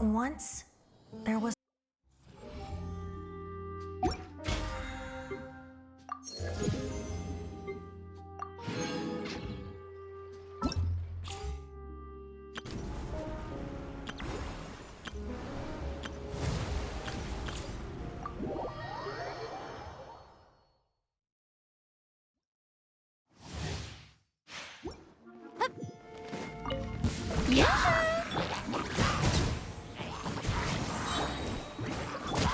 Once, there was...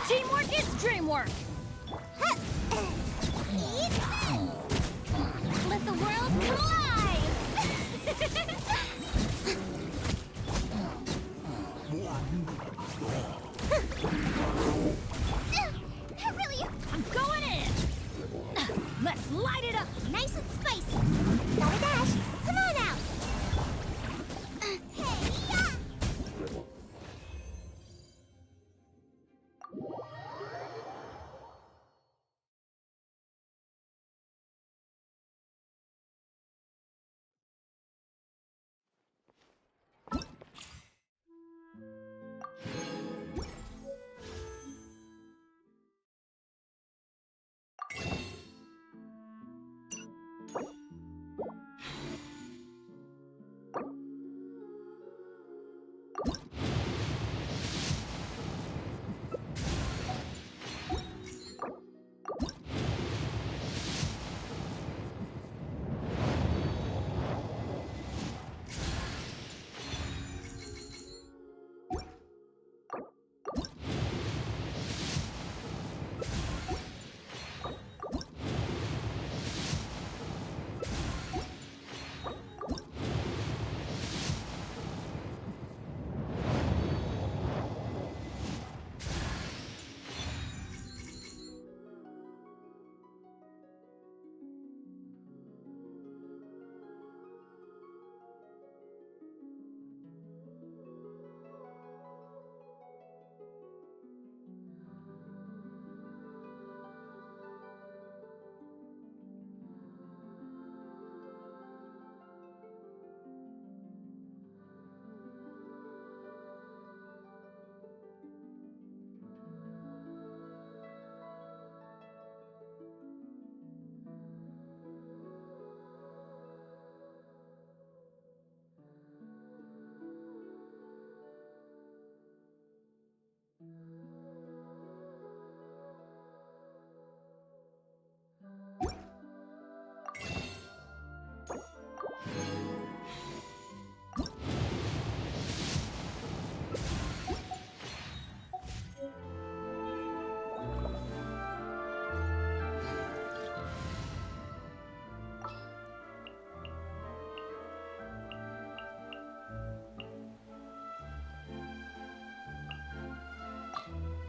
Teamwork is dreamwork! Let the world collide! Not really. I'm going in! Let's light it up! Nice and spicy! Gotta dash! Come on out! Hey-ya!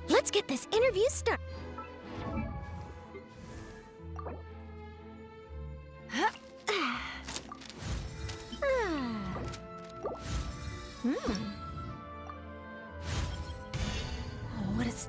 Let's get this interview started. What is...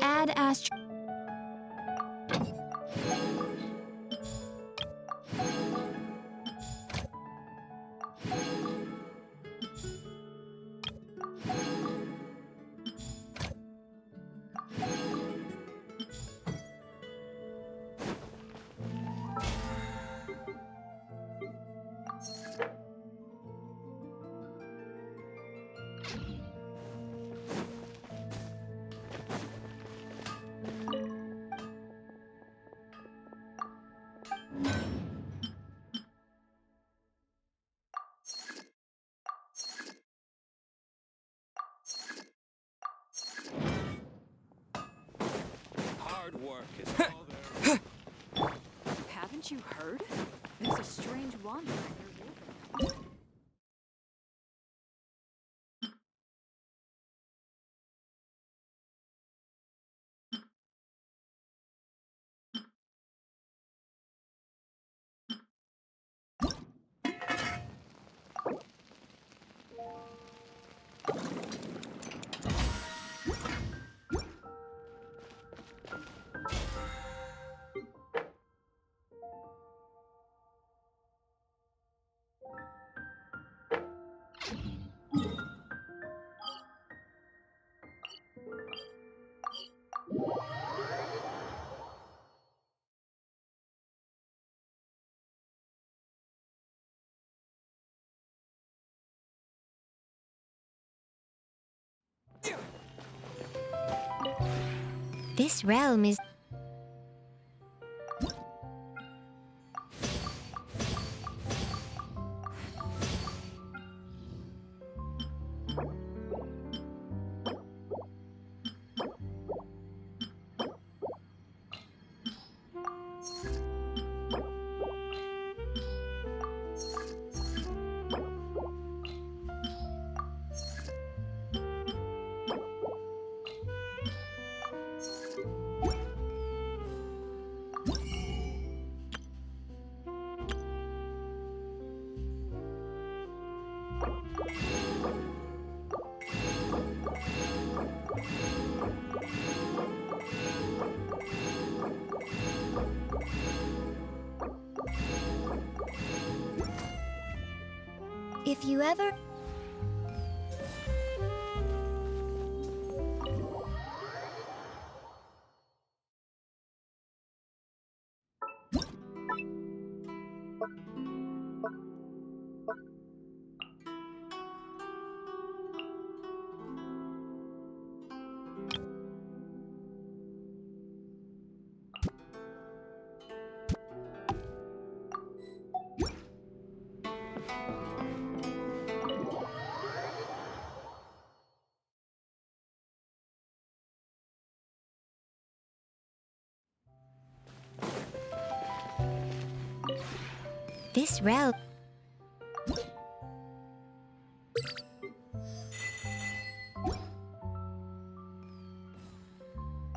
Add Astro. Hard work is all there. Haven't you heard? There's a strange wanderer near Wolverhampton. This realm is... If you ever... This realm...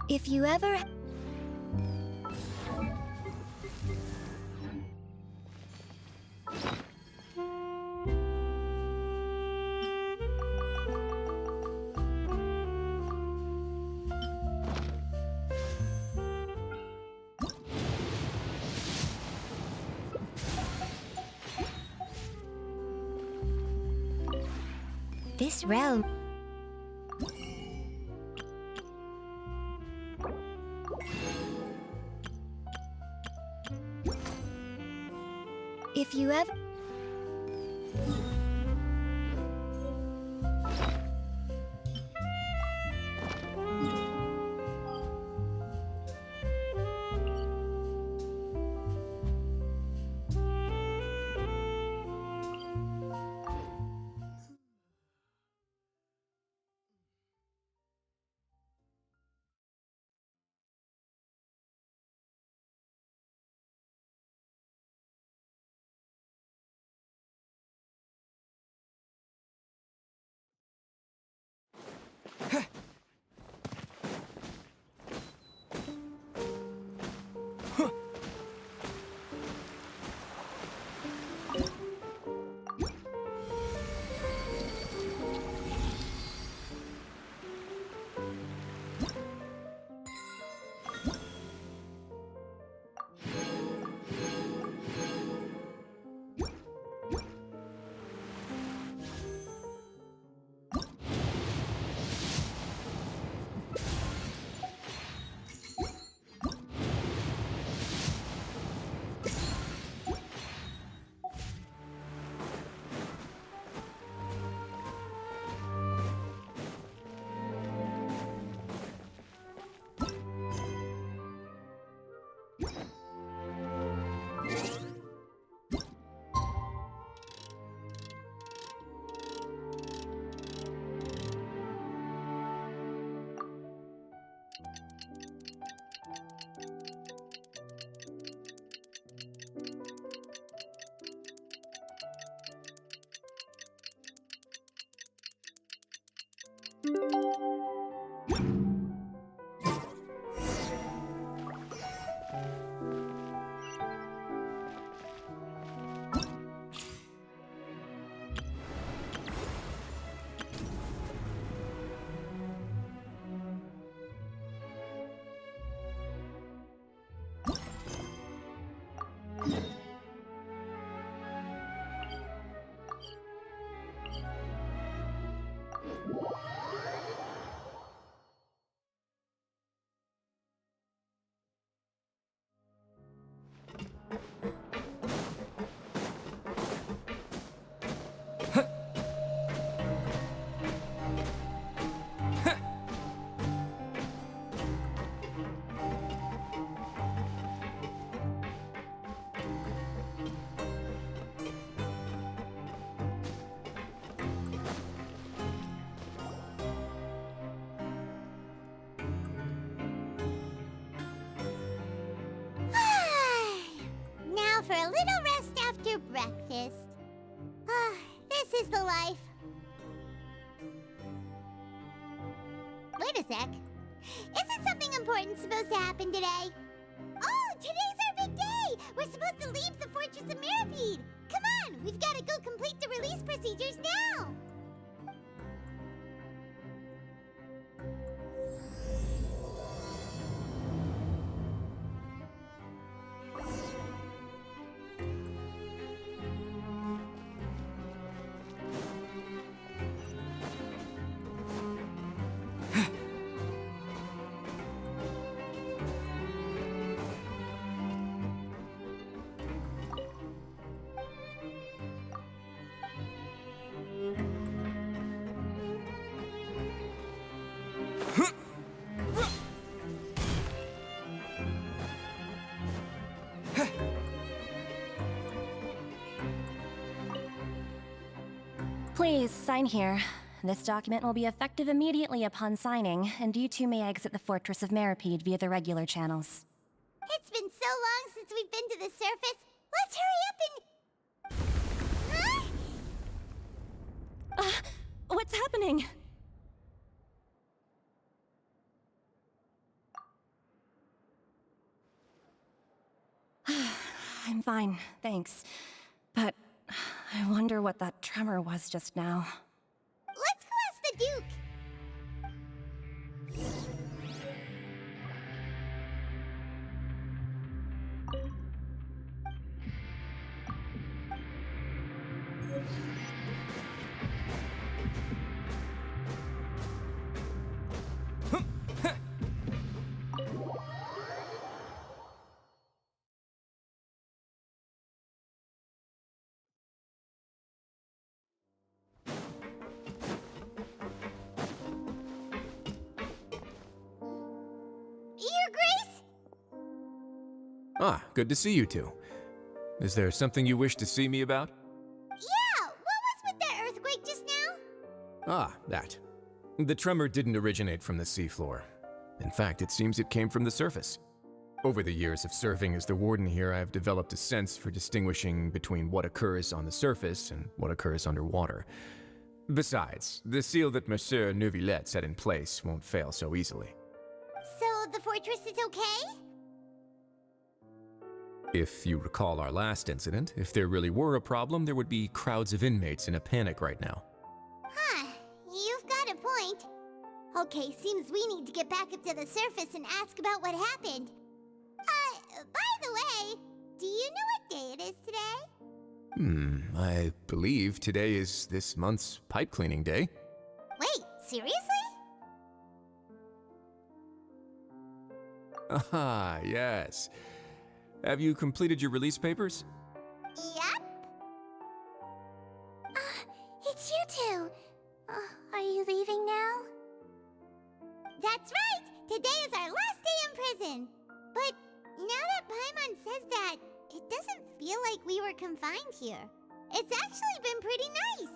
If you ever... This realm... If you ever... Now for a little rest after breakfast. This is the life. Wait a sec. Isn't something important supposed to happen today? Oh, today's our big day! We're supposed to leave the Fortress of Mirapede! Come on, we've got to go complete the release procedures now! Please, sign here. This document will be effective immediately upon signing, and you two may exit the Fortress of Mirapede via the regular channels. It's been so long since we've been to the surface. Let's hurry up and... What's happening? I'm fine, thanks. But I wonder what that tremor was just now. Let's go ask the Duke. Your Grace? Ah, good to see you two. Is there something you wish to see me about? Yeah, what was with that earthquake just now? Ah, that. The tremor didn't originate from the seafloor. In fact, it seems it came from the surface. Over the years of serving as the warden here, I have developed a sense for distinguishing between what occurs on the surface and what occurs underwater. Besides, the seal that Monsieur Neuvillette set in place won't fail so easily. So the fortress is okay? If you recall our last incident, if there really were a problem, there would be crowds of inmates in a panic right now. Huh, you've got a point. Okay, seems we need to get back up to the surface and ask about what happened. By the way, do you know what day it is today? I believe today is this month's pipe cleaning day. Wait, seriously? Ah, yes. Have you completed your release papers? Yep. It's you two. Are you leaving now? That's right! Today is our last day in prison. But now that Paimon says that, it doesn't feel like we were confined here. It's actually been pretty nice.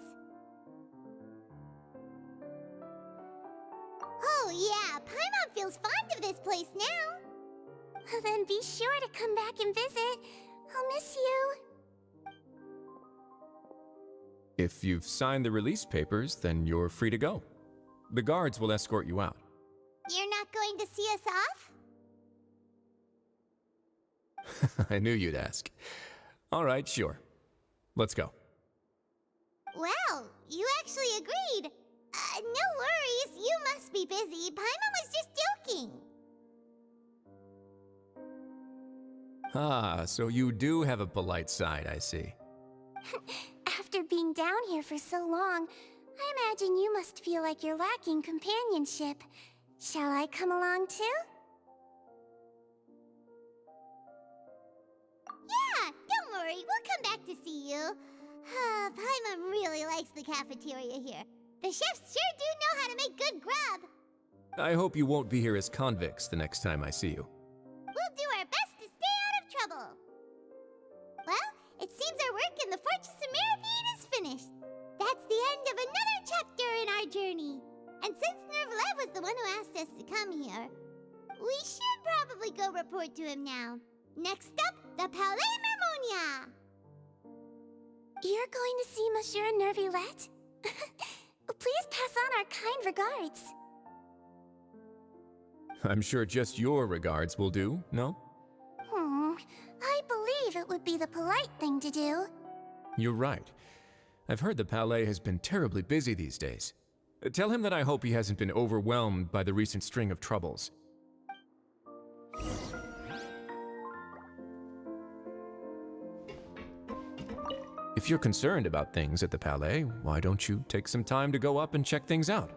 Oh yeah, Paimon feels fond of this place now. Then be sure to come back and visit. I'll miss you. If you've signed the release papers, then you're free to go. The guards will escort you out. You're not going to see us off? I knew you'd ask. All right, sure. Let's go. Wow, you actually agreed. No worries, you must be busy. Paimon was just joking. Ah, so you do have a polite side, I see. After being down here for so long, I imagine you must feel like you're lacking companionship. Shall I come along too? Yeah, don't worry, we'll come back to see you. Paimon really likes the cafeteria here. The chefs sure do know how to make good grub. I hope you won't be here as convicts the next time I see you. We'll do our best to stay out of trouble. Well, it seems our work in the Fortress of Meripede is finished. That's the end of another chapter in our journey. And since Nervlev was the one who asked us to come here, we should probably go report to him now. Next up, the Palais Mermonia. You're going to see Monsieur Nervulette? Please pass on our kind regards. I'm sure just your regards will do, no? I believe it would be the polite thing to do. You're right. I've heard the Palais has been terribly busy these days. Tell him that I hope he hasn't been overwhelmed by the recent string of troubles. If you're concerned about things at the Palais, why don't you take some time to go up and check things out?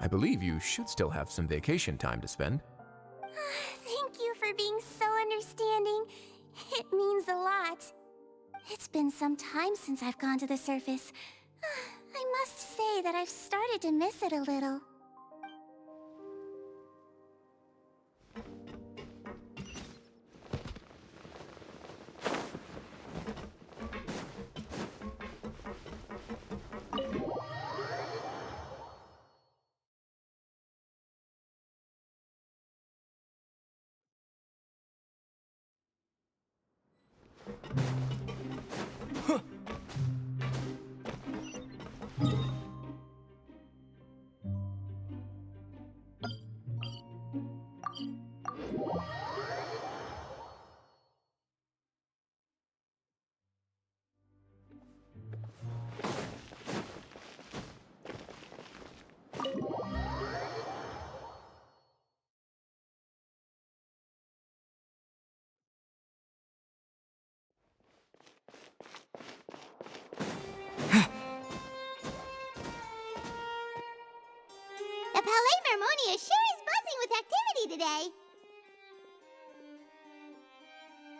I believe you should still have some vacation time to spend. Thank you for being so understanding. It means a lot. It's been some time since I've gone to the surface. I must say that I've started to miss it a little. The Palais Mermonia sure is buzzing with activity today.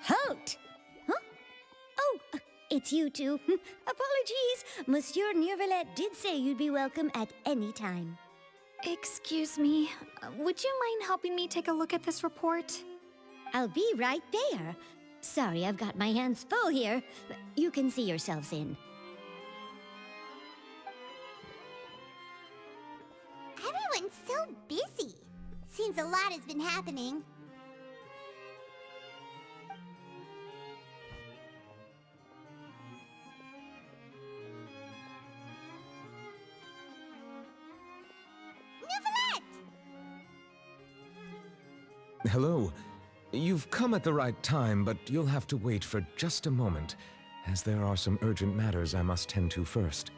Halt! Huh? Oh, it's you two. Apologies. Monsieur Nervulette did say you'd be welcome at any time. Excuse me, would you mind helping me take a look at this report? I'll be right there. Sorry, I've got my hands full here. You can see yourselves in. Everyone's so busy. Seems a lot has been happening. Nervulette! Hello. You've come at the right time, but you'll have to wait for just a moment, as there are some urgent matters I must tend to first.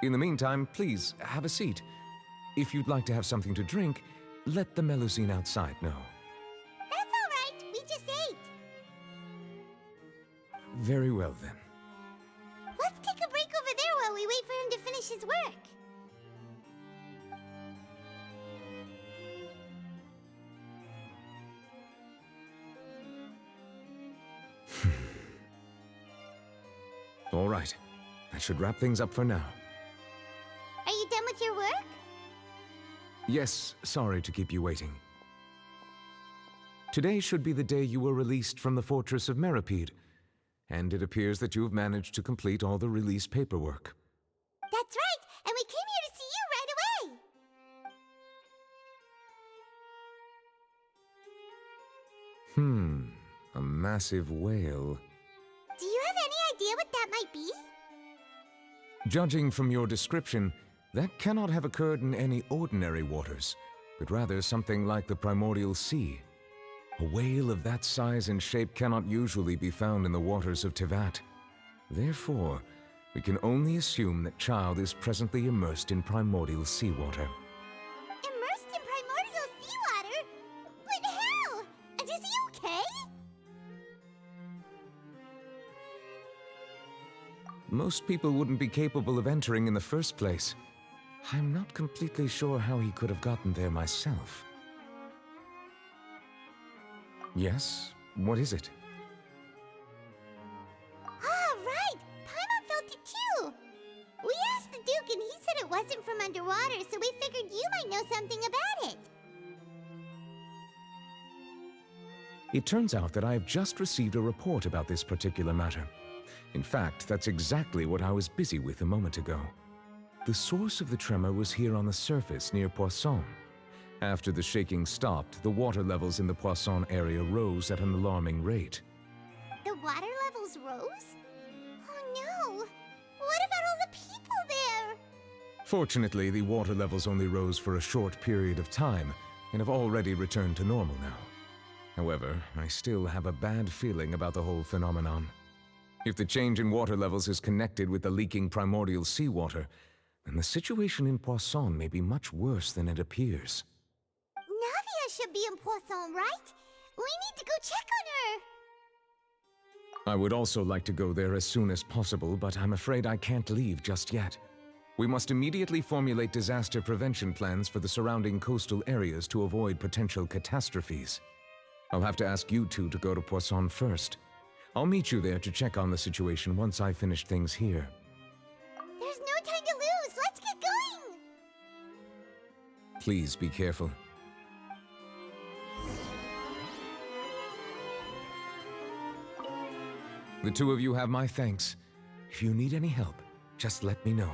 In the meantime, please, have a seat. If you'd like to have something to drink, let the Melusine outside know. That's all right. We just ate. Very well, then. Let's take a break over there while we wait for him to finish his work. All right. That should wrap things up for now. Are you done with your work? Yes, sorry to keep you waiting. Today should be the day you were released from the Fortress of Meripede, and it appears that you've managed to complete all the release paperwork. That's right, and we came here to see you right away. A massive whale. Do you have any idea what that might be? Judging from your description, that cannot have occurred in any ordinary waters. but rather something like the primordial sea. A whale of that size and shape cannot usually be found in the waters of Tivat. Therefore, we can only assume that Child is presently immersed in primordial seawater. Immersed in primordial seawater? But how? And is he okay? Most people wouldn't be capable of entering in the first place. I'm not completely sure how he could have gotten there myself. Yes? What is it? Ah, right! Paimon felt it too! We asked the Duke and he said it wasn't from underwater, so we figured you might know something about it. It turns out that I have just received a report about this particular matter. In fact, that's exactly what I was busy with a moment ago. The source of the tremor was here on the surface near Poisson. After the shaking stopped, the water levels in the Poisson area rose at an alarming rate. The water levels rose? Oh no! What about all the people there? Fortunately, the water levels only rose for a short period of time and have already returned to normal now. However, I still have a bad feeling about the whole phenomenon. If the change in water levels is connected with the leaking primordial seawater, then the situation in Poisson may be much worse than it appears. Navia should be in Poisson, right? We need to go check on her! I would also like to go there as soon as possible, but I'm afraid I can't leave just yet. We must immediately formulate disaster prevention plans for the surrounding coastal areas to avoid potential catastrophes. I'll have to ask you two to go to Poisson first. I'll meet you there to check on the situation once I finish things here. There's no time to lose! Let's get going! Please be careful. The two of you have my thanks. If you need any help, just let me know.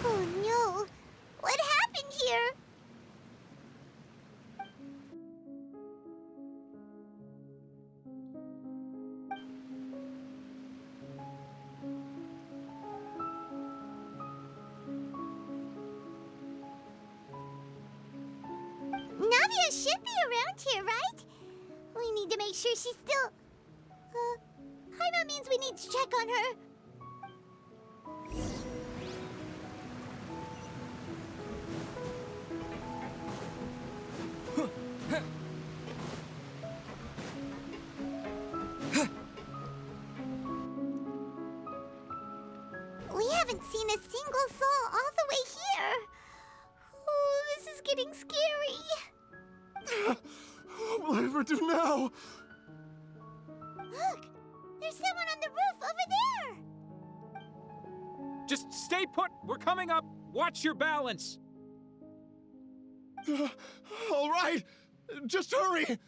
Oh no! What happened here? Navia should be around here, right? We need to make sure she's still... Paimon means we need to check on her. We haven't seen a single soul all the way here. Oh, this is getting scary. What will I ever do now? Look, there's someone on the roof over there. Just stay put. We're coming up. Watch your balance. All right, just hurry.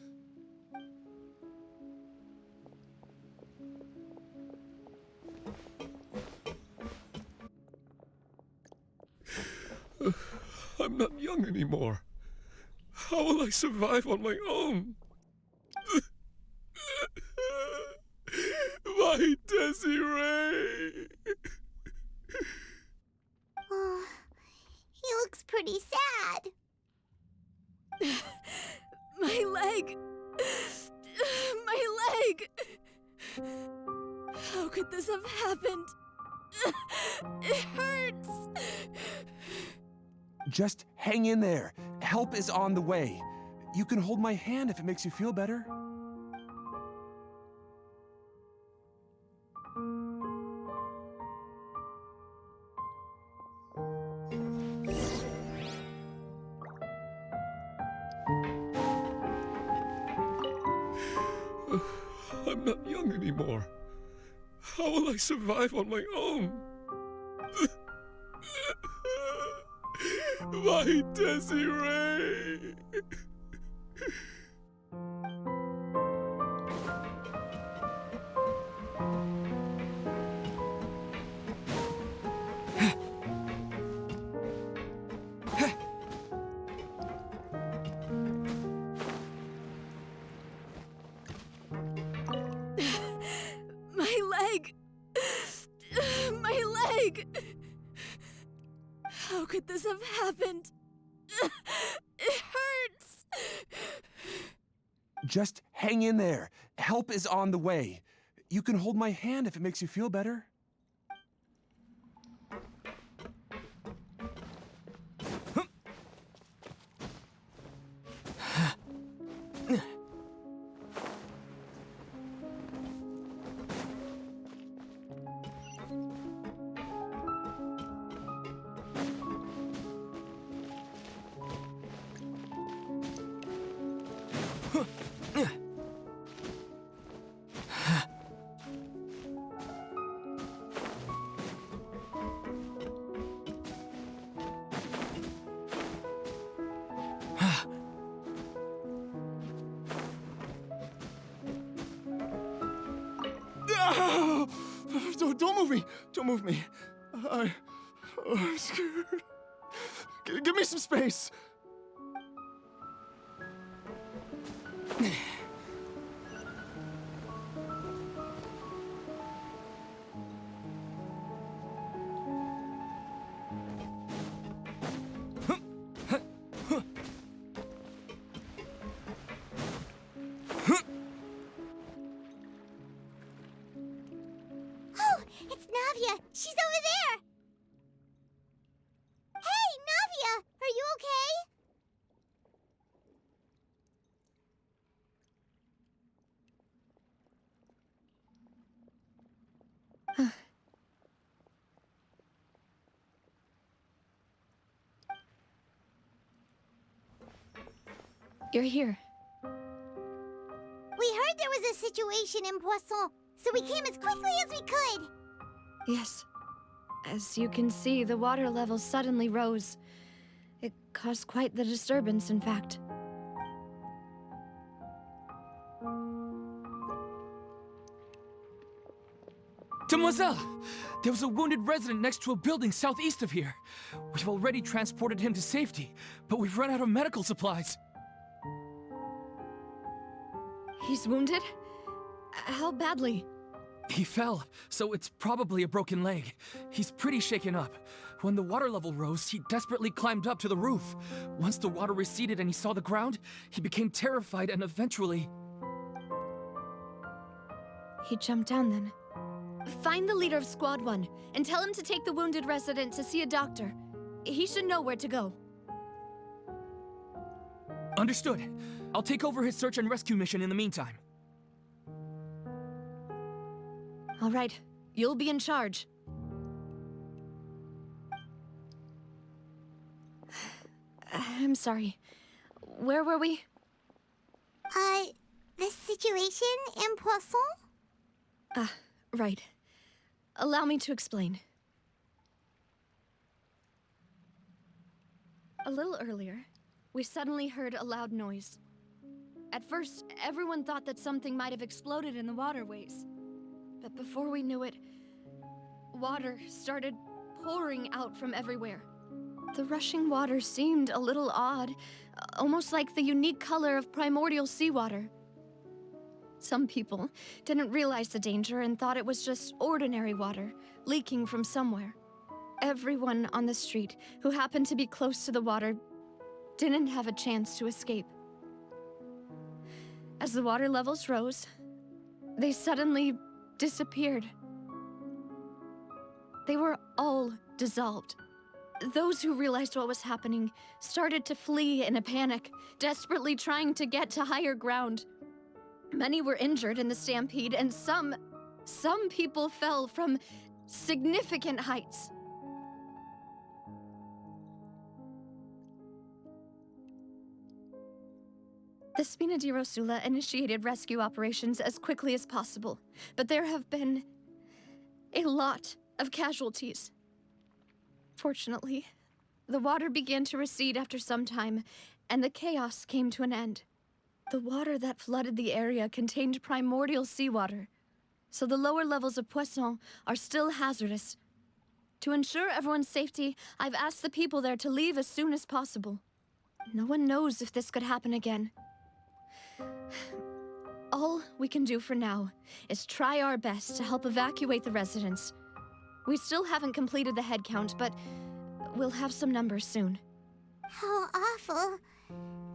I'm not young anymore. How will I survive on my own? My Desiree! Oh, he looks pretty sad. My leg! My leg! How could this have happened? It hurts! Just hang in there. Help is on the way. You can hold my hand if it makes you feel better. young anymore. How will I survive on my own? My Desiree! My leg! How could this have happened? It hurts! Just hang in there. Help is on the way. You can hold my hand if it makes you feel better. Don't move me! Don't move me. I'm scared. Give me some space. Oh, it's Navia. She's over there. Hey, Navia, are you okay? You're here. We heard there was a situation in Poisson, so we came as quickly as we could. Yes. As you can see, the water level suddenly rose. It caused quite the disturbance, in fact. Demoiselle! There was a wounded resident next to a building southeast of here. We've already transported him to safety, but we've run out of medical supplies. He's wounded? How badly? He fell, so it's probably a broken leg. He's pretty shaken up. When the water level rose, he desperately climbed up to the roof. Once the water receded and he saw the ground, he became terrified and eventually... He jumped down then. Find the leader of Squad 1 and tell him to take the wounded resident to see a doctor. He should know where to go. Understood. I'll take over his search and rescue mission in the meantime. All right, you'll be in charge. I'm sorry. Where were we? The situation in Poisson? Right. Allow me to explain. A little earlier, we suddenly heard a loud noise. At first, everyone thought that something might have exploded in the waterways. But before we knew it, water started pouring out from everywhere. The rushing water seemed a little odd, almost like the unique color of primordial seawater. Some people didn't realize the danger and thought it was just ordinary water, leaking from somewhere. Everyone on the street who happened to be close to the water didn't have a chance to escape. As the water levels rose, they suddenly disappeared. They were all dissolved. Those who realized what was happening started to flee in a panic, desperately trying to get to higher ground. Many were injured in the stampede, and some people fell from significant heights. The Spina di Rosula initiated rescue operations as quickly as possible, but there have been a lot of casualties. Fortunately, the water began to recede after some time, and the chaos came to an end. The water that flooded the area contained primordial seawater, so the lower levels of Poisson are still hazardous. To ensure everyone's safety, I've asked the people there to leave as soon as possible. No one knows if this could happen again. All we can do for now is try our best to help evacuate the residents. We still haven't completed the head count, but we'll have some numbers soon. How awful.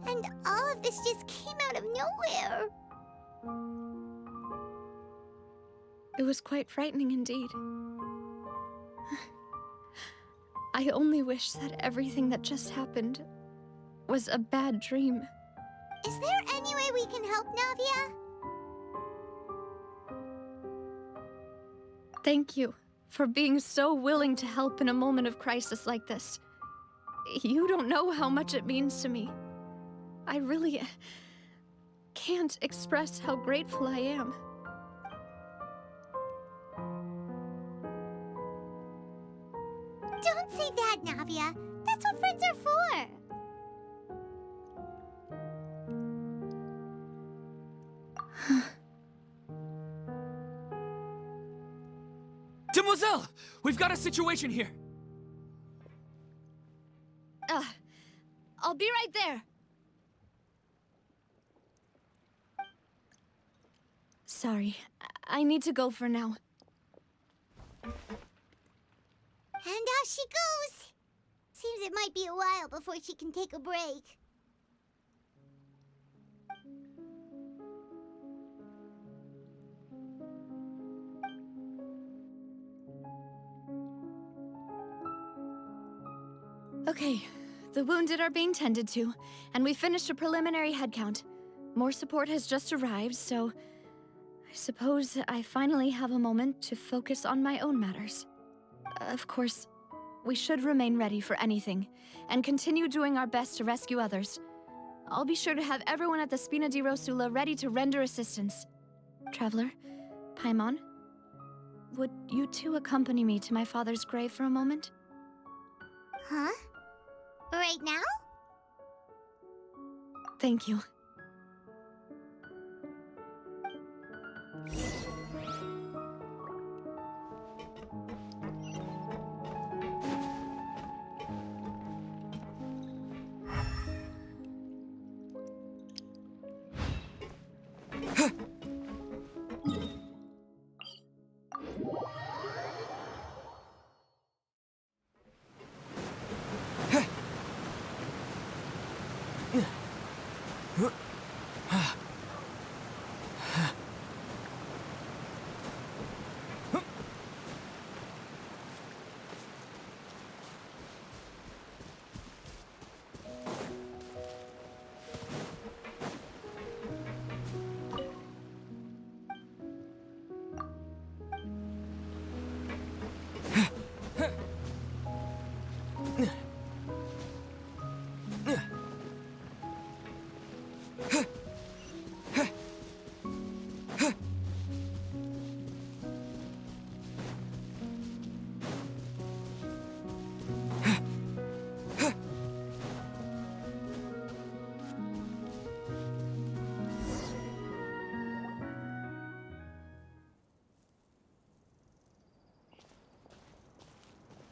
And all of this just came out of nowhere. It was quite frightening indeed. I only wish that everything that just happened was a bad dream. Is there any way we can help, Navia? Thank you for being so willing to help in a moment of crisis like this. You don't know how much it means to me. I really can't express how grateful I am. Don't say that, Navia. That's what friends are for. Demoiselle! We've got a situation here! I'll be right there. Sorry, I need to go for now. And off she goes. Seems it might be a while before she can take a break. Okay, the wounded are being tended to, and we finished a preliminary head count. More support has just arrived, so I suppose I finally have a moment to focus on my own matters. Of course, we should remain ready for anything, and continue doing our best to rescue others. I'll be sure to have everyone at the Spina di Rosula ready to render assistance. Traveler, Paimon, would you two accompany me to my father's grave for a moment? Huh? Right now? Thank you.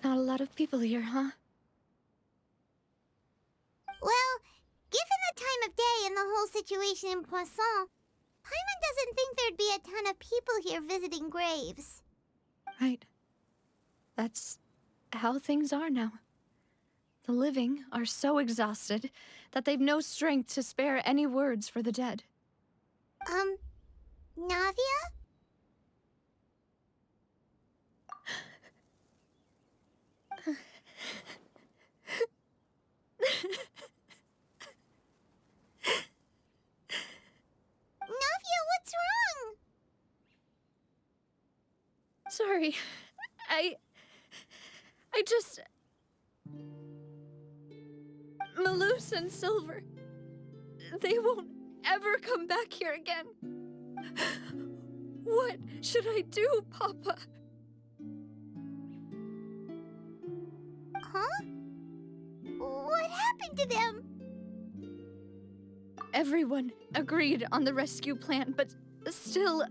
Not a lot of people here, huh? Well, given the time of day and the whole situation in Poisson, Paimon doesn't think there'd be a ton of people here visiting graves. Right. That's how things are now. The living are so exhausted that they've no strength to spare any words for the dead. Navia? Navia, what's wrong? Sorry. I just... Malus and Silver... They won't ever come back here again. What should I do, Papa? Huh? What happened to them? Everyone agreed on the rescue plan, but still,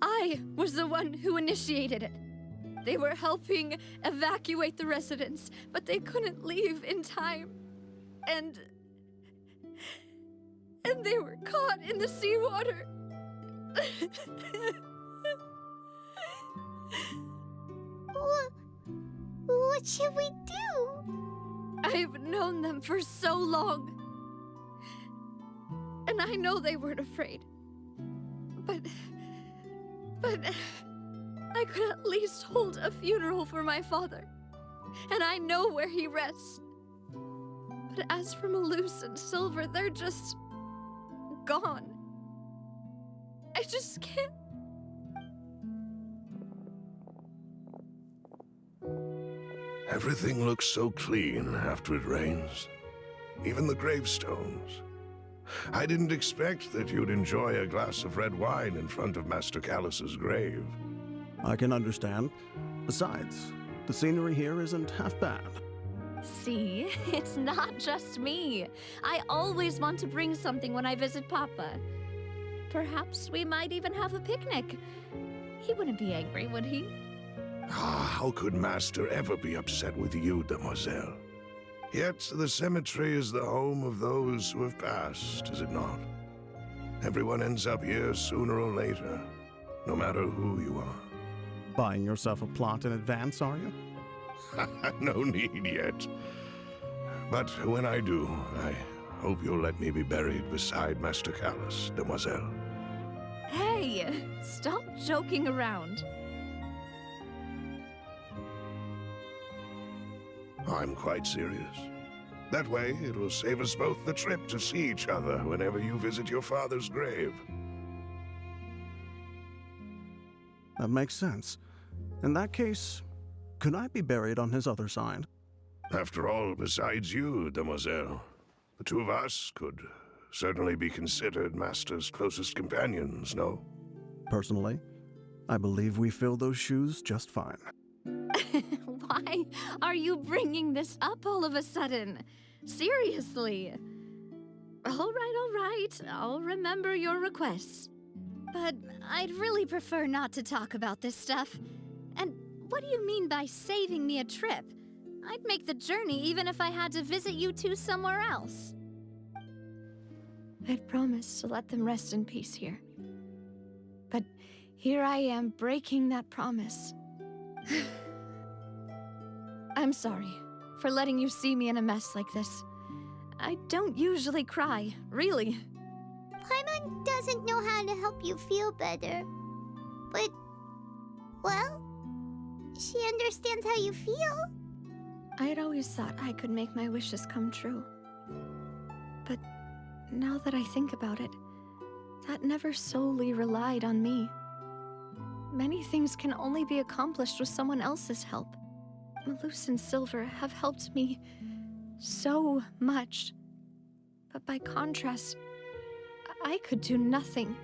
I was the one who initiated it. They were helping evacuate the residents, but they couldn't leave in time. And they were caught in the seawater. What should we do? I've known them for so long. And I know they weren't afraid. But I could at least hold a funeral for my father. And I know where he rests. But as for Malus and Silver, they're just gone. I just can't. Everything looks so clean after it rains. Even the gravestones. I didn't expect that you'd enjoy a glass of red wine in front of Master Callus's grave. I can understand. Besides, the scenery here isn't half bad. See, it's not just me. I always want to bring something when I visit Papa. Perhaps we might even have a picnic. He wouldn't be angry, would he? How could Master ever be upset with you, Demoiselle? Yet the cemetery is the home of those who have passed, is it not? Everyone ends up here sooner or later, no matter who you are. Buying yourself a plot in advance, are you? No need yet. But when I do, I hope you'll let me be buried beside Master Callus, Demoiselle. Hey, stop joking around. I'm quite serious. That way, it will save us both the trip to see each other whenever you visit your father's grave. That makes sense. In that case, could I be buried on his other side? After all, besides you, Demoiselle, the two of us could certainly be considered Master's closest companions, no? Personally, I believe we fill those shoes just fine. Why are you bringing this up all of a sudden? Seriously. All right. I'll remember your requests. But I'd really prefer not to talk about this stuff. And what do you mean by saving me a trip? I'd make the journey even if I had to visit you two somewhere else. I'd promised to let them rest in peace here. But here I am breaking that promise. I'm sorry for letting you see me in a mess like this. I don't usually cry, really. Paimon doesn't know how to help you feel better. But, well, she understands how you feel. I'd always thought I could make my wishes come true. But now that I think about it, that never solely relied on me. Many things can only be accomplished with someone else's help. Malus and Silver have helped me so much. But by contrast, I could do nothing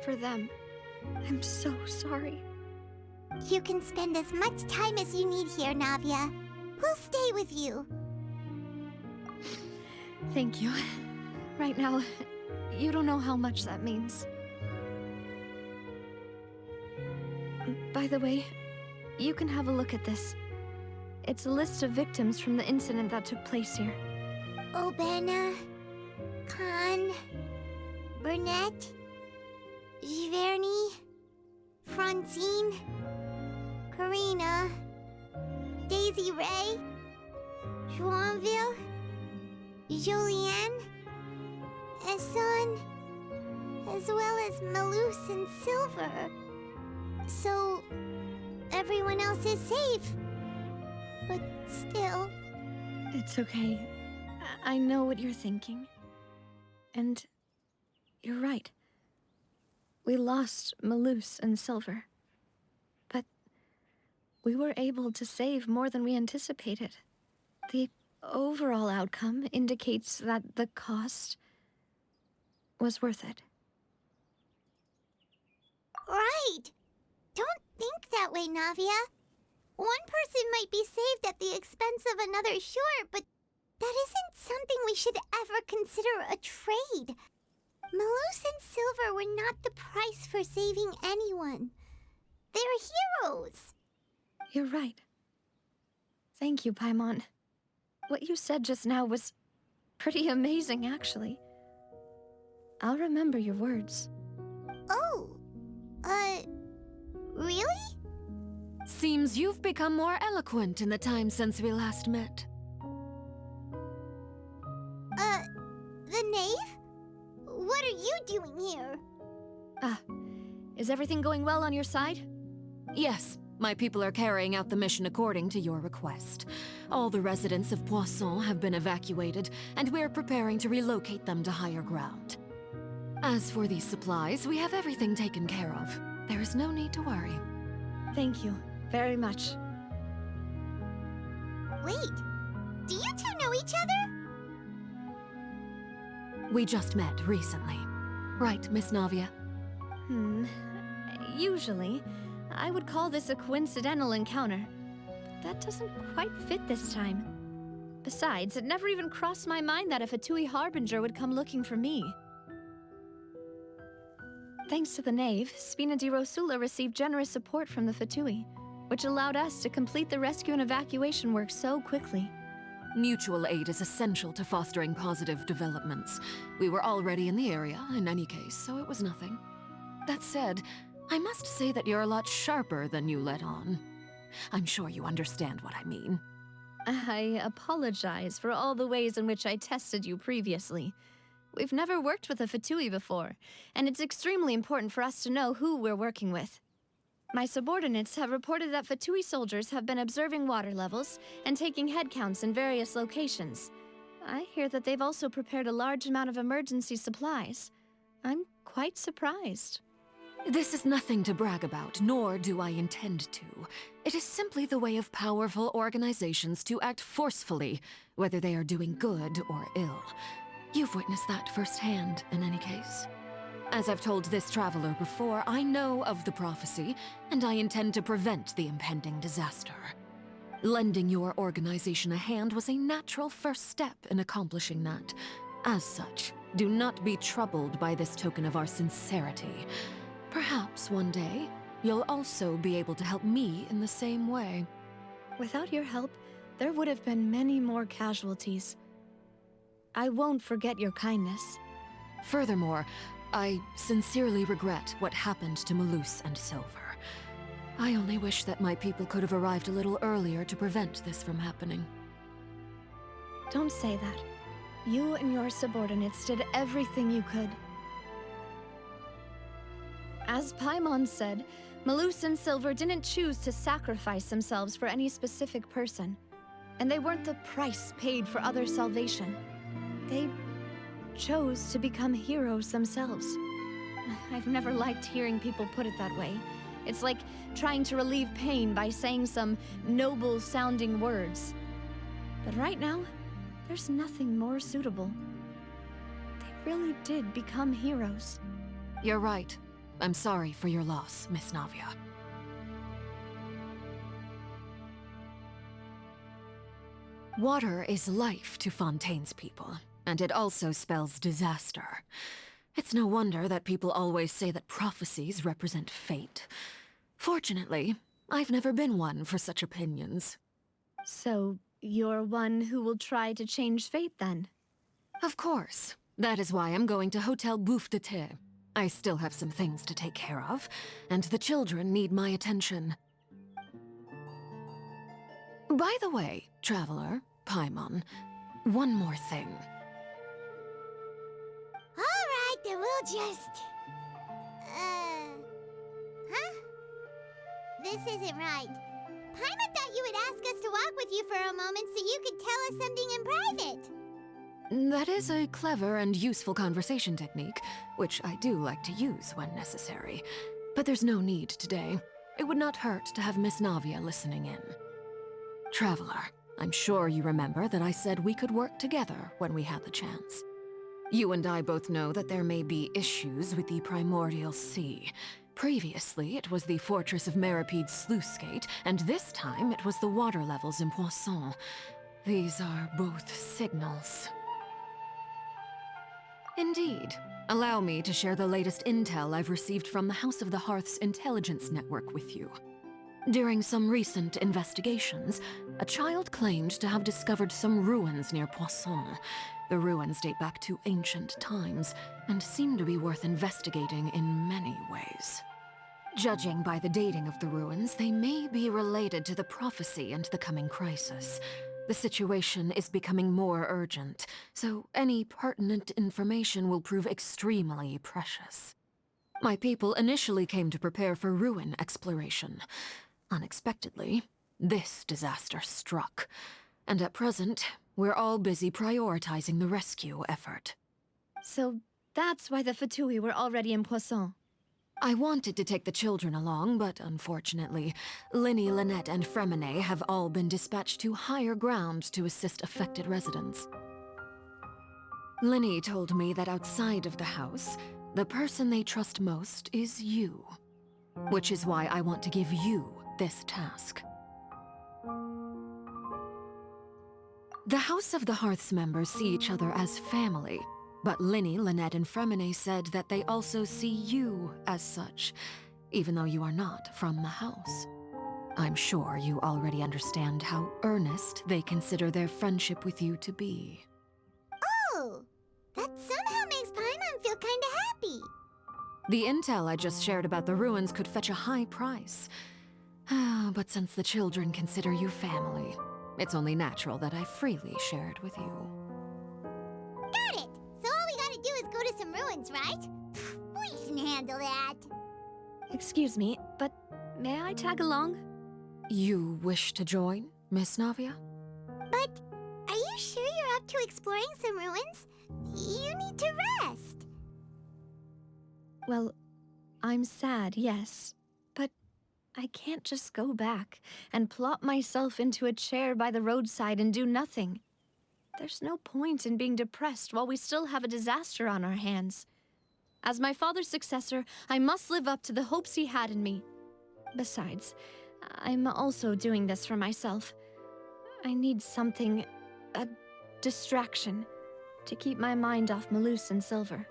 for them. I'm so sorry. You can spend as much time as you need here, Navia. We'll stay with you. Thank you. Right now, you don't know how much that means. By the way, you can have a look at this. It's a list of victims from the incident that took place here. Obena, Khan, Burnett, Giverny, Francine, Karina, Daisy Ray, Joinville, Julianne, Esson, as well as Malus and Silver. So, everyone else is safe. But still... It's okay. I know what you're thinking. And you're right. We lost Malus and Silver. But we were able to save more than we anticipated. The overall outcome indicates that the cost was worth it. Right. Don't think that way, Navia. One person might be saved at the expense of another, sure, but that isn't something we should ever consider a trade. Malus and Silver were not the price for saving anyone. They're heroes. You're right. Thank you, Paimon. What you said just now was pretty amazing, actually. I'll remember your words. Oh, really? Seems you've become more eloquent in the time since we last met. The knave? What are you doing here? Is everything going well on your side? Yes, my people are carrying out the mission according to your request. All the residents of Poisson have been evacuated, and we're preparing to relocate them to higher ground. As for these supplies, we have everything taken care of. There is no need to worry. Thank you very much. Wait, do you two know each other? We just met recently. Right, Miss Navia? Usually, I would call this a coincidental encounter. But that doesn't quite fit this time. Besides, it never even crossed my mind that a Fatui Harbinger would come looking for me. Thanks to the Knave, Spina di Rosula received generous support from the Fatui, which allowed us to complete the rescue and evacuation work so quickly. Mutual aid is essential to fostering positive developments. We were already in the area, in any case, so it was nothing. That said, I must say that you're a lot sharper than you let on. I'm sure you understand what I mean. I apologize for all the ways in which I tested you previously. We've never worked with a Fatui before, and it's extremely important for us to know who we're working with. My subordinates have reported that Fatui soldiers have been observing water levels and taking head counts in various locations. I hear that they've also prepared a large amount of emergency supplies. I'm quite surprised. This is nothing to brag about, nor do I intend to. It is simply the way of powerful organizations to act forcefully, whether they are doing good or ill. You've witnessed that firsthand, in any case. As I've told this traveler before, I know of the prophecy, and I intend to prevent the impending disaster. Lending your organization a hand was a natural first step in accomplishing that. As such, do not be troubled by this token of our sincerity. Perhaps one day, you'll also be able to help me in the same way. Without your help, there would have been many more casualties. I won't forget your kindness. Furthermore, I sincerely regret what happened to Malus and Silver. I only wish that my people could have arrived a little earlier to prevent this from happening. Don't say that. You and your subordinates did everything you could. As Paimon said, Malus and Silver didn't choose to sacrifice themselves for any specific person. And they weren't the price paid for other salvation. They chose to become heroes themselves. I've never liked hearing people put it that way. It's like trying to relieve pain by saying some noble-sounding words. But right now, there's nothing more suitable. They really did become heroes. You're right. I'm sorry for your loss, Miss Navia. Water is life to Fontaine's people, and it also spells disaster. It's no wonder that people always say that prophecies represent fate. Fortunately, I've never been one for such opinions. So, you're one who will try to change fate, then? Of course. That is why I'm going to Hotel Bouffe de Thé. I still have some things to take care of, and the children need my attention. By the way, Traveler, Paimon, one more thing. Alright, then we'll just... Huh? This isn't right. Paimon thought you would ask us to walk with you for a moment so you could tell us something in private. That is a clever and useful conversation technique, which I do like to use when necessary. But there's no need today. It would not hurt to have Miss Navia listening in. Traveler, I'm sure you remember that I said we could work together when we had the chance. You and I both know that there may be issues with the primordial sea. Previously, it was the fortress of Maripede's sluice gate, and this time it was the water levels in Poisson. These are both signals. Indeed. Allow me to share the latest intel I've received from the House of the Hearth's intelligence network with you. During some recent investigations, a child claimed to have discovered some ruins near Poisson. The ruins date back to ancient times and seem to be worth investigating in many ways. Judging by the dating of the ruins, they may be related to the prophecy and the coming crisis. The situation is becoming more urgent, so any pertinent information will prove extremely precious. My people initially came to prepare for ruin exploration. Unexpectedly, this disaster struck, and at present, we're all busy prioritizing the rescue effort. So that's why the Fatui were already in Poisson. I wanted to take the children along, but unfortunately, Linny, Lynette, and Fremine have all been dispatched to higher ground to assist affected residents. Linny told me that outside of the house, the person they trust most is you. Which is why I want to give you this task. The House of the Hearth's members see each other as family, but Linny, Lynette, and Fremine said that they also see you as such, even though you are not from the house. I'm sure you already understand how earnest they consider their friendship with you to be. Oh, that somehow makes Paimon feel kinda happy. The intel I just shared about the ruins could fetch a high price. But since the children consider you family, it's only natural that I freely share it with you. Got it! So all we gotta do is go to some ruins, right? We can handle that. Excuse me, but may I tag along? You wish to join, Miss Navia? But are you sure you're up to exploring some ruins? You need to rest. Well, I'm sad, yes. But I can't just go back and plop myself into a chair by the roadside and do nothing. There's no point in being depressed while we still have a disaster on our hands. As my father's successor, I must live up to the hopes he had in me. Besides, I'm also doing this for myself. I need something, a distraction, to keep my mind off Malus and Silver.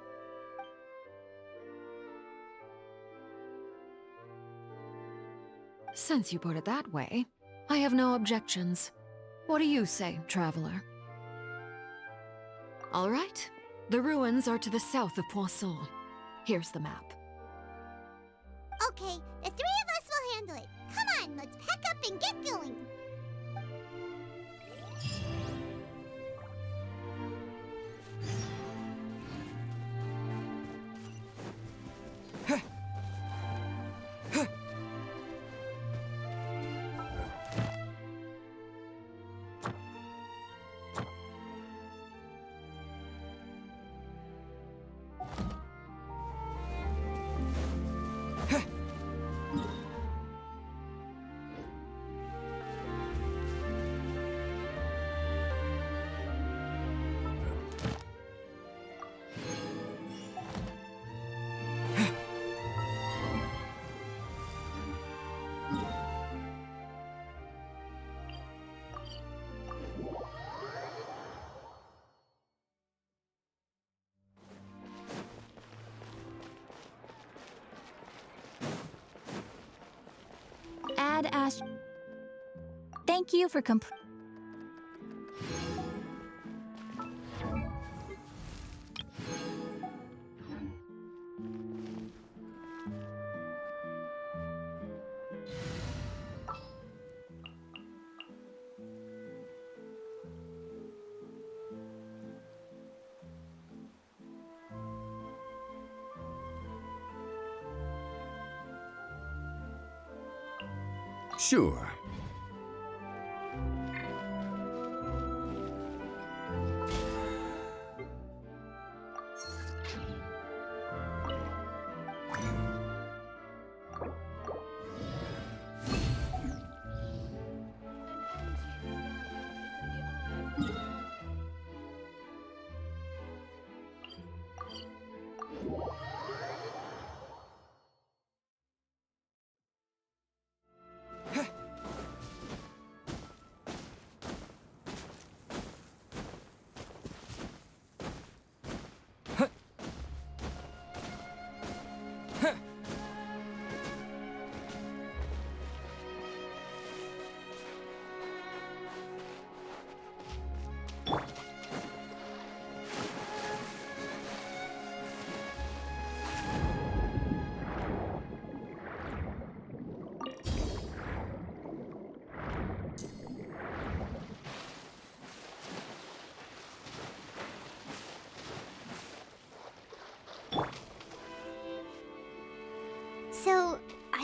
Since you put it that way, I have no objections. What do you say, traveler? All right. The ruins are to the south of Poisson. Here's the map. Okay, the three of us will handle it. Come on, let's pack up and get going. Add Ash. Thank you for Sure.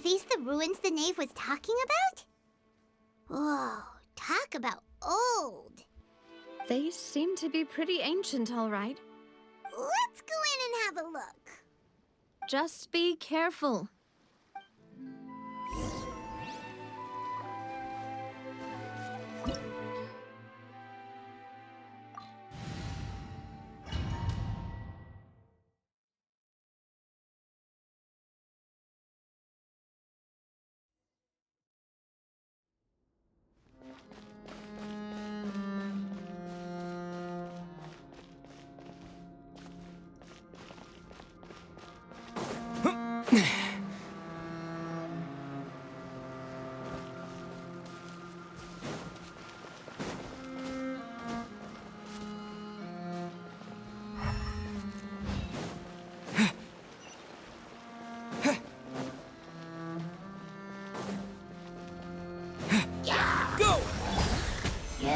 Are these the ruins the knave was talking about? Whoa, talk about old. They seem to be pretty ancient, all right. Let's go in and have a look. Just be careful.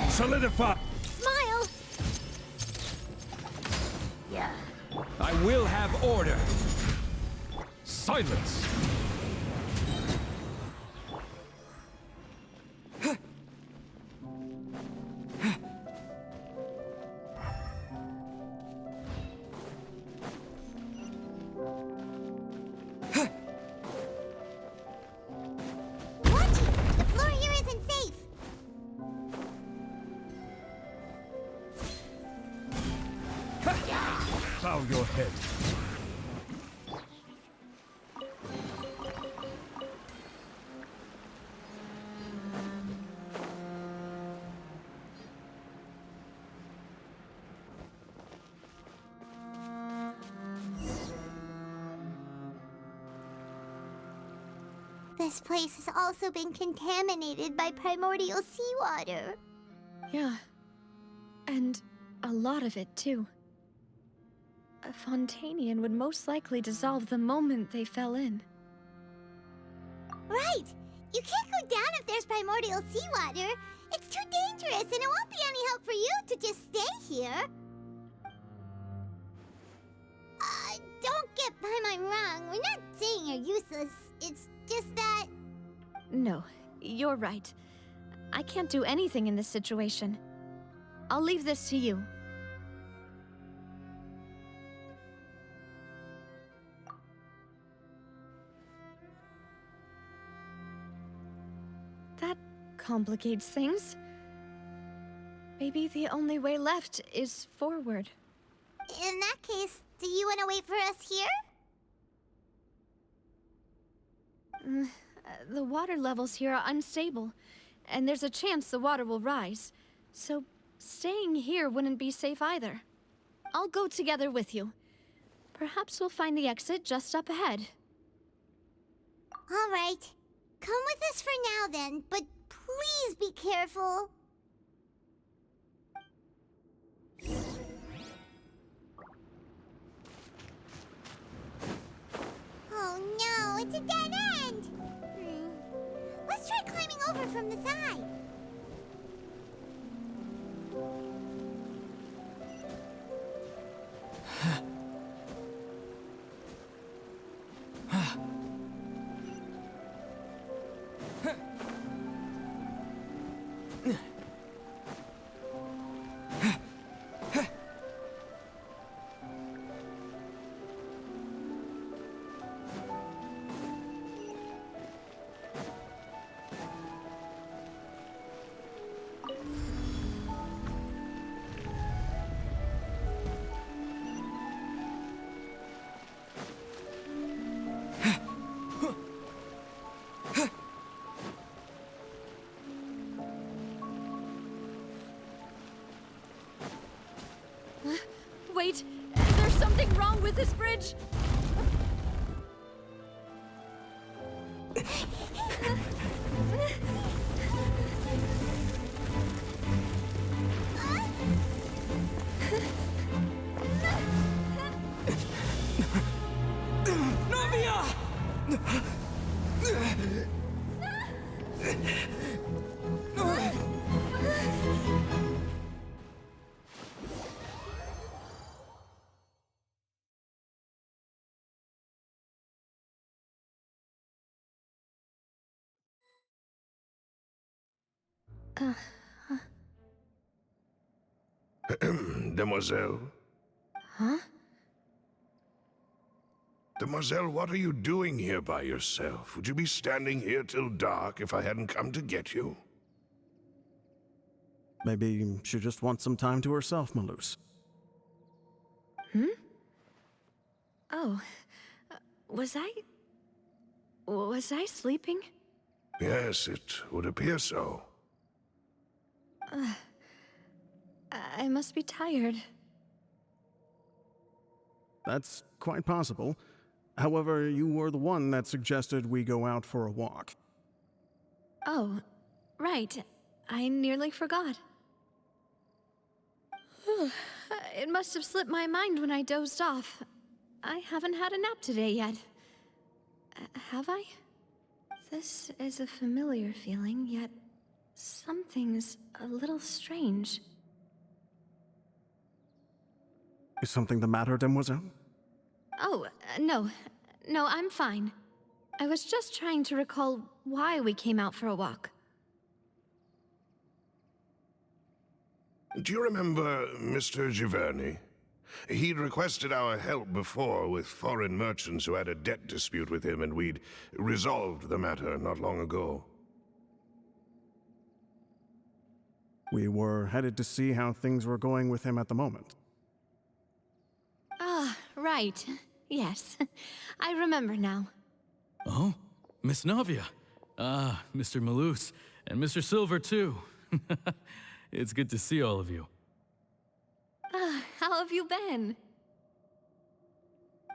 Solidify! Smile! I will have order! Silence! Watch it! The floor here isn't safe! Bow your head. This place has also been contaminated by primordial seawater. Yeah. And a lot of it, too. A Fontanian would most likely dissolve the moment they fell in. Right! You can't go down if there's primordial seawater. It's too dangerous, and it won't be any help for you to just stay here. Don't get Paimon wrong. We're not saying you're useless. It's just that... No, you're right. I can't do anything in this situation. I'll leave this to you. That complicates things. Maybe the only way left is forward. In that case, do you want to wait for us here? The water levels here are unstable, and there's a chance the water will rise. So staying here wouldn't be safe either. I'll go together with you. Perhaps we'll find the exit just up ahead. All right. Come with us for now then, but please be careful. Oh no, it's a dead end! Let's try climbing over from the side. Wait, there's something wrong with this bridge! Demoiselle? Huh? Demoiselle, what are you doing here by yourself? Would you be standing here till dark if I hadn't come to get you? Maybe she just wants some time to herself, Maloose. Oh. Was I sleeping? Yes, it would appear so. I must be tired. That's quite possible. However, you were the one that suggested we go out for a walk. Oh, right. I nearly forgot. It must have slipped my mind when I dozed off. I haven't had a nap today yet. Have I? This is a familiar feeling, yet something's a little strange. Is something the matter, Demoiselle? Oh, no. No, I'm fine. I was just trying to recall why we came out for a walk. Do you remember Mr. Giverny? He'd requested our help before with foreign merchants who had a debt dispute with him, and we'd resolved the matter not long ago. We were headed to see how things were going with him at the moment. Ah, right. Yes. I remember now. Oh, Miss Navia. Ah, Mr. Maloose. And Mr. Silver, too. It's good to see all of you. How have you been?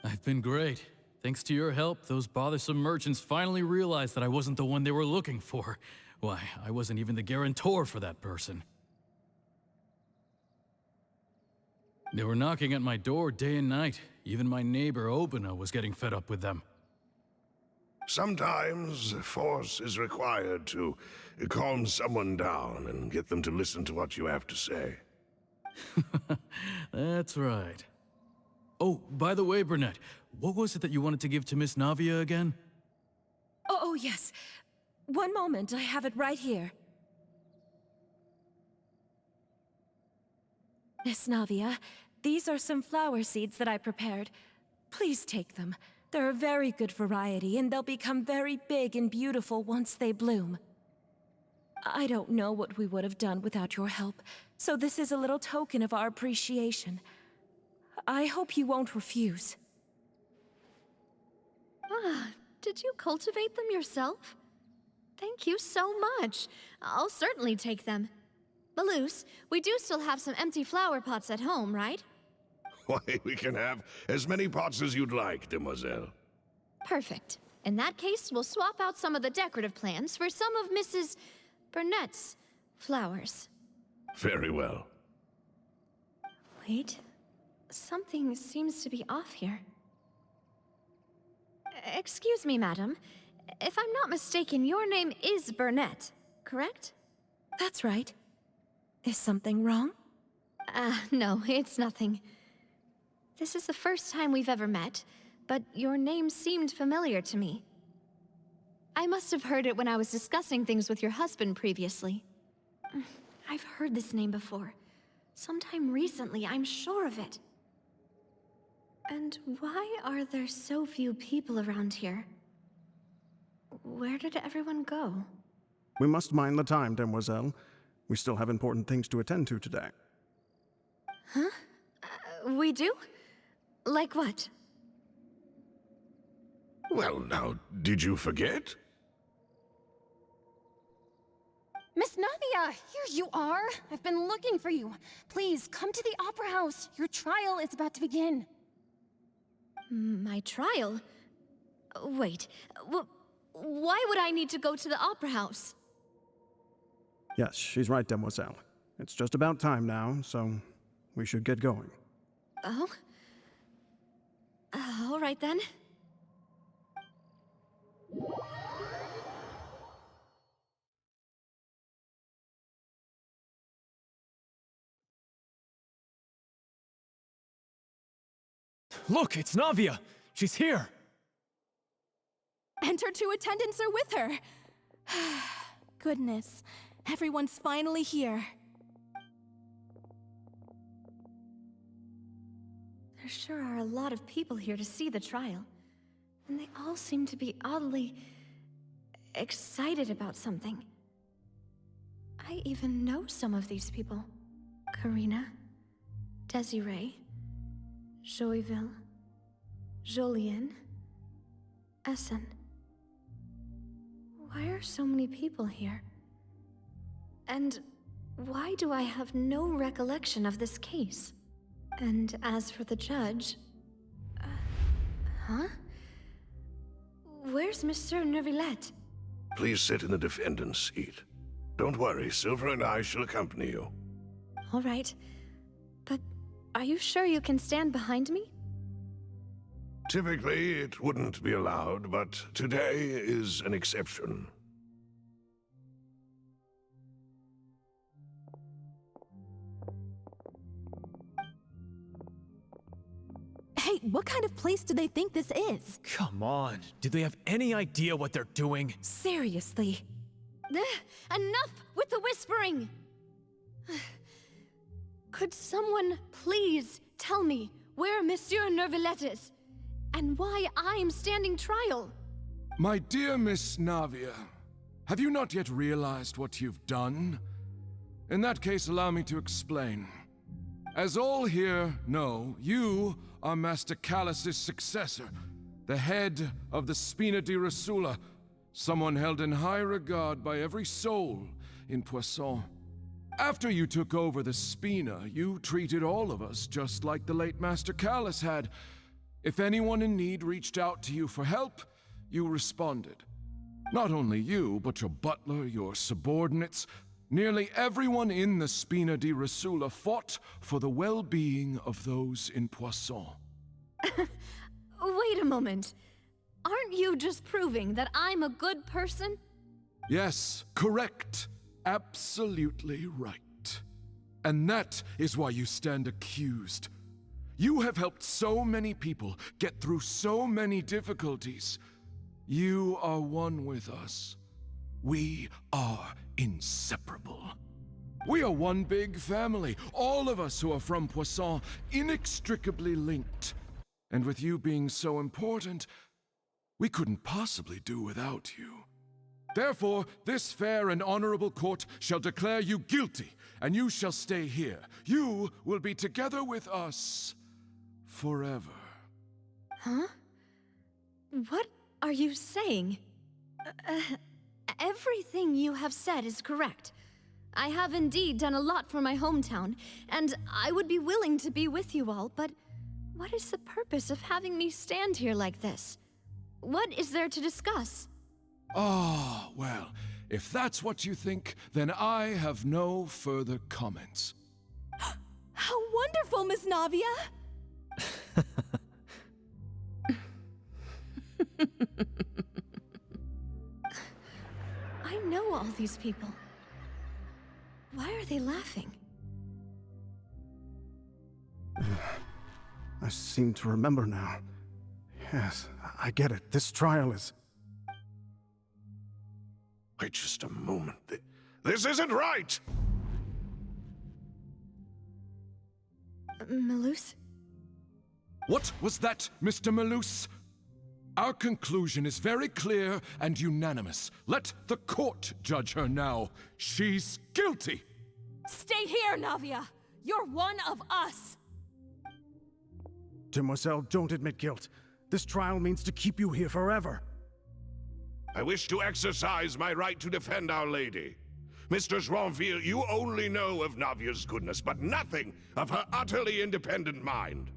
I've been great. Thanks to your help, those bothersome merchants finally realized that I wasn't the one they were looking for. Why, I wasn't even the guarantor for that person. They were knocking at my door day and night. Even my neighbor, Obina, was getting fed up with them. Sometimes force is required to calm someone down and get them to listen to what you have to say. That's right. Oh, by the way, Burnett, what was it that you wanted to give to Miss Navia again? Oh, yes. One moment, I have it right here. Miss Navia, these are some flower seeds that I prepared. Please take them. They're a very good variety, and they'll become very big and beautiful once they bloom. I don't know what we would have done without your help, so this is a little token of our appreciation. I hope you won't refuse. Ah, did you cultivate them yourself? Thank you so much. I'll certainly take them. Maloose, we do still have some empty flower pots at home, right? Why, we can have as many pots as you'd like, Demoiselle. Perfect. In that case, we'll swap out some of the decorative plants for some of Mrs. Burnett's flowers. Very well. Wait. Something seems to be off here. Excuse me, madam. If I'm not mistaken, your name is Burnett, correct? That's right. Is something wrong? No, it's nothing. This is the first time we've ever met, but your name seemed familiar to me. I must have heard it when I was discussing things with your husband previously. I've heard this name before. Sometime recently, I'm sure of it. And why are there so few people around here? Where did everyone go? We must mind the time, Demoiselle. We still have important things to attend to today. Huh? We do? Like what? Well, now, did you forget? Miss Navia, here you are. I've been looking for you. Please, come to the Opera House. Your trial is about to begin. My trial? Wait, why would I need to go to the Opera House? Yes, she's right, Demoiselle. It's just about time now, so we should get going. Oh? All right then. Look, it's Navia! She's here! And her two attendants are with her. Goodness. Everyone's finally here. There sure are a lot of people here to see the trial. And they all seem to be oddly excited about something. I even know some of these people. Karina, Desiree, Joyville, Jolien, Essen. Why are so many people here? And why do I have no recollection of this case? And as for the judge... huh? Where's Monsieur Neuvillette? Please sit in the defendant's seat. Don't worry, Silver and I shall accompany you. All right. But are you sure you can stand behind me? Typically, it wouldn't be allowed, but today is an exception. Hey, what kind of place do they think this is? Come on, do they have any idea what they're doing? Seriously. Enough with the whispering! Could someone please tell me where Monsieur Neuvillette is? And why I'm standing trial? My dear Miss Navia, have you not yet realized what you've done? In that case, allow me to explain. As all here know, you are Master Callus's successor, the head of the Spina di Rosula, someone held in high regard by every soul in Poisson. After you took over the Spina, you treated all of us just like the late Master Callus had. If anyone in need reached out to you for help, you responded. Not only you, but your butler, your subordinates, nearly everyone in the Spina di Rosula fought for the well-being of those in Poisson. Wait a moment. Aren't you just proving that I'm a good person? Yes, correct. Absolutely right. And that is why you stand accused. You have helped so many people get through so many difficulties. You are one with us. We are inseparable. We are one big family, all of us who are from Poisson, inextricably linked. And with you being so important, we couldn't possibly do without you. Therefore, this fair and honorable court shall declare you guilty, and you shall stay here. You will be together with us forever. Huh? What are you saying? Everything you have said is correct. I have indeed done a lot for my hometown, and I would be willing to be with you all, but what is the purpose of having me stand here like this? What is there to discuss? Ah, well, if that's what you think, then I have no further comments. How wonderful, Miss Navia! I know all these people. Why are they laughing? I seem to remember now. Yes, I get it. This trial is... Wait just a moment. This isn't right! Malus? What was that, Mr. Malus? Our conclusion is very clear and unanimous. Let the court judge her now. She's guilty! Stay here, Navia! You're one of us! Demoiselle, don't admit guilt. This trial means to keep you here forever. I wish to exercise my right to defend Our Lady. Mistress Ronville, you only know of Navia's goodness, but nothing of her utterly independent mind.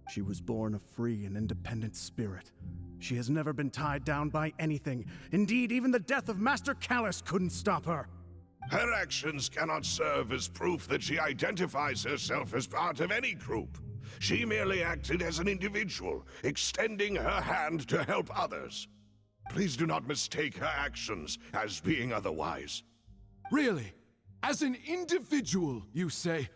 She was born a free and independent spirit. She has never been tied down by anything. Indeed, even the death of Master Callus couldn't stop her. Her actions cannot serve as proof that she identifies herself as part of any group. She merely acted as an individual, extending her hand to help others. Please do not mistake her actions as being otherwise. Really? As an individual, you say?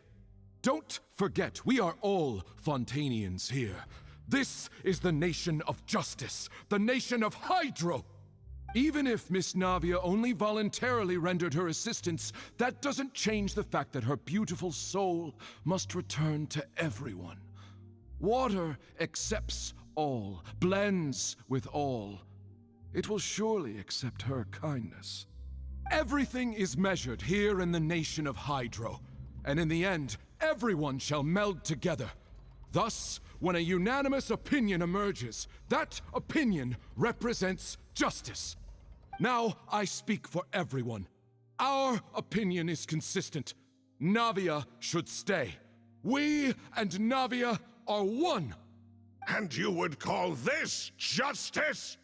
Don't forget, we are all Fontanians here. This is the nation of justice, the nation of Hydro. Even if Miss Navia only voluntarily rendered her assistance, that doesn't change the fact that her beautiful soul must return to everyone. Water accepts all, blends with all. It will surely accept her kindness. Everything is measured here in the nation of Hydro, and in the end, everyone shall meld together. Thus, when a unanimous opinion emerges, that opinion represents justice. Now I speak for everyone. Our opinion is consistent. Navia should stay. We and Navia are one. And you would call this justice?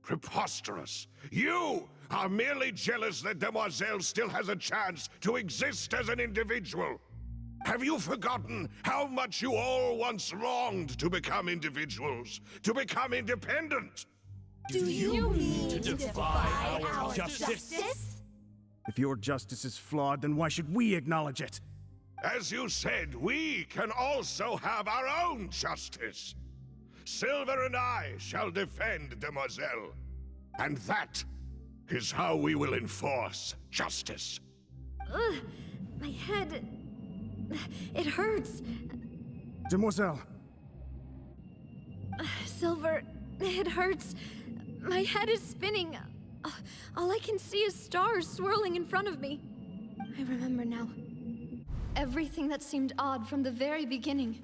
Preposterous. You are merely jealous that Demoiselle still has a chance to exist as an individual. Have you forgotten how much you all once longed to become individuals, to become independent? Do you mean to defy our justice? If your justice is flawed, then why should we acknowledge it? As you said, we can also have our own justice. Silver and I shall defend Demoiselle. And that is how we will enforce justice. Ugh, my head... It hurts. Demoiselle. Silver, it hurts. My head is spinning. All I can see is stars swirling in front of me. I remember now. Everything that seemed odd from the very beginning.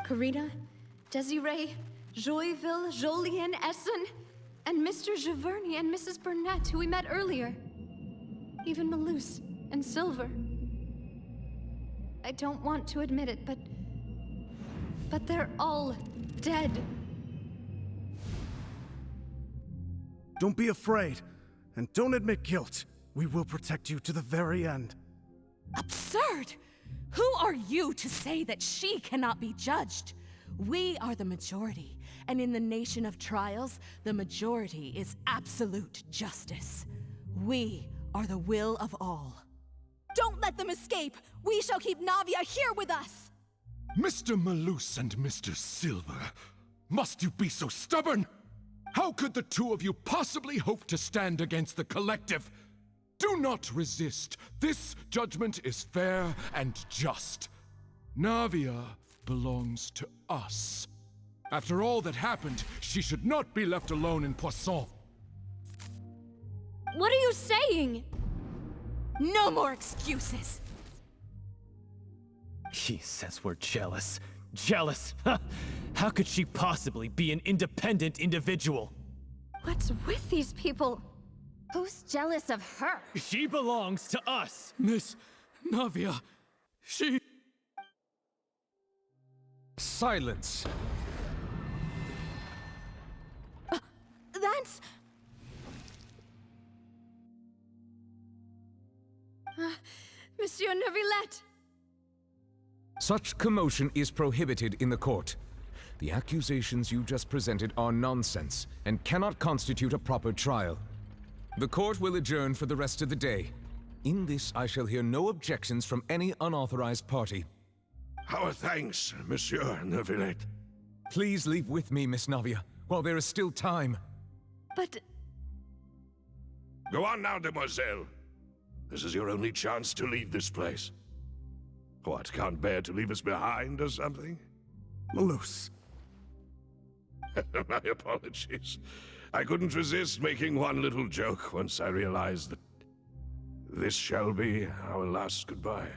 Karina, Desiree, Joyville, Jolien, Essen, and Mr. Giverny and Mrs. Burnett, who we met earlier. Even Malus and Silver. I don't want to admit it, but they're all dead. Don't be afraid, and don't admit guilt. We will protect you to the very end. Absurd! Who are you to say that she cannot be judged? We are the majority, and in the nation of trials, the majority is absolute justice. We are the will of all. Don't let them escape! We shall keep Navia here with us! Mr. Malus and Mr. Silver, must you be so stubborn? How could the two of you possibly hope to stand against the collective? Do not resist. This judgment is fair and just. Navia belongs to us. After all that happened, she should not be left alone in Poisson. What are you saying? No more excuses! He says we're jealous. Jealous? How could she possibly be an independent individual? What's with these people? Who's jealous of her? She belongs to us! Miss Navia, she... Silence! That's... Monsieur Neuvillette! Such commotion is prohibited in the court. The accusations you just presented are nonsense and cannot constitute a proper trial. The court will adjourn for the rest of the day. In this, I shall hear no objections from any unauthorized party. Our thanks, Monsieur Neuvillette. Please leave with me, Miss Navia, while there is still time. But... Go on now, Demoiselle. This is your only chance to leave this place. What, can't bear to leave us behind or something? Malus. My apologies. I couldn't resist making one little joke once I realized that this shall be our last goodbye.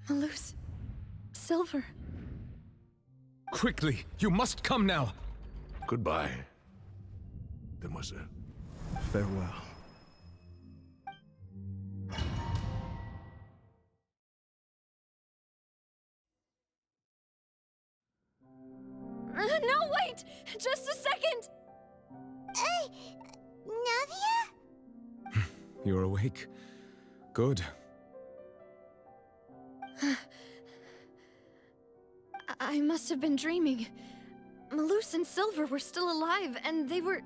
Malus. Silver. Quickly, you must come now. Goodbye, Demoiselle. Farewell. No, wait! Just a second! Navia? You're awake. Good. I must have been dreaming. Malus and Silver were still alive, and they were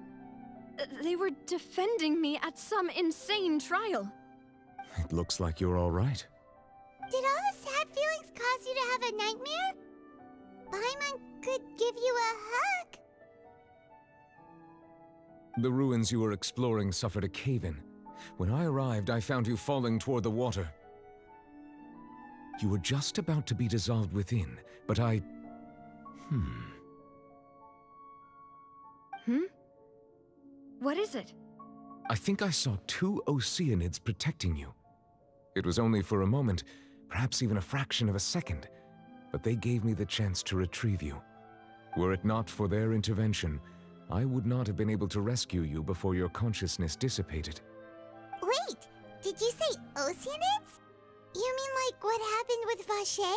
defending me at some insane trial. It looks like you're all right. Did all the sad feelings cause you to have a nightmare? Paimon could give you a hug. The ruins you were exploring suffered a cave-in. When I arrived, I found you falling toward the water. You were just about to be dissolved within, but I... What is it? I think I saw 2 Oceanids protecting you. It was only for a moment, perhaps even a fraction of a second, but they gave me the chance to retrieve you. Were it not for their intervention, I would not have been able to rescue you before your consciousness dissipated. Wait, did you say Oceanids? You mean like what happened with Vache?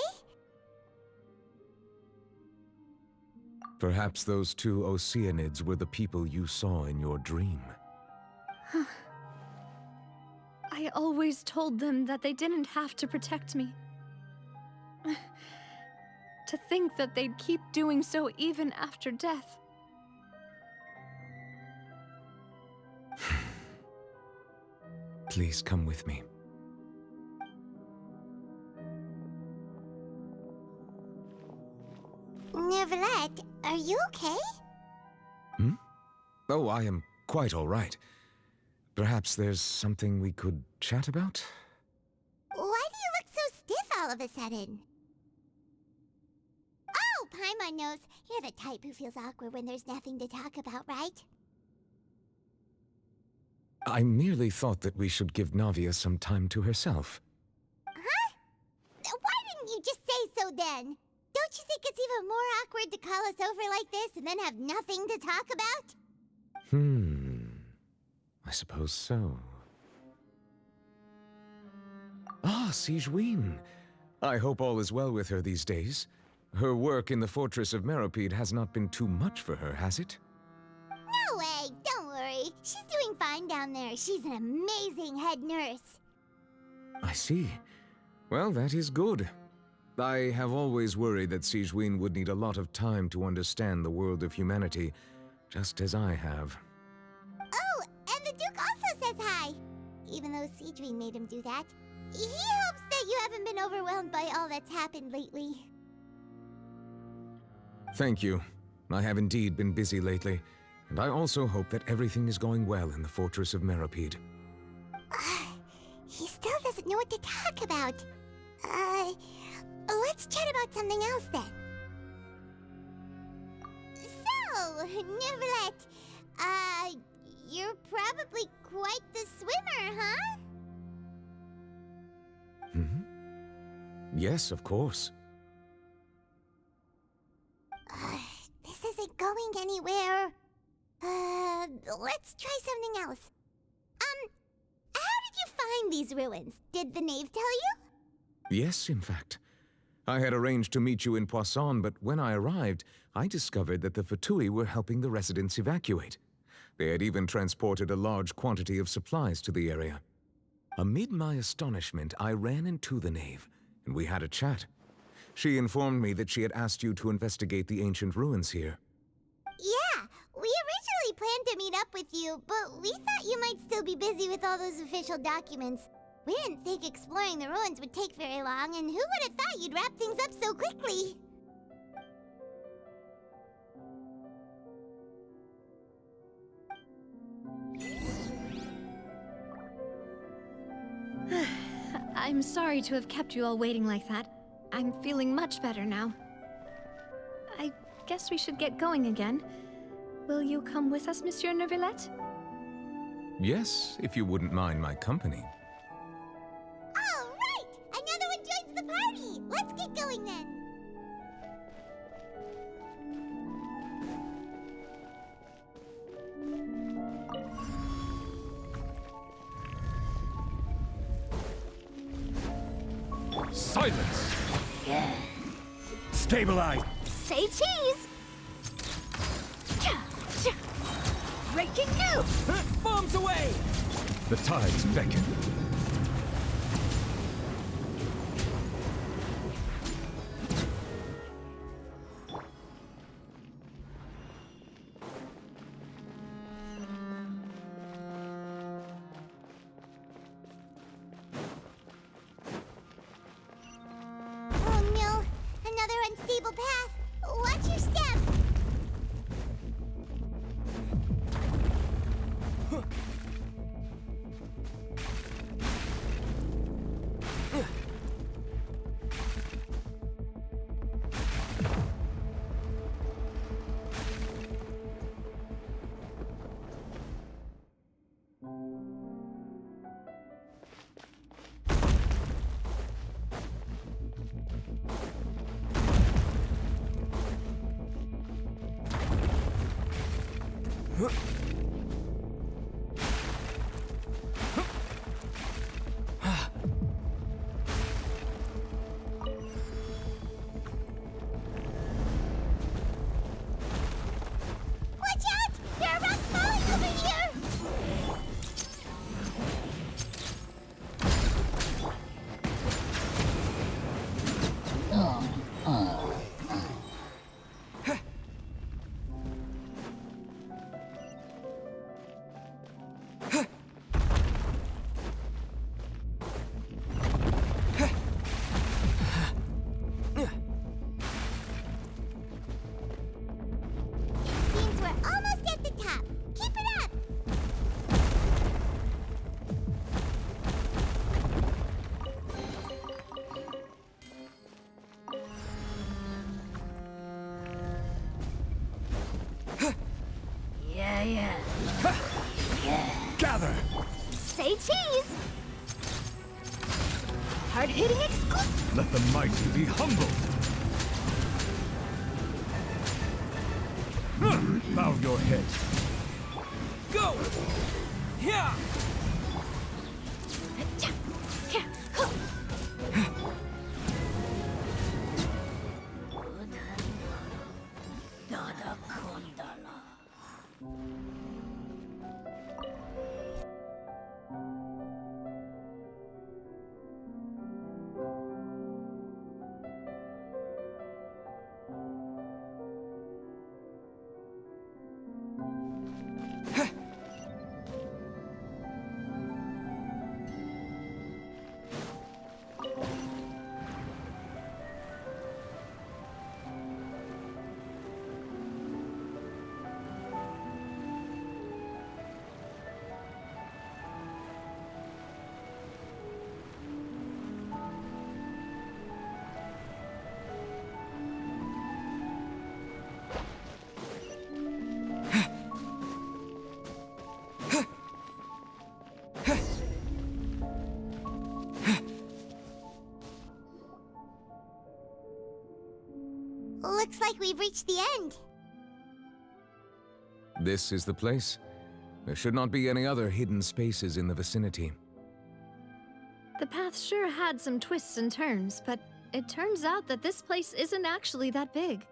Perhaps those 2 Oceanids were the people you saw in your dream. I always told them that they didn't have to protect me. To think that they'd keep doing so even after death. Please come with me. Neverlet, are you okay? Oh, I am quite all right. Perhaps there's something we could chat about? Why do you look so stiff all of a sudden? Oh, Paimon knows. You're the type who feels awkward when there's nothing to talk about, right? I merely thought that we should give Navia some time to herself. Huh? Why didn't you just say so then? Don't you think it's even more awkward to call us over like this and then have nothing to talk about? I suppose so. Ah, Sigewinne. I hope all is well with her these days. Her work in the Fortress of Meropide has not been too much for her, has it? No way, don't worry. She's doing fine down there. She's an amazing head nurse. I see. Well, that is good. I have always worried that Sigewinne would need a lot of time to understand the world of humanity, just as I have. Oh, and the Duke also says hi. Even though Sigewinne made him do that. He hopes that you haven't been overwhelmed by all that's happened lately. Thank you. I have indeed been busy lately, and I also hope that everything is going well in the Fortress of Meropide. He still doesn't know what to talk about. Let's chat about something else then. So, Neverlet, you're probably quite the swimmer, huh? Yes, of course. This isn't going anywhere. Let's try something else. How did you find these ruins? Did the knave tell you? Yes, in fact. I had arranged to meet you in Poisson, but when I arrived, I discovered that the Fatui were helping the residents evacuate. They had even transported a large quantity of supplies to the area. Amid my astonishment, I ran into the knave, and we had a chat. She informed me that she had asked you to investigate the ancient ruins here. Yeah, we originally planned to meet up with you, but we thought you might still be busy with all those official documents. We didn't think exploring the ruins would take very long, and who would have thought you'd wrap things up so quickly? I'm sorry to have kept you all waiting like that. I'm feeling much better now. I guess we should get going again. Will you come with us, Monsieur Neuvillette? Yes, if you wouldn't mind my company. All right! Another one joins the party! Let's get going then! Silence! Yeah. Stabilize! Say cheese! Breaking news! Bombs away! The tides beckon. unstable path. Watch your step. Watch out! There are rocks falling over here! Seems we're almost at the top. Keep it up! Yeah. Gather! Say cheese! Hard-hitting exclusive! Let the mighty be humbled! Bow your head. Go! Yeah! Looks like we've reached the end. This is the place. There should not be any other hidden spaces in the vicinity. The path sure had some twists and turns, but it turns out that this place isn't actually that big.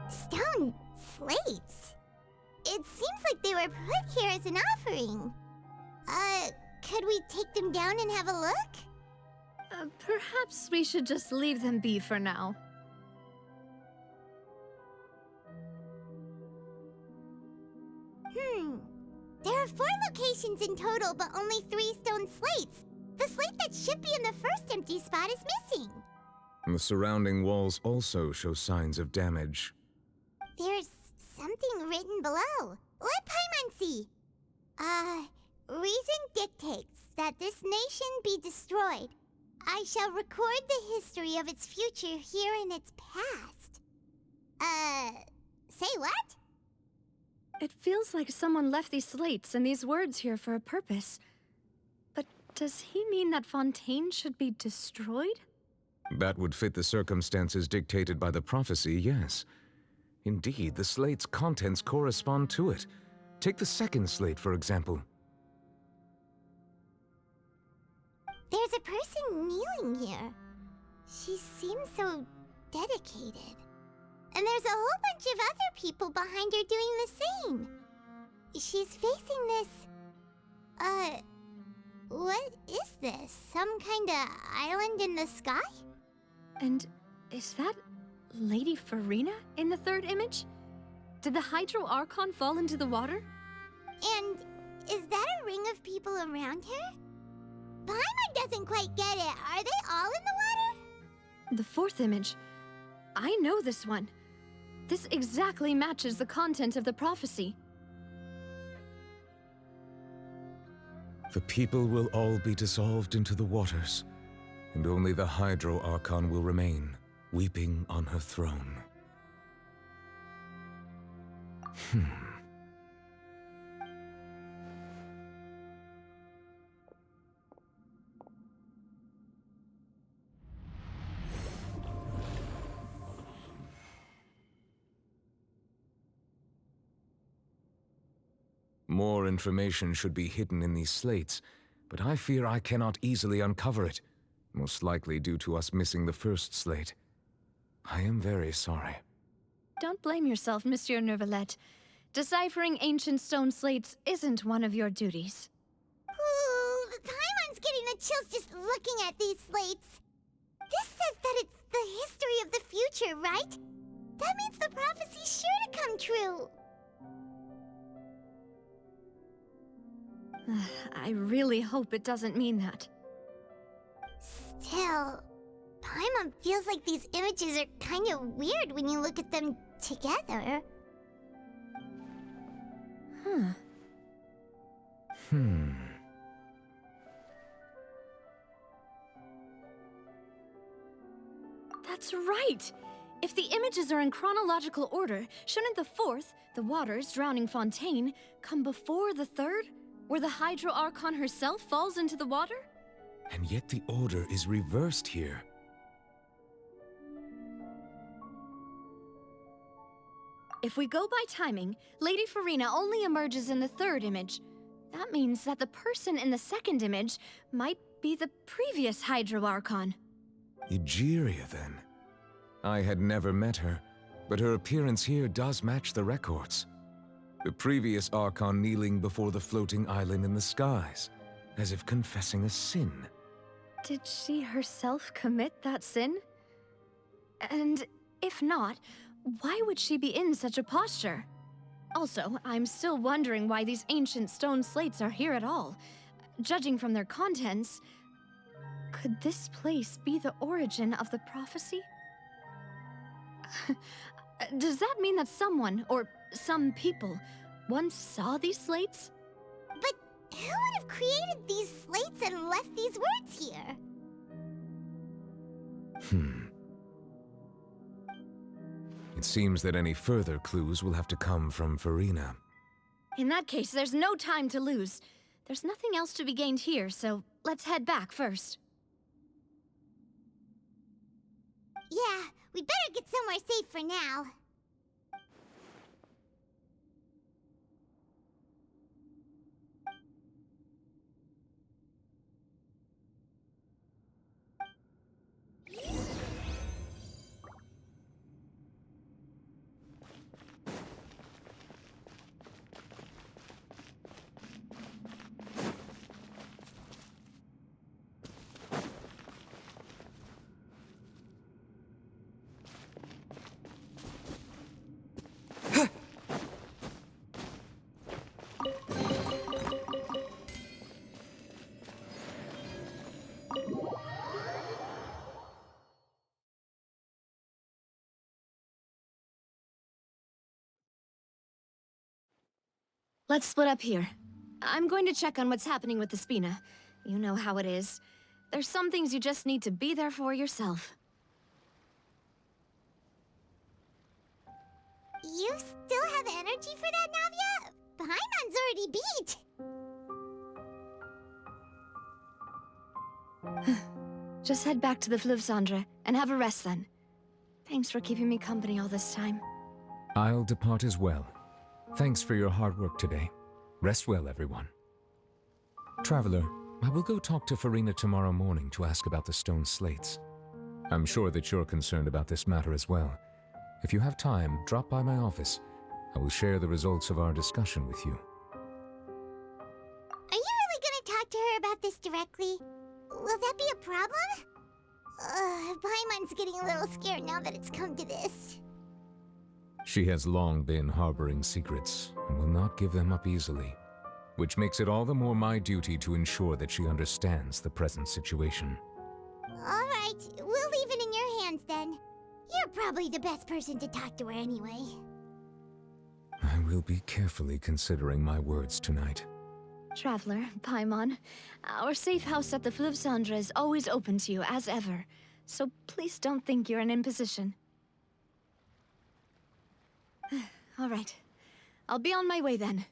Stone slates. It seems like they were put here as an offering. Could we take them down and have a look? Perhaps we should just leave them be for now. There are 4 locations in total, but only 3 stone slates. The slate that should be in the first empty spot is missing. The surrounding walls also show signs of damage. There's something written below. Let Paimon see. Reason dictates that this nation be destroyed. I shall record the history of its future here in its past. Say what? It feels like someone left these slates and these words here for a purpose. But does he mean that Fontaine should be destroyed? That would fit the circumstances dictated by the prophecy, yes. Indeed, the slate's contents correspond to it. Take the second slate, for example. There's a person kneeling here. She seems so dedicated. And there's a whole bunch of other people behind her doing the same. She's facing this... what is this? Some kind of island in the sky? And is that Lady Farina in the third image? Did the Hydro Archon fall into the water? And is that a ring of people around her? Paimon doesn't quite get it. Are they all in the water? The fourth image. I know this one. This exactly matches the content of the prophecy. The people will all be dissolved into the waters, and only the Hydro Archon will remain, weeping on her throne. More information should be hidden in these slates, but I fear I cannot easily uncover it, most likely due to us missing the first slate. I am very sorry. Don't blame yourself, Monsieur Neuvillette. Deciphering ancient stone slates isn't one of your duties. Ooh, Paimon's getting the chills just looking at these slates. This says that it's the history of the future, right? That means the prophecy's sure to come true. I really hope it doesn't mean that. Still, Paimon feels like these images are kind of weird when you look at them together. That's right! If the images are in chronological order, shouldn't the fourth, the waters drowning Fontaine, come before the third, where the Hydro Archon herself falls into the water? And yet the order is reversed here. If we go by timing, Lady Farina only emerges in the third image. That means that the person in the second image might be the previous Hydro Archon. Egeria, then. I had never met her, but her appearance here does match the records. The previous Archon kneeling before the floating island in the skies, as if confessing a sin. Did she herself commit that sin? And if not, why would she be in such a posture? Also, I'm still wondering why these ancient stone slates are here at all. Judging from their contents, could this place be the origin of the prophecy? Does that mean that someone, or some people, once saw these slates? But who would have created these slates and left these words here? It seems that any further clues will have to come from Farina. In that case, there's no time to lose. There's nothing else to be gained here, so let's head back first. Yeah, we better get somewhere safe for now. Let's split up here. I'm going to check on what's happening with the Spina. You know how it is. There's some things you just need to be there for yourself. You still have energy for that, Navia? Paimon's already beat! Just head back to the Fleuve Cendre and have a rest then. Thanks for keeping me company all this time. I'll depart as well. Thanks for your hard work today. Rest well, everyone. Traveler, I will go talk to Farina tomorrow morning to ask about the stone slates. I'm sure that you're concerned about this matter as well. If you have time, drop by my office. I will share the results of our discussion with you. Are you really gonna talk to her about this directly? Will that be a problem? Paimon's getting a little scared now that it's come to this. She has long been harboring secrets and will not give them up easily. which makes it all the more my duty to ensure that she understands the present situation. All right, we'll leave it in your hands then. You're probably the best person to talk to her anyway. I will be carefully considering my words tonight. Traveler, Paimon, our safe house at the Fleuve Cendre is always open to you, as ever. So please don't think you're an imposition. All right. I'll be on my way then.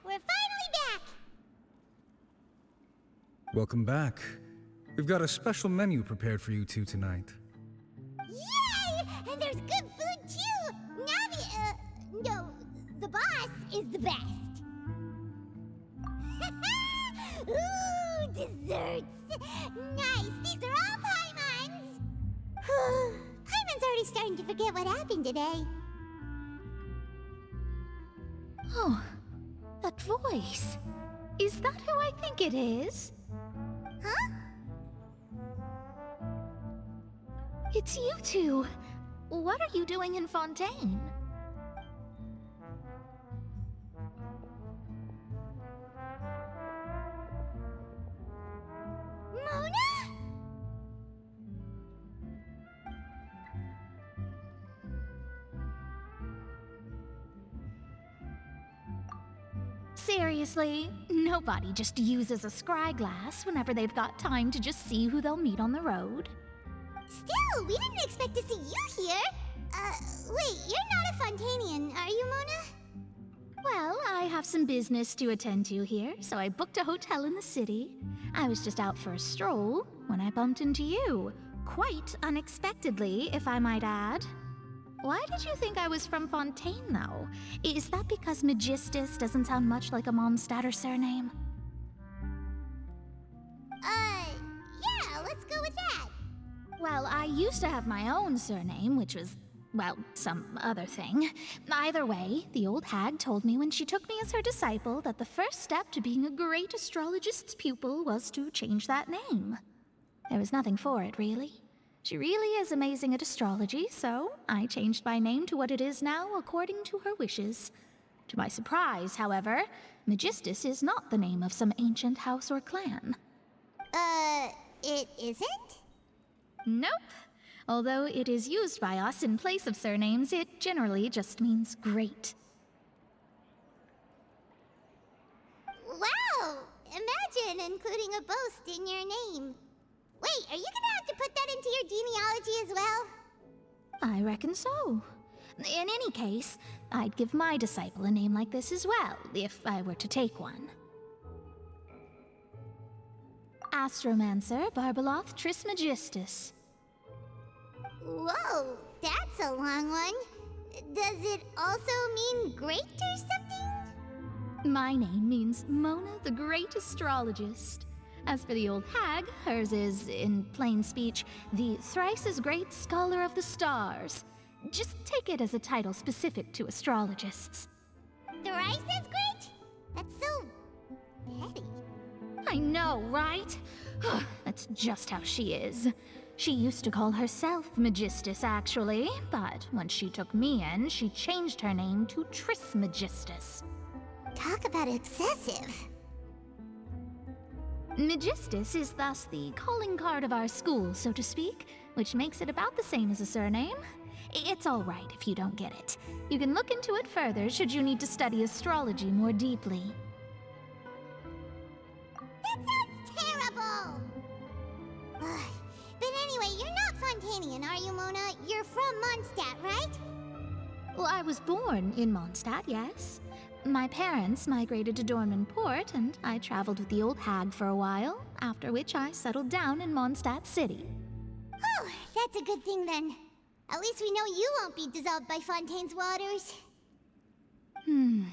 We're finally back! Welcome back. We've got a special menu prepared for you two tonight. Yay! And there's good food too! Navi, no, the boss is the best. Ooh, desserts! Nice, these are all Paimon's! Paimon's already starting to forget what happened today. Oh, that voice. Is that who I think it is? Huh? It's you two. What are you doing in Fontaine? Mona? Seriously, nobody just uses a scry glass whenever they've got time to just see who they'll meet on the road. Still, we didn't expect to see you here. Wait, you're not a Fontanian, are you, Mona? Well, I have some business to attend to here, so I booked a hotel in the city. I was just out for a stroll when I bumped into you. Quite unexpectedly, if I might add. Why did you think I was from Fontaine, though? Is that because Magistus doesn't sound much like a Mondstadter surname? Yeah, let's go with that. Well, I used to have my own surname, which was, well, some other thing. Either way, the old hag told me when she took me as her disciple that the first step to being a great astrologist's pupil was to change that name. There was nothing for it, really. She really is amazing at astrology, so I changed my name to what it is now according to her wishes. To my surprise, however, Magistus is not the name of some ancient house or clan. It isn't? Nope. Although it is used by us in place of surnames, it generally just means great. Wow! Imagine including a boast in your name. Wait, are you gonna have to put that into your genealogy as well? I reckon so. In any case, I'd give my disciple a name like this as well, if I were to take one. Astromancer Barbeloth Trismegistus. Whoa, that's a long one. Does it also mean great or something? My name means Mona the Great Astrologist. As for the old hag, hers is, in plain speech, the thrice-as-great Scholar of the Stars. Just take it as a title specific to astrologists. Thrice as great? That's so petty. I know, right? That's just how she is. She used to call herself Magistus, actually, but when she took me in, she changed her name to Trismegistus. Talk about excessive. Magistus is thus the calling card of our school, so to speak, which makes it about the same as a surname. It's all right if you don't get it. You can look into it further should you need to study astrology more deeply. That sounds terrible! But anyway, you're not Fontanian, are you, Mona? You're from Mondstadt, right? Well, I was born in Mondstadt, yes. My parents migrated to Dornman Port, and I traveled with the old hag for a while, after which I settled down in Mondstadt City. Oh, that's a good thing then. At least we know you won't be dissolved by Fontaine's waters.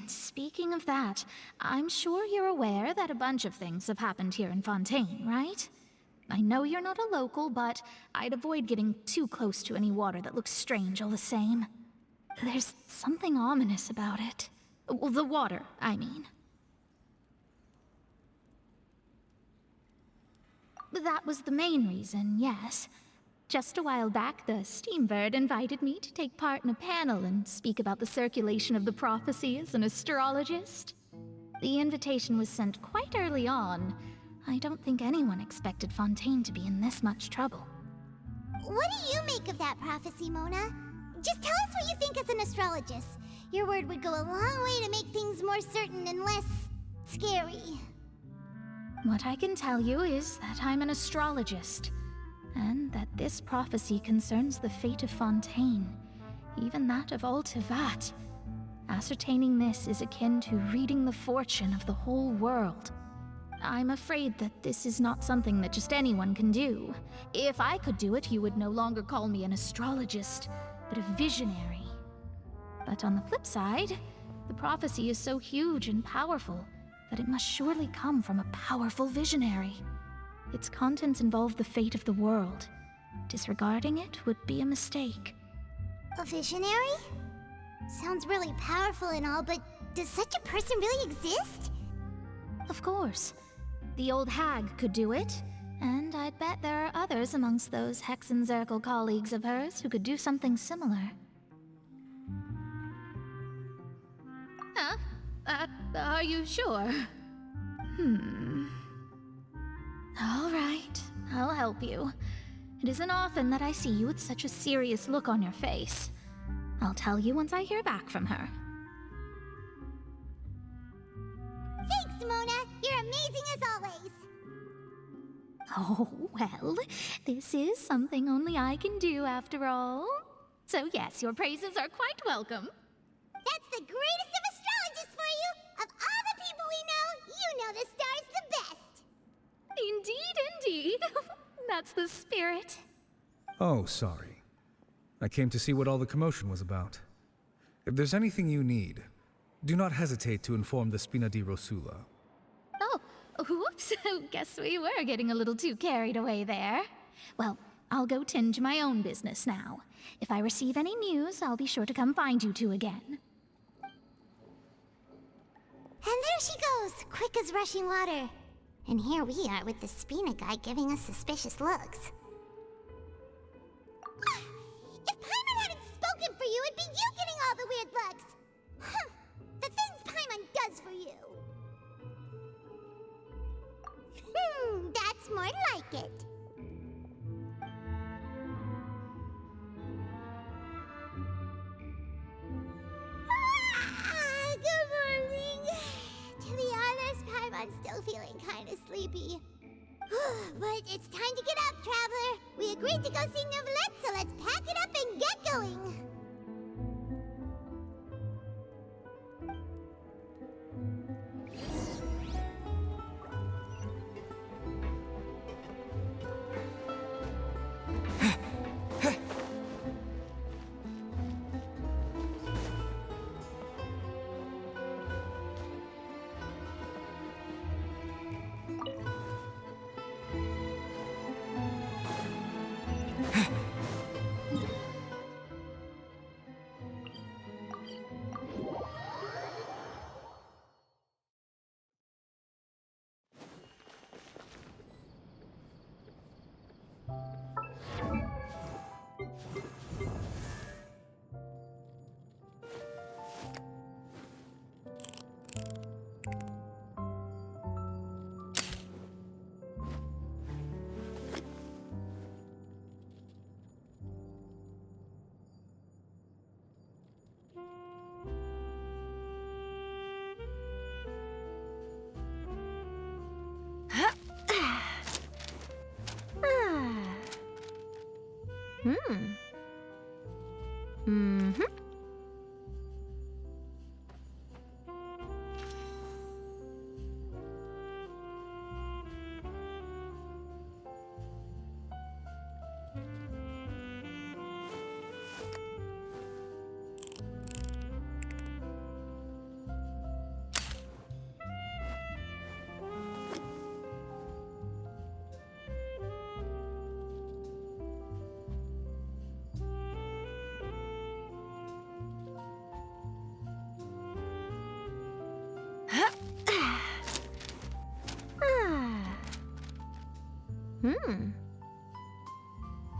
Speaking of that, I'm sure you're aware that a bunch of things have happened here in Fontaine, right? I know you're not a local, but I'd avoid getting too close to any water that looks strange all the same. There's something ominous about it. Well, the water, I mean. that was the main reason, yes. Just a while back, the Steambird invited me to take part in a panel and speak about the circulation of the prophecy as an astrologist. The invitation was sent quite early on. I don't think anyone expected Fontaine to be in this much trouble. What do you make of that prophecy, Mona? Just tell us what you think as an astrologist. Your word would go a long way to make things more certain and less scary. What I can tell you is that I'm an astrologist, and that this prophecy concerns the fate of Fontaine, even that of Altivat. Ascertaining this is akin to reading the fortune of the whole world. I'm afraid that this is not something that just anyone can do. If I could do it, you would no longer call me an astrologist, but a visionary. But on the flip side, the prophecy is so huge and powerful that it must surely come from a powerful visionary. Its contents involve the fate of the world. Disregarding it would be a mistake. A visionary? Sounds really powerful and all, but does such a person really exist? Of course. The old hag could do it, and I'd bet there are others amongst those Hexenzirkel colleagues of hers who could do something similar. Huh? Are you sure? All right, I'll help you. It isn't often that I see you with such a serious look on your face. I'll tell you once I hear back from her. Thanks, Mona! You're amazing as always! Oh, well, this is something only I can do after all. So yes, your praises are quite welcome. That's the greatest of astrologists for you! Of all the people we know, you know the star's the best! Indeed. That's the spirit. Oh, sorry. I came to see what all the commotion was about. If there's anything you need, do not hesitate to inform the Spina di Rosula. Oh, whoops. Guess we were getting a little too carried away there. Well, I'll go tend to my own business now. If I receive any news, I'll be sure to come find you two again. And there she goes, quick as rushing water. And here we are with the Spina guy giving us suspicious looks. If Paimon hadn't spoken for you, it'd be you getting all the weird looks! The things Paimon does for you! That's more like it. Good morning. To be honest, Paimon's still feeling kind of sleepy. But it's time to get up, Traveler. We agreed to go see Neuvillette, so let's pack it up and get going.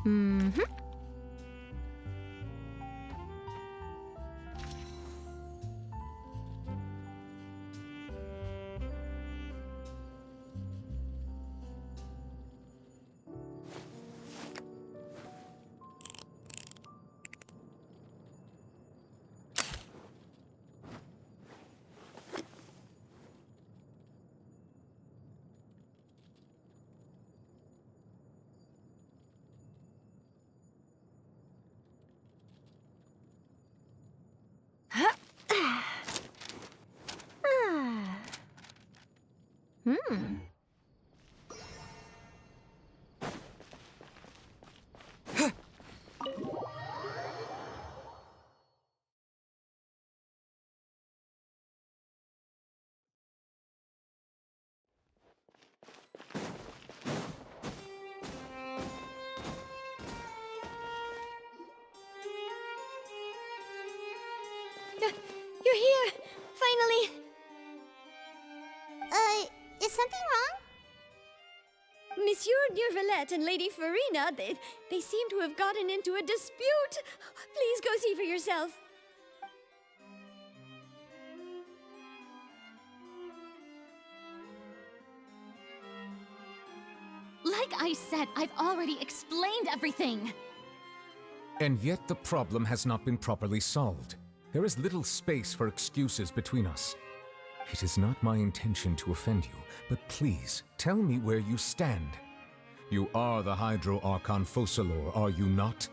Mm-hmm. You're here! Finally! Is something wrong? Monsieur Neurvalette and Lady Farina, they seem to have gotten into a dispute. Please go see for yourself. Like I said, I've already explained everything. And yet the problem has not been properly solved. There is little space for excuses between us. It is not my intention to offend you, but please, tell me where you stand. You are the Hydro Archon Focalor, are you not?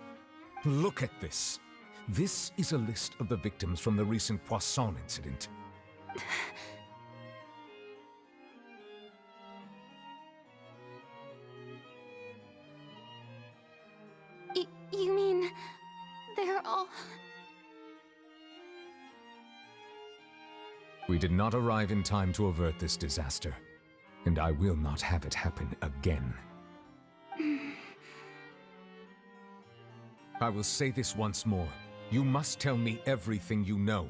Look at this. This is a list of the victims from the recent Poisson incident. You mean... they're all... We did not arrive in time to avert this disaster, and I will not have it happen again. I will say this once more. You must tell me everything you know.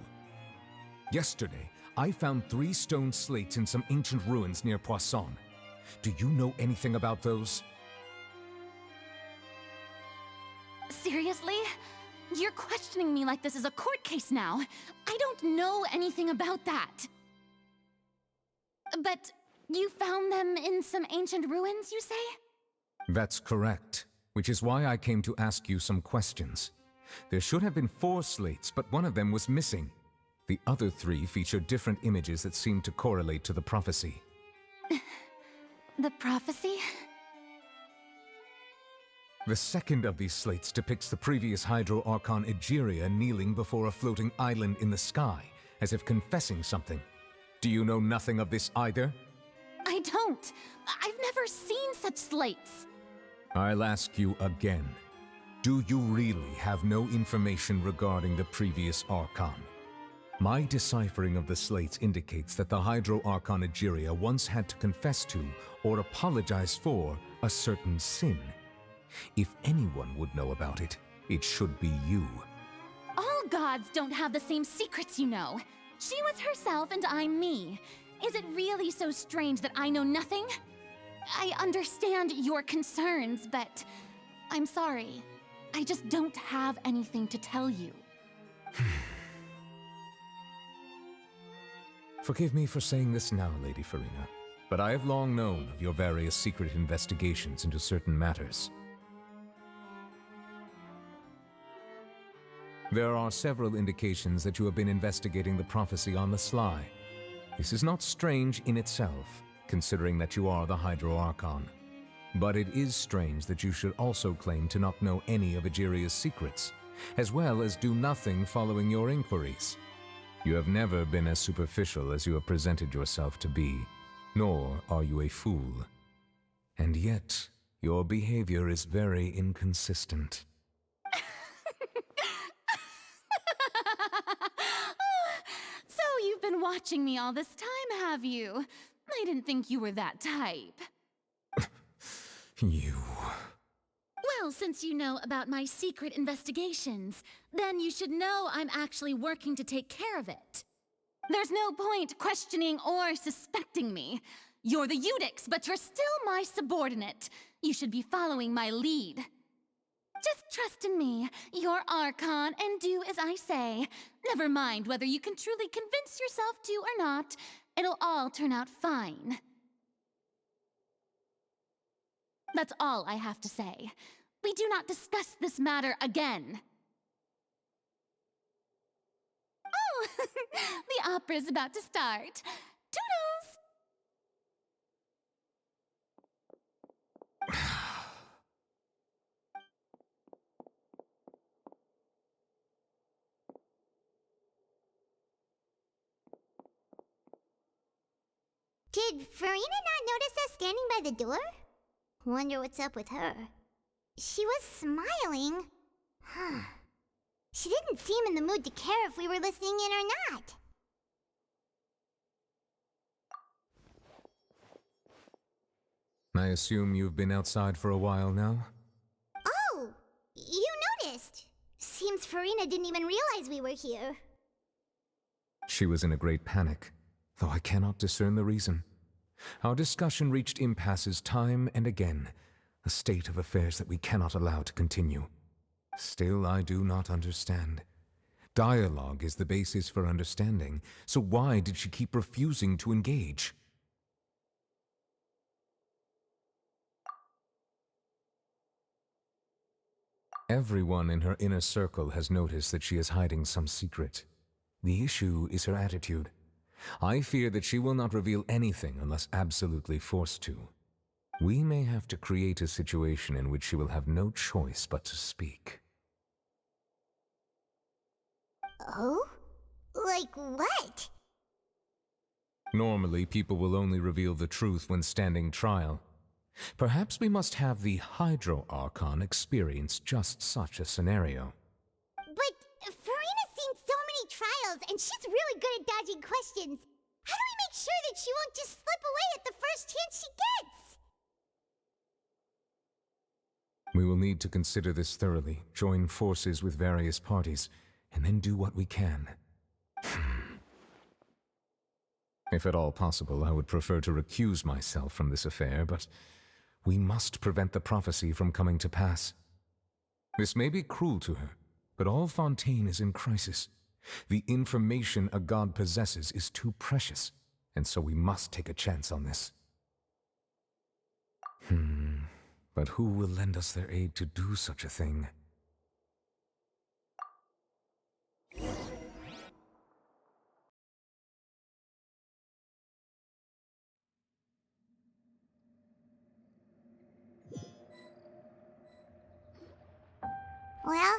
Yesterday, I found 3 stone slates in some ancient ruins near Poisson. Do you know anything about those? Seriously? You're questioning me like this is a court case now. I don't know anything about that. But you found them in some ancient ruins, you say? That's correct, which is why I came to ask you some questions. There should have been 4 slates, but one of them was missing. The other 3 feature different images that seem to correlate to the prophecy. The prophecy? The second of these slates depicts the previous Hydro Archon Egeria kneeling before a floating island in the sky, as if confessing something. Do you know nothing of this either? I don't. I've never seen such slates. I'll ask you again. Do you really have no information regarding the previous Archon? My deciphering of the slates indicates that the Hydro Archon Egeria once had to confess to, or apologize for, a certain sin. If anyone would know about it, it should be you. All gods don't have the same secrets, you know. She was herself and I'm me. Is it really so strange that I know nothing? I understand your concerns, but I'm sorry. I just don't have anything to tell you. Forgive me for saying this now, Lady Farina, but I have long known of your various secret investigations into certain matters. There are several indications that you have been investigating the prophecy on the sly. This is not strange in itself, considering that you are the Hydro Archon. But it is strange that you should also claim to not know any of Egeria's secrets, as well as do nothing following your inquiries. You have never been as superficial as you have presented yourself to be, nor are you a fool. And yet, your behavior is very inconsistent. So you've been watching me all this time, have you? I didn't think you were that type. You... Well, since you know about my secret investigations, then you should know I'm actually working to take care of it. There's no point questioning or suspecting me. You're the Eudix, but you're still my subordinate. You should be following my lead. Just trust in me, your Archon, and do as I say. Never mind whether you can truly convince yourself to or not. It'll all turn out fine. That's all I have to say. We do not discuss this matter again. Oh, the opera's about to start. Toodles! Did Farina not notice us standing by the door? Wonder what's up with her. She was smiling. Huh. She didn't seem in the mood to care if we were listening in or not. I assume you've been outside for a while now? Oh, you noticed. Seems Farina didn't even realize we were here. She was in a great panic, though I cannot discern the reason. Our discussion reached impasses time and again, a state of affairs that we cannot allow to continue. Still, I do not understand. Dialogue is the basis for understanding, so why did she keep refusing to engage? Everyone in her inner circle has noticed that she is hiding some secret. The issue is her attitude. I fear that she will not reveal anything unless absolutely forced to. We may have to create a situation in which she will have no choice but to speak. Oh? Like what? Normally, people will only reveal the truth when standing trial. Perhaps we must have the Hydro Archon experience just such a scenario. But Farina's seen so many trials, and she's really good at dodging questions. How do we make sure that she won't just slip away at the first chance she gets? We will need to consider this thoroughly, join forces with various parties, and then do what we can. If at all possible, I would prefer to recuse myself from this affair, but we must prevent the prophecy from coming to pass. This may be cruel to her, but all Fontaine is in crisis. The information a god possesses is too precious, and so we must take a chance on this. But who will lend us their aid to do such a thing? Well,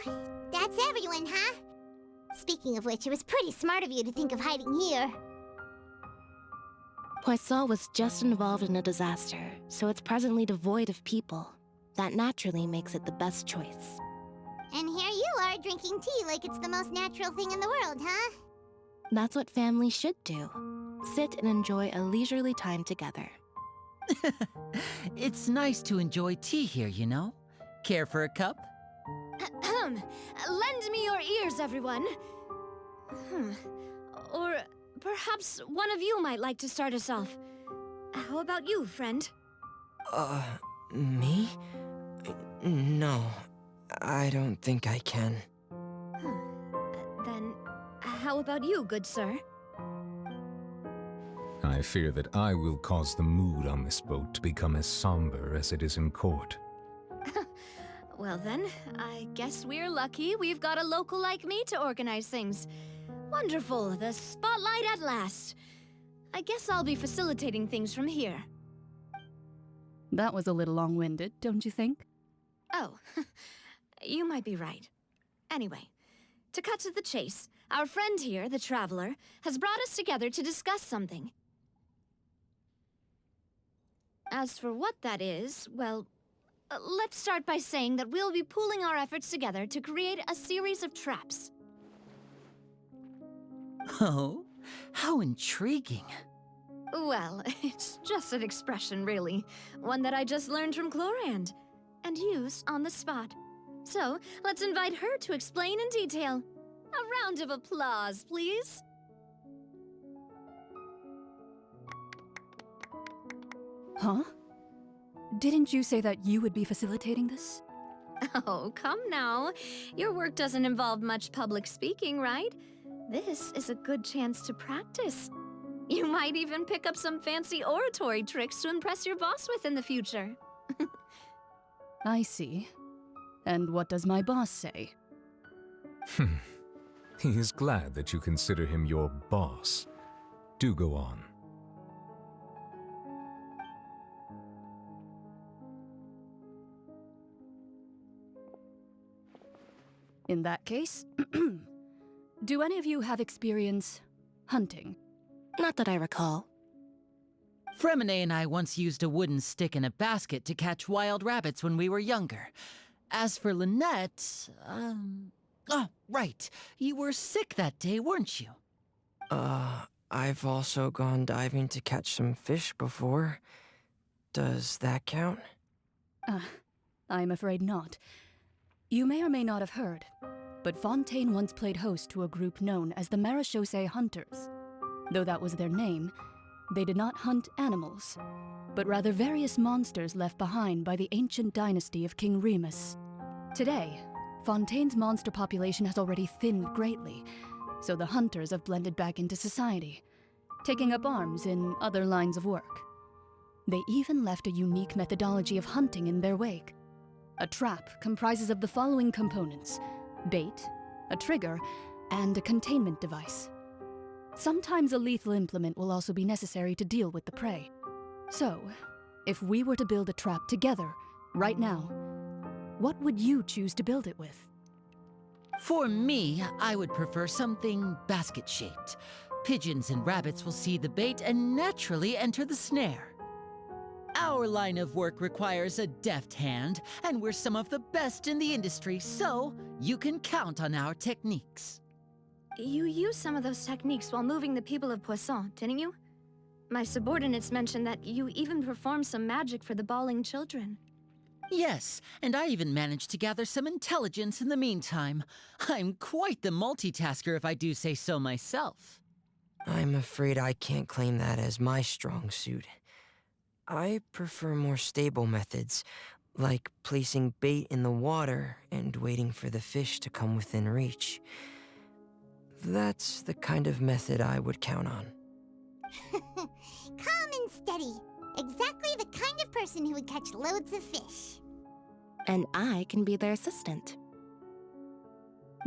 that's everyone, huh? Speaking of which, it was pretty smart of you to think of hiding here. Poisson was just involved in a disaster, so it's presently devoid of people. That naturally makes it the best choice. And here you are drinking tea like it's the most natural thing in the world, huh? That's what families should do. Sit and enjoy a leisurely time together. It's nice to enjoy tea here, you know? Care for a cup? Lend me your ears, everyone. Or perhaps one of you might like to start us off. How about you, friend? Me? No, I don't think I can. Then, how about you, good sir? I fear that I will cause the mood on this boat to become as somber as it is in court. Well then, I guess we're lucky we've got a local like me to organize things. Wonderful, the spotlight at last. I guess I'll be facilitating things from here. That was a little long-winded, don't you think? Oh, you might be right. Anyway, to cut to the chase, our friend here, the Traveler, has brought us together to discuss something. As for what that is, well, let's start by saying that we'll be pooling our efforts together to create a series of traps. Oh, how intriguing. Well, it's just an expression, really. One that I just learned from Chlorand, and used on the spot. So, let's invite her to explain in detail. A round of applause, please. Huh? Didn't you say that you would be facilitating this? Oh, come now. Your work doesn't involve much public speaking, right? This is a good chance to practice. You might even pick up some fancy oratory tricks to impress your boss with in the future. I see. And what does my boss say? He is glad that you consider him your boss. Do go on. In that case, do any of you have experience hunting? Not that I recall. Fremine and I once used a wooden stick in a basket to catch wild rabbits when we were younger. As for Lynette, oh, right. You were sick that day, weren't you? I've also gone diving to catch some fish before. Does that count? I'm afraid not. You may or may not have heard, but Fontaine once played host to a group known as the Marechaussee Hunters. Though that was their name, they did not hunt animals, but rather various monsters left behind by the ancient dynasty of King Remus. Today, Fontaine's monster population has already thinned greatly, so the hunters have blended back into society, taking up arms in other lines of work. They even left a unique methodology of hunting in their wake. A trap comprises of the following components: bait, a trigger, and a containment device. Sometimes a lethal implement will also be necessary to deal with the prey. So, if we were to build a trap together, right now, what would you choose to build it with? For me, I would prefer something basket-shaped. Pigeons and rabbits will see the bait and naturally enter the snare. Our line of work requires a deft hand, and we're some of the best in the industry, so you can count on our techniques. You used some of those techniques while moving the people of Poisson, didn't you? My subordinates mentioned that you even performed some magic for the bawling children. Yes, and I even managed to gather some intelligence in the meantime. I'm quite the multitasker if I do say so myself. I'm afraid I can't claim that as my strong suit. I prefer more stable methods, like placing bait in the water and waiting for the fish to come within reach. That's the kind of method I would count on. Calm and steady. Exactly the kind of person who would catch loads of fish. And I can be their assistant.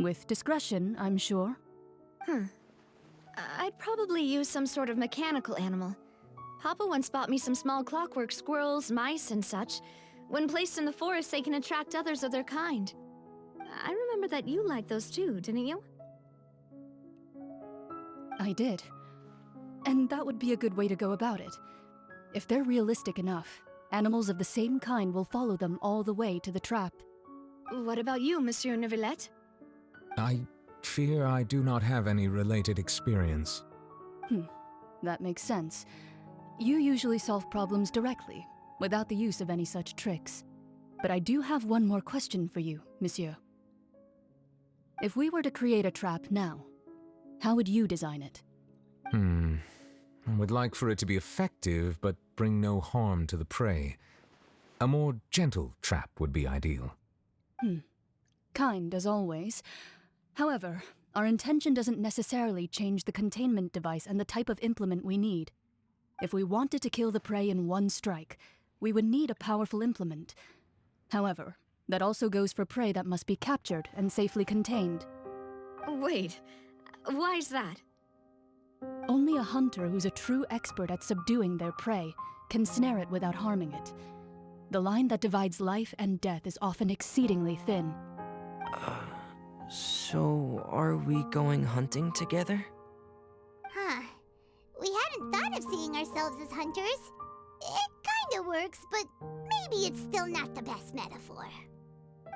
With discretion, I'm sure. I'd probably use some sort of mechanical animal. Papa once bought me some small clockwork squirrels, mice, and such. When placed in the forest, they can attract others of their kind. I remember that you liked those too, didn't you? I did. And that would be a good way to go about it. If they're realistic enough, animals of the same kind will follow them all the way to the trap. What about you, Monsieur Neuvillette? I fear I do not have any related experience. That makes sense. You usually solve problems directly, without the use of any such tricks. But I do have one more question for you, monsieur. If we were to create a trap now, how would you design it? I would like for it to be effective, but bring no harm to the prey. A more gentle trap would be ideal. Kind, as always. However, our intention doesn't necessarily change the containment device and the type of implement we need. If we wanted to kill the prey in one strike, we would need a powerful implement. However, that also goes for prey that must be captured and safely contained. Wait, why's that? Only a hunter who's a true expert at subduing their prey can snare it without harming it. The line that divides life and death is often exceedingly thin. So are we going hunting together? Huh. We hadn't thought of seeing ourselves as hunters. It kinda works, but maybe it's still not the best metaphor.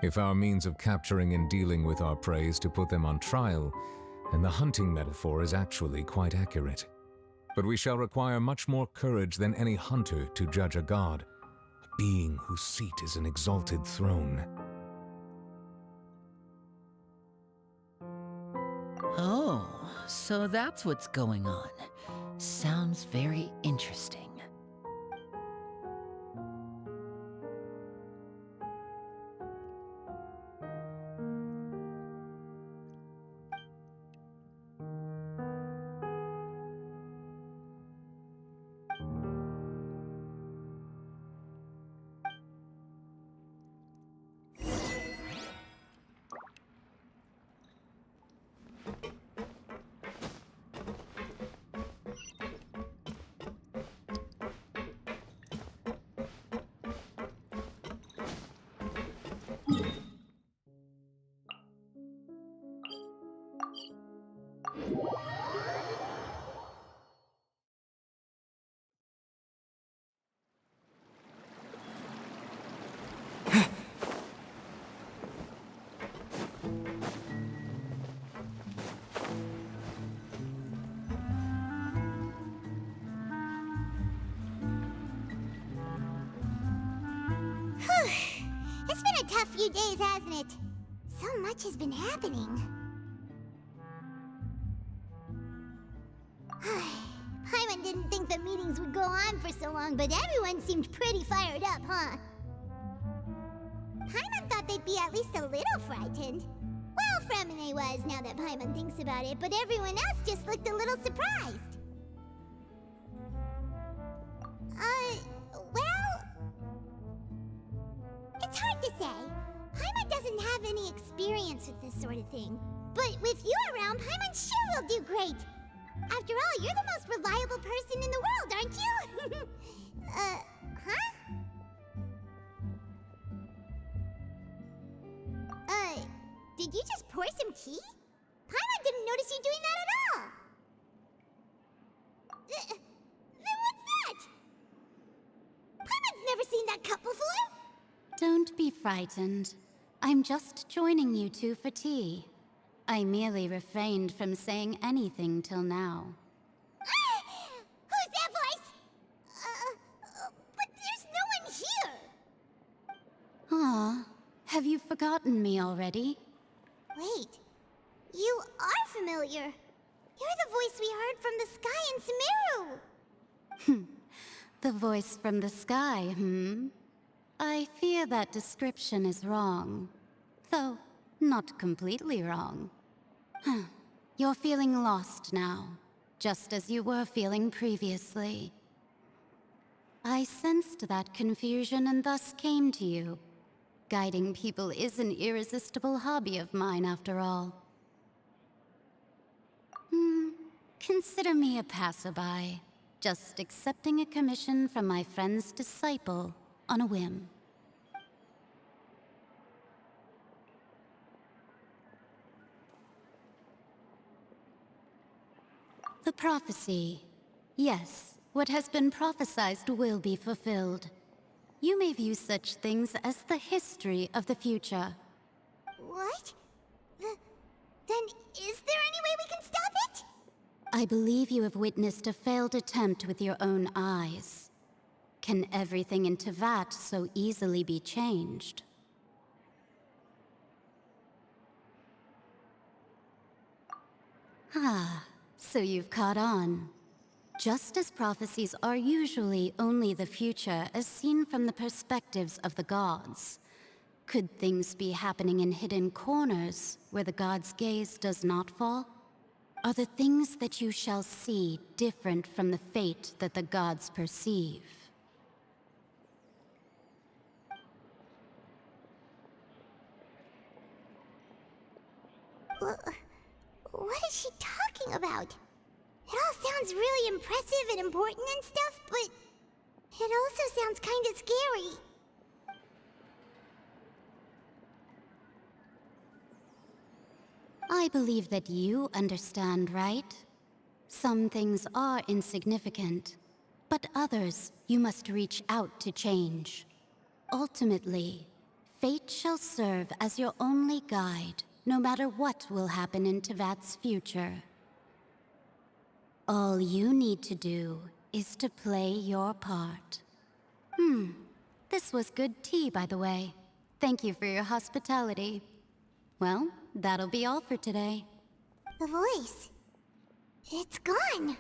If our means of capturing and dealing with our prey is to put them on trial, then the hunting metaphor is actually quite accurate. But we shall require much more courage than any hunter to judge a god, a being whose seat is an exalted throne. Oh, so that's what's going on. Sounds very interesting. a tough few days, hasn't it? So much has been happening. Paimon didn't think the meetings would go on for so long, but everyone seemed pretty fired up, huh? Paimon thought they'd be at least a little frightened. Well, Fremine was, now that Paimon thinks about it, but everyone else just looked a little surprised. Well... It's hard to say. Paimon doesn't have any experience with this sort of thing. But with you around, Paimon sure will do great. After all, you're the most reliable person in the world, aren't you? Huh? Did you just pour some tea? Paimon didn't notice you doing that at all. Then what's that? Paimon's never seen that cup before. Don't be frightened. I'm just joining you two for tea. I merely refrained from saying anything till now. Who's that voice? But there's no one here. Aw, have you forgotten me already? Wait, you are familiar. You're the voice we heard from the sky in Sumeru. The voice from the sky, I fear that description is wrong. Though, not completely wrong. You're feeling lost now, just as you were feeling previously. I sensed that confusion and thus came to you. Guiding people is an irresistible hobby of mine, after all. Consider me a passerby, just accepting a commission from my friend's disciple on a whim. The prophecy. Yes, what has been prophesied will be fulfilled. You may view such things as the history of the future. What? Then is there any way we can stop it? I believe you have witnessed a failed attempt with your own eyes. Can everything in Teyvat so easily be changed? So you've caught on. Just as prophecies are usually only the future as seen from the perspectives of the gods, could things be happening in hidden corners where the gods' gaze does not fall? Are the things that you shall see different from the fate that the gods perceive? What is she talking about? It all sounds really impressive and important and stuff, but it also sounds kind of scary. I believe that you understand, right? Some things are insignificant, but others you must reach out to change. Ultimately, fate shall serve as your only guide, no matter what will happen in Teyvat's future. All you need to do is to play your part. This was good tea, by the way. Thank you for your hospitality. Well, that'll be all for today. The voice. It's gone.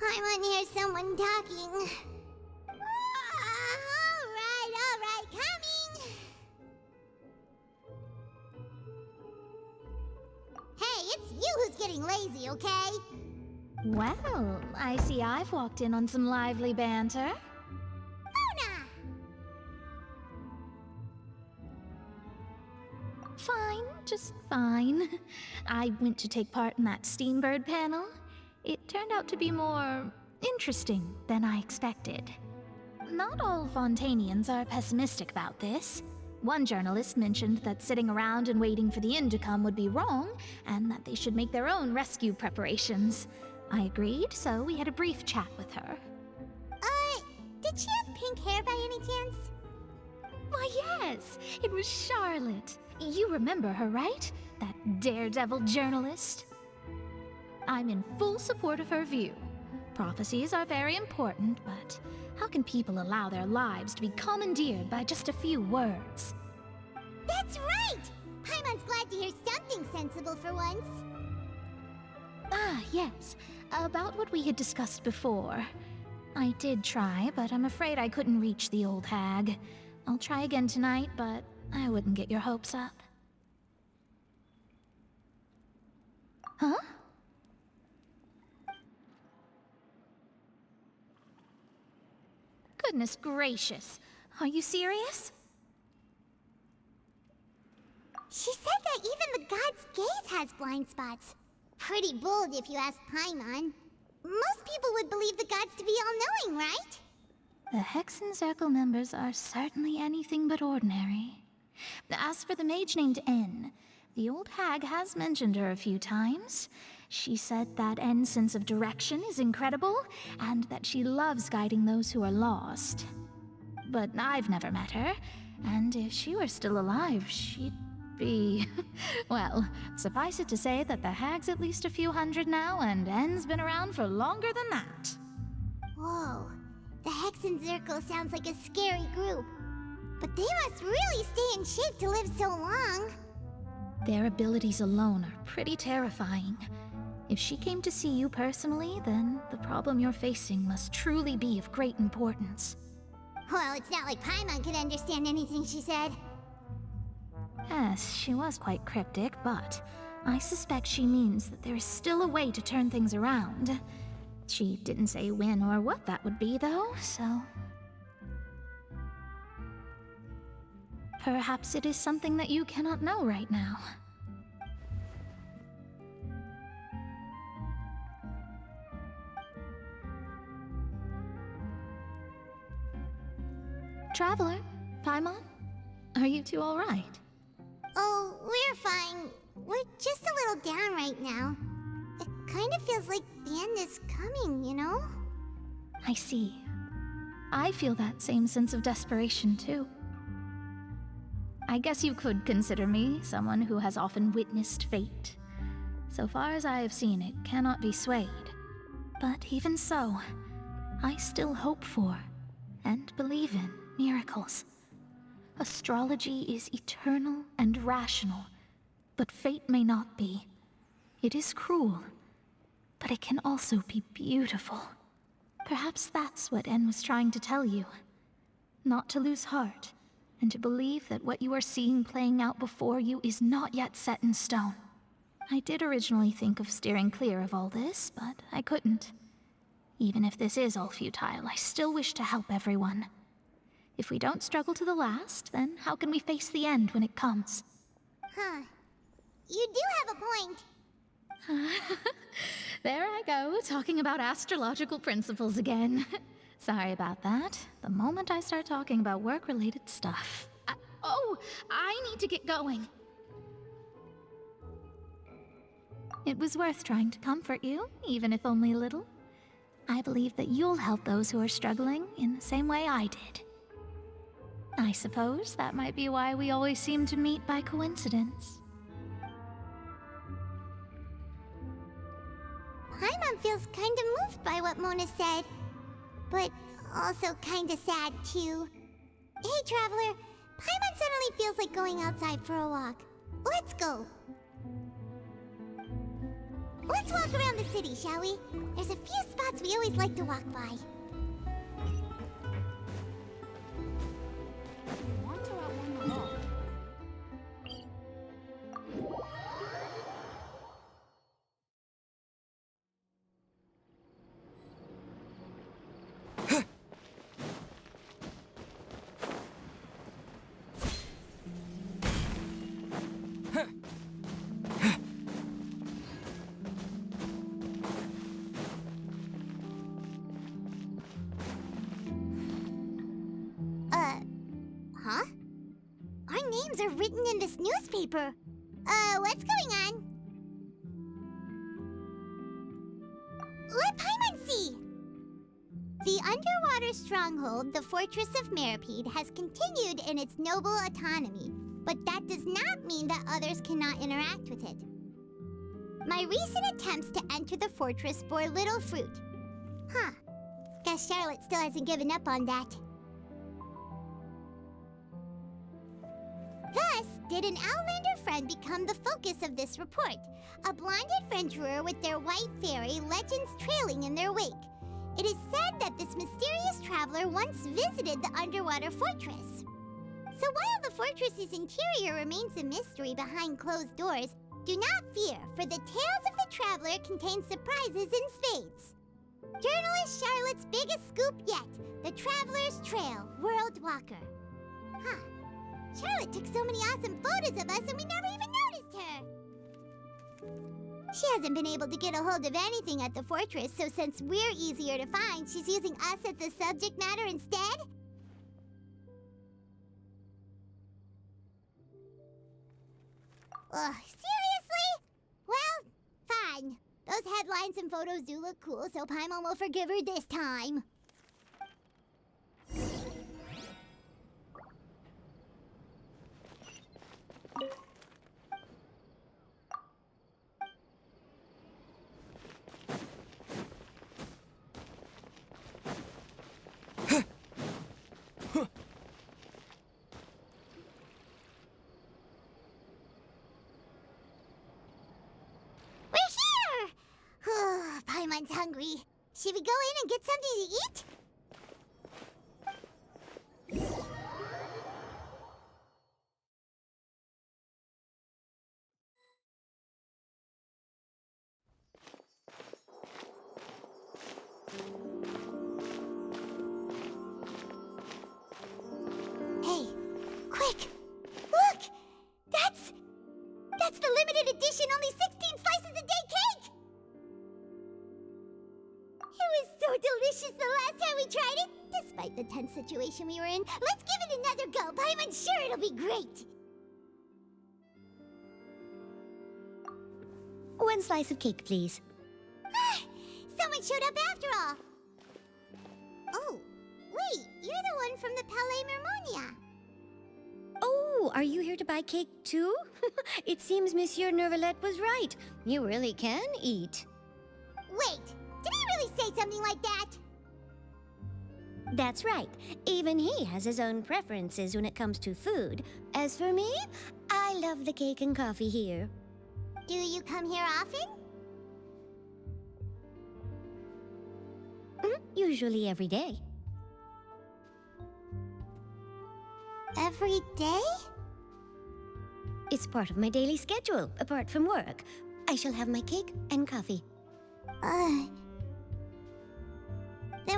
Paimon hears someone talking. All right, coming. Hey, it's you who's getting lazy, okay? Well, I see I've walked in on some lively banter. Mona! Fine, just fine. I went to take part in that Steambird panel. It turned out to be more interesting than I expected. Not all Fontainians are pessimistic about this. One journalist mentioned that sitting around and waiting for the end to come would be wrong, and that they should make their own rescue preparations. I agreed, so we had a brief chat with her. Did she have pink hair by any chance? Why, Yes, it was Charlotte. You remember her, right? That daredevil journalist? I'm in full support of her view. Prophecies are very important, but how can people allow their lives to be commandeered by just a few words? That's right! Paimon's glad to hear something sensible for once. Ah, yes. About what we had discussed before. I did try, but I'm afraid I couldn't reach the old hag. I'll try again tonight, but I wouldn't get your hopes up. Huh? Goodness gracious. Are you serious? She said that even the god's gaze has blind spots. Pretty bold if you ask Paimon. Most people would believe the gods to be all-knowing, right? The Hexen Circle members are certainly anything but ordinary. As for the mage named N, the old hag has mentioned her a few times. She said that N's sense of direction is incredible, and that she loves guiding those who are lost. But I've never met her, and if she were still alive, she'd be... well, suffice it to say that the hag's at least a few hundred now, and N's been around for longer than that. Whoa, the Hexen Circle sounds like a scary group. But they must really stay in shape to live so long. Their abilities alone are pretty terrifying. If she came to see you personally, then the problem you're facing must truly be of great importance. Well, it's not like Paimon could understand anything she said. Yes, she was quite cryptic, but I suspect she means that there is still a way to turn things around. She didn't say when or what that would be, though, so... perhaps it is something that you cannot know right now. Traveler, Paimon, are you two all right? Oh, we're fine. We're just a little down right now. It kind of feels like the end is coming, you know? I see. I feel that same sense of desperation, too. I guess you could consider me someone who has often witnessed fate. So far as I have seen, it cannot be swayed. But even so, I still hope for, and believe in, miracles. Astrology is eternal and rational, but fate may not be. It is cruel, but it can also be beautiful. Perhaps that's what En was trying to tell you. Not to lose heart, and to believe that what you are seeing playing out before you is not yet set in stone. I did originally think of steering clear of all this, but I couldn't. Even if this is all futile, I still wish to help everyone. If we don't struggle to the last, then how can we face the end when it comes? Huh. You do have a point. There I go, talking about astrological principles again. Sorry about that. The moment I start talking about work-related stuff... I need to get going. It was worth trying to comfort you, even if only a little. I believe that you'll help those who are struggling in the same way I did. I suppose that might be why we always seem to meet by coincidence. Paimon feels kind of moved by what Mona said, but also kind of sad too. Hey, Traveler, Paimon suddenly feels like going outside for a walk. Let's go. Let's walk around the city, shall we? There's a few spots we always like to walk by. Huh? Our names are written in this newspaper. What's going on? Let Paimon see! The underwater stronghold, the Fortress of Meripede, has continued in its noble autonomy, but that does not mean that others cannot interact with it. My recent attempts to enter the fortress bore little fruit. Huh. Guess Charlotte still hasn't given up on that. Thus, did an Outlander friend become the focus of this report? A blonde adventurer with their white fairy, legends trailing in their wake. It is said that this mysterious traveler once visited the underwater fortress. So while the fortress's interior remains a mystery behind closed doors, do not fear, for the tales of the traveler contain surprises in spades. Journalist Charlotte's biggest scoop yet, the Traveler's Trail, World Walker. Huh. Charlotte took so many awesome photos of us and we never even noticed her. She hasn't been able to get a hold of anything at the fortress, so since we're easier to find, she's using us as the subject matter instead? Ugh, seriously? Well, fine. Those headlines and photos do look cool, so Paimon will forgive her this time. Paimon's hungry. Should we go in and get something to eat? Hey, quick! Look! That's the limited edition, only 16 slices a day cake! It was so delicious the last time we tried it! Despite the tense situation we were in, let's give it another go! Paimon's sure it'll be great! One slice of cake, please. Someone showed up after all! Oh, wait, you're the one from the Palais Mermonia. Oh, are you here to buy cake too? It seems Monsieur Nervalette was right. You really can eat. Wait, did he really say something like that? That's right. Even he has his own preferences when it comes to food. As for me, I love the cake and coffee here. Do you come here often? Usually every day. Every day? It's part of my daily schedule, apart from work. I shall have my cake and coffee. Then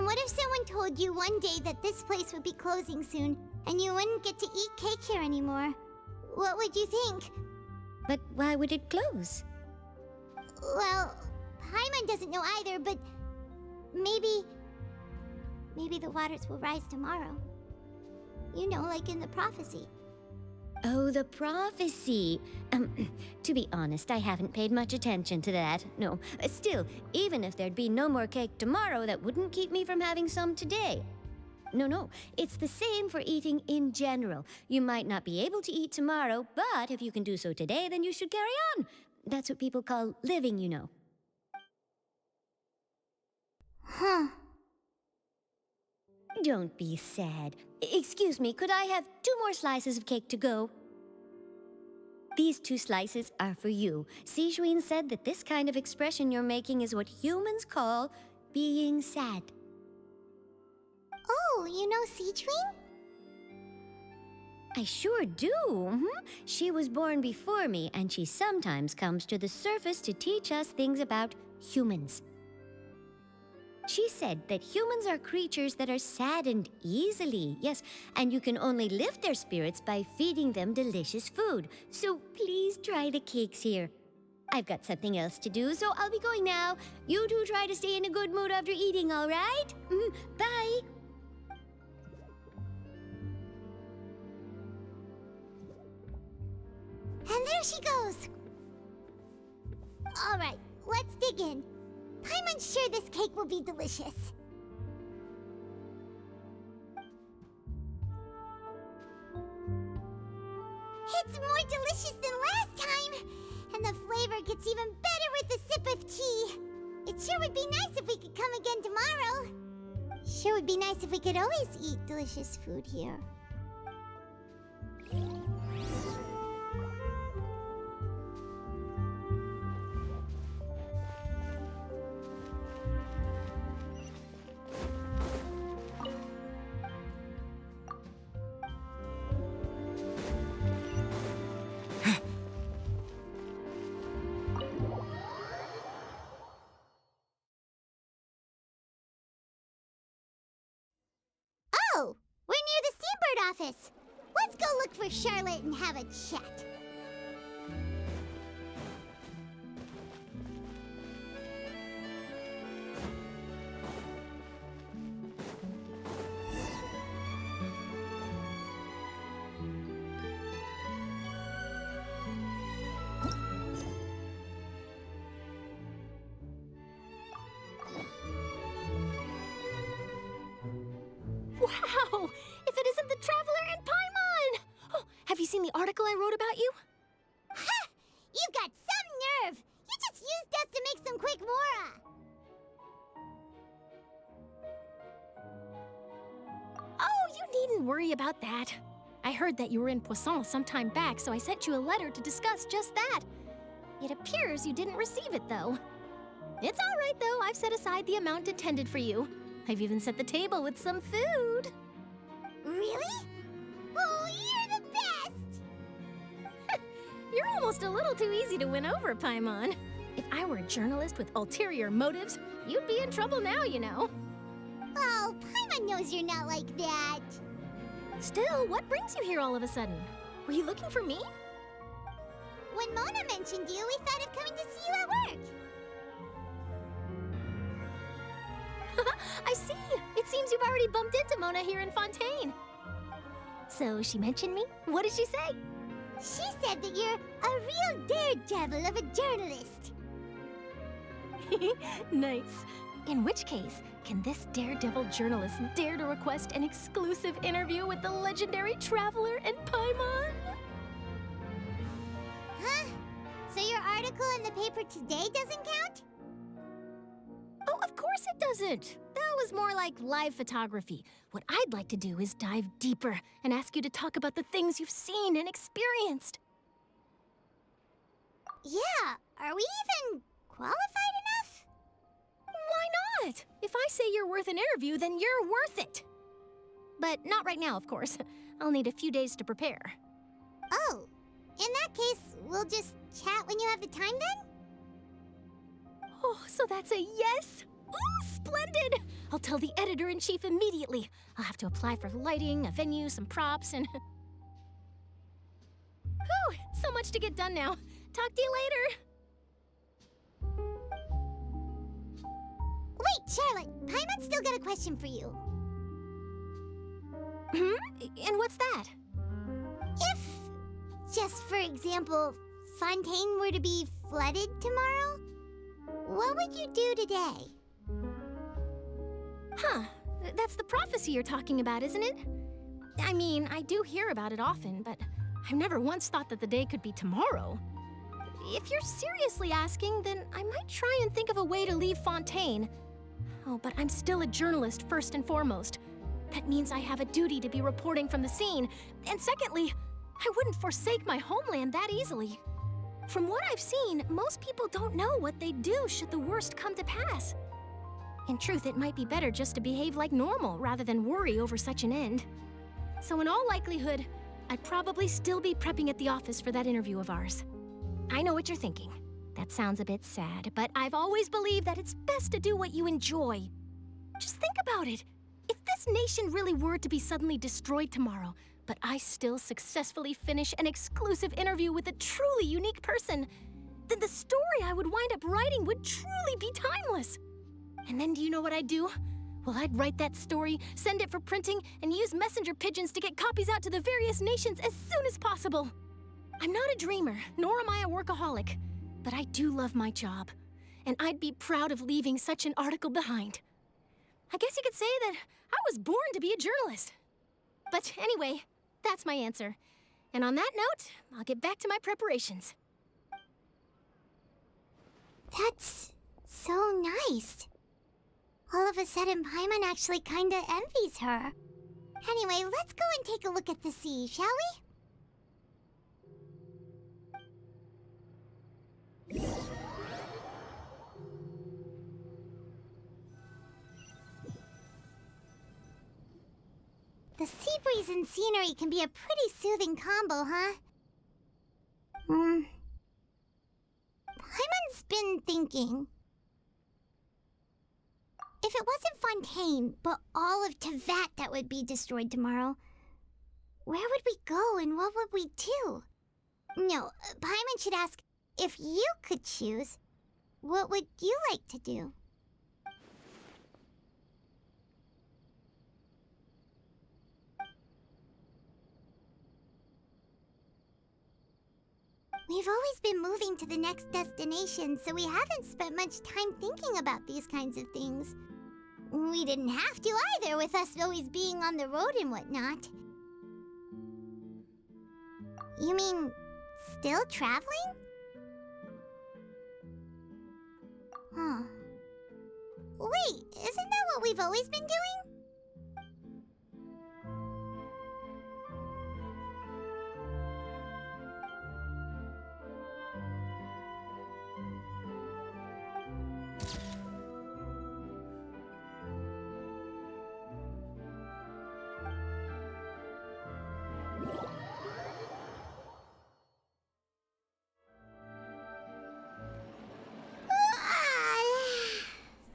what if someone told you one day that this place would be closing soon, and you wouldn't get to eat cake here anymore? What would you think? But why would it close? Well, Paimon doesn't know either, but maybe the waters will rise tomorrow. You know, like in the prophecy. Oh, the prophecy. To be honest, I haven't paid much attention to that. No, still, even if there'd be no more cake tomorrow, that wouldn't keep me from having some today. No, it's the same for eating in general. You might not be able to eat tomorrow, but if you can do so today, then you should carry on. That's what people call living, you know. Huh. Don't be sad. Excuse me, could I have 2 more slices of cake to go? These 2 slices are for you. Sijuin said that this kind of expression you're making is what humans call being sad. Oh, you know Sijuin? I sure do. She was born before me, and she sometimes comes to the surface to teach us things about humans. She said that humans are creatures that are saddened easily, yes, and you can only lift their spirits by feeding them delicious food. So please try the cakes here. I've got something else to do, so I'll be going now. You two try to stay in a good mood after eating, all right? Bye. And there she goes. All right, let's dig in. Paimon's sure this cake will be delicious. It's more delicious than last time! And the flavor gets even better with a sip of tea. It sure would be nice if we could come again tomorrow. Sure would be nice if we could always eat delicious food here. Oh, we're near the Steambird office. Let's go look for Charlotte and have a chat. Wow! If it isn't the Traveler and Paimon! Oh, have you seen the article I wrote about you? Ha! You've got some nerve! You just used us to make some quick mora! Oh, you needn't worry about that. I heard that you were in Poisson some time back, so I sent you a letter to discuss just that. It appears you didn't receive it, though. It's all right, though. I've set aside the amount intended for you. I've even set the table with some food. Really? Oh, you're the best! You're almost a little too easy to win over, Paimon. If I were a journalist with ulterior motives, you'd be in trouble now, you know. Oh, Paimon knows you're not like that. Still, what brings you here all of a sudden? Were you looking for me? When Mona mentioned you, we thought of coming to see you at work. I see! It seems you've already bumped into Mona here in Fontaine. So she mentioned me? What did she say? She said that you're a real daredevil of a journalist. Nice. In which case, can this daredevil journalist dare to request an exclusive interview with the legendary Traveler and Paimon? Huh? So your article in the paper today doesn't count? Oh, of course it doesn't. That was more like live photography. What I'd like to do is dive deeper and ask you to talk about the things you've seen and experienced. Yeah, are we even qualified enough? Why not? If I say you're worth an interview, then you're worth it. But not right now, of course. I'll need a few days to prepare. Oh, in that case, we'll just chat when you have the time then? Oh, so that's a yes? Ooh, splendid! I'll tell the editor-in-chief immediately. I'll have to apply for lighting, a venue, some props, and... Whew, so much to get done now. Talk to you later. Wait, Charlotte, Paimon's still got a question for you. And what's that? If, just for example, Fontaine were to be flooded tomorrow, what would you do today? Huh, that's the prophecy you're talking about, isn't it? I mean, I do hear about it often, but I've never once thought that the day could be tomorrow. If you're seriously asking, then I might try and think of a way to leave Fontaine. Oh, but I'm still a journalist first and foremost. That means I have a duty to be reporting from the scene. And secondly, I wouldn't forsake my homeland that easily. From what I've seen, most people don't know what they'd do should the worst come to pass. In truth, it might be better just to behave like normal rather than worry over such an end. So in all likelihood, I'd probably still be prepping at the office for that interview of ours. I know what you're thinking. That sounds a bit sad, but I've always believed that it's best to do what you enjoy. Just think about it. If this nation really were to be suddenly destroyed tomorrow, but I still successfully finish an exclusive interview with a truly unique person, then the story I would wind up writing would truly be timeless. And then do you know what I'd do? Well, I'd write that story, send it for printing, and use messenger pigeons to get copies out to the various nations as soon as possible. I'm not a dreamer, nor am I a workaholic, but I do love my job, and I'd be proud of leaving such an article behind. I guess you could say that I was born to be a journalist. But anyway, that's my answer. And on that note, I'll get back to my preparations. That's so nice. All of a sudden, Paimon actually kinda envies her. Anyway, let's go and take a look at the sea, shall we? The sea breeze and scenery can be a pretty soothing combo, huh? Paimon's been thinking. If it wasn't Fontaine, but all of Tevat that would be destroyed tomorrow, where would we go and what would we do? No, Paimon should ask, if you could choose, what would you like to do? We've always been moving to the next destination, so we haven't spent much time thinking about these kinds of things. We didn't have to either, with us always being on the road and whatnot. You mean, still traveling? Huh. Wait, isn't that what we've always been doing?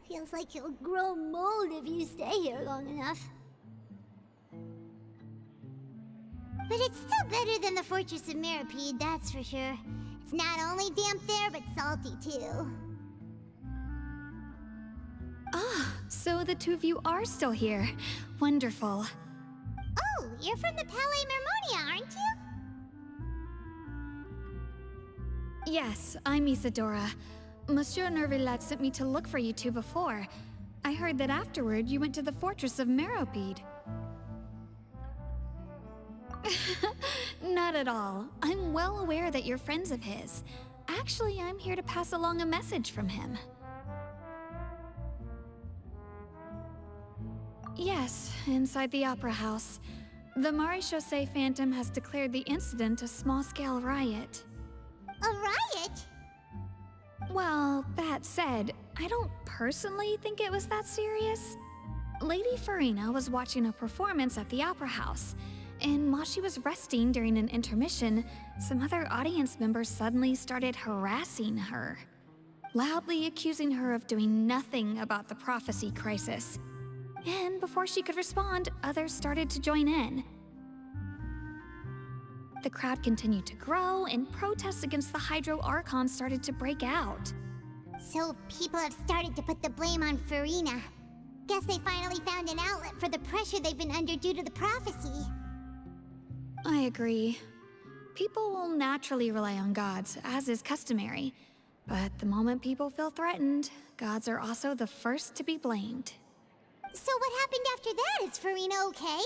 Feels like you'll grow mold if you stay here long enough. But it's still better than the Fortress of Mirapede, that's for sure. It's not only damp there, but salty too. Ah, so the two of you are still here. Wonderful. Oh, you're from the Palais Mermonia, aren't you? Yes, I'm Isadora. Monsieur Nervillat sent me to look for you two before. I heard that afterward you went to the Fortress of Meropide. Not at all. I'm well aware that you're friends of his. Actually, I'm here to pass along a message from him. Yes, inside the Opera House. The Maréchaussée Phantom has declared the incident a small-scale riot. A riot? Well, that said, I don't personally think it was that serious. Lady Farina was watching a performance at the Opera House, and while she was resting during an intermission, some other audience members suddenly started harassing her, loudly accusing her of doing nothing about the prophecy crisis. And before she could respond, others started to join in. The crowd continued to grow, and protests against the Hydro Archon started to break out. So people have started to put the blame on Farina. Guess they finally found an outlet for the pressure they've been under due to the prophecy. I agree. People will naturally rely on gods, as is customary. But the moment people feel threatened, gods are also the first to be blamed. So what happened after that? Is Farina okay?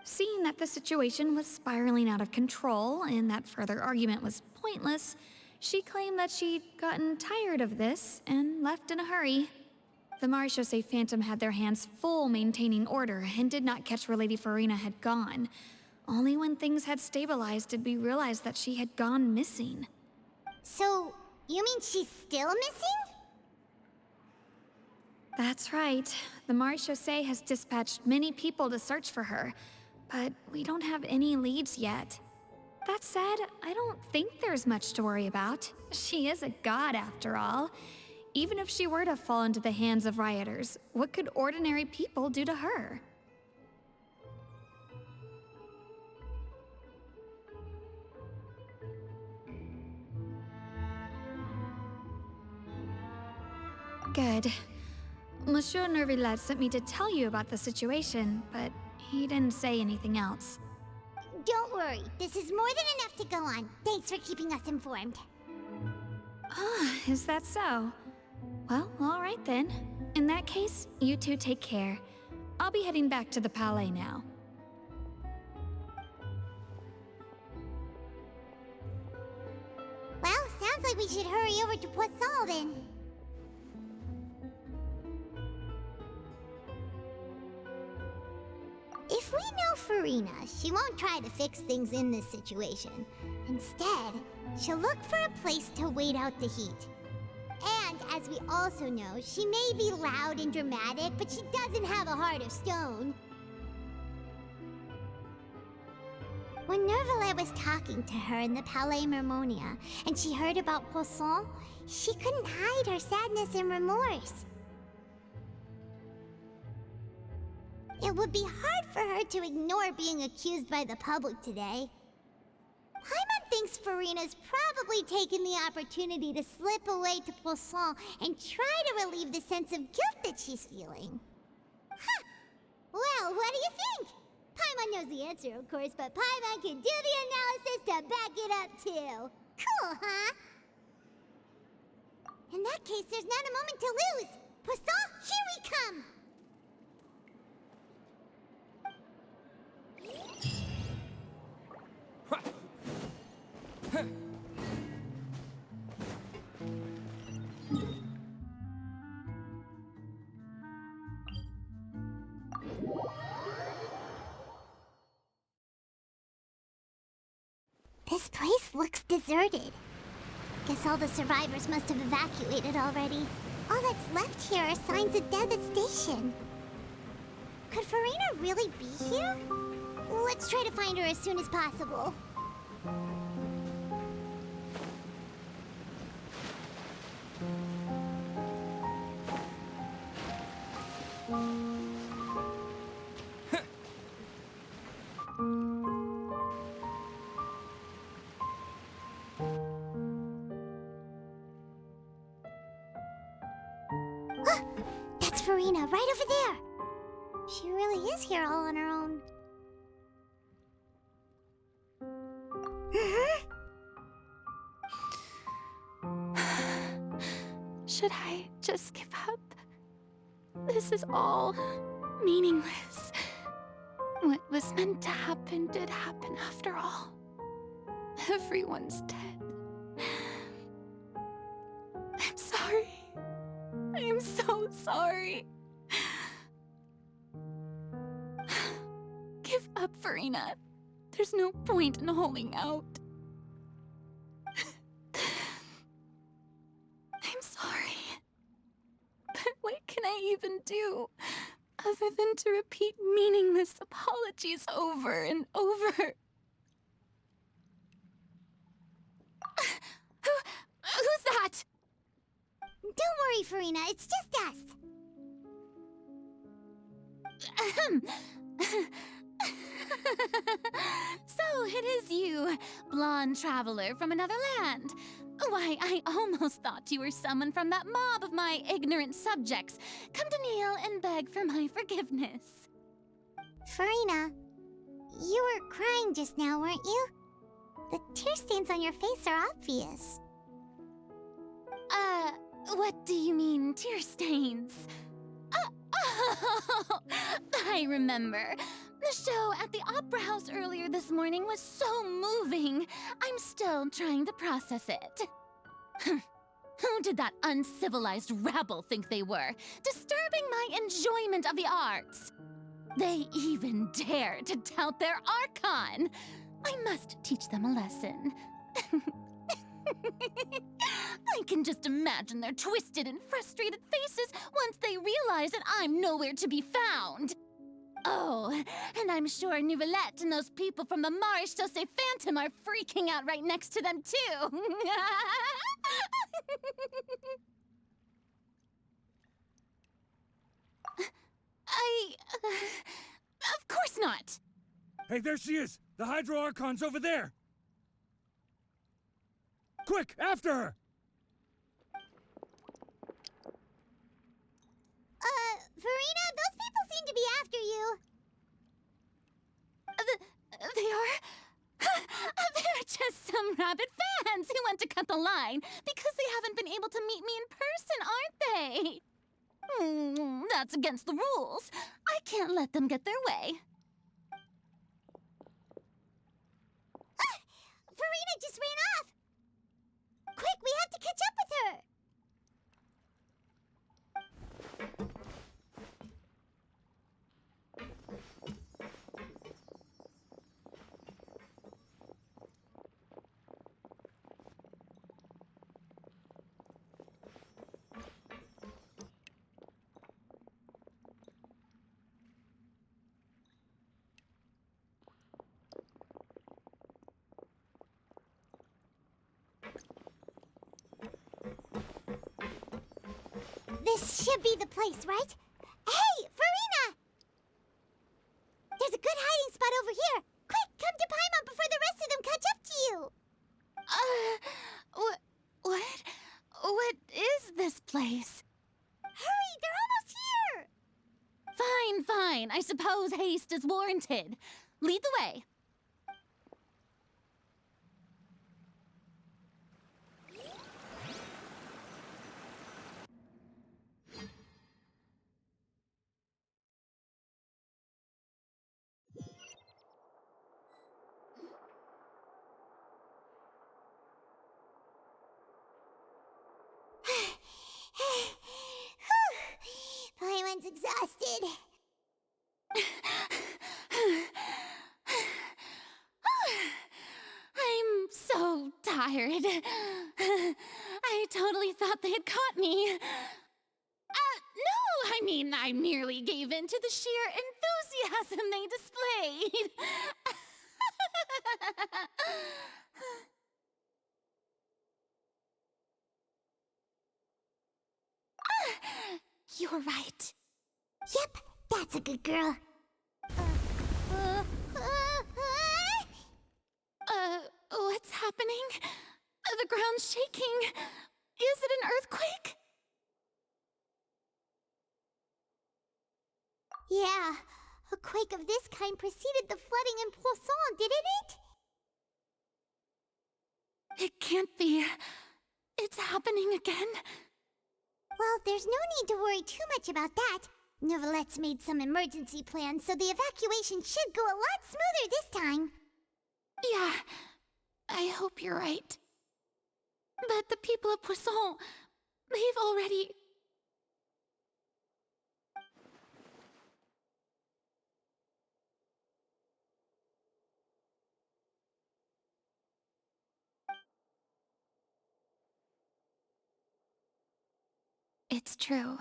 Seeing that the situation was spiraling out of control and that further argument was pointless, she claimed that she'd gotten tired of this and left in a hurry. The Maréchaussée Phantom had their hands full maintaining order and did not catch where Lady Farina had gone. Only when things had stabilized did we realize that she had gone missing. So, you mean she's still missing? That's right. The Maréchaussée has dispatched many people to search for her, but we don't have any leads yet. That said, I don't think there's much to worry about. She is a god after all. Even if she were to fall into the hands of rioters, what could ordinary people do to her? Good. Monsieur Nervillat sent me to tell you about the situation, but he didn't say anything else. Don't worry, this is more than enough to go on. Thanks for keeping us informed. Ah, is that so? Well, all right then. In that case, you two take care. I'll be heading back to the Palais now. Sounds like we should hurry over to Poisson then. If we know Farina, she won't try to fix things in this situation. Instead, she'll look for a place to wait out the heat. And as we also know, she may be loud and dramatic, but she doesn't have a heart of stone. When Nervalet was talking to her in the Palais Mermonia, and she heard about Poisson, she couldn't hide her sadness and remorse. It would be hard for her to ignore being accused by the public today. Paimon thinks Farina's probably taken the opportunity to slip away to Poisson and try to relieve the sense of guilt that she's feeling. Huh. Well, what do you think? Paimon knows the answer, of course, but Paimon can do the analysis to back it up, too. Cool, huh? In that case, there's not a moment to lose. Poisson, here we come! This place looks deserted. Guess all the survivors must have evacuated already. All that's left here are signs of devastation. Could Farina really be here? Let's try to find her as soon as possible. That's Farina, right over there. She really is here all on her own. Should I just give up? This is all meaningless. What was meant to happen did happen after all. Everyone's dead. I'm sorry. I'm so sorry. Give up, Farina. There's no point in holding out. I'm sorry. But what can I even do other than to repeat meaningless apologies over and over? Who's that? Don't worry, Farina. It's just us. So it is you, blonde traveler from another land. Why, I almost thought you were someone from that mob of my ignorant subjects, come to kneel and beg for my forgiveness. Farina, you were crying just now, weren't you? The tear stains on your face are obvious. What do you mean, tear stains? Oh, I remember. The show at the Opera House earlier this morning was so moving. I'm still trying to process it. Who did that uncivilized rabble think they were, disturbing my enjoyment of the arts? They even dare to tout their Archon. I must teach them a lesson. I can just imagine their twisted and frustrated faces once they realize that I'm nowhere to be found. Oh, and I'm sure Nouvellette and those people from the Maréchaussée Phantom are freaking out right next to them, too. Of course not. Hey, there she is! The Hydro Archon's over there! Quick, after her! Farina, those people seem to be after you. They are? They're just some rabid fans who want to cut the line because they haven't been able to meet me in person, aren't they? That's against the rules. I can't let them get their way. Farina just ran off! Quick, we This should be the place, right? Hey, Farina! There's a good hiding spot over here. Quick, come to Paimon before the rest of them catch up to you. What is this place? Hurry, they're almost here! Fine. I suppose haste is warranted. Lead the way. Paimon's exhausted. I'm so tired. I totally thought they had caught me. No, I mean, I merely gave in to the sheer enthusiasm they displayed. You're right. Yep, that's a good girl. What's happening? The ground's shaking. Is it an earthquake? Yeah, a quake of this kind preceded the flooding in Poisson, didn't it? It can't be. It's happening again. Well, there's no need to worry too much about that. Novelette's made some emergency plans, so the evacuation should go a lot smoother this time. Yeah, I hope you're right. But the people of Poisson, they've already... It's true.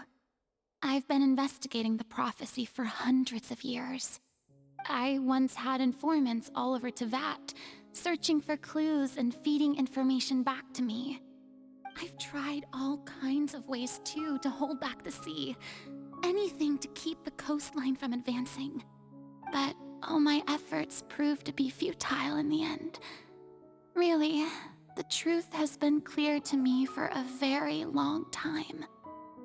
I've been investigating the prophecy for hundreds of years. I once had informants all over Tevat, searching for clues and feeding information back to me. I've tried all kinds of ways, too, to hold back the sea. Anything to keep the coastline from advancing. But all my efforts proved to be futile in the end. Really, the truth has been clear to me for a very long time.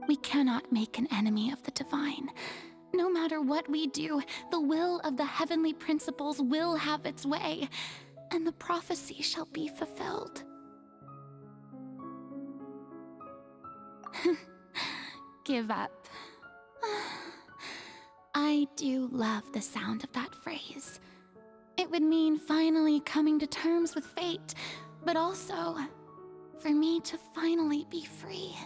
We cannot make an enemy of the divine. No matter what we do, the will of the heavenly principles will have its way, and the prophecy shall be fulfilled. Give up. I do love the sound of that phrase. It would mean finally coming to terms with fate, but also for me to finally be free.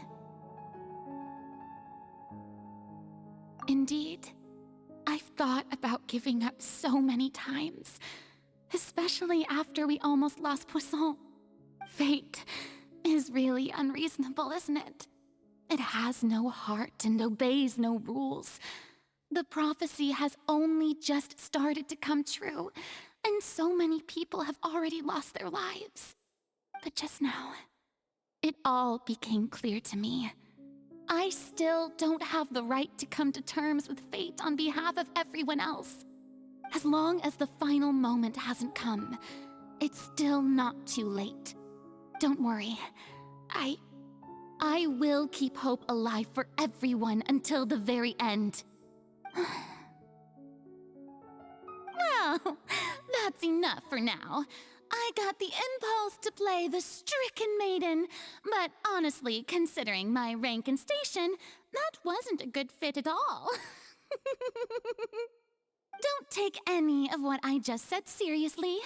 Indeed, I've thought about giving up so many times, especially after we almost lost Poisson. Fate is really unreasonable, isn't it? It has no heart and obeys no rules. The prophecy has only just started to come true, and so many people have already lost their lives. But just now, it all became clear to me. I still don't have the right to come to terms with fate on behalf of everyone else. As long as the final moment hasn't come, it's still not too late. Don't worry. I will keep hope alive for everyone until the very end. Well, that's enough for now. I got the impulse to play the stricken maiden, but honestly, considering my rank and station, that wasn't a good fit at all. Don't take any of what I just said seriously.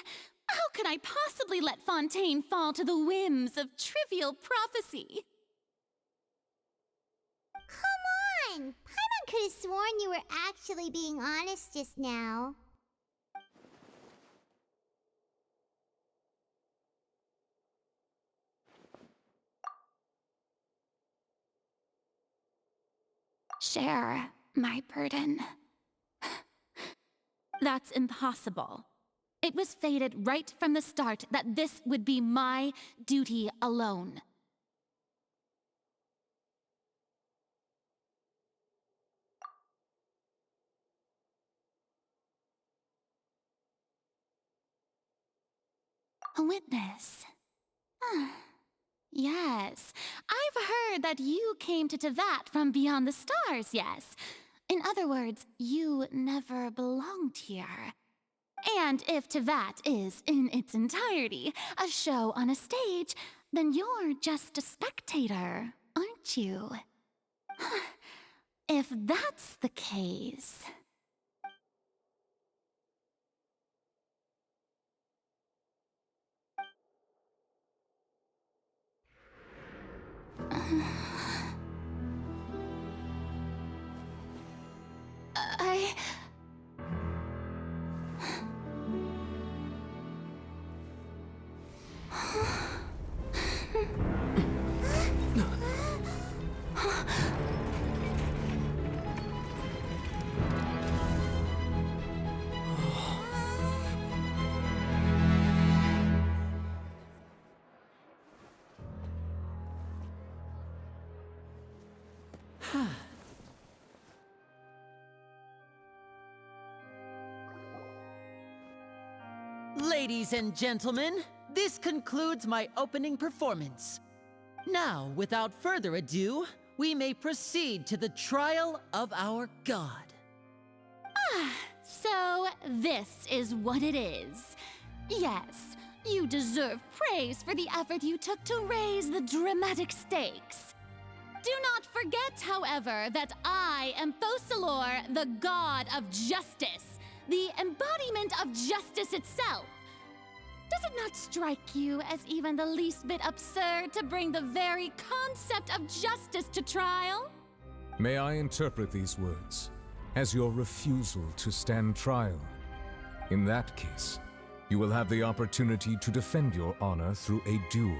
How could I possibly let Fontaine fall to the whims of trivial prophecy? Come on! Paimon could have sworn you were actually being honest just now. Share my burden. That's impossible. It was fated right from the start that this would be my duty alone. A witness. Yes, I've heard that you came to Tevat from beyond the stars, yes. In other words, you never belonged here. And if Tevat is, in its entirety, a show on a stage, then you're just a spectator, aren't you? If that's the case... Ladies and gentlemen, this concludes my opening performance. Now, without further ado, we may proceed to the trial of our god. So this is what it is. Yes, you deserve praise for the effort you took to raise the dramatic stakes. Do not forget, however, that I am Fosalor, the god of justice, the embodiment of justice itself. Does it not strike you as even the least bit absurd to bring the very concept of justice to trial? May I interpret these words as your refusal to stand trial? In that case, you will have the opportunity to defend your honor through a duel.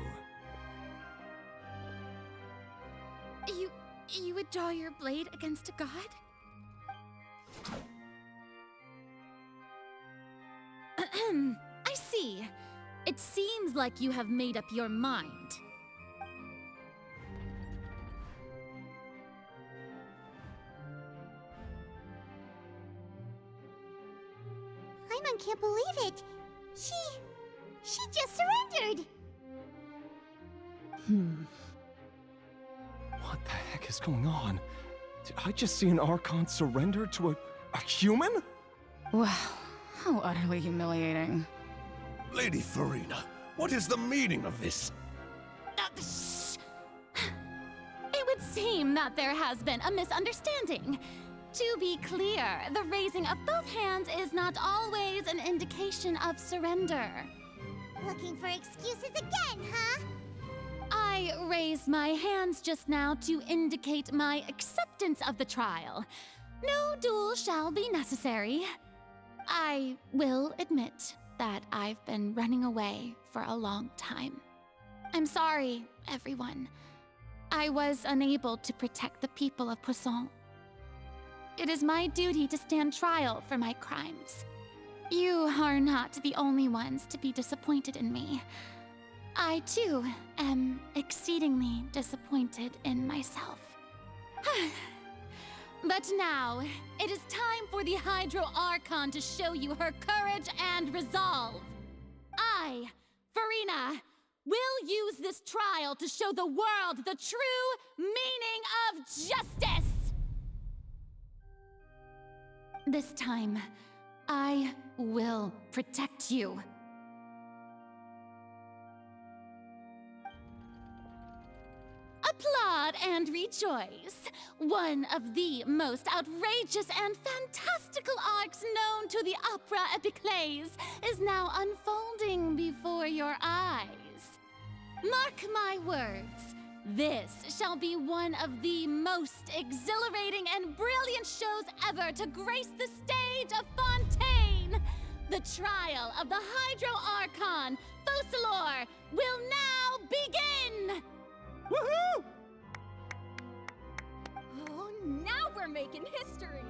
You would draw your blade against a god? I see. It seems like you have made up your mind. Paimon can't believe it. She just surrendered. What the heck is going on? Did I just see an Archon surrender to a human? Wow, how utterly humiliating. Lady Farina, what is the meaning of this? It would seem that there has been a misunderstanding. To be clear, the raising of both hands is not always an indication of surrender. Looking for excuses again, huh? I raised my hands just now to indicate my acceptance of the trial. No duel shall be necessary. I will admit that I've been running away for a long time. I'm sorry, everyone. I was unable to protect the people of Poisson. It is my duty to stand trial for my crimes. You are not the only ones to be disappointed in me. I, too, am exceedingly disappointed in myself. But now, it is time for the Hydro Archon to show you her courage and resolve. I, Farina, will use this trial to show the world the true meaning of justice! This time, I will protect you. Applaud and rejoice! One of the most outrageous and fantastical arcs known to the opera epiclese is now unfolding before your eyes. Mark my words, this shall be one of the most exhilarating and brilliant shows ever to grace the stage of Fontaine! The trial of the Hydro Archon, Fosalor, will now begin! Woohoo! Oh, now we're making history!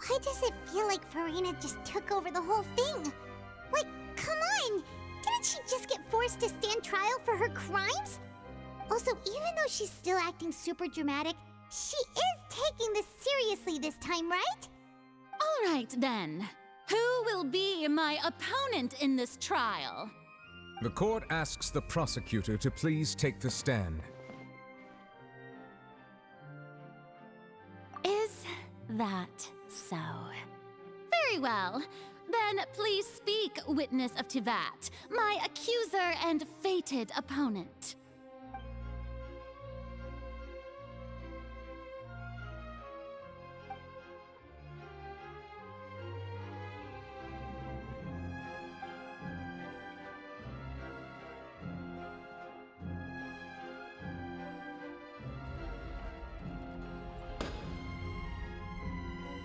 Why does it feel like Farina just took over the whole thing? Like, come on! Didn't she just get forced to stand trial for her crimes? Also, even though she's still acting super dramatic, she is taking this seriously this time, right? All right, then. Who will be my opponent in this trial? The court asks the prosecutor to please take the stand. Is that so? Very well. Then please speak, witness of Tivat, my accuser and fated opponent.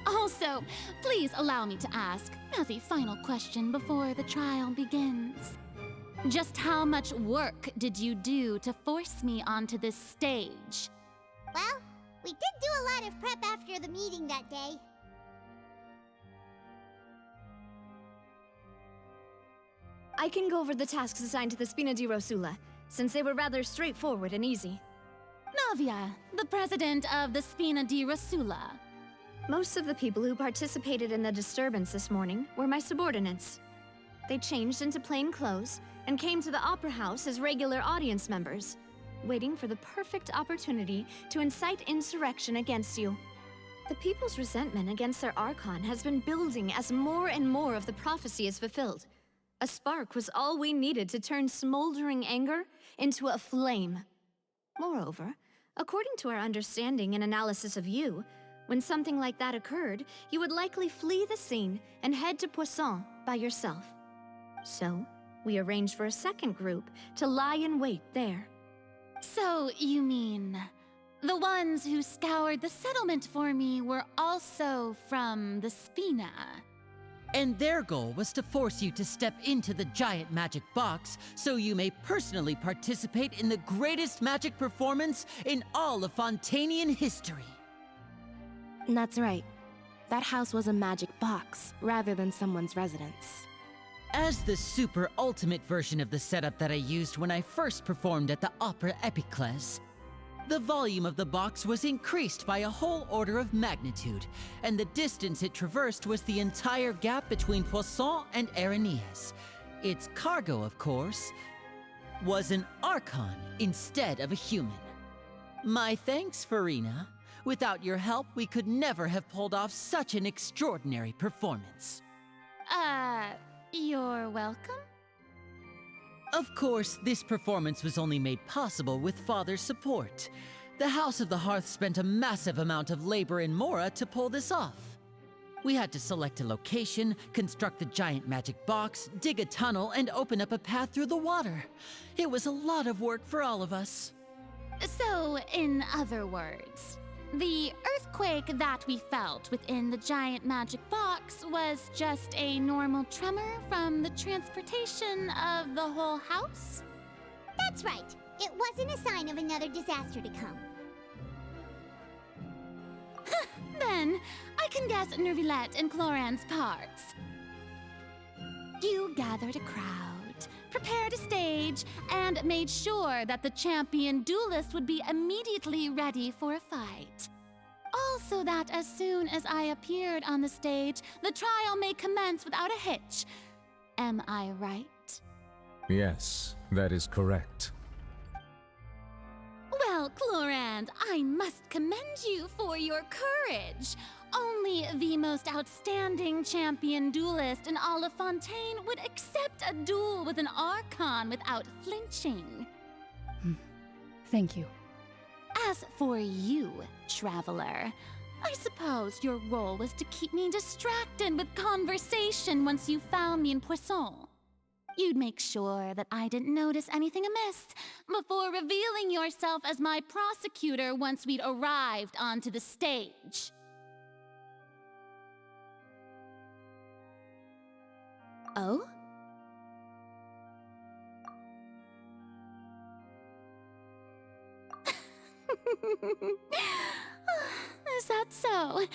Also, please allow me to ask, as a final question before the trial begins. Just how much work did you do to force me onto this stage? Well, we did do a lot of prep after the meeting that day. I can go over the tasks assigned to the Spina di Rosula, since they were rather straightforward and easy. Navia, the president of the Spina di Rosula. Most of the people who participated in the disturbance this morning were my subordinates. They changed into plain clothes and came to the Opera House as regular audience members, waiting for the perfect opportunity to incite insurrection against you. The people's resentment against their Archon has been building as more and more of the prophecy is fulfilled. A spark was all we needed to turn smoldering anger into a flame. Moreover, according to our understanding and analysis of you, when something like that occurred, you would likely flee the scene and head to Poisson by yourself. So, we arranged for a second group to lie in wait there. So, you mean, the ones who scoured the settlement for me were also from the Spina? And their goal was to force you to step into the giant magic box so you may personally participate in the greatest magic performance in all of Fontanian history. That's right. That house was a magic box, rather than someone's residence. As the super ultimate version of the setup that I used when I first performed at the Opera Epiclese, the volume of the box was increased by a whole order of magnitude, and the distance it traversed was the entire gap between Poisson and Aranias. Its cargo, of course, was an Archon instead of a human. My thanks, Farina. Without your help, we could never have pulled off such an extraordinary performance. You're welcome? Of course, this performance was only made possible with Father's support. The House of the Hearth spent a massive amount of labor in Mora to pull this off. We had to select a location, construct the giant magic box, dig a tunnel, and open up a path through the water. It was a lot of work for all of us. So, in other words, the earthquake that we felt within the giant magic box was just a normal tremor from the transportation of the whole house? That's right. It wasn't a sign of another disaster to come. Then, I can guess Nervilette and Cloran's parts. You gathered a crowd, prepared a stage, and made sure that the champion duelist would be immediately ready for a fight. Also that as soon as I appeared on the stage, the trial may commence without a hitch. Am I right? Yes, that is correct. Well, Clorand, I must commend you for your courage. Only the most outstanding champion duelist in all of Fontaine would accept a duel with an Archon without flinching. Thank you. As for you, Traveler, I suppose your role was to keep me distracted with conversation once you found me in Poisson. You'd make sure that I didn't notice anything amiss before revealing yourself as my prosecutor once we'd arrived onto the stage. Oh? Is that so?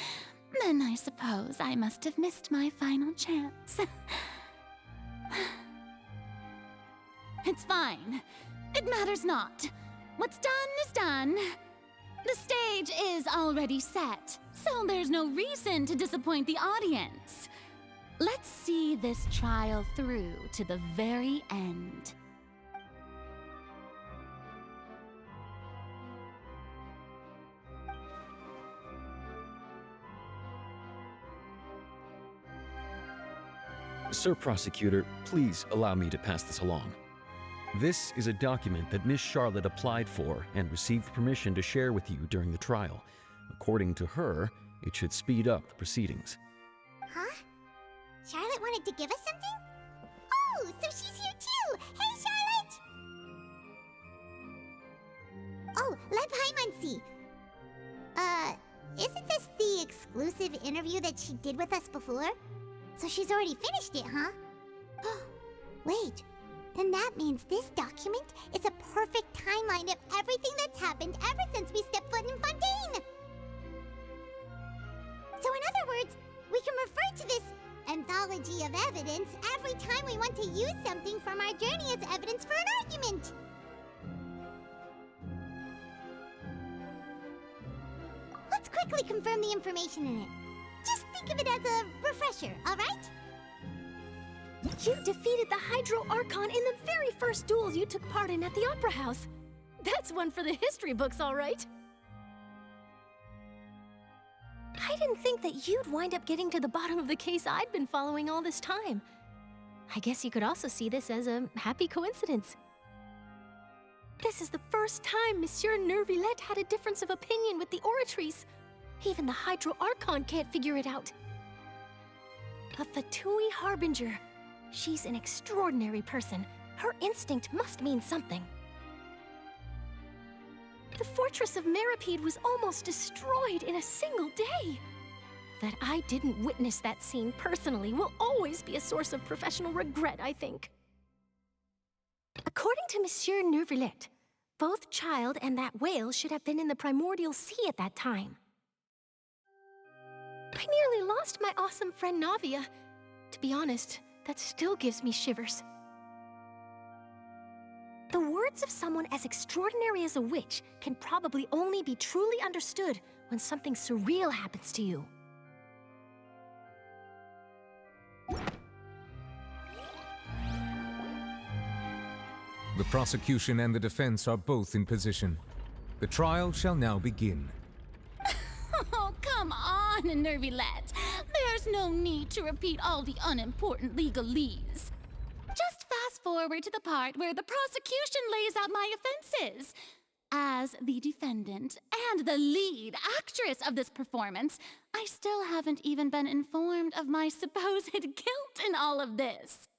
Then I suppose I must have missed my final chance. It's fine. It matters not. What's done is done. The stage is already set, so there's no reason to disappoint the audience. Let's see this trial through to the very end. Sir Prosecutor, please allow me to pass this along. This is a document that Miss Charlotte applied for and received permission to share with you during the trial. According to her, it should speed up the proceedings. Huh? Charlotte wanted to give us something? Oh, so she's here too! Hey, Charlotte! Oh, let Paimon see. Isn't this the exclusive interview that she did with us before? So she's already finished it, huh? Wait, then that means this document is a perfect timeline of everything that's happened ever since we stepped foot in Fontaine! So in other words, we can refer to this anthology of evidence every time we want to use something from our journey as evidence for an argument! Let's quickly confirm the information in it. Just think of it as a refresher, alright? You defeated the Hydro Archon in the very first duel you took part in at the Opera House. That's one for the history books, all right. I didn't think that you'd wind up getting to the bottom of the case I'd been following all this time. I guess you could also see this as a happy coincidence. This is the first time Monsieur Nervillette had a difference of opinion with the Oratrice. Even the Hydro Archon can't figure it out. A Fatui Harbinger. She's an extraordinary person. Her instinct must mean something. The fortress of Meripede was almost destroyed in a single day. That I didn't witness that scene personally will always be a source of professional regret, I think. According to Monsieur Nervillette, both Child and that whale should have been in the primordial sea at that time. I nearly lost my awesome friend Navia. To be honest, that still gives me shivers. The words of someone as extraordinary as a witch can probably only be truly understood when something surreal happens to you. The prosecution and the defense are both in position. The trial shall now begin. Oh, come on, Nervillette. There's no need to repeat all the unimportant legalese. Just fast forward to the part where the prosecution lays out my offenses. As the defendant and the lead actress of this performance, I still haven't even been informed of my supposed guilt in all of this.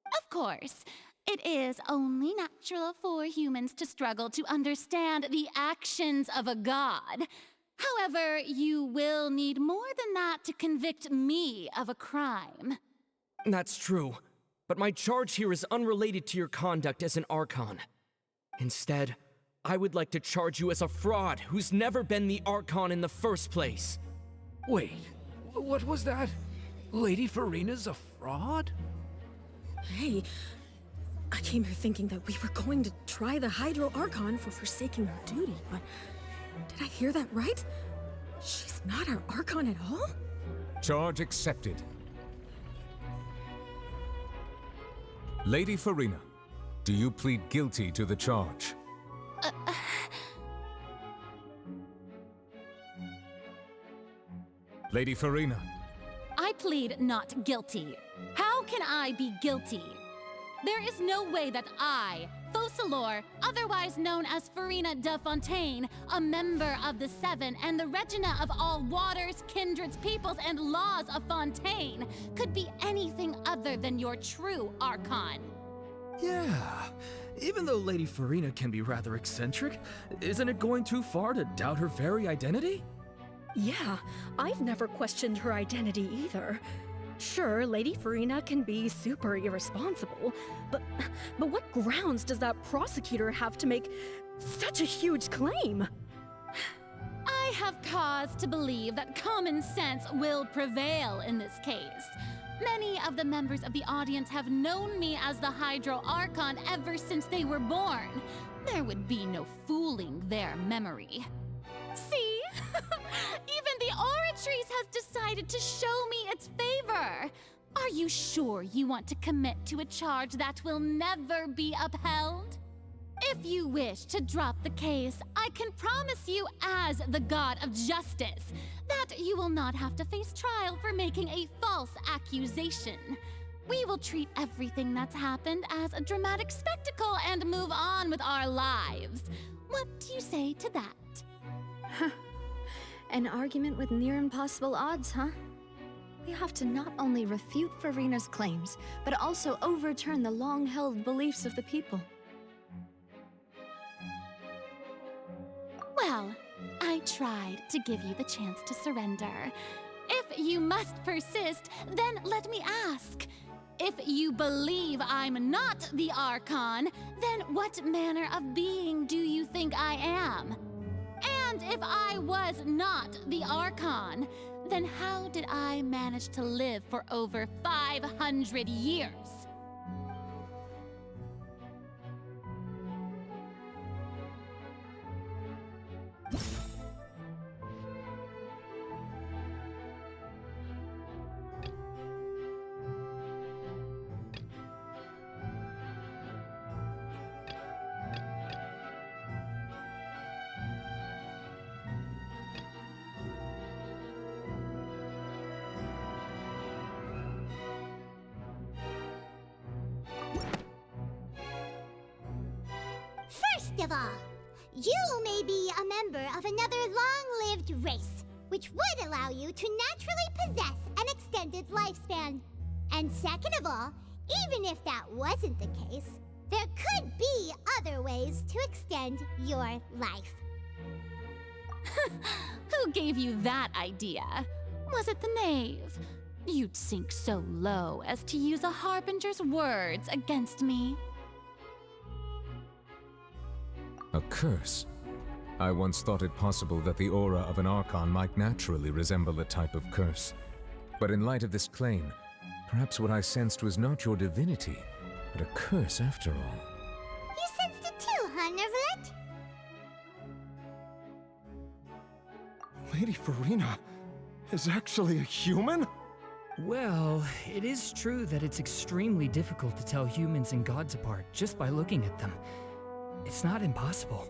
Of course, it is only natural for humans to struggle to understand the actions of a god. However, you will need more than that to convict me of a crime. That's true, but my charge here is unrelated to your conduct as an Archon. Instead, I would like to charge you as a fraud who's never been the Archon in the first place. Wait, what was that? Lady Farina's a fraud? Hey, I came here thinking that we were going to try the Hydro Archon for forsaking her duty, but did I hear that right? She's not our Archon at all? Charge accepted. Lady Farina, do you plead guilty to the charge? Lady Farina. I plead not guilty. How can I be guilty? There is no way that I, Focalor, otherwise known as Farina de Fontaine, a member of the Seven and the Regina of all waters, kindreds, peoples, and laws of Fontaine, could be anything other than your true Archon. Yeah, even though Lady Farina can be rather eccentric, isn't it going too far to doubt her very identity? Yeah, I've never questioned her identity either. Sure, Lady Farina can be super irresponsible, but what grounds does that prosecutor have to make such a huge claim? I have cause to believe that common sense will prevail in this case. Many of the members of the audience have known me as the Hydro Archon ever since they were born. There would be no fooling their memory. See? Even the Oratrice has decided to show me its favor. Are you sure you want to commit to a charge that will never be upheld? If you wish to drop the case, I can promise you as the god of justice that you will not have to face trial for making a false accusation. We will treat everything that's happened as a dramatic spectacle and move on with our lives. What do you say to that? An argument with near impossible odds, huh? We have to not only refute Farina's claims, but also overturn the long-held beliefs of the people. Well, I tried to give you the chance to surrender. If you must persist, then let me ask. If you believe I'm not the Archon, then what manner of being do you think I am? And if I was not the Archon, then how did I manage to live for over 500 years? First of all, you may be a member of another long-lived race, which would allow you to naturally possess an extended lifespan. And second of all, even if that wasn't the case, there could be other ways to extend your life. Who gave you that idea? Was it the knave? You'd sink so low as to use a harbinger's words against me. A curse? I once thought it possible that the aura of an Archon might naturally resemble a type of curse. But in light of this claim, perhaps what I sensed was not your divinity, but a curse after all. You sensed it too, huh, Neverlet? Lady Farina is actually a human? Well, it is true that it's extremely difficult to tell humans and gods apart just by looking at them. It's not impossible.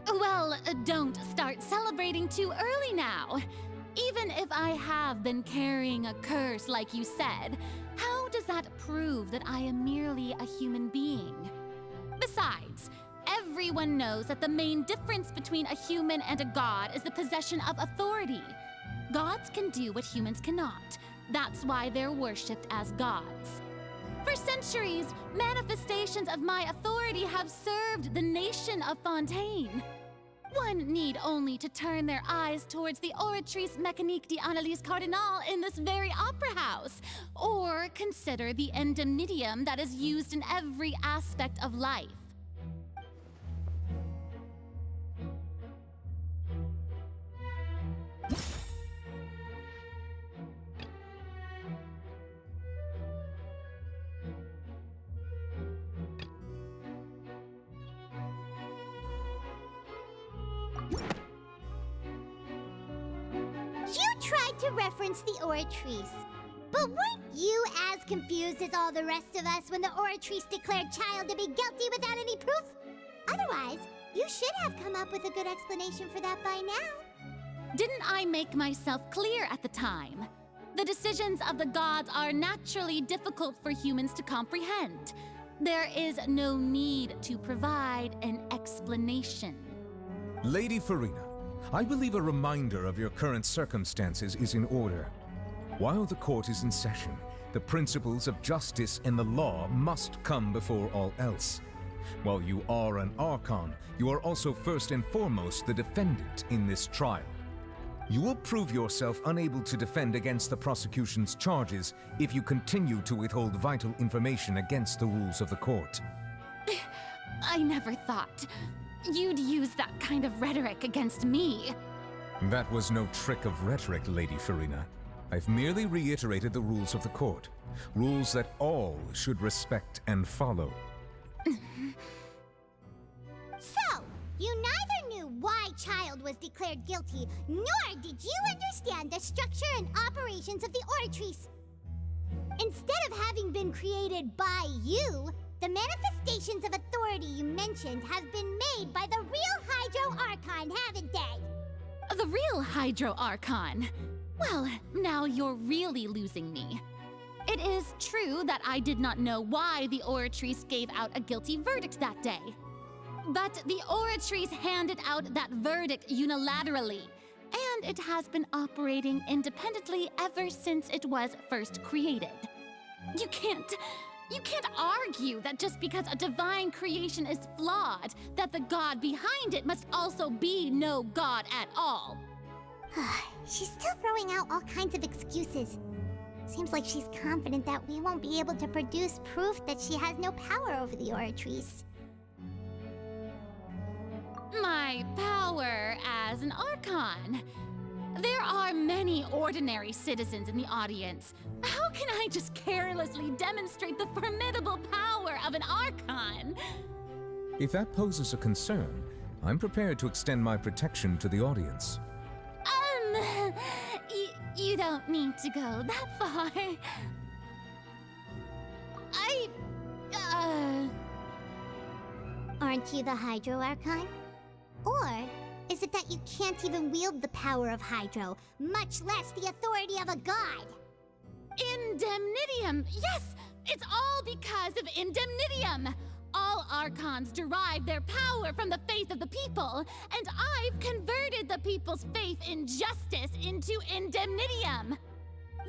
Well, don't start celebrating too early now. Even if I have been carrying a curse like you said, how does that prove that I am merely a human being? Besides, everyone knows that the main difference between a human and a god is the possession of authority. Gods can do what humans cannot. That's why they're worshipped as gods. For centuries, manifestations of my authority have served the nation of Fontaine. One need only to turn their eyes towards the Oratrice Mécanique d'Analyse Cardinal in this very opera house, or consider the endemnitium that is used in every aspect of life. You tried to reference the Oratrice, but weren't you as confused as all the rest of us when the Oratrice declared Child to be guilty without any proof? Otherwise, you should have come up with a good explanation for that by now. Didn't I make myself clear at the time? The decisions of the gods are naturally difficult for humans to comprehend. There is no need to provide an explanation. Lady Farina, I believe a reminder of your current circumstances is in order. While the court is in session, the principles of justice and the law must come before all else. While you are an Archon, you are also first and foremost the defendant in this trial. You will prove yourself unable to defend against the prosecution's charges if you continue to withhold vital information against the rules of the court. I never thought you'd use that kind of rhetoric against me. That was no trick of rhetoric, Lady Farina. I've merely reiterated the rules of the court. Rules that all should respect and follow. So, you neither knew why child was declared guilty, nor did you understand the structure and operations of the Oratrice. Instead of having been created by you, the manifestations of authority you mentioned have been made by the real Hydro Archon, haven't they? The real Hydro Archon? Well, now you're really losing me. It is true that I did not know why the Oratrice gave out a guilty verdict that day. But the Oratrice handed out that verdict unilaterally, and it has been operating independently ever since it was first created. You can't argue that just because a divine creation is flawed, that the god behind it must also be no god at all. She's still throwing out all kinds of excuses. Seems like she's confident that we won't be able to produce proof that she has no power over the Oratrice. My power as an Archon. There are many ordinary citizens in the audience. How can I just carelessly demonstrate the formidable power of an Archon? If that poses a concern, I'm prepared to extend my protection to the audience. You don't need to go that far. Aren't you the Hydro Archon? Or is it that you can't even wield the power of Hydro, much less the authority of a god? Indemnitium! Yes! It's all because of Indemnitium! All Archons derive their power from the faith of the people, and I've converted the people's faith in justice into Indemnitium.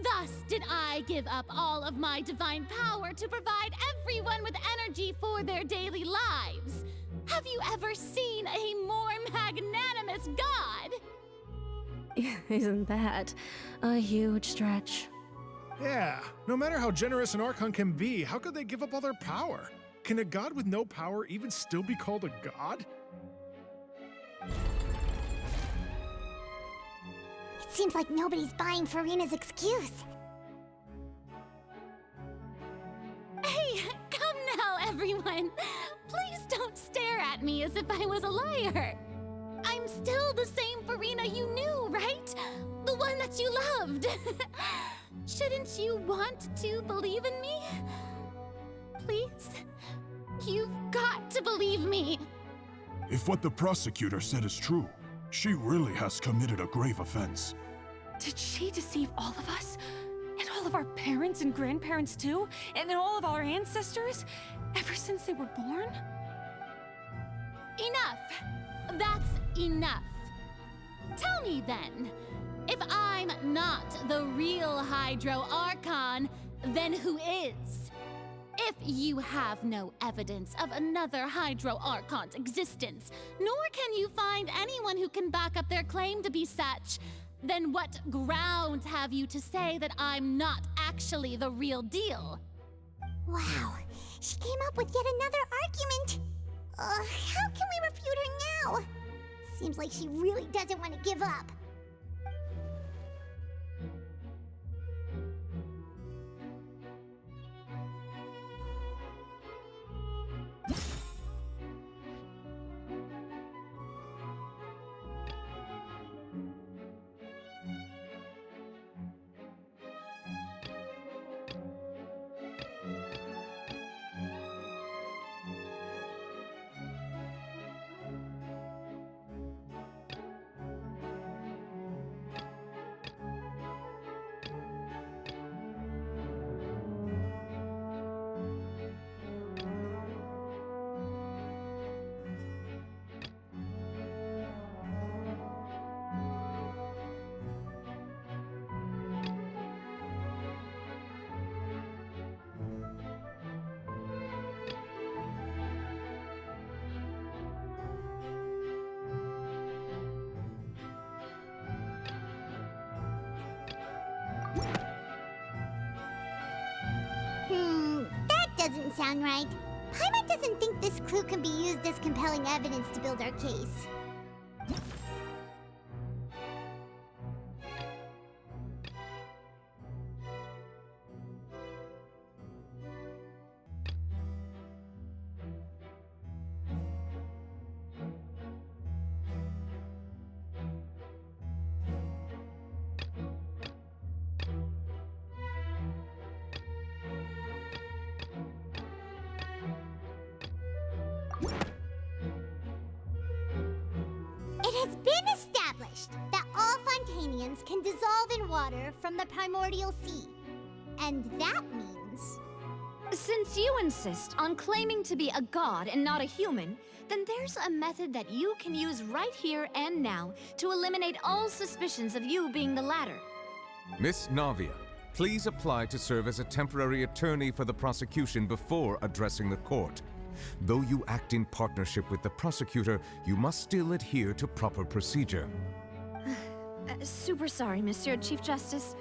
Thus did I give up all of my divine power to provide everyone with energy for their daily lives. Have you ever seen a more magnanimous god? Isn't that a huge stretch? Yeah, no matter how generous an Archon can be, how could they give up all their power? Can a god with no power even still be called a god? It seems like nobody's buying Furina's excuse. Hey, come now, everyone! Please don't stare at me as if I was a liar. I'm still the same Furina you knew, right? The one that you loved. Shouldn't you want to believe in me? Please? You've got to believe me. If what the prosecutor said is true, she really has committed a grave offense. Did she deceive all of us? And all of our parents and grandparents too? And all of our ancestors? Ever since they were born? Enough! That's enough. Tell me then, if I'm not the real Hydro Archon, then who is? If you have no evidence of another Hydro Archon's existence, nor can you find anyone who can back up their claim to be such, then what grounds have you to say that I'm not actually the real deal? Wow, she came up with yet another argument. How can we refute her now? Seems like she really doesn't want to give up. That doesn't sound right. Paimon doesn't think this clue can be used as compelling evidence to build our case. seawater from the primordial sea. And that means... Since you insist on claiming to be a god and not a human, then there's a method that you can use right here and now to eliminate all suspicions of you being the latter. Miss Navia, please apply to serve as a temporary attorney for the prosecution before addressing the court. Though you act in partnership with the prosecutor, you must still adhere to proper procedure. Super sorry, Monsieur Chief Justice.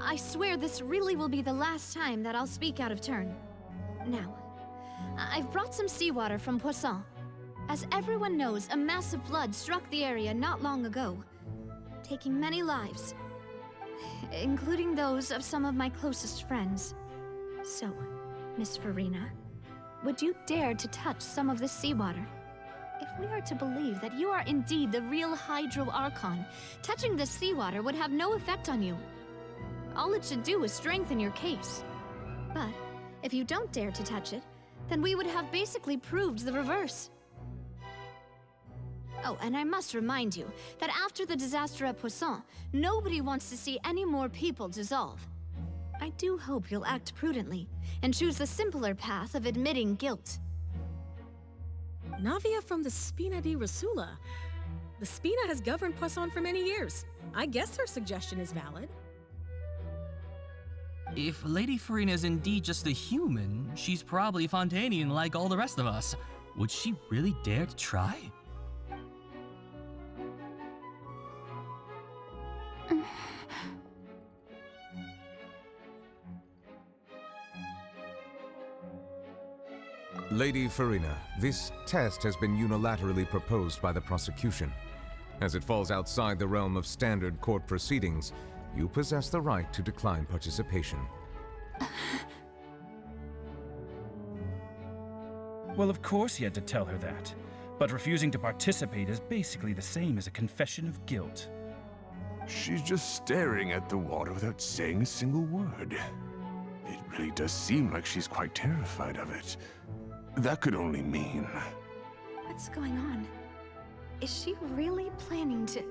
I swear this really will be the last time that I'll speak out of turn. Now, I've brought some seawater from Poisson. As everyone knows, a massive flood struck the area not long ago, taking many lives, including those of some of my closest friends. So, Miss Farina, would you dare to touch some of this seawater? If we are to believe that you are indeed the real Hydro Archon, touching this seawater would have no effect on you. All it should do is strengthen your case. But if you don't dare to touch it, then we would have basically proved the reverse. Oh, and I must remind you that after the disaster at Poisson, nobody wants to see any more people dissolve. I do hope you'll act prudently and choose the simpler path of admitting guilt. Navia from the Spina di Rasula. The Spina has governed Poisson for many years. I guess her suggestion is valid. If Lady Farina is indeed just a human, she's probably Fontanian like all the rest of us. Would she really dare to try? Lady Farina, this test has been unilaterally proposed by the prosecution. As it falls outside the realm of standard court proceedings, you possess the right to decline participation. Well, of course he had to tell her that. But refusing to participate is basically the same as a confession of guilt. She's just staring at the water without saying a single word. It really does seem like she's quite terrified of it. That could only mean... What's going on? Is she really planning to...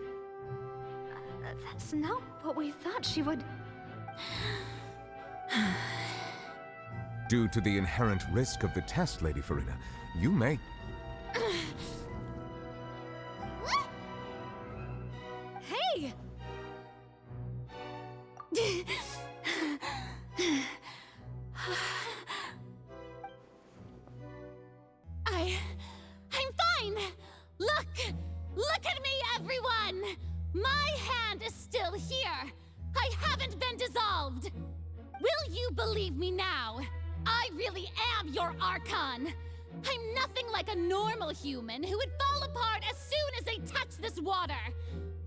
That's not what we thought she would... Due to the inherent risk of the test, Lady Farina, you may... Hey! I'm fine! Look at me, everyone! My hand is still here! I haven't been dissolved! Will you believe me now? I really am your Archon! I'm nothing like a normal human who would fall apart as soon as they touch this water!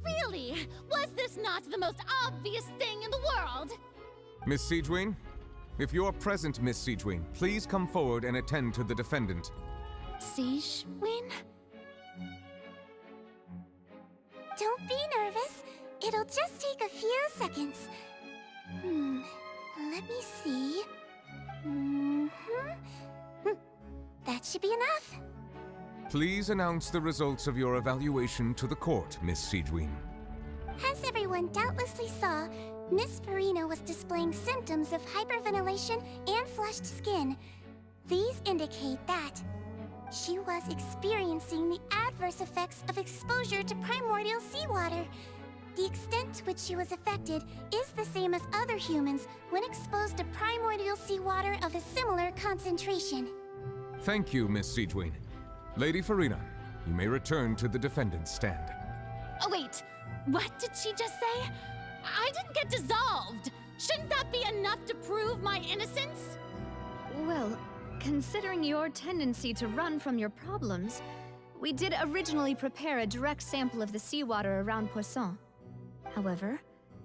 Really? Was this not the most obvious thing in the world? Miss Siegewien? If you're present, Miss Siegewien, please come forward and attend to the defendant. Siegewien? Don't be nervous. It'll just take a few seconds. Let me see. That should be enough. Please announce the results of your evaluation to the court, Miss Siegewien. As everyone doubtlessly saw, Miss Farina was displaying symptoms of hyperventilation and flushed skin. These indicate that she was experiencing the adverse effects of exposure to primordial seawater. The extent to which she was affected is the same as other humans when exposed to primordial seawater of a similar concentration. Thank you, Miss Siegewien. Lady Farina, you may return to the defendant's stand. Oh, wait. What did she just say? I didn't get dissolved. Shouldn't that be enough to prove my innocence? Well, considering your tendency to run from your problems, we did originally prepare a direct sample of the seawater around Poisson. However,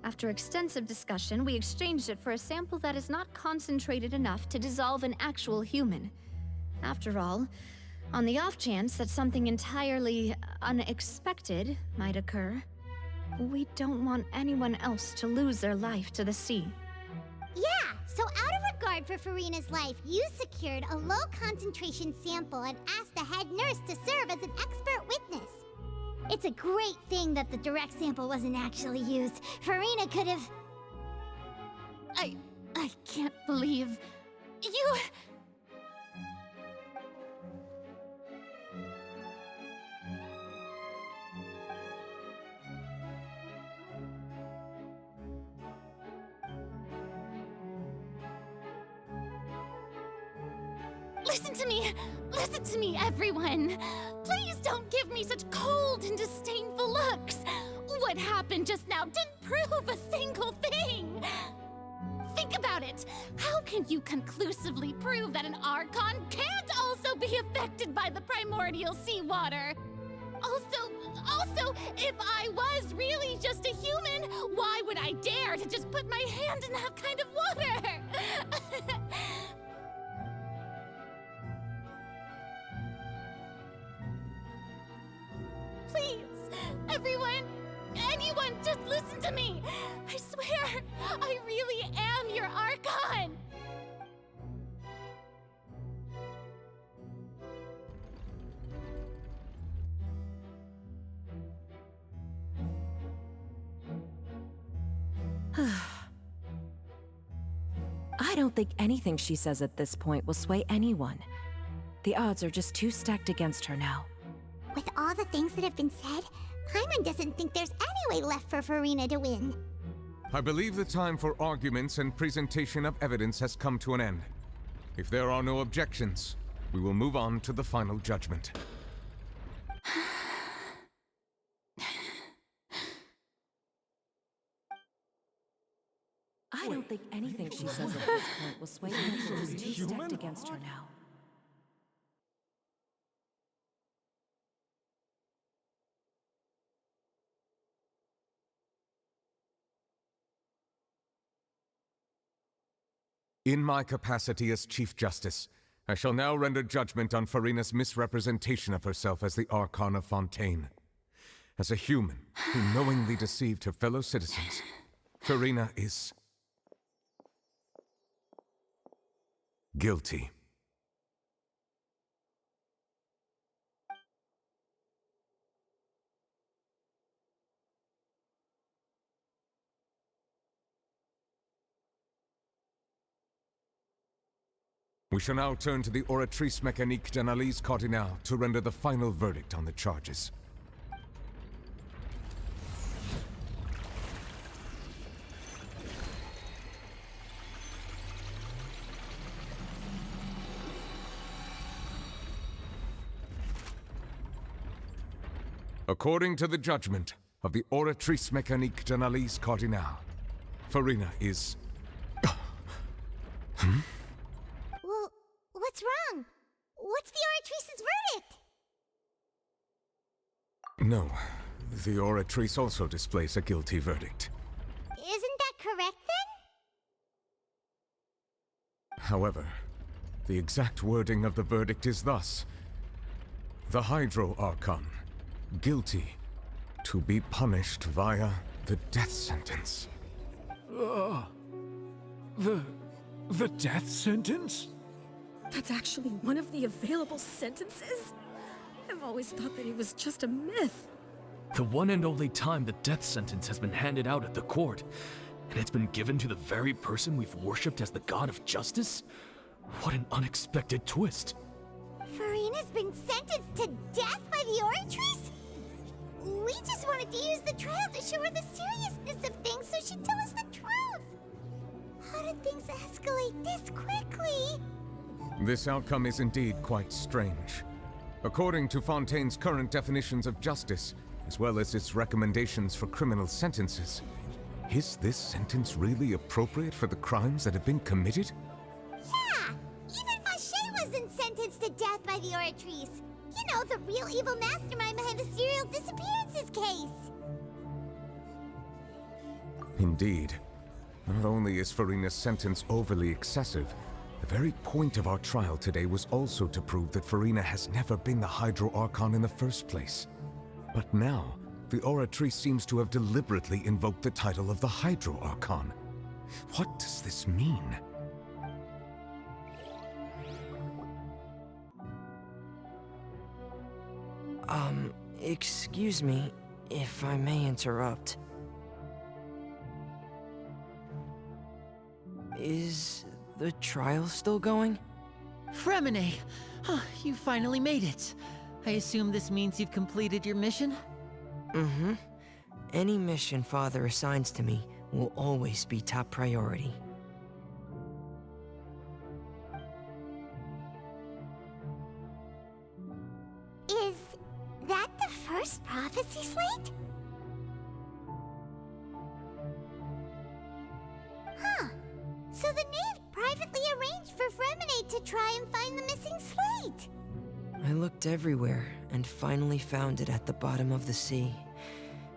after extensive discussion, we exchanged it for a sample that is not concentrated enough to dissolve an actual human. After all, on the off chance that something entirely unexpected might occur, we don't want anyone else to lose their life to the sea. Yeah, so out of regard for Farina's life, you secured a low-concentration sample and asked the head nurse to serve as an expert witness. It's a great thing that the direct sample wasn't actually used. Farina could have... I can't believe you. Listen to me, everyone. Please don't give me such cold and disdainful looks. What happened just now didn't prove a single thing. Think about it. How can you conclusively prove that an Archon can't also be affected by the primordial seawater? Also, if I was really just a human, why would I dare to just put my hand in that kind of water? Please, everyone, anyone, just listen to me. I swear, I really am your Archon. I don't think anything she says at this point will sway anyone. The odds are just too stacked against her now. With all the things that have been said, Paimon doesn't think there's any way left for Furina to win. I believe the time for arguments and presentation of evidence has come to an end. If there are no objections, we will move on to the final judgment. I don't think anything she says at this point will sway anyone. She's too stacked against her now. In my capacity as Chief Justice, I shall now render judgment on Furina's misrepresentation of herself as the Archon of Fontaine. As a human who knowingly deceived her fellow citizens, Furina is guilty. We shall now turn to the Oratrice Mécanique d'Analyse Cardinale to render the final verdict on the charges. According to the judgment of the Oratrice Mécanique d'Analyse Cardinale, Furina is... Well, what's wrong? What's the Oratrice's verdict? No, the Oratrice also displays a guilty verdict. Isn't that correct then? However, the exact wording of the verdict is thus: the Hydro Archon, guilty, to be punished via the death sentence. The death sentence? That's actually one of the available sentences? I've always thought that it was just a myth. The one and only time the death sentence has been handed out at the court, and it's been given to the very person we've worshipped as the god of justice? What an unexpected twist. Furina's been sentenced to death by the Oratrice? We just wanted to use the trial to show her the seriousness of things so she'd tell us the truth. How did things escalate this quickly? This outcome is indeed quite strange. According to Fontaine's current definitions of justice, as well as its recommendations for criminal sentences, is this sentence really appropriate for the crimes that have been committed? Yeah! Even Fauché wasn't sentenced to death by the Oratrice. You know, the real evil mastermind behind the serial disappearances case. Indeed. Not only is Furina's sentence overly excessive, the very point of our trial today was also to prove that Furina has never been the Hydro Archon in the first place. But now, the Oratrice seems to have deliberately invoked the title of the Hydro Archon. What does this mean? Excuse me, if I may interrupt. Is the trial still going? Fremine! You finally made it. I assume this means you've completed your mission? Mm-hmm. Any mission Father assigns to me will always be top priority. Is that the first prophecy slate? Huh. So the knave privately arranged for Fremine to try and find the missing slate. I looked everywhere and finally found it at the bottom of the sea.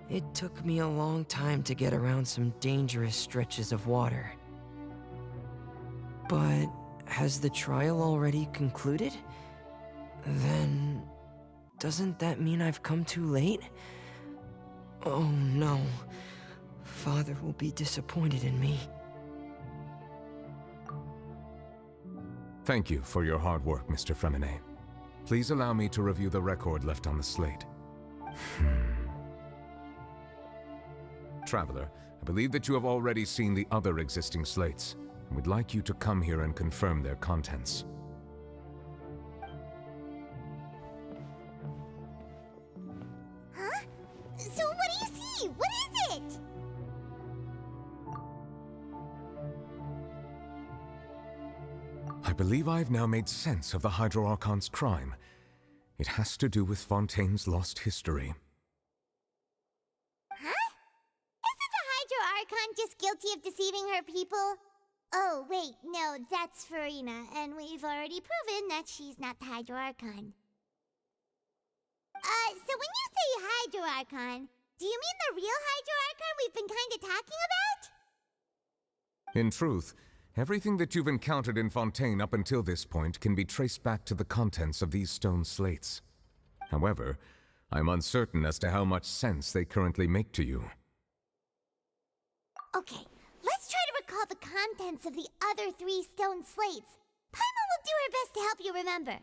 It took me a long time to get around some dangerous stretches of water. But has the trial already concluded? Then doesn't that mean I've come too late? Oh no. Father will be disappointed in me. Thank you for your hard work, Mr. Fremine. Please allow me to review the record left on the slate. Traveler, I believe that you have already seen the other existing slates, and would like you to come here and confirm their contents. Huh? So what do you see? What is it? I believe I've now made sense of the Hydro Archon's crime. It has to do with Fontaine's lost history. Huh? Isn't the Hydro Archon just guilty of deceiving her people? Oh, wait, no, that's Farina, and we've already proven that she's not the Hydro Archon. So when you say Hydro Archon, do you mean the real Hydro Archon we've been kinda talking about? In truth, everything that you've encountered in Fontaine up until this point can be traced back to the contents of these stone slates. However, I'm uncertain as to how much sense they currently make to you. Okay, let's try to recall the contents of the other 3 stone slates. Paimon will do her best to help you remember.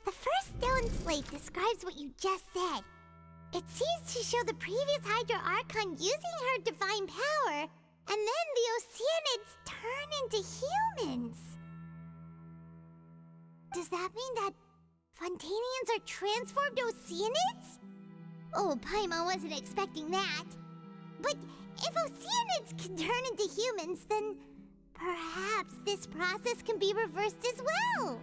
The first stone slate describes what you just said. It seems to show the previous Hydro Archon using her divine power, and then the Oceanids turn into humans. Does that mean that Fontanians are transformed Oceanids? Oh, Paimon wasn't expecting that. But if Oceanids can turn into humans, then perhaps this process can be reversed as well.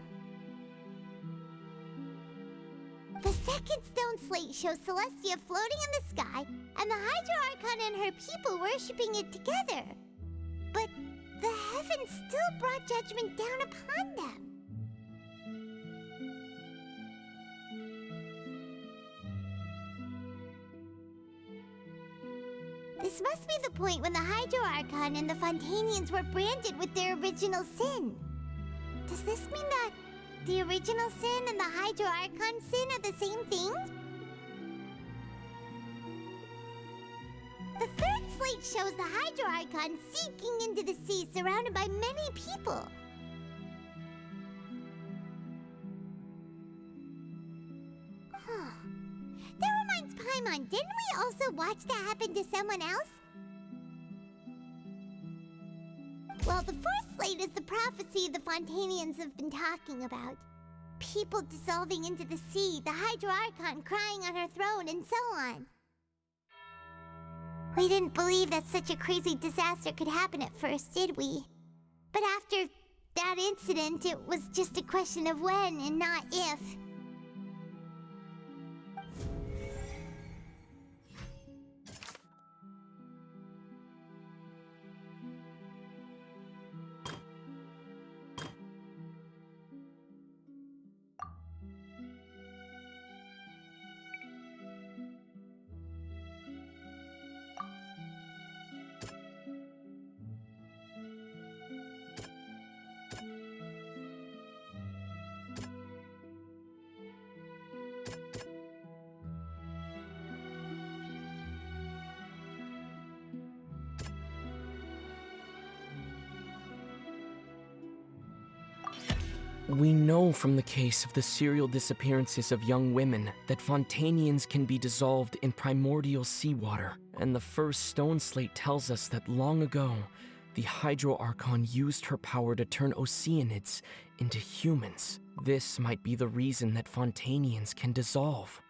The second stone slate shows Celestia floating in the sky, and the Hydro Archon and her people worshipping it together. But the heavens still brought judgment down upon them. This must be the point when the Hydro Archon and the Fontanians were branded with their original sin. Does this mean that the original sin and the Hydro Archon sin are the same thing? The third slate shows the Hydro Archon sinking into the sea surrounded by many people. That reminds Paimon, didn't we also watch that happen to someone else? Well, the fourth slate is the prophecy the Fontanians have been talking about. People dissolving into the sea, the Hydro Archon crying on her throne, and so on. We didn't believe that such a crazy disaster could happen at first, did we? But after that incident, it was just a question of when and not if. We know from the case of the serial disappearances of young women that Fontanians can be dissolved in primordial seawater, and the first stone slate tells us that long ago, the Hydro Archon used her power to turn Oceanids into humans. This might be the reason that Fontanians can dissolve.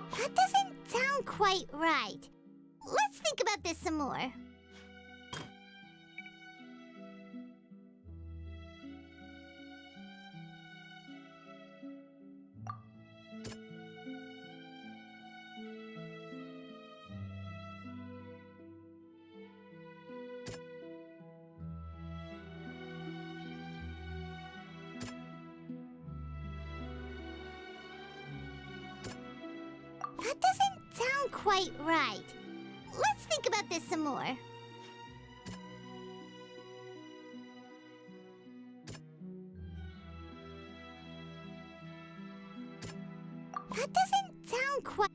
That doesn't sound quite right. Let's think about this some more. That doesn't sound quite right. Let's think about this some more. That doesn't sound quite...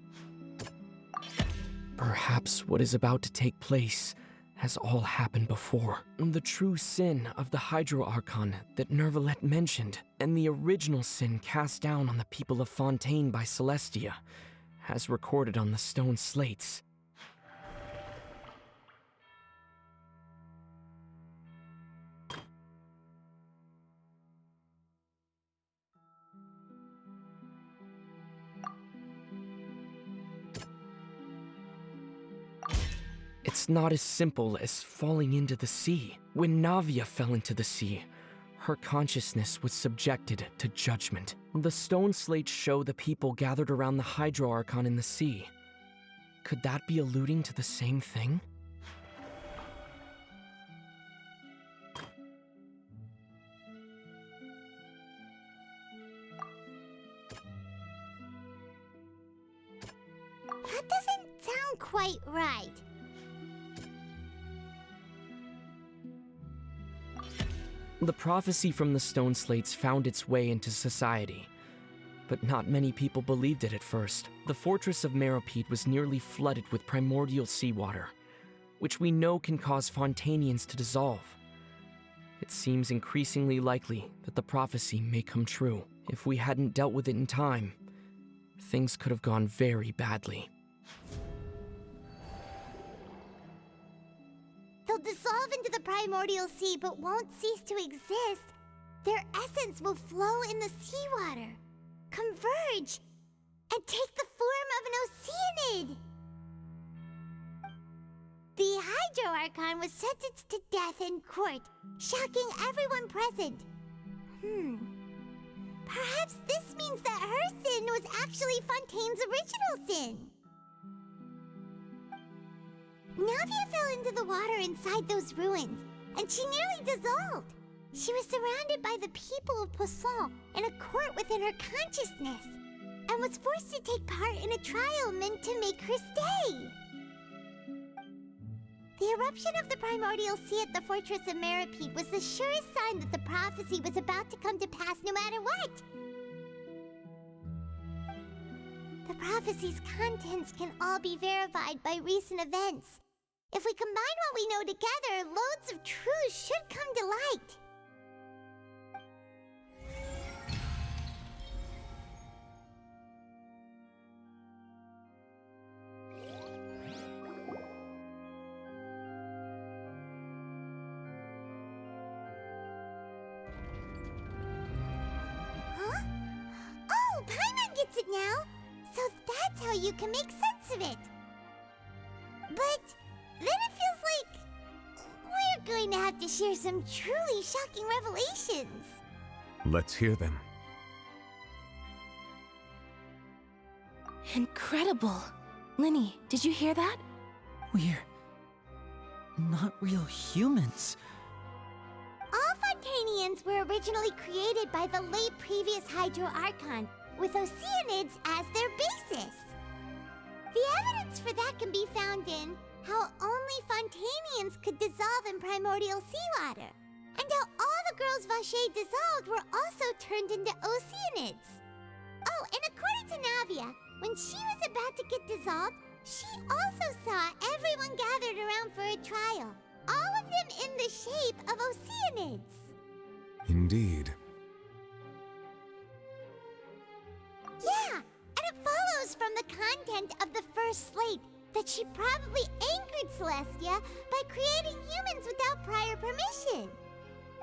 Perhaps what is about to take place has all happened before. The true sin of the Hydro Archon that Nervalette mentioned, and the original sin cast down on the people of Fontaine by Celestia, as recorded on the stone slates. It's not as simple as falling into the sea. When Navia fell into the sea, her consciousness was subjected to judgment. The stone slates show the people gathered around the Hydro Archon in the sea. Could that be alluding to the same thing? That doesn't sound quite right. The prophecy from the stone slates found its way into society, but not many people believed it at first. The fortress of Meropide was nearly flooded with primordial seawater, which we know can cause Fontanians to dissolve. It seems increasingly likely that the prophecy may come true. If we hadn't dealt with it in time, things could have gone very badly. They'll dissolve into the primordial sea but won't cease to exist. Their essence will flow in the seawater, converge, and take the form of an Oceanid. The Hydro Archon was sentenced to death in court, shocking everyone present. Perhaps this means that her sin was actually Fontaine's original sin. Navia fell into the water inside those ruins, and she nearly dissolved. She was surrounded by the people of Poisson in a court within her consciousness, and was forced to take part in a trial meant to make her stay. The eruption of the primordial sea at the fortress of Meropide was the surest sign that the prophecy was about to come to pass no matter what. The prophecy's contents can all be verified by recent events. If we combine what we know together, loads of truths should come to light. Huh? Oh, Paimon gets it now! So that's how you can make sense of it. But then it feels like we're going to have to share some truly shocking revelations. Let's hear them. Incredible. Linny, did you hear that? We're not real humans. Oceanids were originally created by the late previous Hydro Archon, with Oceanids as their basis. The evidence for that can be found in how only Fontanians could dissolve in primordial seawater, and how all the girls Vacher dissolved were also turned into Oceanids. Oh, and according to Navia, when she was about to get dissolved, she also saw everyone gathered around for a trial, all of them in the shape of Oceanids. Indeed. Yeah, and it follows from the content of the first slate that she probably angered Celestia by creating humans without prior permission.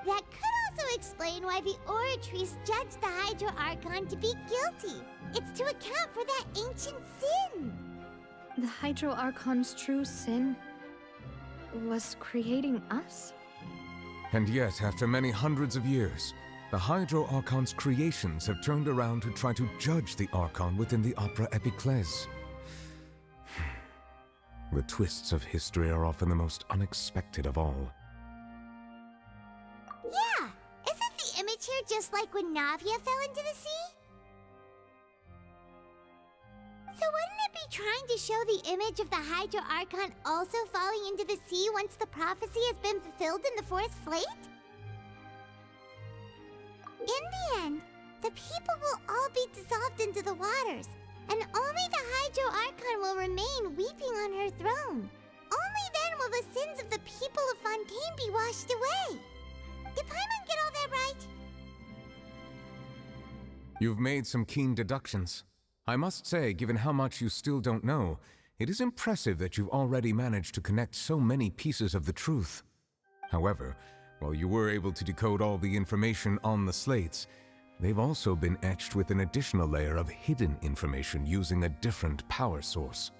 That could also explain why the Oratrice judged the Hydro Archon to be guilty. It's to account for that ancient sin. The Hydro Archon's true sin was creating us? And yet, after many hundreds of years, the Hydro Archon's creations have turned around to try to judge the Archon within the Opera Epiclese. The twists of history are often the most unexpected of all. Yeah, isn't the image here just like when Navia fell into the sea? So wouldn't it be trying to show the image of the Hydro Archon also falling into the sea once the prophecy has been fulfilled in the fourth slate? In the end, the people will all be dissolved into the waters, and only the Hydro Archon will remain weeping on her throne. Only then will the sins of the people of Fontaine be washed away. Did Paimon get all that right? You've made some keen deductions. I must say, given how much you still don't know, it is impressive that you've already managed to connect so many pieces of the truth. However, while you were able to decode all the information on the slates, they've also been etched with an additional layer of hidden information using a different power source.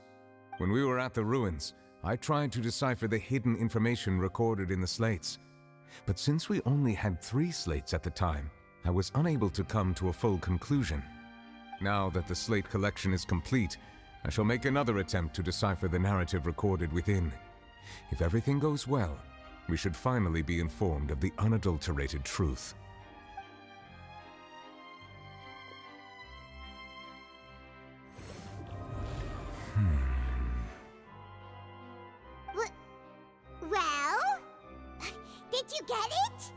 When we were at the ruins, I tried to decipher the hidden information recorded in the slates. But since we only had 3 slates at the time, I was unable to come to a full conclusion. Now that the slate collection is complete, I shall make another attempt to decipher the narrative recorded within. If everything goes well, we should finally be informed of the unadulterated truth. Well? Did you get it?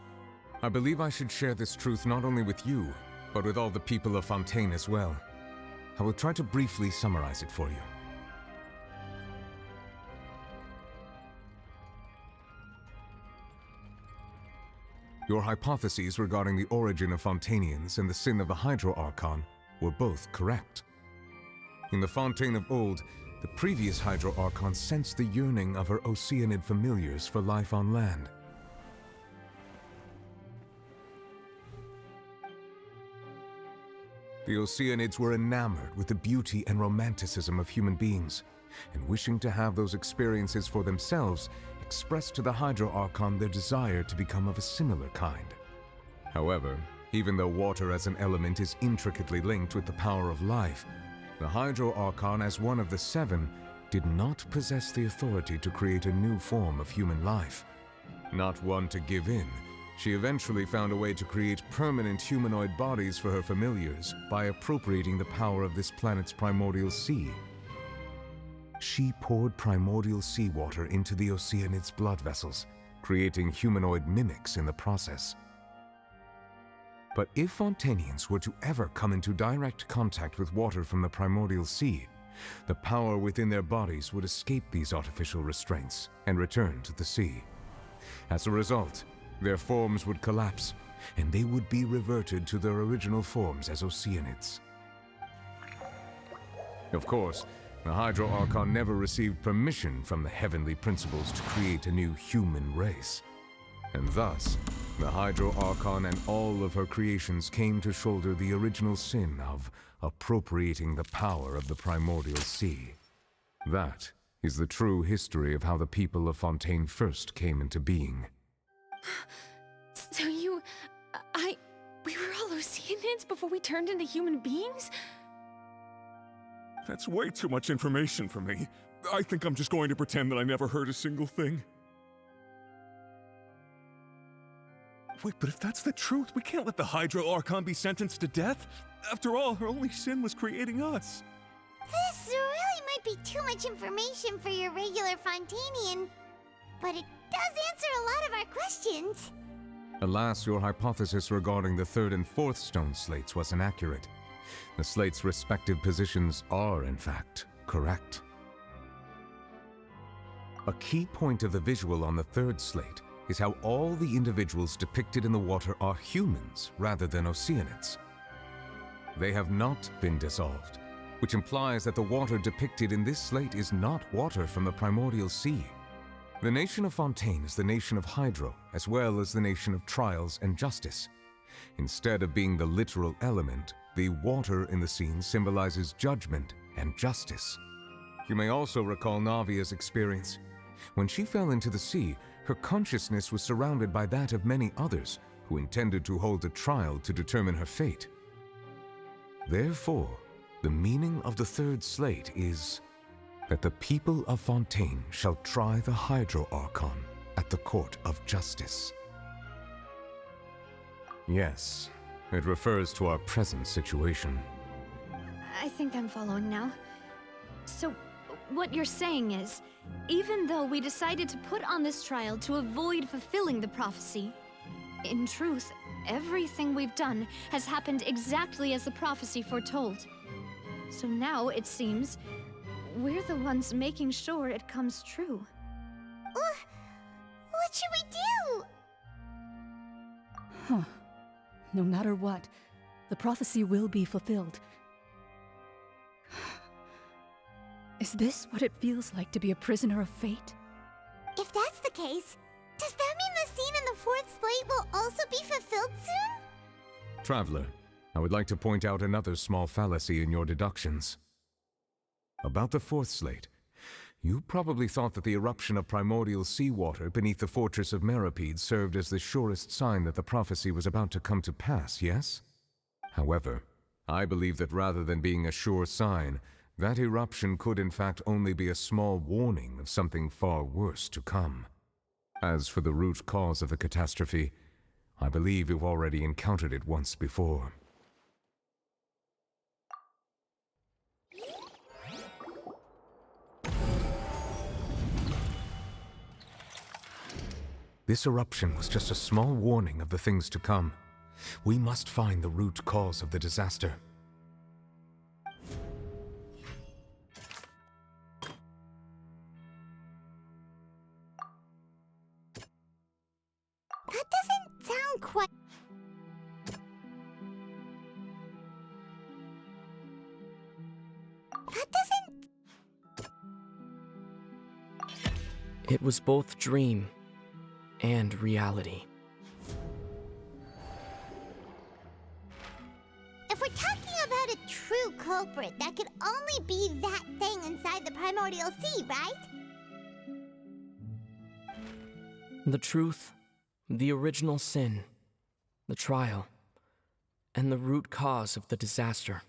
I believe I should share this truth not only with you, but with all the people of Fontaine as well. I will try to briefly summarize it for you. Your hypotheses regarding the origin of Fontainians and the sin of the Hydro Archon were both correct. In the Fontaine of old, the previous Hydro Archon sensed the yearning of her Oceanid familiars for life on land. The Oceanids were enamored with the beauty and romanticism of human beings, and wishing to have those experiences for themselves, expressed to the Hydro Archon their desire to become of a similar kind. However, even though water as an element is intricately linked with the power of life, the Hydro Archon, as one of the 7, did not possess the authority to create a new form of human life. Not one to give in, she eventually found a way to create permanent humanoid bodies for her familiars by appropriating the power of this planet's primordial sea. She poured primordial seawater into the Oceanids' blood vessels, creating humanoid mimics in the process. But if Fontainians were to ever come into direct contact with water from the primordial sea, the power within their bodies would escape these artificial restraints and return to the sea. As a result, their forms would collapse, and they would be reverted to their original forms as Oceanids. Of course, the Hydro Archon never received permission from the heavenly principles to create a new human race. And thus, the Hydro Archon and all of her creations came to shoulder the original sin of appropriating the power of the primordial sea. That is the true history of how the people of Fontaine first came into being. So we were all Oceanids before we turned into human beings? That's way too much information for me. I think I'm just going to pretend that I never heard a single thing. Wait, but if that's the truth, we can't let the Hydro Archon be sentenced to death. After all, her only sin was creating us. This really might be too much information for your regular Fontanian, but it does answer a lot of our questions. Alas, your hypothesis regarding the third and fourth stone slates was inaccurate. The slates' respective positions are, in fact, correct. A key point of the visual on the third slate is how all the individuals depicted in the water are humans rather than Oceanids. They have not been dissolved, which implies that the water depicted in this slate is not water from the primordial sea. The nation of Fontaine is the nation of Hydro, as well as the nation of Trials and Justice. Instead of being the literal element, the water in the scene symbolizes judgment and justice. You may also recall Navia's experience. When she fell into the sea, her consciousness was surrounded by that of many others who intended to hold a trial to determine her fate. Therefore, the meaning of the third slate is that the people of Fontaine shall try the Hydro Archon at the court of justice. Yes, it refers to our present situation. I think I'm following now. So, what you're saying is, even though we decided to put on this trial to avoid fulfilling the prophecy, in truth, everything we've done has happened exactly as the prophecy foretold. So now, it seems, we're the ones making sure it comes true. What should we do? Huh. No matter what, the prophecy will be fulfilled. Is this what it feels like to be a prisoner of fate? If that's the case, does that mean the scene in the fourth slate will also be fulfilled soon? Traveler, I would like to point out another small fallacy in your deductions. About the fourth slate, you probably thought that the eruption of primordial seawater beneath the fortress of Meripede served as the surest sign that the prophecy was about to come to pass, yes? However, I believe that rather than being a sure sign, that eruption could in fact only be a small warning of something far worse to come. As for the root cause of the catastrophe, I believe you've already encountered it once before. This eruption was just a small warning of the things to come. We must find the root cause of the disaster. That doesn't sound quite... That doesn't... It was both dream and reality. If we're talking about a true culprit, that could only be that thing inside the primordial sea, right? The truth, the original sin, the trial, and the root cause of the disaster.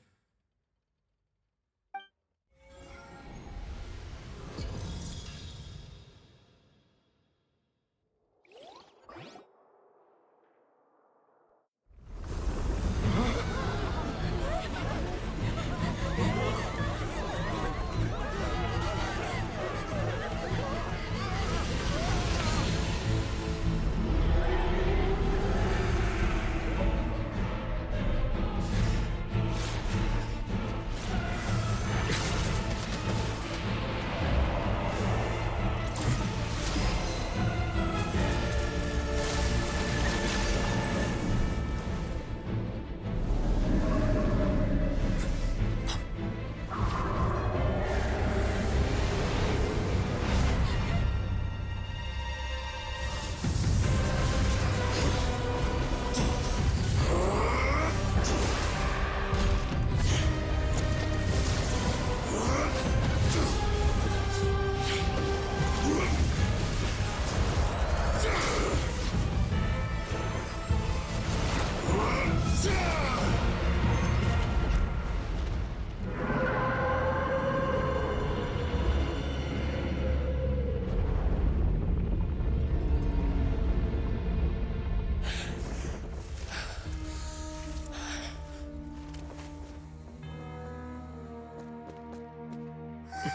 That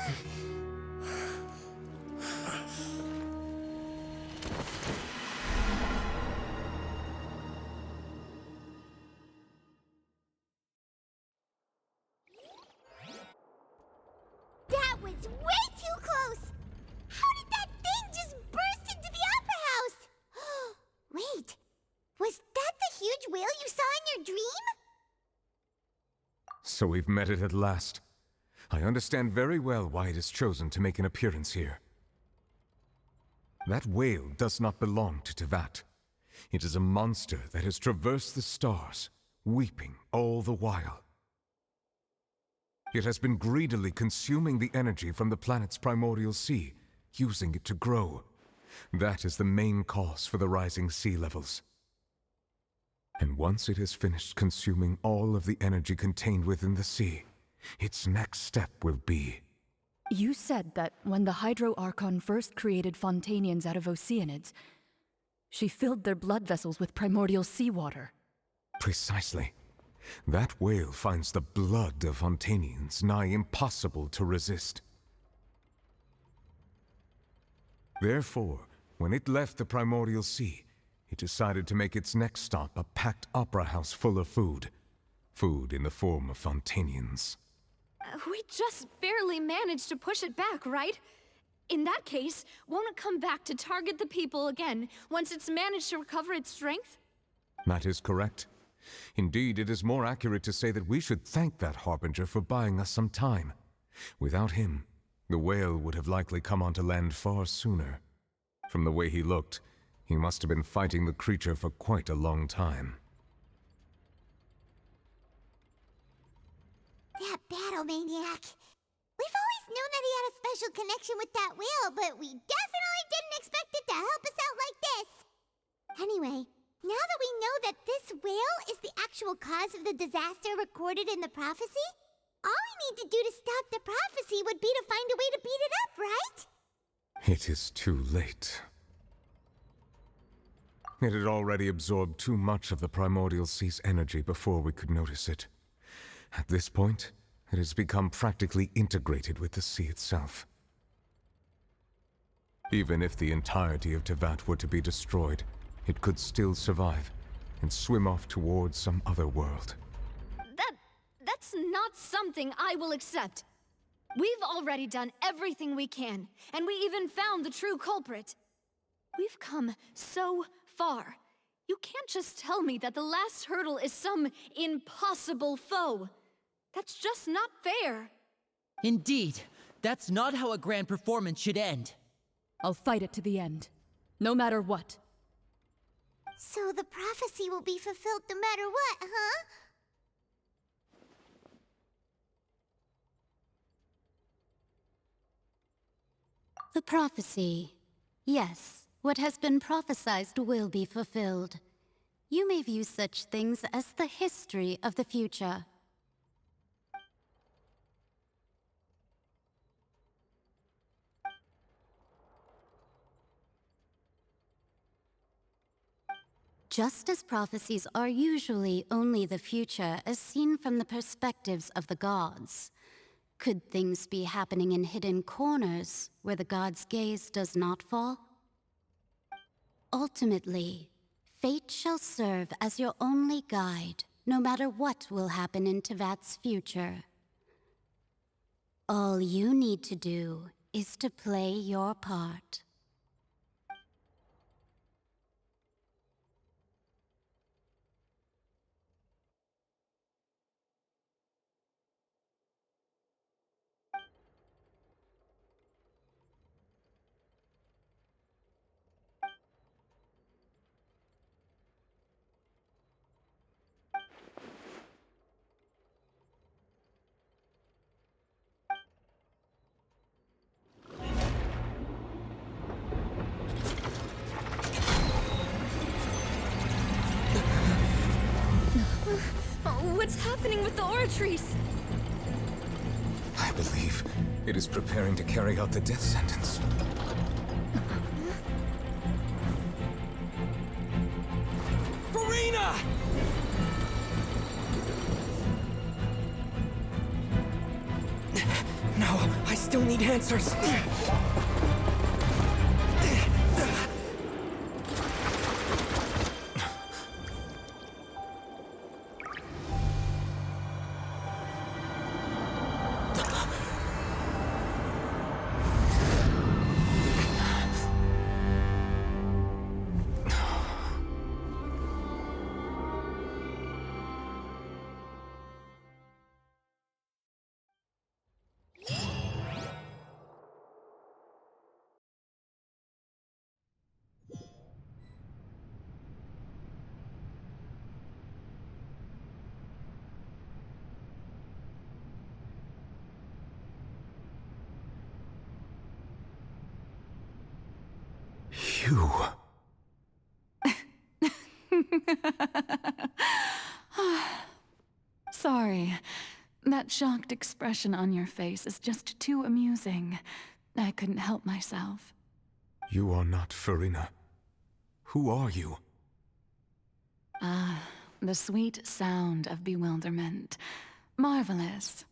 was way too close! How did that thing just burst into the Opera House? Wait, was that the huge whale you saw in your dream? So we've met it at last. I understand very well why it has chosen to make an appearance here. That whale does not belong to Tevat. It is a monster that has traversed the stars, weeping all the while. It has been greedily consuming the energy from the planet's primordial sea, using it to grow. That is the main cause for the rising sea levels. And once it has finished consuming all of the energy contained within the sea, its next step will be... You said that when the Hydro Archon first created Fontanians out of Oceanids, she filled their blood vessels with primordial seawater. Precisely. That whale finds the blood of Fontanians nigh impossible to resist. Therefore, when it left the primordial sea, it decided to make its next stop a packed opera house full of food. Food in the form of Fontanians. We just barely managed to push it back, right? In that case, won't it come back to target the people again once it's managed to recover its strength? That is correct. Indeed, it is more accurate to say that we should thank that Harbinger for buying us some time. Without him, the whale would have likely come onto land far sooner. From the way he looked, he must have been fighting the creature for quite a long time. That battle maniac. We've always known that he had a special connection with that whale, but we definitely didn't expect it to help us out like this. Anyway, now that we know that this whale is the actual cause of the disaster recorded in the prophecy, all we need to do to stop the prophecy would be to find a way to beat it up, right? It is too late. It had already absorbed too much of the primordial sea's energy before we could notice it. At this point, it has become practically integrated with the sea itself. Even if the entirety of Tevat were to be destroyed, it could still survive and swim off towards some other world. That's not something I will accept. We've already done everything we can, and we even found the true culprit. We've come so far. You can't just tell me that the last hurdle is some impossible foe. That's just not fair. Indeed, that's not how a grand performance should end. I'll fight it to the end, no matter what. So the prophecy will be fulfilled no matter what, huh? The prophecy. Yes, what has been prophesied will be fulfilled. You may view such things as the history of the future. Just as prophecies are usually only the future as seen from the perspectives of the gods, could things be happening in hidden corners where the gods' gaze does not fall? Ultimately, fate shall serve as your only guide, no matter what will happen in Tevat's future. All you need to do is to play your part. What's happening with the Oratrice? I believe it is preparing to carry out the death sentence. Furina! No, I still need answers. You. Sorry. That shocked expression on your face is just too amusing. I couldn't help myself. You are not Farina. Who are you? Ah, the sweet sound of bewilderment. Marvelous.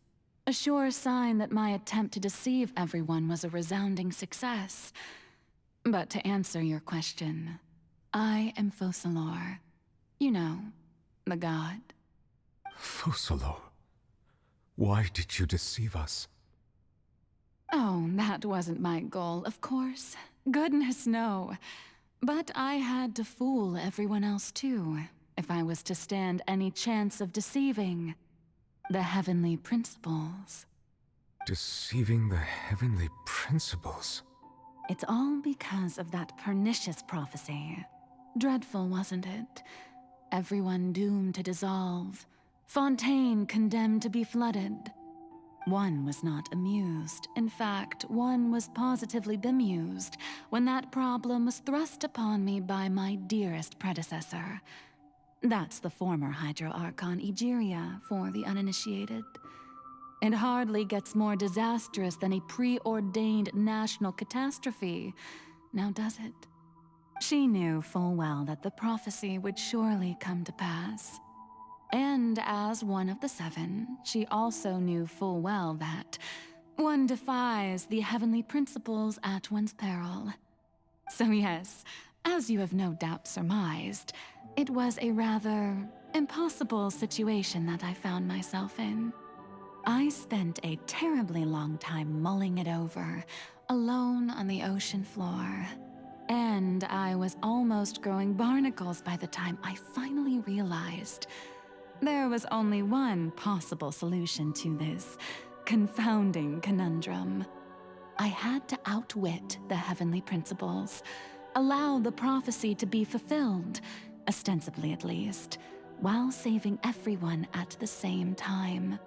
A sure sign that my attempt to deceive everyone was a resounding success. But to answer your question, I am Focalor. You know, the god. Focalor? Why did you deceive us? Oh, that wasn't my goal, of course. Goodness, no. But I had to fool everyone else too, if I was to stand any chance of deceiving the heavenly principles. Deceiving the heavenly principles? It's all because of that pernicious prophecy. Dreadful, wasn't it? Everyone doomed to dissolve. Fontaine condemned to be flooded. One was not amused. In fact, one was positively bemused when that problem was thrust upon me by my dearest predecessor. That's the former Hydro Archon Egeria, for the uninitiated. It hardly gets more disastrous than a preordained national catastrophe, now does it? She knew full well that the prophecy would surely come to pass. And as one of the seven, she also knew full well that one defies the heavenly principles at one's peril. So yes, as you have no doubt surmised, it was a rather impossible situation that I found myself in. I spent a terribly long time mulling it over, alone on the ocean floor. And I was almost growing barnacles by the time I finally realized there was only one possible solution to this confounding conundrum. I had to outwit the heavenly principles, allow the prophecy to be fulfilled, ostensibly at least, while saving everyone at the same time.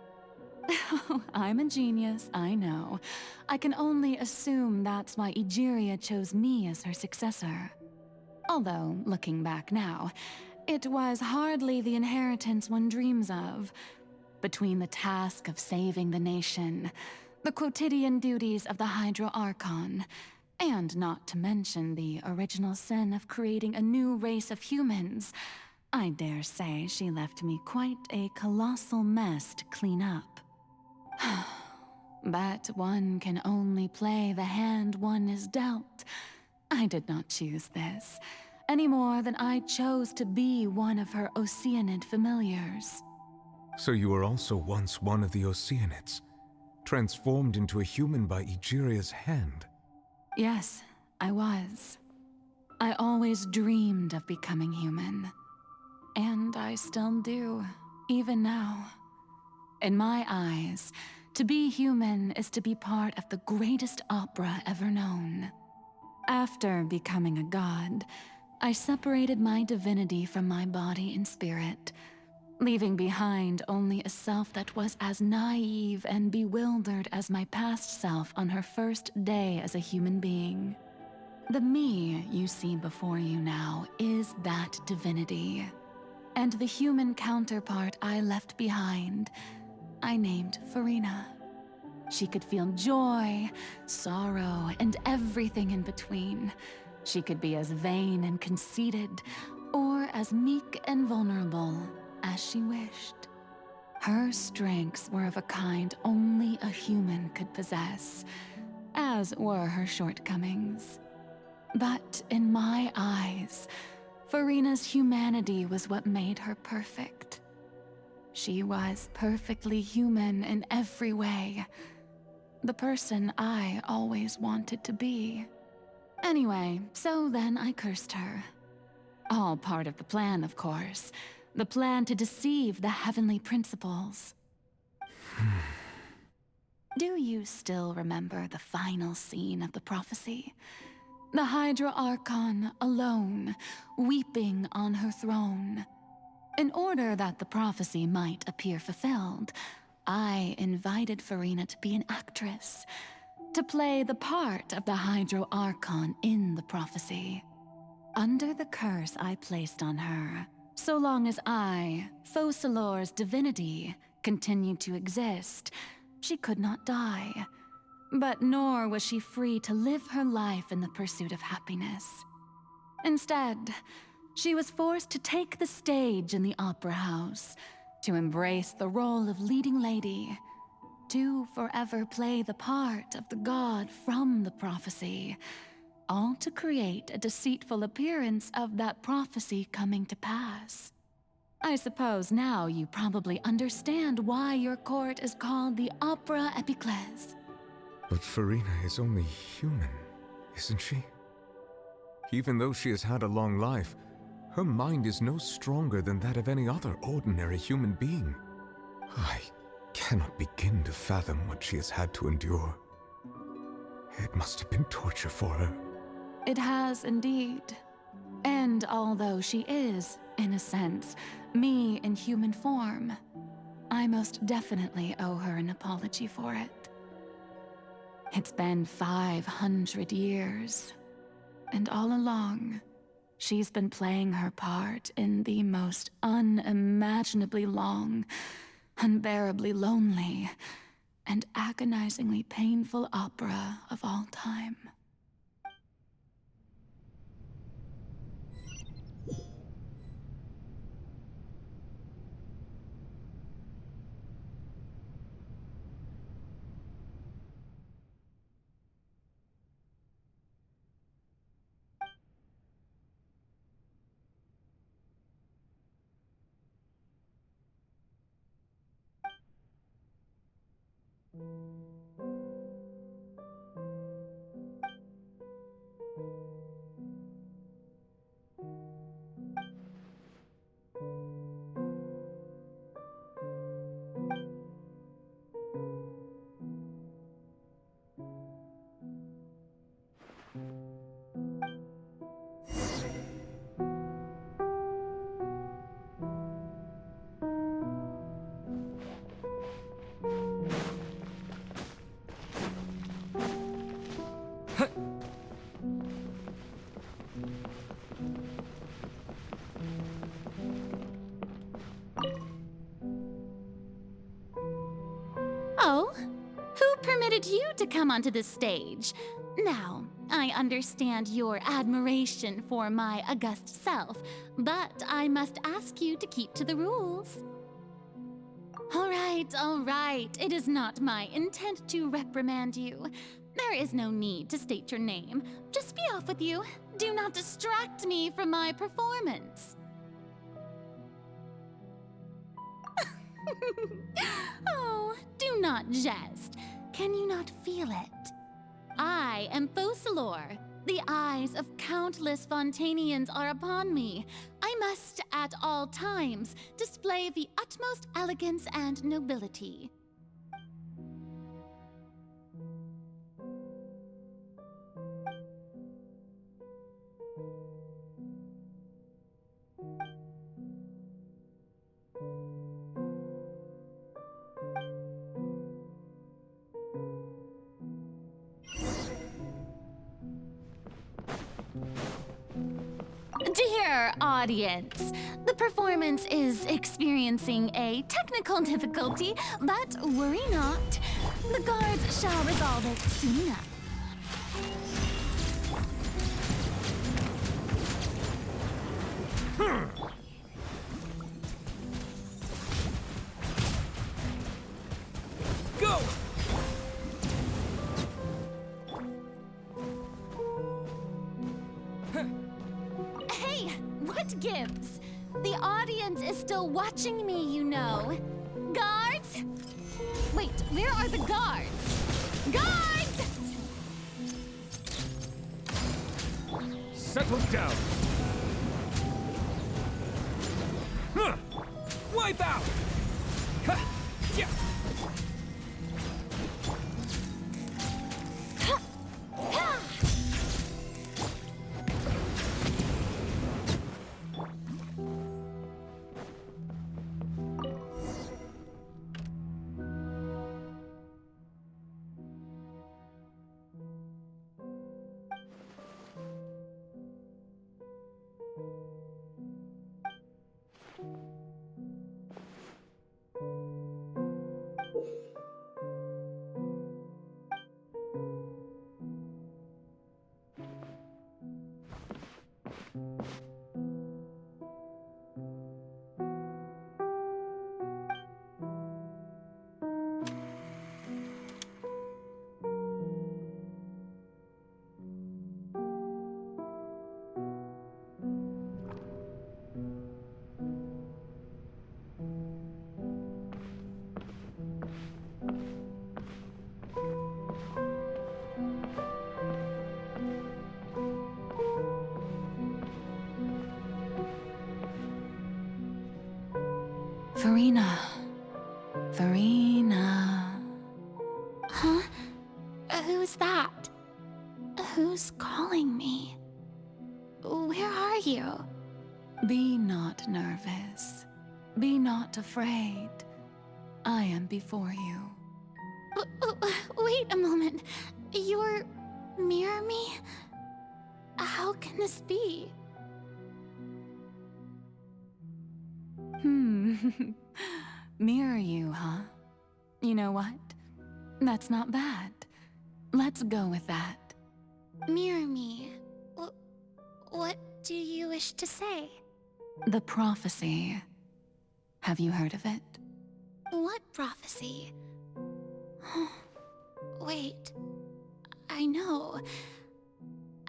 I'm a genius, I know. I can only assume that's why Egeria chose me as her successor. Although, looking back now, it was hardly the inheritance one dreams of. Between the task of saving the nation, the quotidian duties of the Hydro Archon, and not to mention the original sin of creating a new race of humans, I dare say she left me quite a colossal mess to clean up. But one can only play the hand one is dealt. I did not choose this, any more than I chose to be one of her Oceanid familiars. So you were also once one of the Oceanids, transformed into a human by Egeria's hand? Yes, I was. I always dreamed of becoming human. And I still do, even now. In my eyes, to be human is to be part of the greatest opera ever known. After becoming a god, I separated my divinity from my body and spirit, leaving behind only a self that was as naive and bewildered as my past self on her first day as a human being. The me you see before you now is that divinity. And the human counterpart I left behind, I named Farina. She could feel joy, sorrow, and everything in between. She could be as vain and conceited, or as meek and vulnerable as she wished. Her strengths were of a kind only a human could possess, as were her shortcomings. But in my eyes, Furina's humanity was what made her perfect. She was perfectly human in every way. The person I always wanted to be. Anyway, so then I cursed her. All part of the plan, of course. The plan to deceive the heavenly principles. Do you still remember the final scene of the prophecy? The Hydra Archon alone, weeping on her throne. In order that the prophecy might appear fulfilled, I invited Furina to be an actress, to play the part of the Hydro Archon in the prophecy. Under the curse I placed on her, so long as I, Focalor's divinity, continued to exist, she could not die. But nor was she free to live her life in the pursuit of happiness. Instead, she was forced to take the stage in the opera house, to embrace the role of leading lady, to forever play the part of the god from the prophecy, all to create a deceitful appearance of that prophecy coming to pass. I suppose now you probably understand why your court is called the Opera Epiclese. But Furina is only human, isn't she? Even though she has had a long life, her mind is no stronger than that of any other ordinary human being. I cannot begin to fathom what she has had to endure. It must have been torture for her. It has indeed. And although she is, in a sense, me in human form, I most definitely owe her an apology for it. It's been 500 years, and all along, she's been playing her part in the most unimaginably long, unbearably lonely, and agonizingly painful opera of all time. Oh, who permitted you to come onto this stage? Now, I understand your admiration for my august self, but I must ask you to keep to the rules. All right. It is not my intent to reprimand you. There is no need to state your name. Just be off with you. Do not distract me from my performance. Oh, do not jest. Can you not feel it? I am Focalor. The eyes of countless Fontanians are upon me. I must, at all times, display the utmost elegance and nobility. Dear audience, the performance is experiencing a technical difficulty, but worry not. The guards shall resolve it soon enough. Go! Hey, what gives? The audience is still watching me, you know. Guards? Wait, where are the guards? Guards! Settle down. Huh. Wipe out! Ha! Yeah. Farina. Farina. Huh? Who's that? Who's calling me? Where are you? Be not nervous. Be not afraid. I am before you. Wait a moment. You're near me? How can this be? Mirror you, huh? You know what? That's not bad. Let's go with that. Mirror me. What do you wish to say? The prophecy. Have you heard of it? What prophecy? Wait. I know.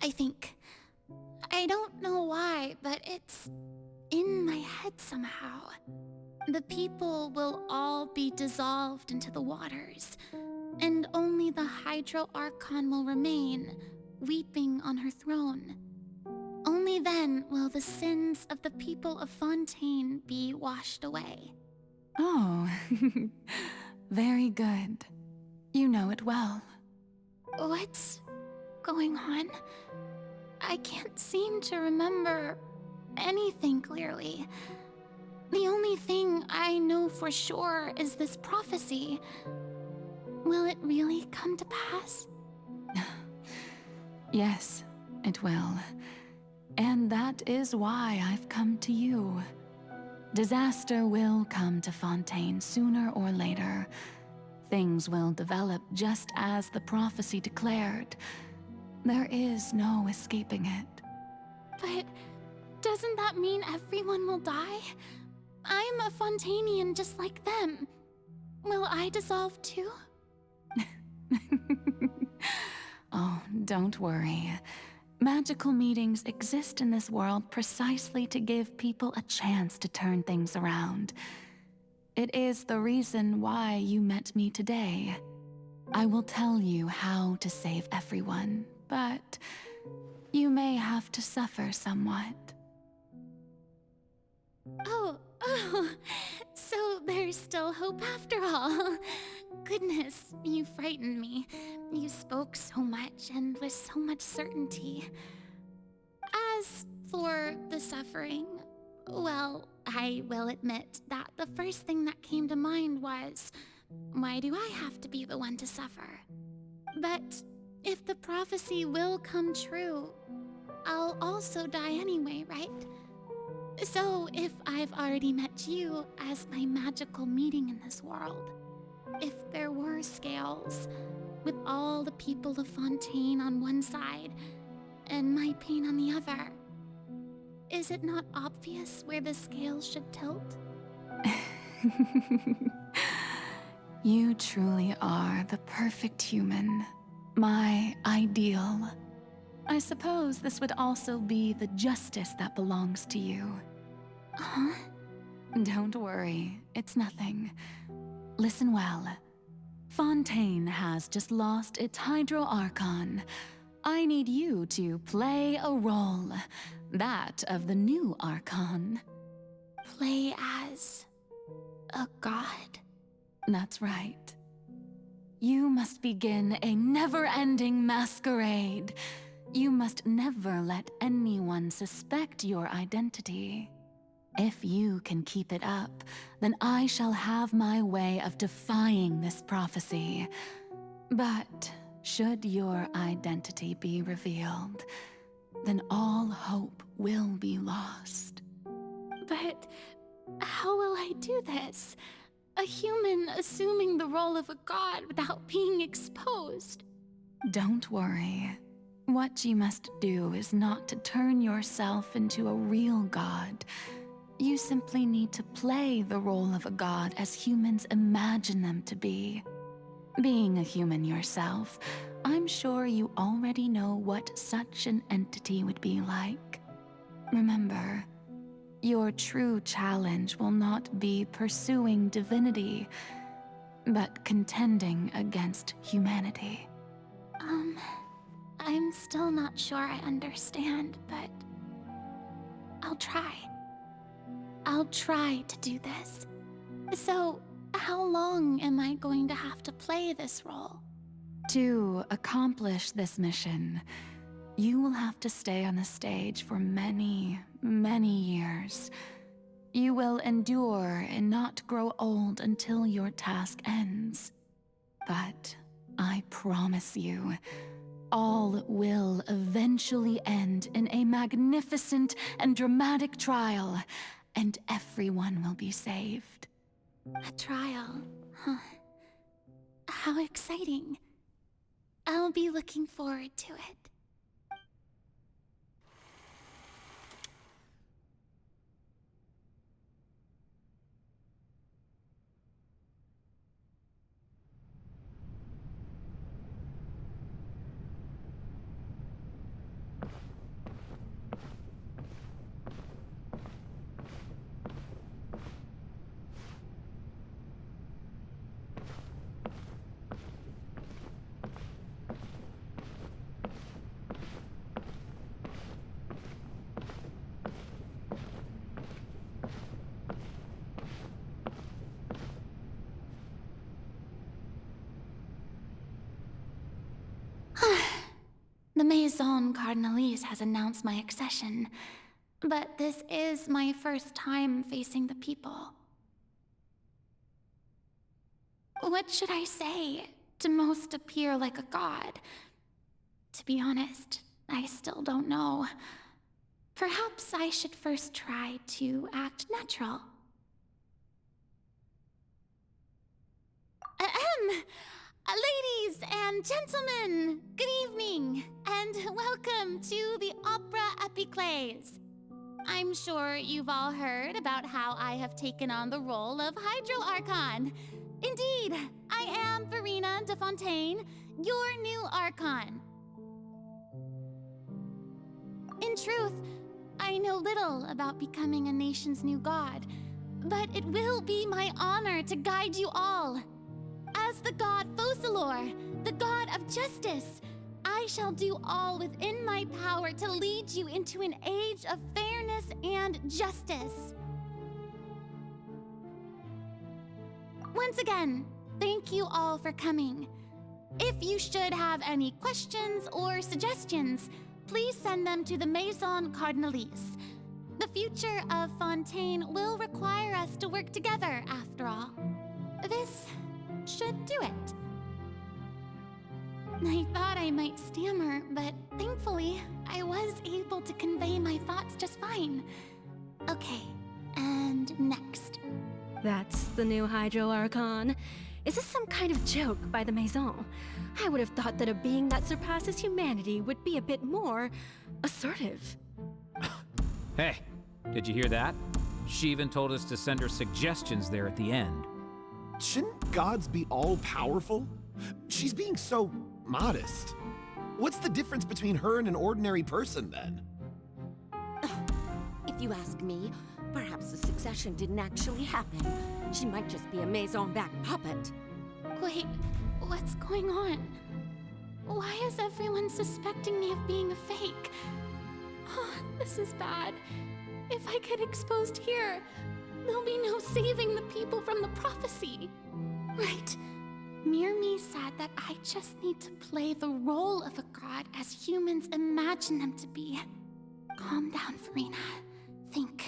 I think. I don't know why, but it's in my head somehow. The people will all be dissolved into the waters, and only the Hydro Archon will remain, weeping on her throne. Only then will the sins of the people of Fontaine be washed away. Oh, very good. You know it well. What's going on? I can't seem to remember anything clearly. The only thing I know for sure is this prophecy. Will it really come to pass? Yes, it will. And that is why I've come to you. Disaster will come to Fontaine sooner or later. Things will develop just as the prophecy declared. There is no escaping it. But doesn't that mean everyone will die? I'm a Fontainian just like them. Will I dissolve too? Oh, don't worry. Magical meetings exist in this world precisely to give people a chance to turn things around. It is the reason why you met me today. I will tell you how to save everyone, but you may have to suffer somewhat. Oh, so there's still hope after all. Goodness, you frightened me. You spoke so much and with so much certainty. As for the suffering, well, I will admit that the first thing that came to mind was, why do I have to be the one to suffer? But if the prophecy will come true, I'll also die anyway, right? So if I've already met you as my magical meeting in this world, if there were scales, with all the people of Fontaine on one side and my pain on the other, is it not obvious where the scales should tilt? You truly are the perfect human. My ideal. I suppose this would also be the justice that belongs to you. Huh? Don't worry, it's nothing. Listen well. Fontaine has just lost its Hydro Archon. I need you to play a role. That of the new Archon. Play as a god? That's right. You must begin a never-ending masquerade. You must never let anyone suspect your identity. If you can keep it up, then I shall have my way of defying this prophecy. But should your identity be revealed, then all hope will be lost. But how will I do this? A human assuming the role of a god without being exposed. Don't worry. What you must do is not to turn yourself into a real god. You simply need to play the role of a god as humans imagine them to be. Being a human yourself, I'm sure you already know what such an entity would be like. Remember, your true challenge will not be pursuing divinity, but contending against humanity. I'm still not sure I understand, but I'll try. I'll try to do this. So, how long am I going to have to play this role? To accomplish this mission, you will have to stay on the stage for many, many years. You will endure and not grow old until your task ends. But I promise you, all will eventually end in a magnificent and dramatic trial, and everyone will be saved. A trial, huh? How exciting. I'll be looking forward to it. The Maison Cardinalise has announced my accession, but this is my first time facing the people. What should I say to most appear like a god? To be honest, I still don't know. Perhaps I should first try to act natural. Ladies and gentlemen, good evening, and welcome to the Opera Epiclese. I'm sure you've all heard about how I have taken on the role of Hydro Archon. Indeed, I am Verena de Fontaine, your new Archon. In truth, I know little about becoming a nation's new god, but it will be my honor to guide you all. As the god Focalor, the god of justice, I shall do all within my power to lead you into an age of fairness and justice. Once again, thank you all for coming. If you should have any questions or suggestions, please send them to the Maison Cardinalise. The future of Fontaine will require us to work together, after all. This should do it. I thought I might stammer, but thankfully, I was able to convey my thoughts just fine. Okay, and next. That's the new Hydro Archon. Is this some kind of joke by the Maison? I would have thought that a being that surpasses humanity would be a bit more assertive. Hey, did you hear that? She even told us to send her suggestions there at the end. Shouldn't gods be all-powerful? She's being so modest. What's the difference between her and an ordinary person, then? If you ask me, perhaps the succession didn't actually happen. She might just be a maison-back puppet. Wait, what's going on? Why is everyone suspecting me of being a fake? Oh, this is bad. If I get exposed here, there'll be no saving the people from the prophecy. Right. Mirmi said that I just need to play the role of a god as humans imagine them to be. Calm down, Furina. Think.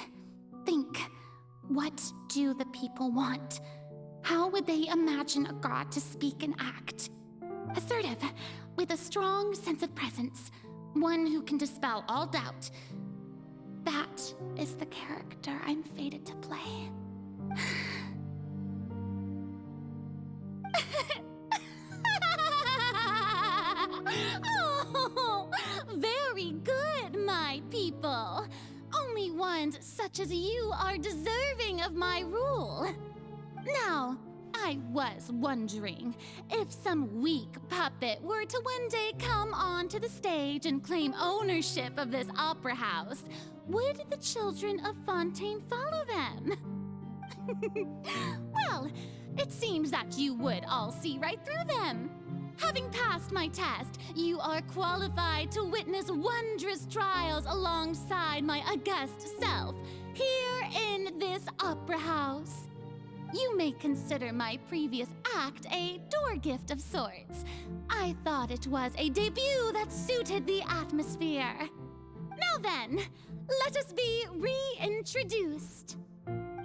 What do the people want? How would they imagine a god to speak and act? Assertive, with a strong sense of presence. One who can dispel all doubt. That is the character I'm fated to play. Oh, very good, my people. Only ones such as you are deserving of my rule. Now, I was wondering if some weak puppet were to one day come onto the stage and claim ownership of this opera house, would the children of Fontaine follow them? Well, it seems that you would all see right through them. Having passed my test, you are qualified to witness wondrous trials alongside my august self, here in this opera house. You may consider my previous act a door gift of sorts. I thought it was a debut that suited the atmosphere. Now then, let us be reintroduced.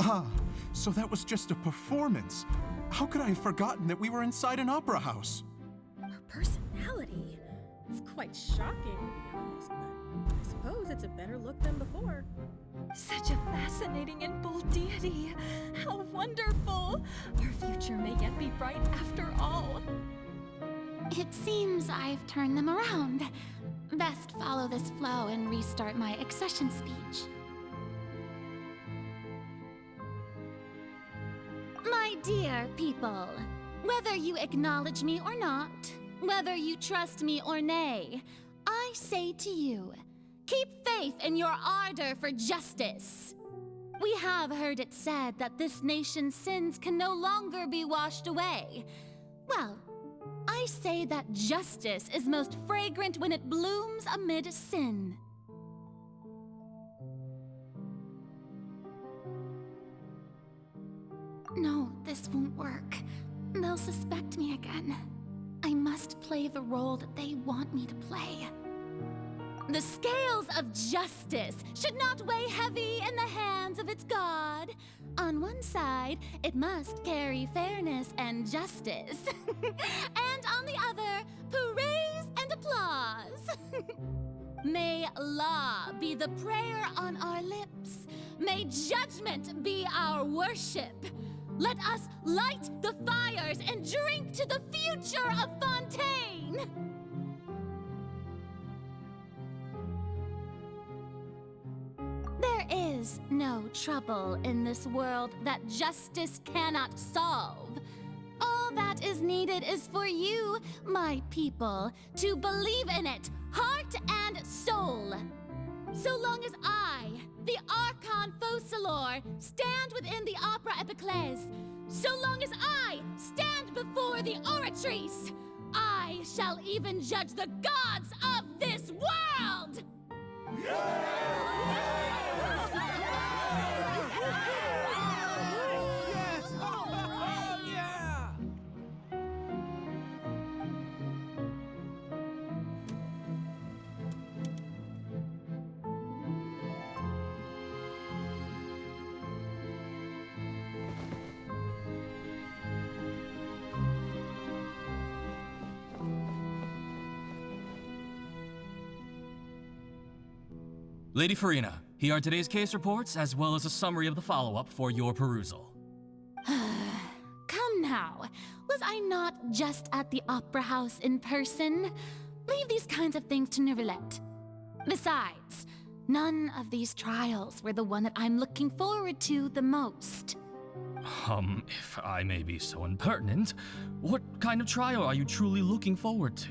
Ah, so that was just a performance. How could I have forgotten that we were inside an opera house? Her personality. It's quite shocking, to be honest, but I suppose it's a better look than before. Such a fascinating and bold deity. How wonderful! Our future may yet be bright after all. It seems I've turned them around. Best follow this flow and restart my accession speech. My dear people, whether you acknowledge me or not, whether you trust me or nay, I say to you, keep faith in your ardor for justice. We have heard it said that this nation's sins can no longer be washed away. Well, I say that justice is most fragrant when it blooms amid sin. No, this won't work. They'll suspect me again. I must play the role that they want me to play. The scales of justice should not weigh heavy in the hands of its god. On one side, it must carry fairness and justice. And on the other, praise and applause. May law be the prayer on our lips. May judgment be our worship. Let us light the fires and drink to the future of Fontaine! There is no trouble in this world that justice cannot solve. All that is needed is for you, my people, to believe in it, heart and soul. So long as I, the Archon Focalor, stand within the Opera Epiclese, so long as I stand before the Oratrice, I shall even judge the gods of this world! Lady Furina, here are today's case reports, as well as a summary of the follow-up for your perusal. Come now, was I not just at the Opera House in person? Leave these kinds of things to Neuvillette. Besides, none of these trials were the one that I'm looking forward to the most. If I may be so impertinent, what kind of trial are you truly looking forward to?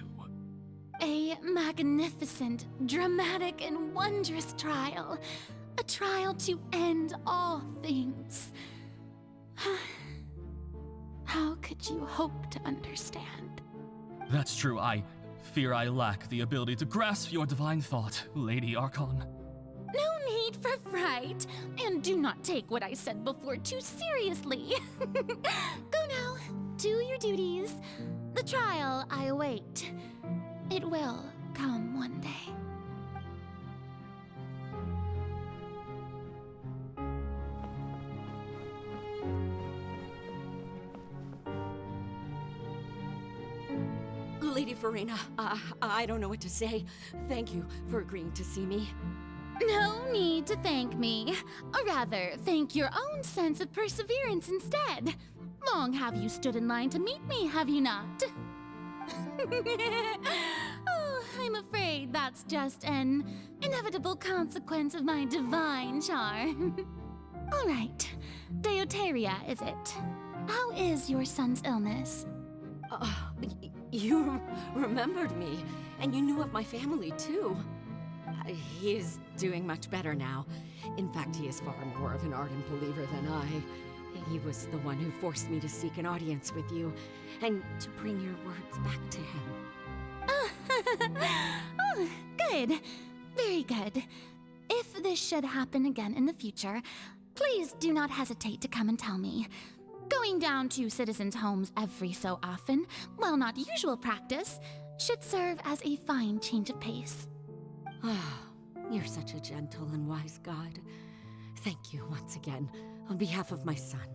A magnificent, dramatic, and wondrous trial. A trial to end all things. How could you hope to understand? That's true. I fear I lack the ability to grasp your divine thought, Lady Archon. No need for fright, and do not take what I said before too seriously. Go now, do your duties. The trial I await. It will come one day. Lady Farina, I don't know what to say. Thank you for agreeing to see me. No need to thank me. Or rather, thank your own sense of perseverance instead. Long have you stood in line to meet me, have you not? Oh, I'm afraid that's just an inevitable consequence of my divine charm. All right, Deoteria, is it? How is your son's illness? You remembered me, and you knew of my family, too. He is doing much better now. In fact, he is far more of an ardent believer than I. He was the one who forced me to seek an audience with you, and to bring your words back to him. Oh, good. Very good. If this should happen again in the future, please do not hesitate to come and tell me. Going down to citizens' homes every so often, while not usual practice, should serve as a fine change of pace. Ah, you're such a gentle and wise god. Thank you once again, on behalf of my son.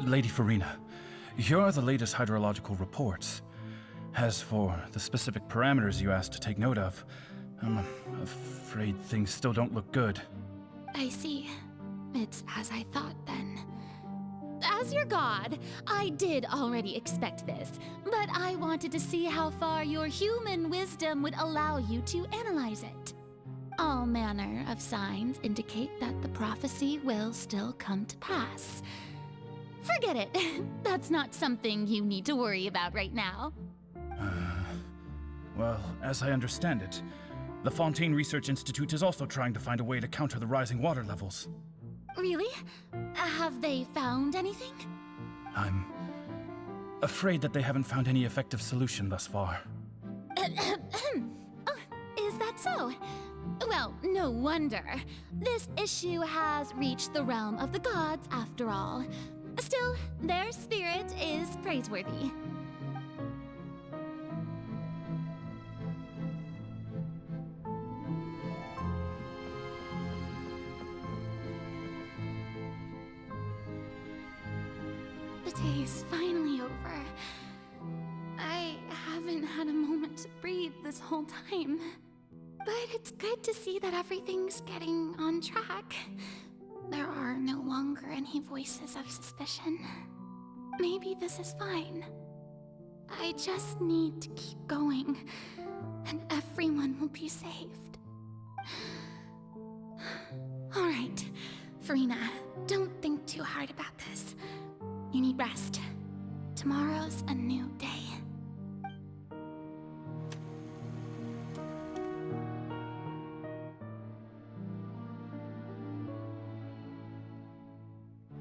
Lady Farina, here are the latest hydrological reports. As for the specific parameters you asked to take note of, I'm afraid things still don't look good. I see. It's as I thought then. As your god, I did already expect this, but I wanted to see how far your human wisdom would allow you to analyze it. All manner of signs indicate that the prophecy will still come to pass. Forget it. That's not something you need to worry about right now. Well, as I understand it, the Fontaine Research Institute is also trying to find a way to counter the rising water levels. Really? Have they found anything? I'm afraid that they haven't found any effective solution thus far. Oh, is that so? Well, no wonder. This issue has reached the realm of the gods after all. Still, their spirit is praiseworthy. The day is finally over. I haven't had a moment to breathe this whole time. But it's good to see that everything's getting on track. There are no longer any voices of suspicion. Maybe this is fine. I just need to keep going, and everyone will be saved. All right, Farina, don't think too hard about this. You need rest. Tomorrow's a new day.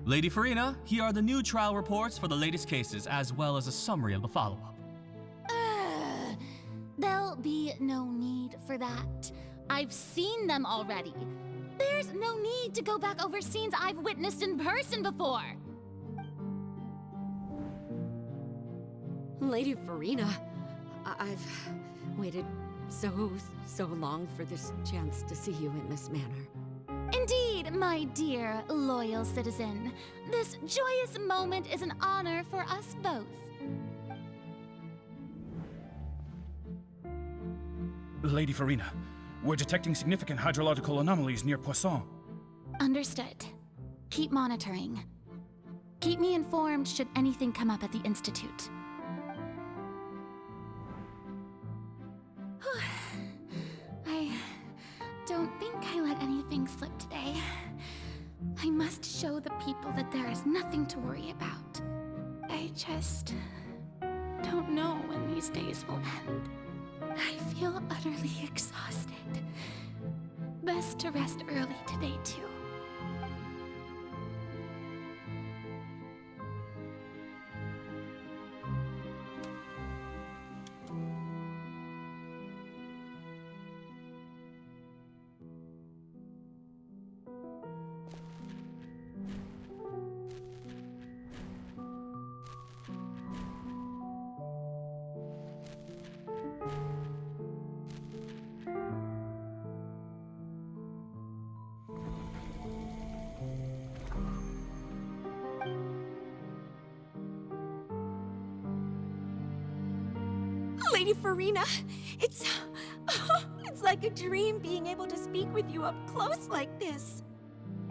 Lady Farina, here are the new trial reports for the latest cases, as well as a summary of the follow-up. There'll be no need for that. I've seen them already. There's no need to go back over scenes I've witnessed in person before. Lady Farina, I've waited so long for this chance to see you in this manner. Indeed, my dear, loyal citizen. This joyous moment is an honor for us both. Lady Farina, We're detecting significant hydrological anomalies near Poisson. Understood. Keep monitoring. Keep me informed should anything come up at the Institute. I don't think I let anything slip today. I must show the people that there is nothing to worry about. I just don't know when these days will end. I feel utterly exhausted. Best to rest early today, too. Lady Farina, it's like a dream being able to speak with you up close like this.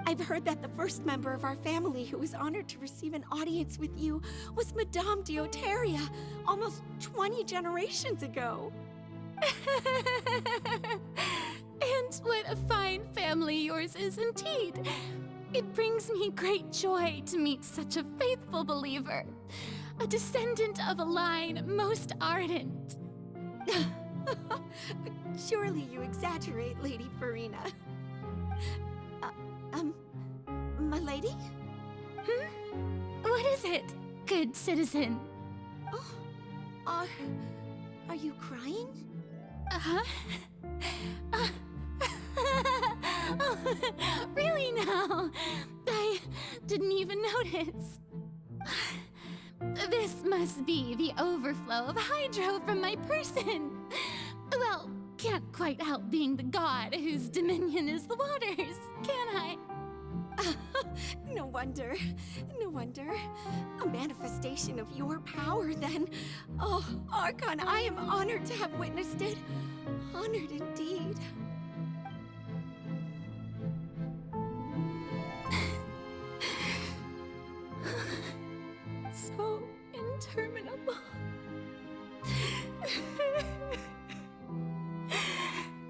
I've heard that the first member of our family who was honored to receive an audience with you was Madame Dioteria, almost 20 generations ago. And what a fine family yours is indeed. It brings me great joy to meet such a faithful believer. A descendant of a line most ardent. Surely you exaggerate, Lady Farina. My lady? What is it, good citizen? Oh, are you crying? Uh-huh. Really now? I didn't even notice. This must be the overflow of hydro from my person. Well, can't quite help being the god whose dominion is the waters, can I? No wonder. No wonder. A manifestation of your power, then. Oh, Archon, I am honored to have witnessed it. Honored indeed. So interminable.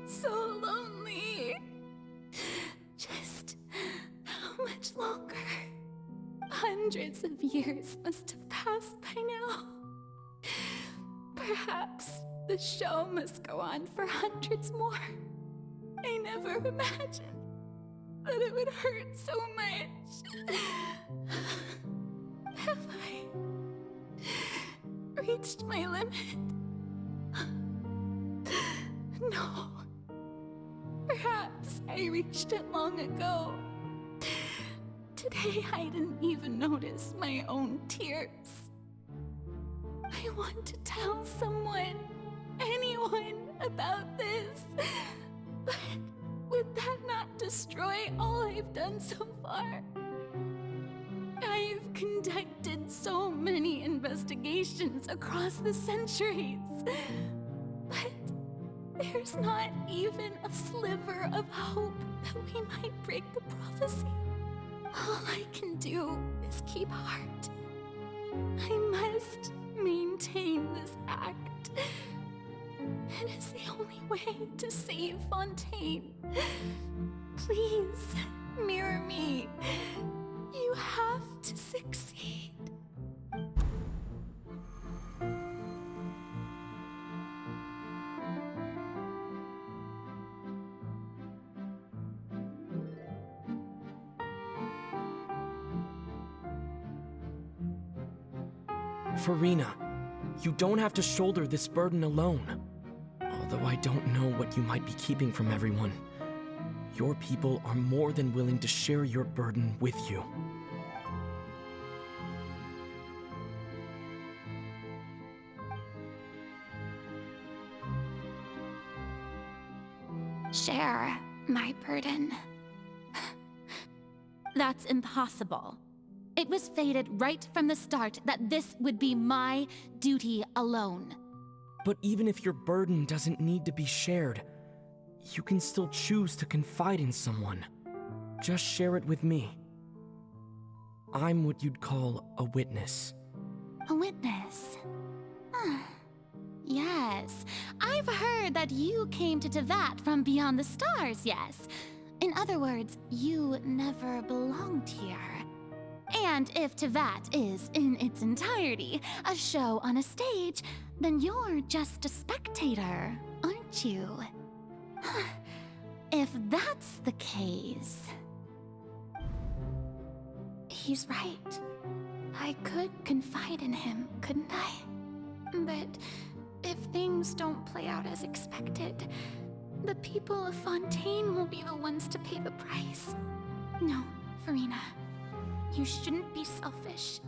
So lonely. Just how much longer? Hundreds of years must have passed by now. Perhaps the show must go on for hundreds more. I never imagined that it would hurt so much. Have I reached my limit? No. Perhaps I reached it long ago. Today I didn't even notice my own tears. I want to tell someone, anyone, about this. But would that not destroy all I've done so far? I've conducted so many investigations across the centuries, but there's not even a sliver of hope that we might break the prophecy. All I can do is keep heart. I must maintain this act. It is the only way to save Fontaine. Please, mirror me. You have to succeed. Farina, you don't have to shoulder this burden alone. Although I don't know what you might be keeping from everyone. Your people are more than willing to share your burden with you. Share my burden. That's impossible. It was fated right from the start that this would be my duty alone. But even if your burden doesn't need to be shared, you can still choose to confide in someone. Just share it with me. I'm what you'd call a witness. A witness? Yes, I've heard that you came to Tevat from beyond the stars, yes. In other words, you never belonged here. And if Tevat is, in its entirety, a show on a stage, then you're just a spectator, aren't you? If that's the case... He's right. I could confide in him, couldn't I? But if things don't play out as expected, the people of Fontaine will be the ones to pay the price. No, Farina. You shouldn't be selfish.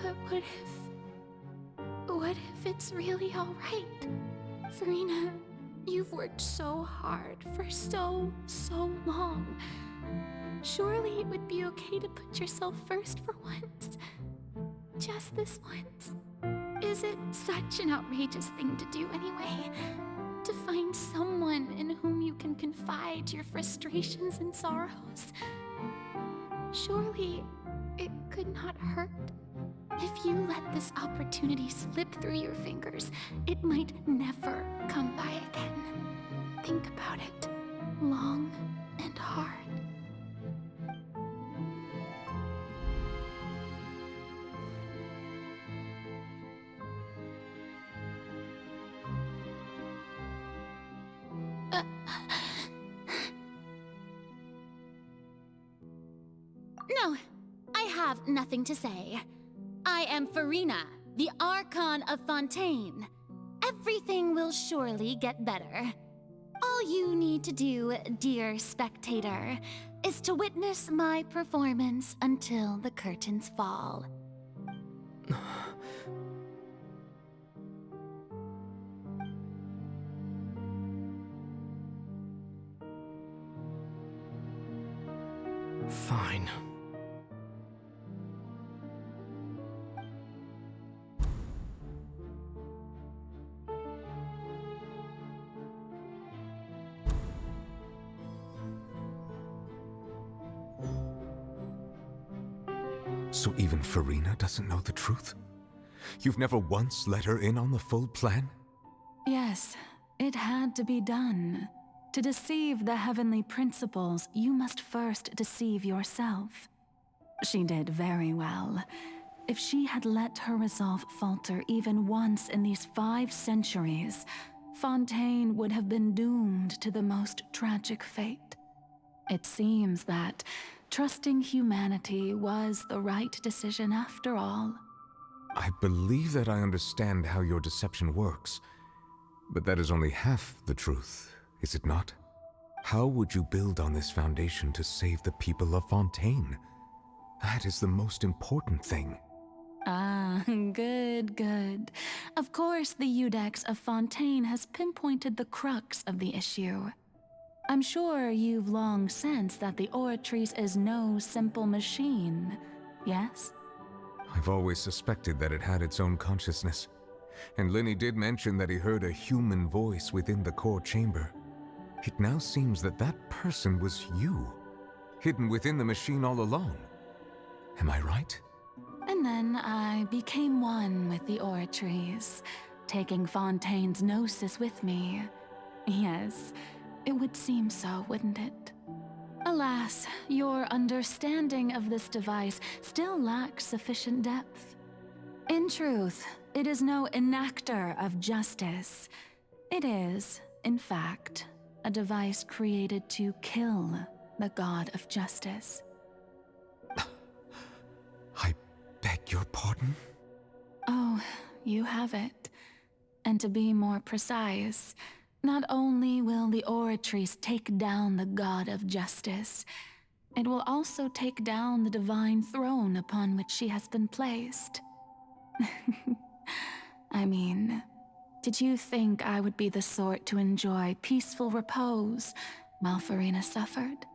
But what if it's really all right? Farina, you've worked so hard for so long. Surely it would be okay to put yourself first for once. Just this once. Is it such an outrageous thing to do anyway? To find someone in whom you can confide your frustrations and sorrows? Surely it could not hurt. If you let this opportunity slip through your fingers, it might never come by again. Think about it long and hard. No, I have nothing to say. I am Farina, the Archon of Fontaine. Everything will surely get better. All you need to do, dear spectator, is to witness my performance until the curtains fall. Fine. So even Farina doesn't know the truth? You've never once let her in on the full plan? Yes, it had to be done. To deceive the heavenly principles, you must first deceive yourself. She did very well. If she had let her resolve falter even once in these 5 centuries, Fontaine would have been doomed to the most tragic fate. It seems that trusting humanity was the right decision after all. I believe that I understand how your deception works, but that is only half the truth, is it not? How would you build on this foundation to save the people of Fontaine? That is the most important thing. Ah, good. Of course, the Iudex of Fontaine has pinpointed the crux of the issue. I'm sure you've long sensed that the Oratrice is no simple machine, yes? I've always suspected that it had its own consciousness, and Lenny did mention that he heard a human voice within the core chamber. It now seems that that person was you, hidden within the machine all along. Am I right? And then I became one with the Oratrice, taking Fontaine's gnosis with me. Yes, it would seem so, wouldn't it? Alas, your understanding of this device still lacks sufficient depth. In truth, it is no enactor of justice. It is, in fact, a device created to kill the god of justice. I beg your pardon? Oh, you have it. And to be more precise, not only will the Oratrice take down the god of justice, it will also take down the divine throne upon which she has been placed. I mean, did you think I would be the sort to enjoy peaceful repose while Farina suffered?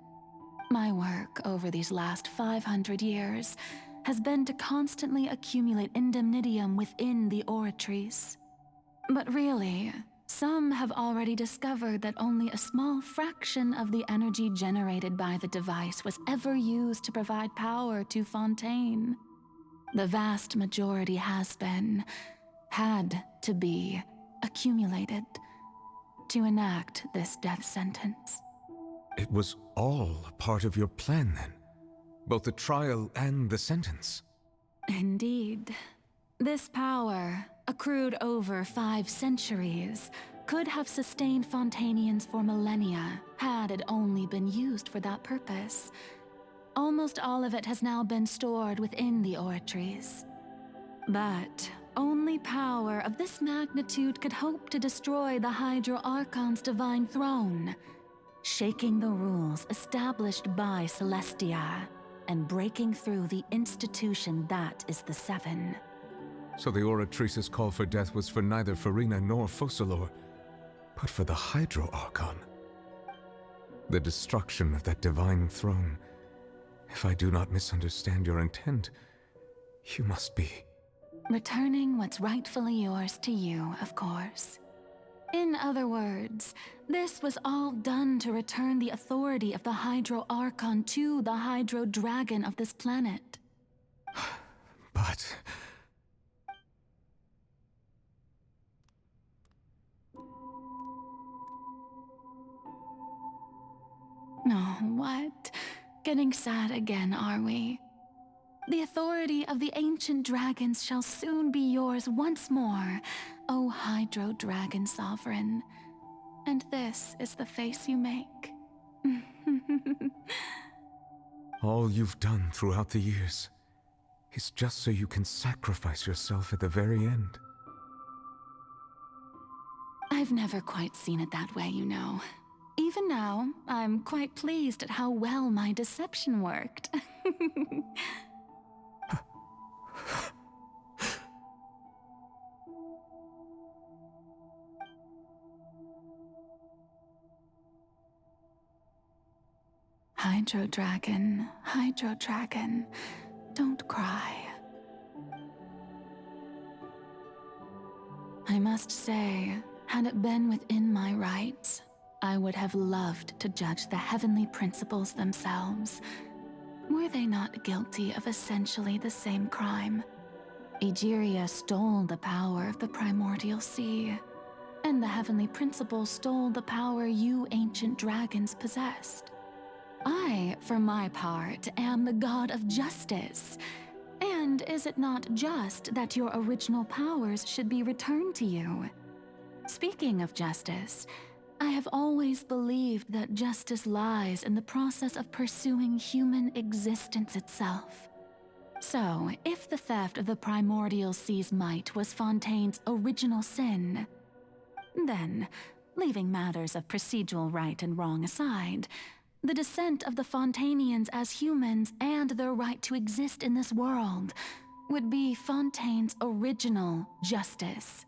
My work over these last 500 years has been to constantly accumulate indemnitium within the Oratrice. But really, some have already discovered that only a small fraction of the energy generated by the device was ever used to provide power to Fontaine. The vast majority had to be, accumulated to enact this death sentence. It was all a part of your plan, then? Both the trial and the sentence? Indeed. This power, accrued over 5 centuries, could have sustained Fontainians for millennia had it only been used for that purpose. Almost all of it has now been stored within the oratories. But only power of this magnitude could hope to destroy the Hydro Archon's divine throne, shaking the rules established by Celestia and breaking through the institution that is the Seven. So the Oratrice's call for death was for neither Farina nor Focalor, but for the Hydro Archon. The destruction of that divine throne. If I do not misunderstand your intent, you must be... Returning what's rightfully yours to you, of course. In other words, this was all done to return the authority of the Hydro Archon to the Hydro Dragon of this planet. But... Oh, what? Getting sad again, are we? The authority of the ancient dragons shall soon be yours once more, O Hydro Dragon Sovereign. And this is the face you make. all you've done throughout the years is just so you can sacrifice yourself at the very end. I've never quite seen it that way, you know. Even now, I'm quite pleased at how well my deception worked. Hydro Dragon, don't cry. I must say, had it been within my rights, I would have loved to judge the heavenly principles themselves. Were they not guilty of essentially the same crime? Egeria stole the power of the primordial sea, and the heavenly principles stole the power you ancient dragons possessed. I, for my part, am the god of justice. And is it not just that your original powers should be returned to you? Speaking of justice, I have always believed that justice lies in the process of pursuing human existence itself. So, if the theft of the primordial sea's might was Fontaine's original sin, then, leaving matters of procedural right and wrong aside, the descent of the Fontainians as humans and their right to exist in this world would be Fontaine's original justice.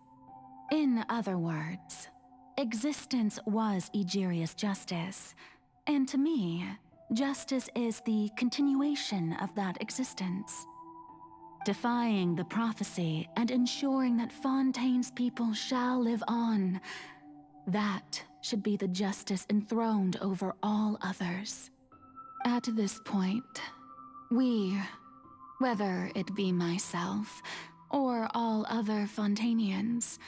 In other words, existence was Egeria's justice, and to me, justice is the continuation of that existence. Defying the prophecy and ensuring that Fontaine's people shall live on, that should be the justice enthroned over all others. At this point, we, whether it be myself or all other Fontainians,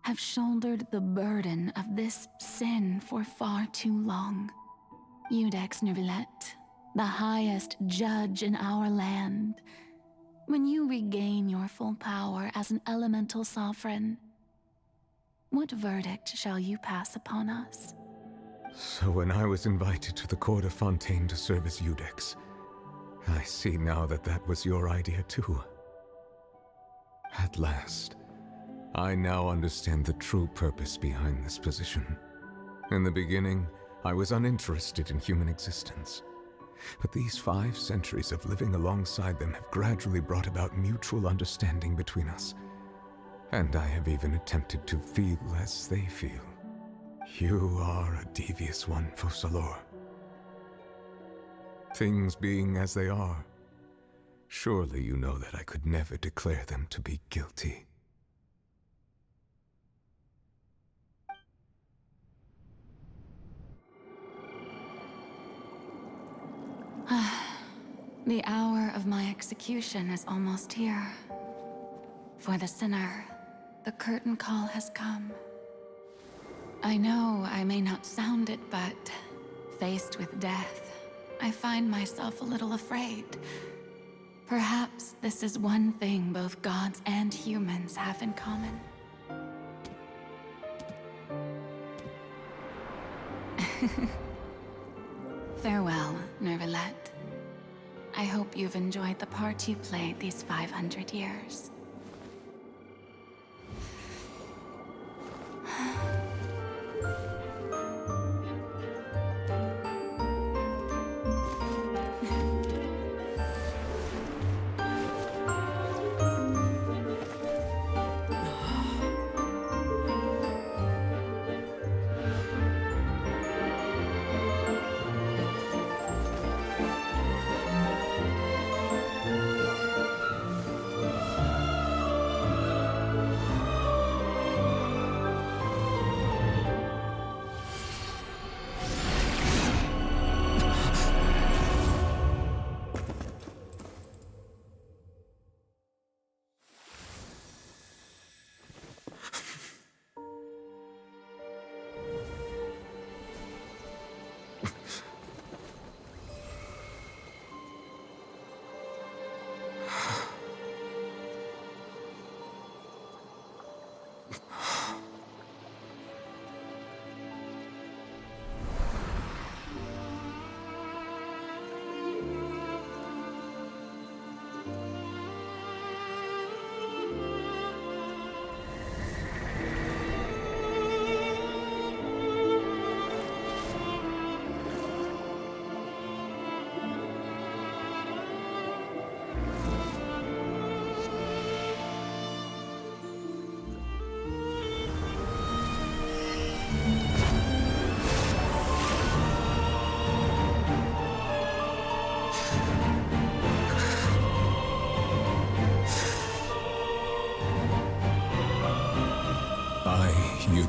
have shouldered the burden of this sin for far too long. Iudex Nervilette, the highest judge in our land, when you regain your full power as an elemental sovereign, what verdict shall you pass upon us? So when I was invited to the court of Fontaine to serve as Iudex, I see now that that was your idea too. At last, I now understand the true purpose behind this position. In the beginning, I was uninterested in human existence. But these 5 centuries of living alongside them have gradually brought about mutual understanding between us. And I have even attempted to feel as they feel. You are a devious one, Focalor. Things being as they are, surely you know that I could never declare them to be guilty. The hour of my execution is almost here. For the sinner, the curtain call has come. I know I may not sound it, but faced with death, I find myself a little afraid. Perhaps this is one thing both gods and humans have in common. Farewell, Nervalette. I hope you've enjoyed the part you played these 500 years.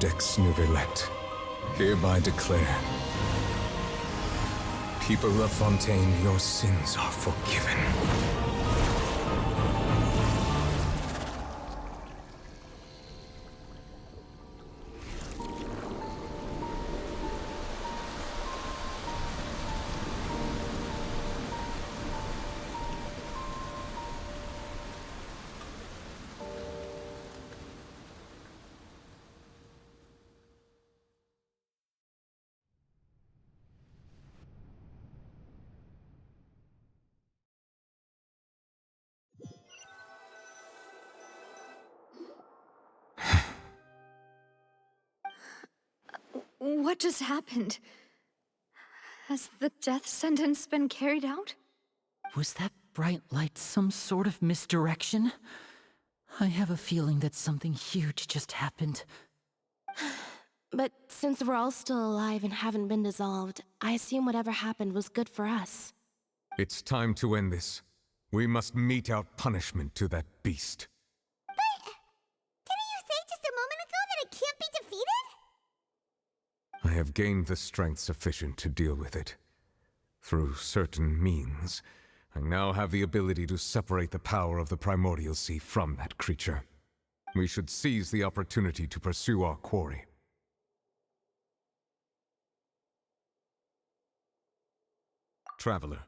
Judex Nervalette, hereby declare, people of Fontaine, your sins are forgiven. What just happened? Has the death sentence been carried out? Was that bright light some sort of misdirection? I have a feeling that something huge just happened. But since we're all still alive and haven't been dissolved, I assume whatever happened was good for us. It's time to end this. We must mete out punishment to that beast. Didn't you say just a moment ago that it can't be defeated? I have gained the strength sufficient to deal with it. Through certain means, I now have the ability to separate the power of the Primordial Sea from that creature. We should seize the opportunity to pursue our quarry. Traveler,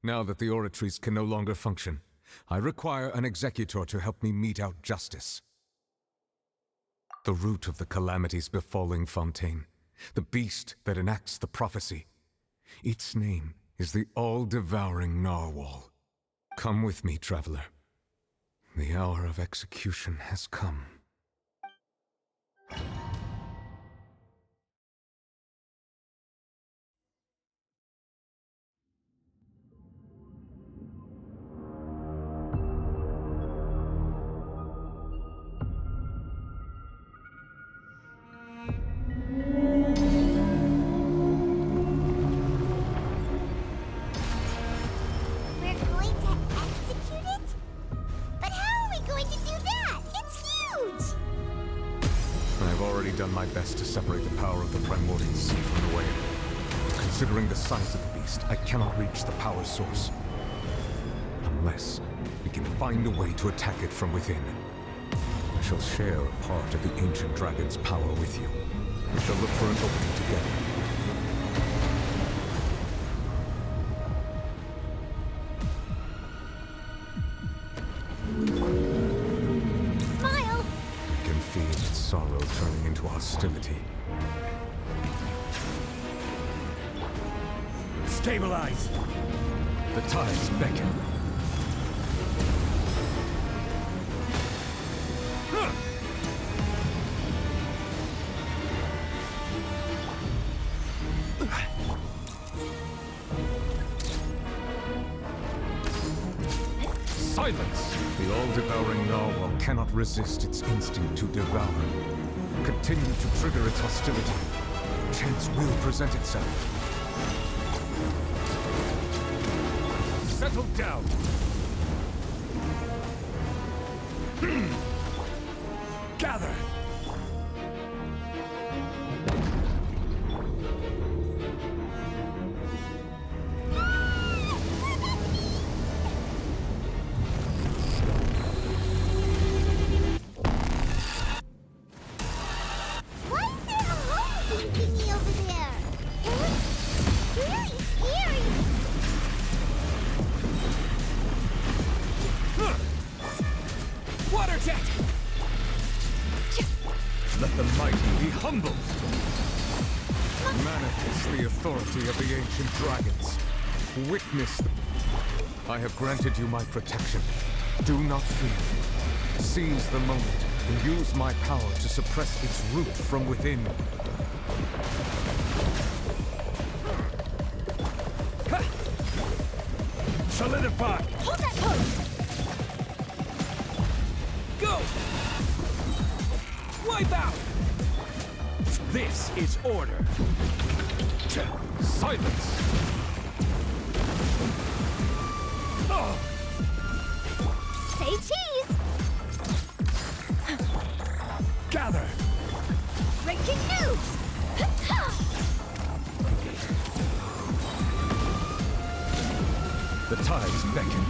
now that the oratories can no longer function, I require an executor to help me mete out justice. The root of the calamities befalling Fontaine, the beast that enacts the prophecy, its name is the all-devouring narwhal. Come with me, traveler. The hour of execution has come. Done my best to separate the power of the Primordial Sea from the whale. Considering the size of the beast, I cannot reach the power source. Unless we can find a way to attack it from within. I shall share a part of the ancient dragon's power with you. We shall look for an opening together. Smile! I can feel its sorrow turning into hostility. Stabilize! The tides beckon. Silence! The all-devouring narwhal cannot resist its instinct to devour. Continue to trigger its hostility. Chance will present itself. Settle down! Gather! Why is there a hole thingy over there? It looks really scary. Water jet! Let the mighty be humbled! Manifest the authority of the ancient dragons. Witness the... I have granted you my protection. Do not fear. Seize the moment and use my power to suppress its root from within. Solidify! Hold that pose! Go! Wipe out! This is order. Silence! Say cheese! Gather! Breaking news! The tides beckon.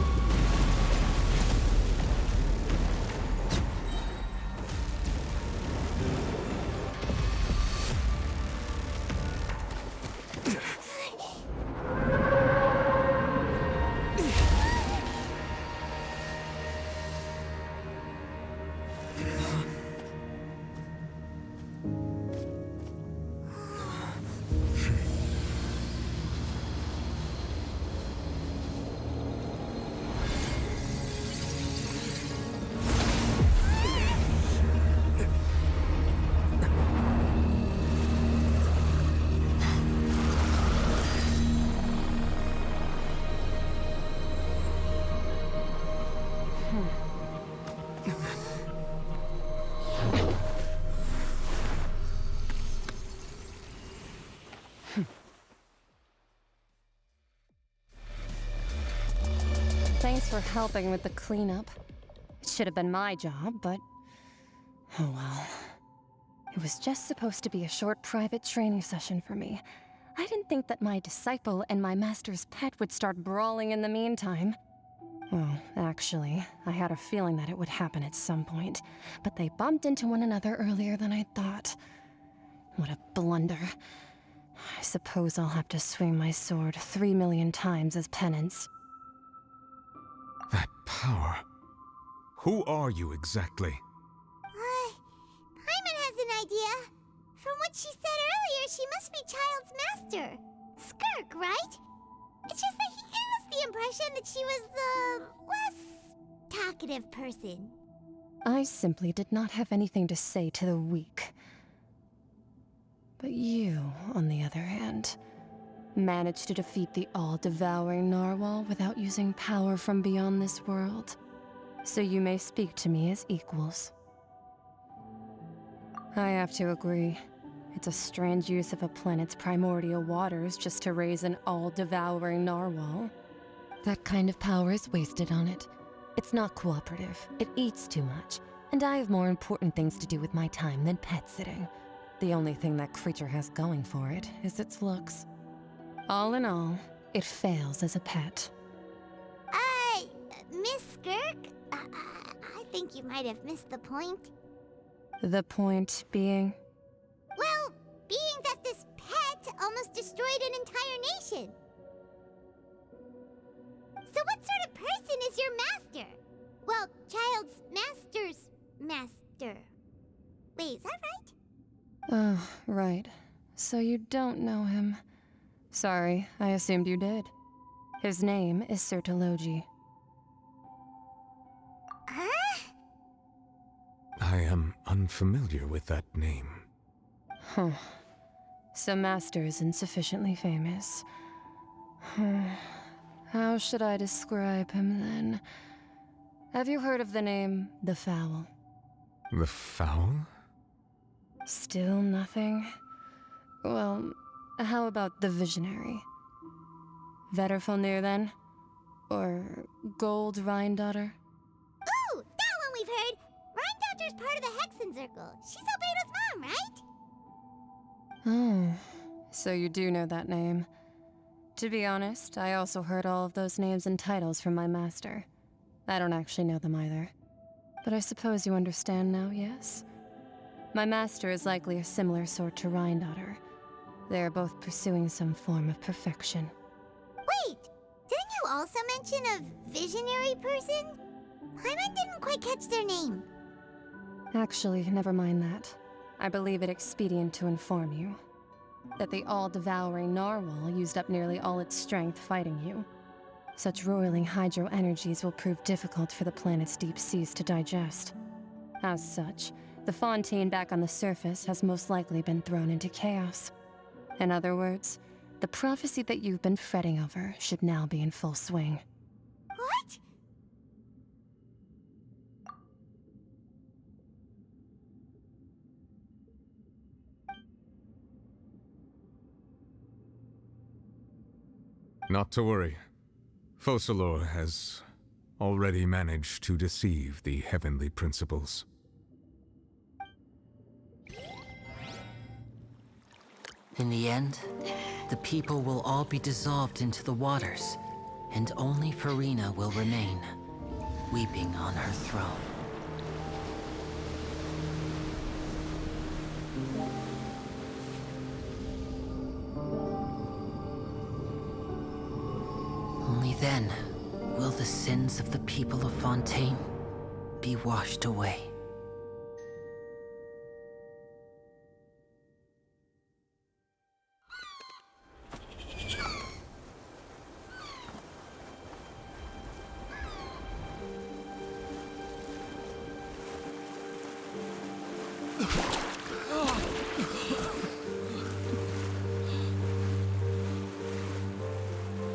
Thanks for helping with the cleanup. It should have been my job, but... oh well. It was just supposed to be a short private training session for me. I didn't think that my disciple and my master's pet would start brawling in the meantime. Well, actually, I had a feeling that it would happen at some point, but they bumped into one another earlier than I thought. What a blunder. I suppose I'll have to swing my sword 3 million times as penance. That power. Who are you exactly? Paimon has an idea. From what she said earlier, she must be Child's master. Skirk, right? It's just that he gave us the impression that she was the less talkative person. I simply did not have anything to say to the weak. But you, on the other hand, managed to defeat the all-devouring narwhal without using power from beyond this world. So you may speak to me as equals. I have to agree. It's a strange use of a planet's primordial waters just to raise an all-devouring narwhal. That kind of power is wasted on it. It's not cooperative. It eats too much. And I have more important things to do with my time than pet sitting. The only thing that creature has going for it is its looks. All in all, it fails as a pet. Miss Skirk? I think you might have missed the point. The point being? Well, being that this pet almost destroyed an entire nation. So what sort of person is your master? Well, child's master's master. Wait, is that right? Oh, right. So you don't know him. Sorry, I assumed you did. His name is Sertologi. Huh? I am unfamiliar with that name. Huh. So Master isn't sufficiently famous. How should I describe him then? Have you heard of the name The Fowl? The Fowl? Still nothing? Well, how about the Visionary? Vetterfulnir then? Or Gold Rhindaughter? Ooh, that one we've heard! Rhindaughter's part of the Hexen Circle. She's Albedo's mom, right? Oh, so you do know that name. To be honest, I also heard all of those names and titles from my master. I don't actually know them either. But I suppose you understand now, yes? My master is likely a similar sort to Rhindaughter. They are both pursuing some form of perfection. Wait, didn't you also mention a visionary person? Paimon didn't quite catch their name. Actually, never mind that. I believe it expedient to inform you that the all-devouring narwhal used up nearly all its strength fighting you. Such roiling hydro energies will prove difficult for the planet's deep seas to digest. As such, the Fontaine back on the surface has most likely been thrown into chaos. In other words, the prophecy that you've been fretting over should now be in full swing. What? Not to worry. Focalor has already managed to deceive the heavenly principles. In the end, the people will all be dissolved into the waters, and only Furina will remain, weeping on her throne. Only then will the sins of the people of Fontaine be washed away.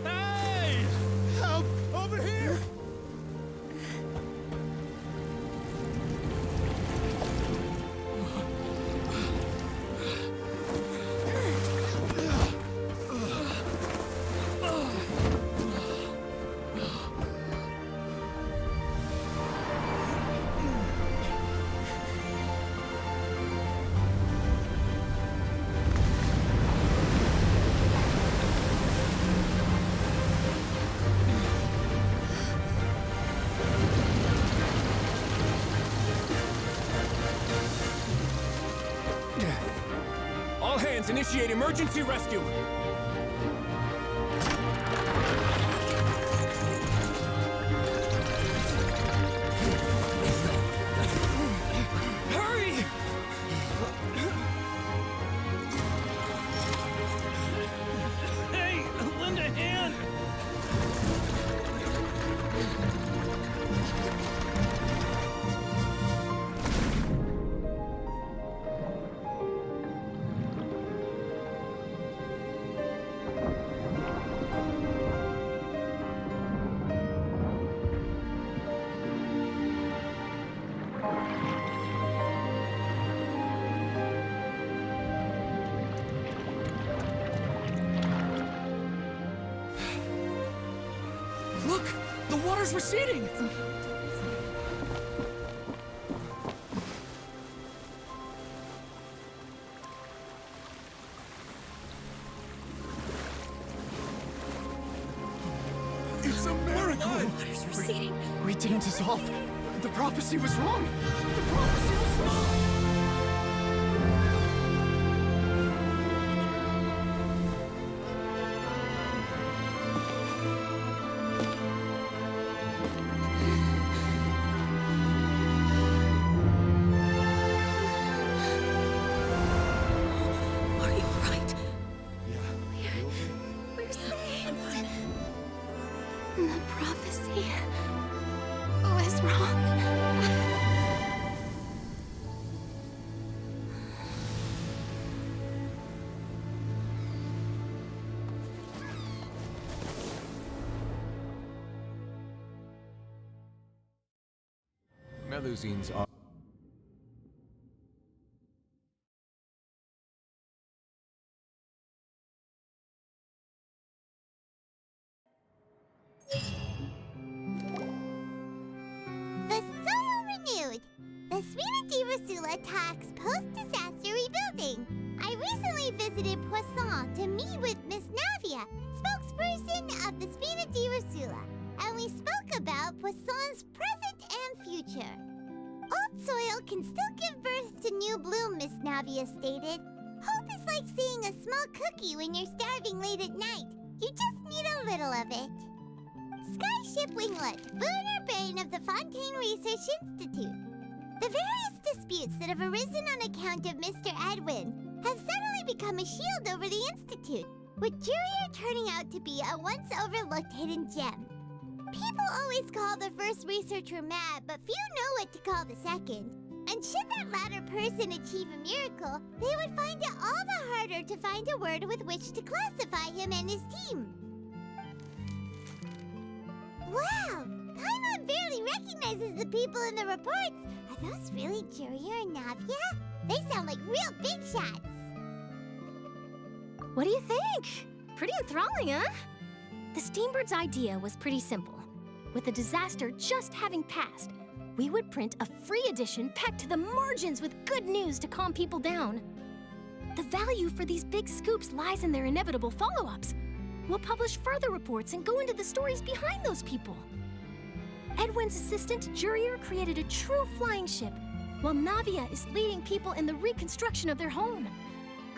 Hey! Help! Over here! All hands, initiate emergency rescue! Hurry! Hey, lend a hand! Look! The water's receding! It's a miracle! Water's receding. We didn't dissolve. The prophecy was wrong. The prophecy was wrong. Are you alright? We're safe. The prophecy was wrong. Melusines are... The soil renewed. The Spina Rasula talks post-disaster rebuilding. I recently visited Poisson to meet with Miss Navia, spokesperson of the Spina Rasula, and we spoke about Poisson's present and future. Old soil can still give birth to new bloom, Miss Navia stated. Hope is like seeing a small cookie when you're starving late at night. You just need a little of it. Skyship Winglet, lunar brain of the Fontaine Research Institute. The various disputes that have arisen on account of Mr. Edwin have suddenly become a shield over the Institute, with Jurier turning out to be a once overlooked hidden gem. People always call the first researcher mad, but few know what to call the second. And should that latter person achieve a miracle, they would find it all the harder to find a word with which to classify him and his team. Wow! Paimon barely recognizes the people in the reports. Are those really Jurier and Navia? They sound like real big shots. What do you think? Pretty enthralling, huh? The Steambird's idea was pretty simple. With the disaster just having passed, we would print a free edition packed to the margins with good news to calm people down. The value for these big scoops lies in their inevitable follow-ups. We'll publish further reports and go into the stories behind those people. Edwin's assistant, Jurier, created a true flying ship, while Navia is leading people in the reconstruction of their home.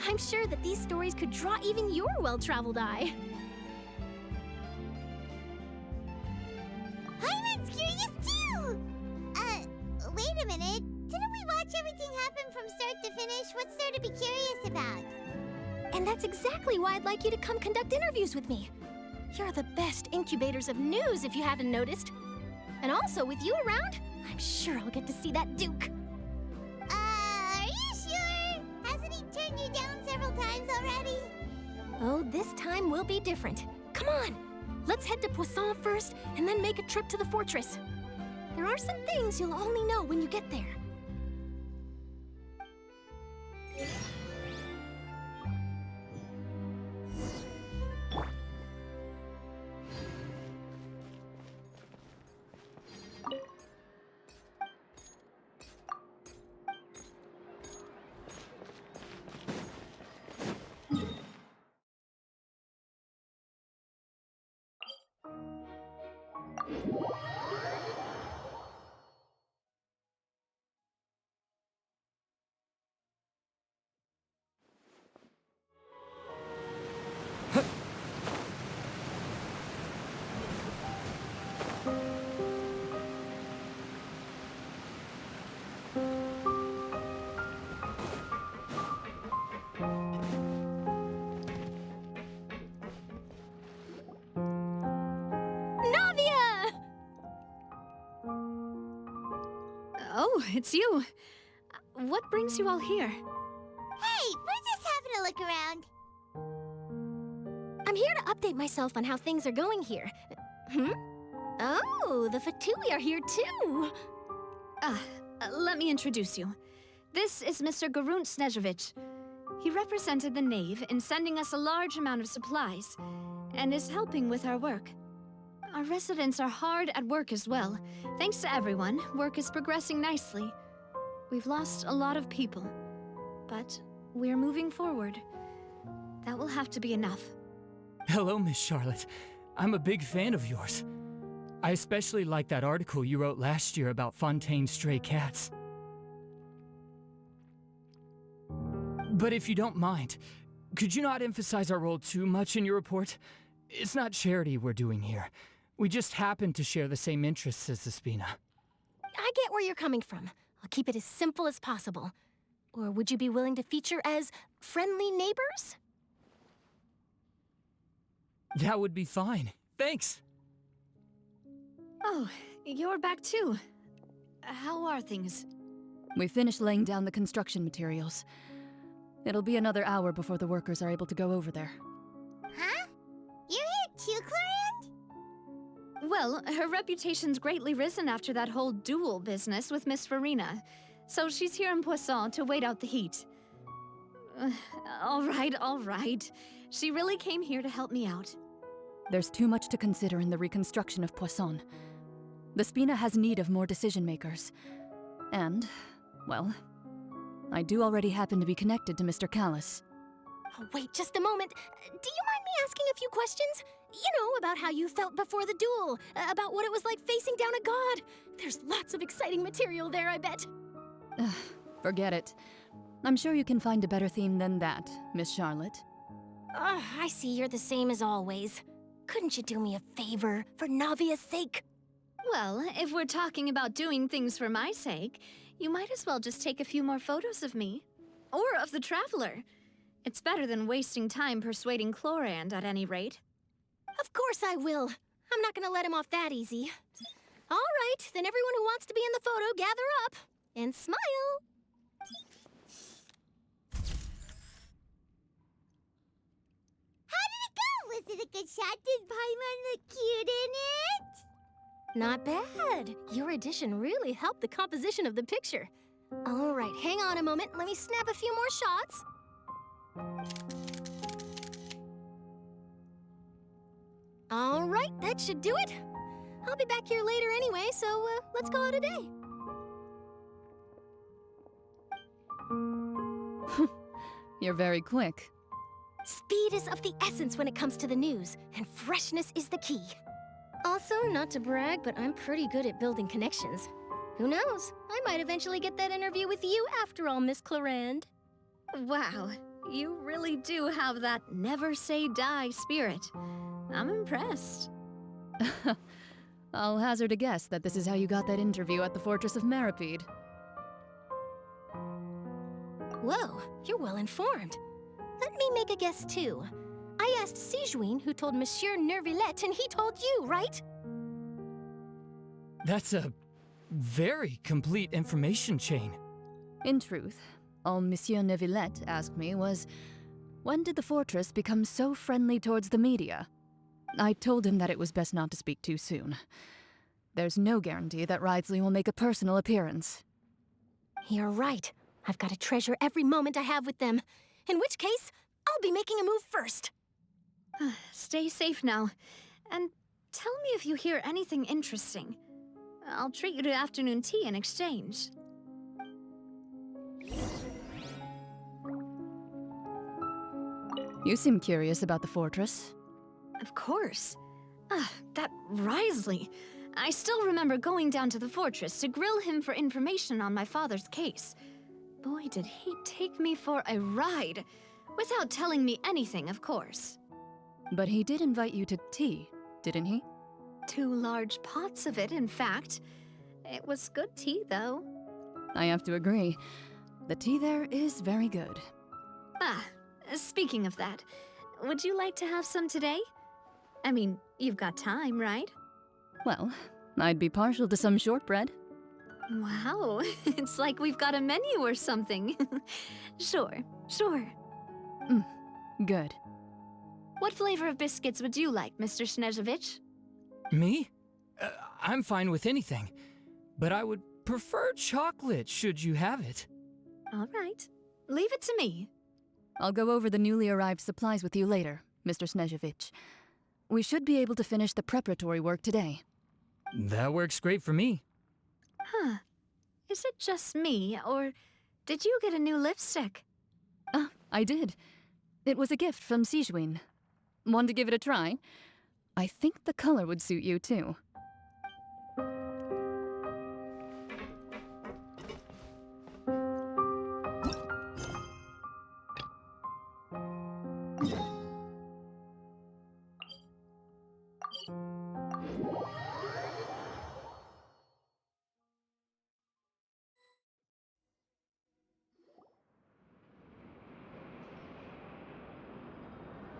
I'm sure that these stories could draw even your well-traveled eye. Paimon's curious too! Wait a minute. Didn't we watch everything happen from start to finish? What's there to be curious about? And that's exactly why I'd like you to come conduct interviews with me. You're the best incubators of news, if you haven't noticed. And also, with you around, I'm sure I'll get to see that Duke. Are you sure? Hasn't he turned you down several times already? Oh, this time will be different. Come on, let's head to Poisson first, and then make a trip to the fortress. There are some things you'll only know when you get there. Oh, it's you. What brings you all here? Hey, we're just having a look around. I'm here to update myself on how things are going here. Oh, the Fatui are here too. Let me introduce you. This is Mr. Garunt Snežević. He represented the Knave in sending us a large amount of supplies, and is helping with our work. Our residents are hard at work as well. Thanks to everyone, work is progressing nicely. We've lost a lot of people, but we're moving forward. That will have to be enough. Hello, Miss Charlotte. I'm a big fan of yours. I especially like that article you wrote last year about Fontaine's stray cats. But if you don't mind, could you not emphasize our role too much in your report? It's not charity we're doing here. We just happen to share the same interests as the Spina. I get where you're coming from. I'll keep it as simple as possible. Or would you be willing to feature as friendly neighbors? That would be fine. Thanks. Oh, you're back too. How are things? We finished laying down the construction materials. It'll be another hour before the workers are able to go over there. Huh? You're here too, Clorinde? Well, her reputation's greatly risen after that whole duel business with Miss Farina, so she's here in Poisson to wait out the heat. All right. She really came here to help me out. There's too much to consider in the reconstruction of Poisson. The Spina has need of more decision-makers. And, well, I do already happen to be connected to Mr. Callis. Oh, wait just a moment. Do you mind me asking a few questions? You know, about how you felt before the duel, about what it was like facing down a god. There's lots of exciting material there, I bet. Forget it. I'm sure you can find a better theme than that, Miss Charlotte. I see you're the same as always. Couldn't you do me a favor, for Navia's sake? Well, if we're talking about doing things for my sake, you might as well just take a few more photos of me. Or of the Traveler. It's better than wasting time persuading Clorinde, at any rate. Of course I will. I'm not gonna let him off that easy. All right, then everyone who wants to be in the photo, gather up. And smile. How did it go? Was it a good shot? Did Paimon look cute in it? Not bad. Your addition really helped the composition of the picture. All right, hang on a moment. Let me snap a few more shots. All right, that should do it. I'll be back here later anyway, so let's call it a day. You're very quick. Speed is of the essence when it comes to the news, and freshness is the key. Also, not to brag, but I'm pretty good at building connections. Who knows? I might eventually get that interview with you after all, Miss Clorinde. Wow, you really do have that never say die spirit. I'm impressed. I'll hazard a guess that this is how you got that interview at the Fortress of Meripede. Whoa, you're well informed. Let me make a guess too. I asked Sijuin, who told Monsieur Nervillette, and he told you, right? That's a very complete information chain. In truth, all Monsieur Nervillette asked me was, when did the fortress become so friendly towards the media? I told him that it was best not to speak too soon. There's no guarantee that Ridesley will make a personal appearance. You're right. I've got to treasure every moment I have with them. In which case, I'll be making a move first. Stay safe now. And tell me if you hear anything interesting. I'll treat you to afternoon tea in exchange. You seem curious about the fortress. Of course. That Ridesley. I still remember going down to the fortress to grill him for information on my father's case. Boy, did he take me for a ride. Without telling me anything, of course. But he did invite you to tea, didn't he? 2 large pots of it, in fact. It was good tea, though. I have to agree. The tea there is very good. Speaking of that, would you like to have some today? I mean, you've got time, right? Well, I'd be partial to some shortbread. Wow, it's like we've got a menu or something. Sure. Good. What flavor of biscuits would you like, Mr. Snezhevich? Me? I'm fine with anything. But I would prefer chocolate, should you have it. All right. Leave it to me. I'll go over the newly arrived supplies with you later, Mr. Snezhevich. We should be able to finish the preparatory work today. That works great for me. Huh. Is it just me, or did you get a new lipstick? I did. It was a gift from Sijuin. Want to give it a try? I think the color would suit you too.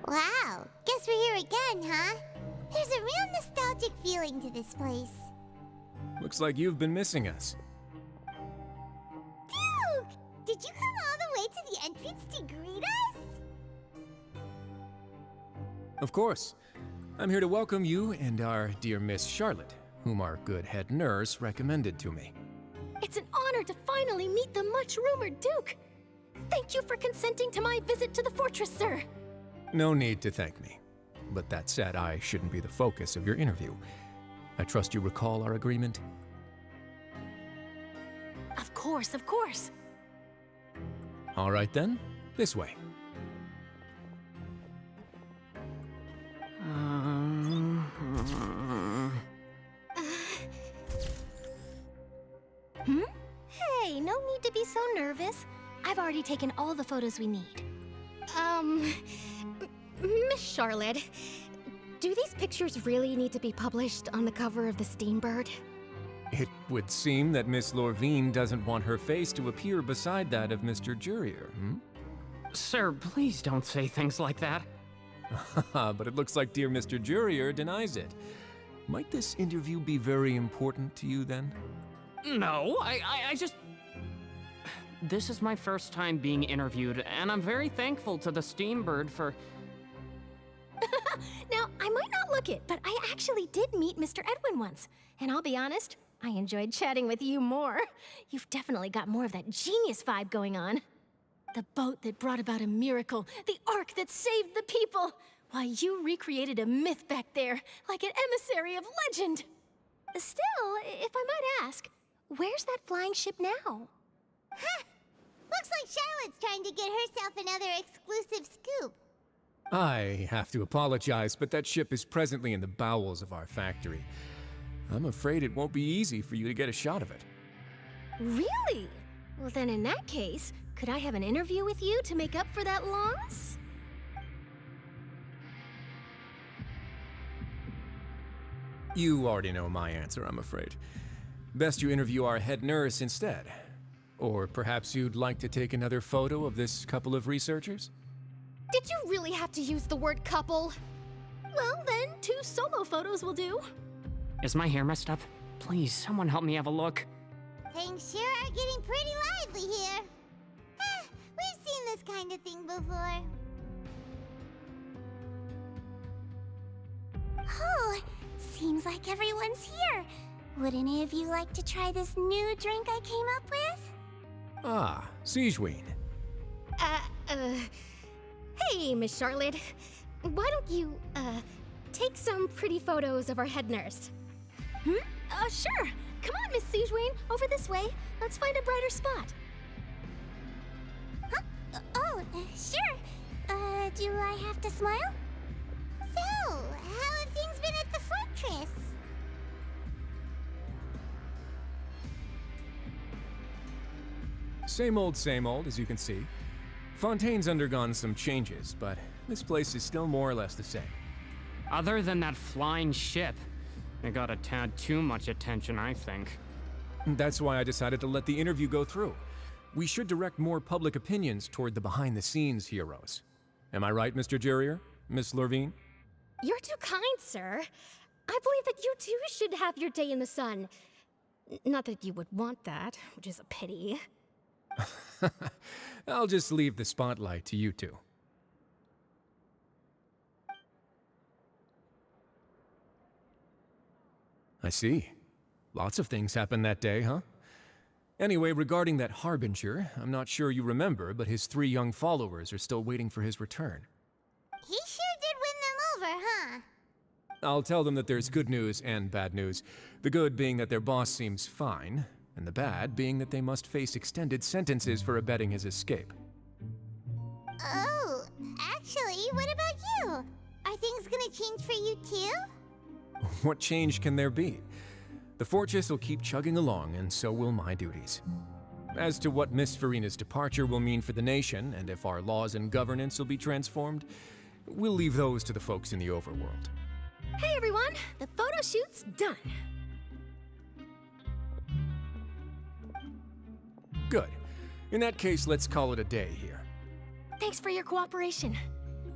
Wow, guess we're here again, huh? There's a real nostalgic feeling to this place. Looks like you've been missing us. Duke! Did you come all the way to the entrance to greet us? Of course. I'm here to welcome you and our dear Miss Charlotte, whom our good head nurse recommended to me. It's an honor to finally meet the much-rumored Duke. Thank you for consenting to my visit to the fortress, sir. No need to thank me. But that said, I shouldn't be the focus of your interview. I trust you recall our agreement? Of course, of course. All right then, this way. Hey, no need to be so nervous. I've already taken all the photos we need. Miss Charlotte, do these pictures really need to be published on the cover of the Steambird? It would seem that Miss Lorvine doesn't want her face to appear beside that of Mr. Jurier, Sir, please don't say things like that. But it looks like dear Mr. Jurier denies it. Might this interview be very important to you then? No, I just... This is my first time being interviewed, and I'm very thankful to the Steambird for... Now, I might not look it, but I actually did meet Mr. Edwin once. And I'll be honest, I enjoyed chatting with you more. You've definitely got more of that genius vibe going on. The boat that brought about a miracle, the ark that saved the people. Why, you recreated a myth back there, like an emissary of legend. Still, if I might ask, where's that flying ship now? Huh! Looks like Charlotte's trying to get herself another exclusive scoop. I have to apologize, but that ship is presently in the bowels of our factory. I'm afraid it won't be easy for you to get a shot of it. Really? Well, then in that case, could I have an interview with you to make up for that loss? You already know my answer, I'm afraid. Best you interview our head nurse instead. Or perhaps you'd like to take another photo of this couple of researchers? Did you really have to use the word couple? Well, then, 2 solo photos will do. Is my hair messed up? Please, someone help me have a look. Things sure are getting pretty lively here. We've seen this kind of thing before. Oh, seems like everyone's here. Would any of you like to try this new drink I came up with? Ah, Siegeween. Hey, Miss Charlotte. Why don't you, take some pretty photos of our head nurse? Sure. Come on, Miss Siegeween, over this way. Let's find a brighter spot. Huh? Sure. Do I have to smile? So, how have things been at the fortress? Same old, as you can see. Fontaine's undergone some changes, but this place is still more or less the same. Other than that flying ship, it got a tad too much attention, I think. That's why I decided to let the interview go through. We should direct more public opinions toward the behind-the-scenes heroes. Am I right, Mr. Jurier? Miss Lorvine? You're too kind, sir. I believe that you too should have your day in the sun. Not that you would want that, which is a pity. I'll just leave the spotlight to you two. I see. Lots of things happened that day, huh? Anyway, regarding that Harbinger, I'm not sure you remember, but his 3 young followers are still waiting for his return. He sure did win them over, huh? I'll tell them that there's good news and bad news. The good being that their boss seems fine, and the bad being that they must face extended sentences for abetting his escape. Oh, actually, what about you? Are Are things gonna change for you too? What change can there be? The fortress will keep chugging along, and so will my duties. As to what Miss Farina's departure will mean for the nation, and if our laws and governance will be transformed, we'll leave those to the folks in the overworld. Hey everyone, the photo shoot's done. Good. In that case, let's call it a day here. Thanks for your cooperation.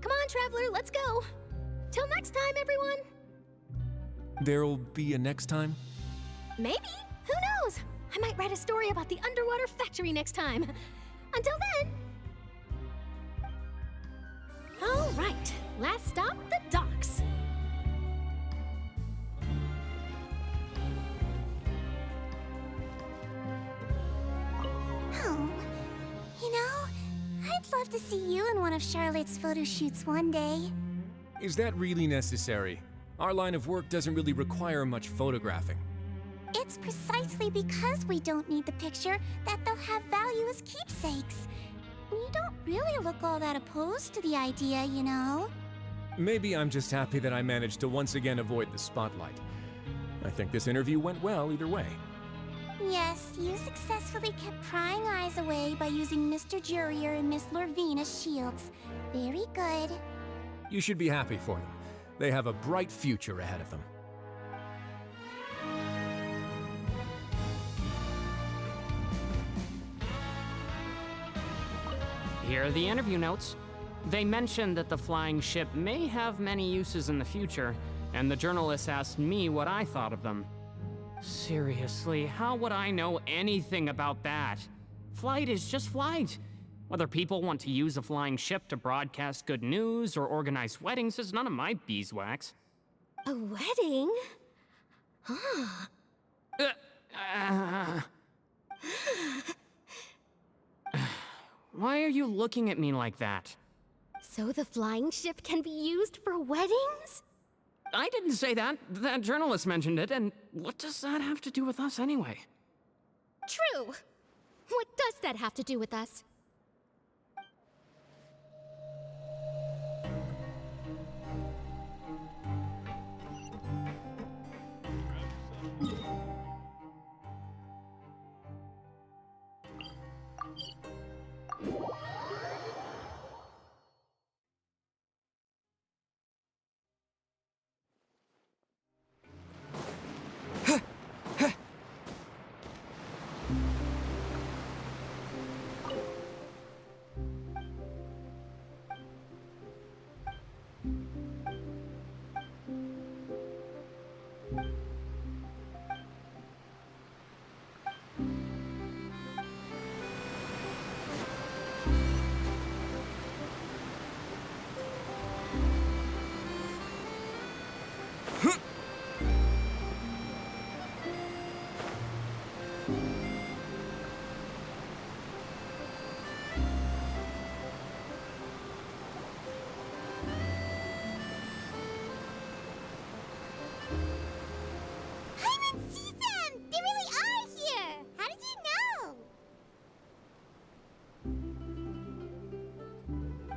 Come on, Traveler, let's go. Till next time, everyone. There'll be a next time? Maybe. Who knows? I might write a story about the underwater factory next time. Until then. All right, last stop, the docks. Oh, you know, I'd love to see you in one of Charlotte's photo shoots one day. Is that really necessary? Our line of work doesn't really require much photographing. It's precisely because we don't need the picture that they'll have value as keepsakes. You don't really look all that opposed to the idea, you know. Maybe I'm just happy that I managed to once again avoid the spotlight. I think this interview went well either way. Yes, you successfully kept prying eyes away by using Mr. Jurier and Miss Lorvine as shields. Very good. You should be happy for them. They have a bright future ahead of them. Here are the interview notes. They mentioned that the flying ship may have many uses in the future, and the journalist asked me what I thought of them. Seriously, how would I know anything about that? Flight is just flight. Whether people want to use a flying ship to broadcast good news or organize weddings is none of my beeswax. A wedding? Huh. Why are you looking at me like that? So the flying ship can be used for weddings? I didn't say that. That journalist mentioned it, and what does that have to do with us anyway? True. What does that have to do with us?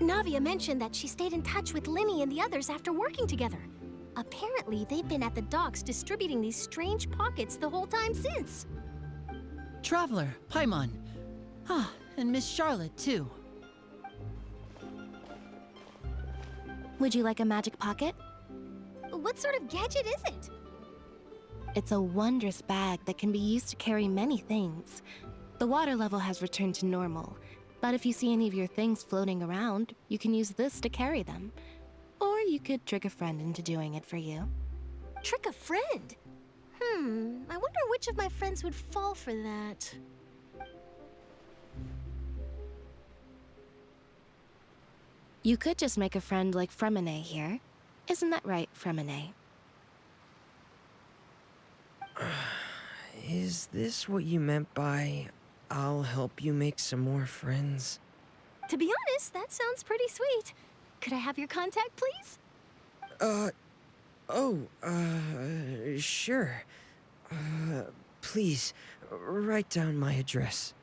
Navia mentioned that she stayed in touch with Linny and the others after working together. Apparently, they've been at the docks distributing these strange pockets the whole time since. Traveler, Paimon. Ah, and Miss Charlotte, too. Would you like a magic pocket? What sort of gadget is it? It's a wondrous bag that can be used to carry many things. The water level has returned to normal, but if you see any of your things floating around, you can use this to carry them. Or you could trick a friend into doing it for you. Trick a friend? I wonder which of my friends would fall for that. You could just make a friend like Fremine here. Isn't that right, Fremine? Is this what you meant by, I'll help you make some more friends? To be honest, that sounds pretty sweet. Could I have your contact, please? Sure. Please, write down my address.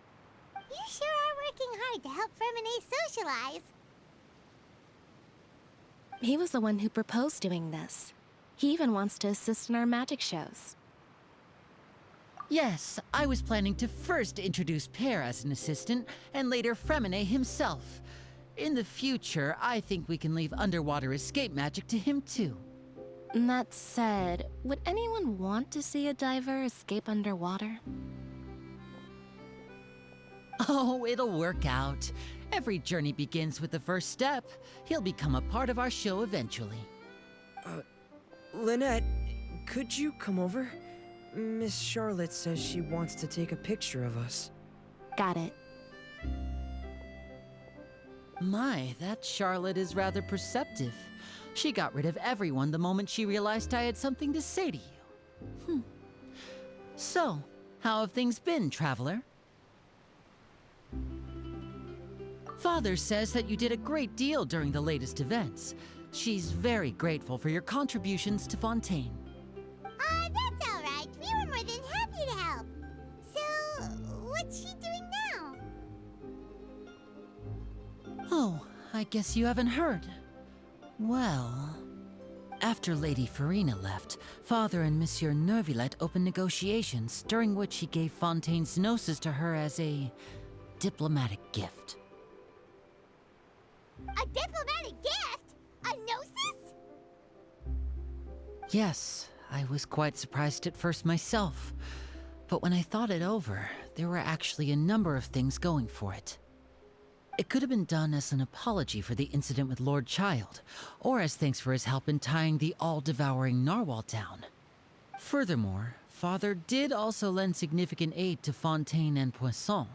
You sure are working hard to help Fremine socialize. He was the one who proposed doing this. He even wants to assist in our magic shows. Yes, I was planning to first introduce Pear as an assistant, and later Fremine himself. In the future, I think we can leave underwater escape magic to him too. That said, would anyone want to see a diver escape underwater? Oh, it'll work out. Every journey begins with the first step. He'll become a part of our show eventually. Lynette, could you come over? Miss Charlotte says she wants to take a picture of us. Got it. My, that Charlotte is rather perceptive. She got rid of everyone the moment she realized I had something to say to you. So, how have things been, Traveler? Father says that you did a great deal during the latest events. She's very grateful for your contributions to Fontaine. That's all right. We were more than happy to help. So, what's she doing now? Oh, I guess you haven't heard. Well, after Lady Farina left, Father and Monsieur Neuvillette opened negotiations, during which he gave Fontaine's gnosis to her as a diplomatic gift. A diplomatic gift? A gnosis? Yes, I was quite surprised at first myself. But when I thought it over, there were actually a number of things going for it. It could have been done as an apology for the incident with Lord Child, or as thanks for his help in tying the all-devouring narwhal down. Furthermore, Father did also lend significant aid to Fontaine and Poisson.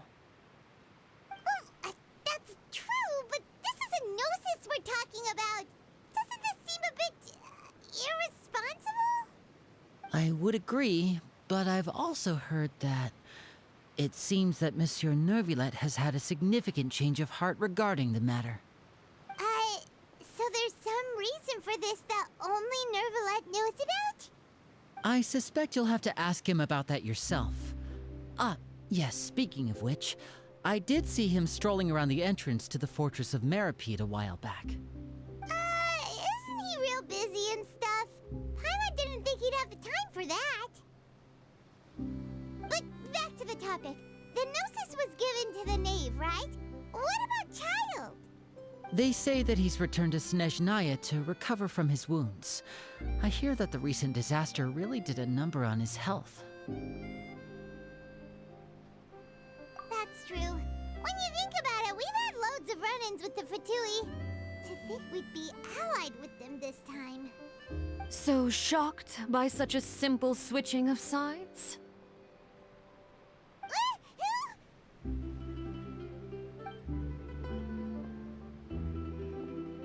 That's true, but this is a gnosis we're talking about. Doesn't this seem a bit irresponsible? I would agree, but I've also heard that it seems that Monsieur Neuvillette has had a significant change of heart regarding the matter. So there's some reason for this that only Neuvillette knows about? I suspect you'll have to ask him about that yourself. Yes, speaking of which, I did see him strolling around the entrance to the Fortress of Meripede a while back. Isn't he real busy and stuff? Paimon didn't think he'd have the time for that. But back to the topic. The gnosis was given to the knave, right? What about Child? They say that he's returned to Snezhnaya to recover from his wounds. I hear that the recent disaster really did a number on his health. That's true. When you think about it, we've had loads of run-ins with the Fatui. To think we'd be allied with them this time. So shocked by such a simple switching of sides?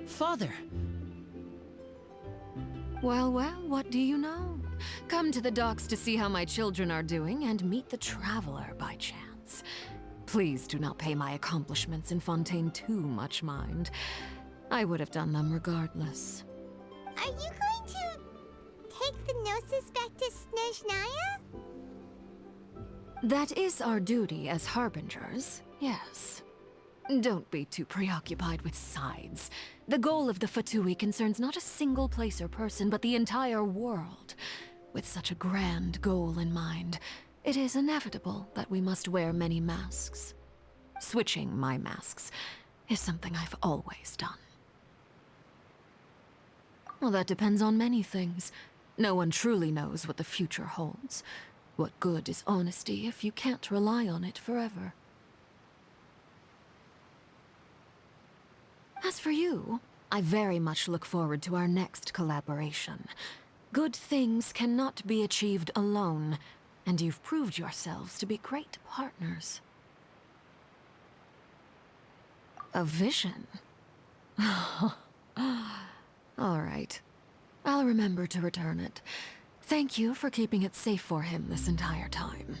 Father! Well, what do you know? Come to the docks to see how my children are doing and meet the Traveler by chance. Please do not pay my accomplishments in Fontaine too much mind. I would have done them regardless. Are you going to take the gnosis back to Snezhnaya? That is our duty as harbingers, yes. Don't be too preoccupied with sides. The goal of the Fatui concerns not a single place or person, but the entire world. With such a grand goal in mind, it is inevitable that we must wear many masks. Switching my masks is something I've always done. Well, that depends on many things. No one truly knows what the future holds. What good is honesty if you can't rely on it forever? As for you, I very much look forward to our next collaboration. Good things cannot be achieved alone, and you've proved yourselves to be great partners. A vision? All right. I'll remember to return it. Thank you for keeping it safe for him this entire time.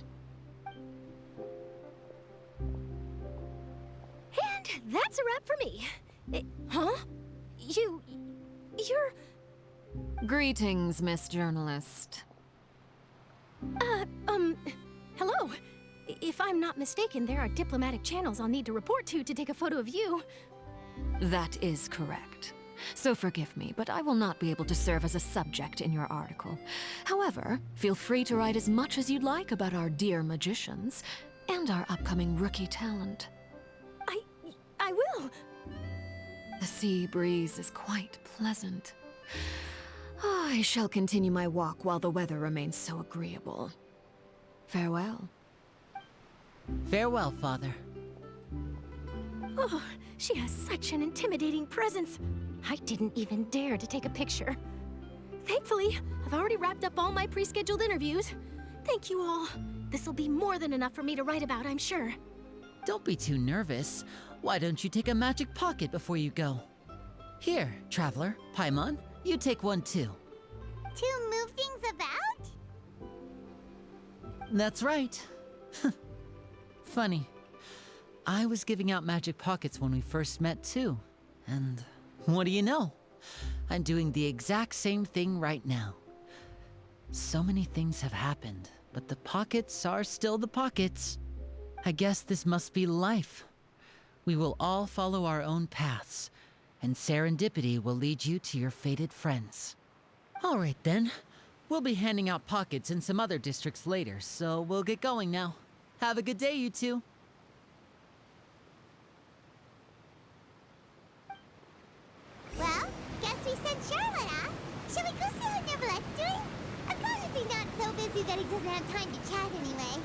And that's a wrap for me. Huh? You're... Greetings, Miss Journalist. Hello. If I'm not mistaken, there are diplomatic channels I'll need to report to take a photo of you. That is correct. So forgive me, but I will not be able to serve as a subject in your article. However, feel free to write as much as you'd like about our dear magicians and our upcoming rookie talent. I will. The sea breeze is quite pleasant. I shall continue my walk while the weather remains so agreeable. Farewell. Farewell, Father. Oh, she has such an intimidating presence. I didn't even dare to take a picture. Thankfully, I've already wrapped up all my pre-scheduled interviews. Thank you all. This'll be more than enough for me to write about, I'm sure. Don't be too nervous. Why don't you take a magic pocket before you go? Here, Traveler, Paimon, you take one too. To move things about? That's right. Funny. I was giving out magic pockets when we first met too. And what do you know? I'm doing the exact same thing right now. So many things have happened, but the pockets are still the pockets. I guess this must be life. We will all follow our own paths, and serendipity will lead you to your fated friends. All right then. We'll be handing out pockets in some other districts later, so we'll get going now. Have a good day, you two. Well, guess we sent Charlotte off. Shall we go see how Neverlette's doing? As long as he's not so busy that he doesn't have time to chat anyway.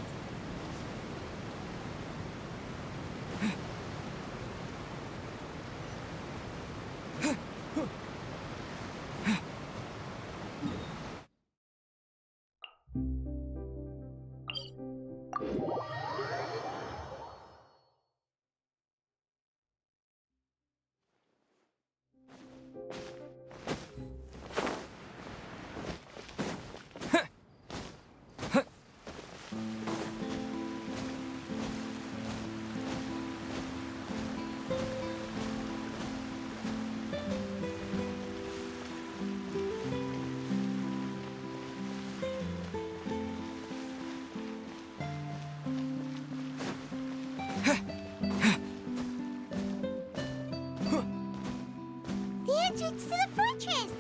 The entrance to the fortress!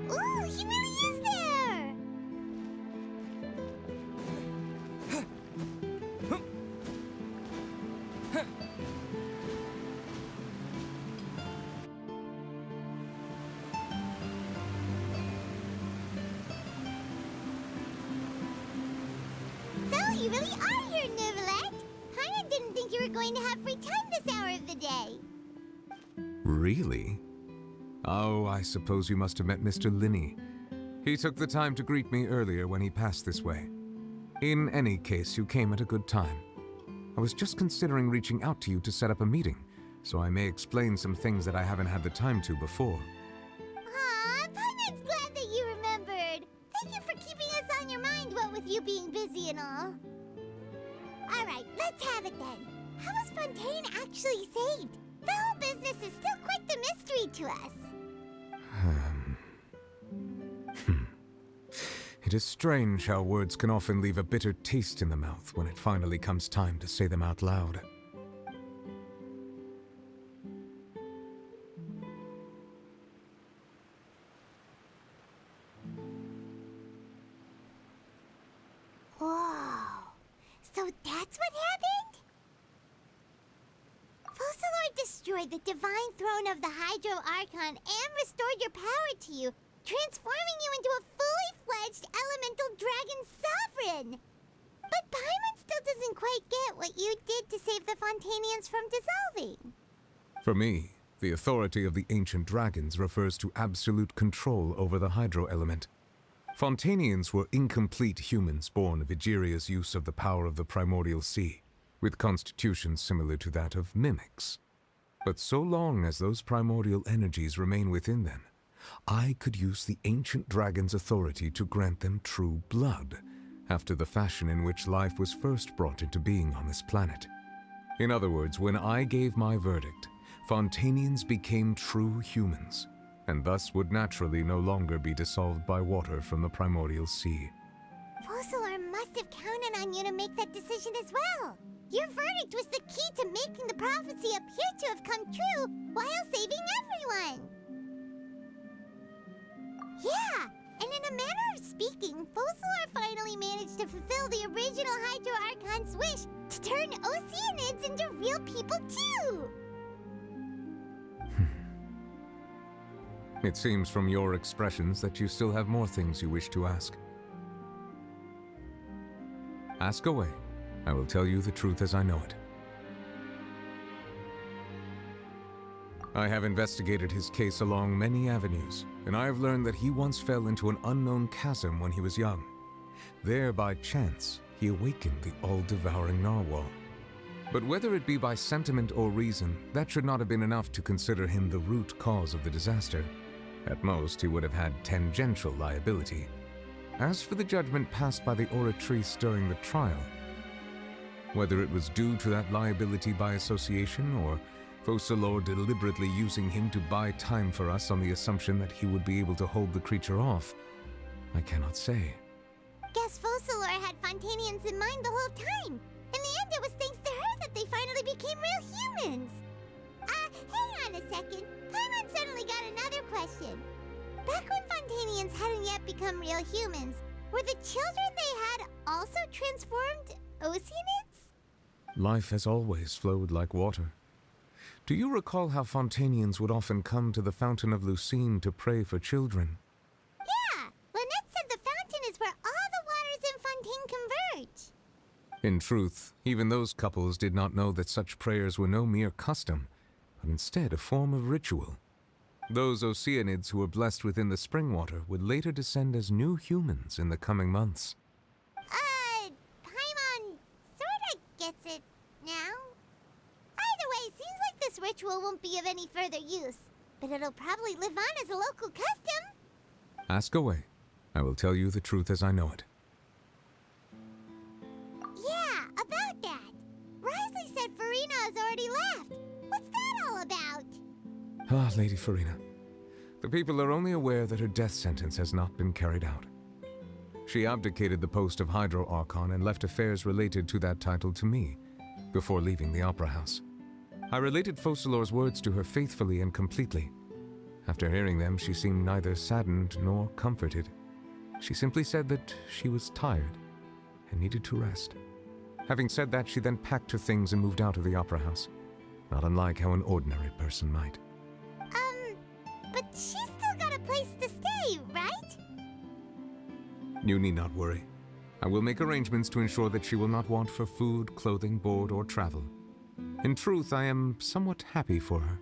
Ooh, he really is there! So, you really are here, Neverlette! Paimon didn't think you were going to have free time this hour of the day. Really? Oh, I suppose you must have met Mr. Linney. He took the time to greet me earlier when he passed this way. In any case, you came at a good time. I was just considering reaching out to you to set up a meeting, so I may explain some things that I haven't had the time to before. Aw, Paimon's glad that you remembered. Thank you for keeping us on your mind, what with you being busy and all. Alright, let's have it then. How was Fontaine actually saved? The whole business is still quite the mystery to us. It is strange how words can often leave a bitter taste in the mouth when it finally comes time to say them out loud. Whoa. So that's what happened? Fossilord destroyed the divine throne of the Hydro Archon and restored your power to you, transforming you into a fully fledged elemental dragon sovereign. But Paimon still doesn't quite get what you did to save the Fontainians from dissolving. For me, the authority of the ancient dragons refers to absolute control over the hydro element. Fontainians were incomplete humans born of Egeria's use of the power of the primordial sea, with constitutions similar to that of mimics. But so long as those primordial energies remain within them, I could use the ancient dragon's authority to grant them true blood, after the fashion in which life was first brought into being on this planet. In other words, when I gave my verdict, Fontainians became true humans, and thus would naturally no longer be dissolved by water from the primordial sea. Fossilor must have counted on you to make that decision as well. Your verdict was the key to making the prophecy appear to have come true while saving everyone. Yeah, and in a manner of speaking, Focalor finally managed to fulfill the original Hydro Archon's wish to turn Oceanids into real people too! It seems from your expressions that you still have more things you wish to ask. Ask away. I will tell you the truth as I know it. I have investigated his case along many avenues, and I have learned that he once fell into an unknown chasm when he was young. There, by chance, he awakened the all-devouring narwhal. But whether it be by sentiment or reason, that should not have been enough to consider him the root cause of the disaster. At most, he would have had tangential liability. As for the judgment passed by the Oratrice during the trial, whether it was due to that liability by association or Focalor deliberately using him to buy time for us on the assumption that he would be able to hold the creature off, I cannot say. Guess Focalor had Fontanians in mind the whole time. In the end, it was thanks to her that they finally became real humans. Hang on a second. Paimon suddenly got another question. Back when Fontanians hadn't yet become real humans, were the children they had also transformed Oceanids? Life has always flowed like water. Do you recall how Fontanians would often come to the Fountain of Lucine to pray for children? Yeah! Lynette said the fountain is where all the waters in Fontaine converge. In truth, even those couples did not know that such prayers were no mere custom, but instead a form of ritual. Those Oceanids who were blessed within the spring water would later descend as new humans in the coming months. Paimon sorta gets it now. Either way, seems like this ritual won't be of any further use, but it'll probably live on as a local custom. Ask away. I will tell you the truth as I know it. Yeah, about that. Risley said Farina has already left. What's that all about? Ah, Lady Farina. The people are only aware that her death sentence has not been carried out. She abdicated the post of Hydro Archon and left affairs related to that title to me, before leaving the Opera House. I related Focalor's words to her faithfully and completely. After hearing them, she seemed neither saddened nor comforted. She simply said that she was tired and needed to rest. Having said that, she then packed her things and moved out of the Opera House, not unlike how an ordinary person might. But she's still got a place to stay, right? You need not worry. I will make arrangements to ensure that she will not want for food, clothing, board, or travel. In truth, I am somewhat happy for her.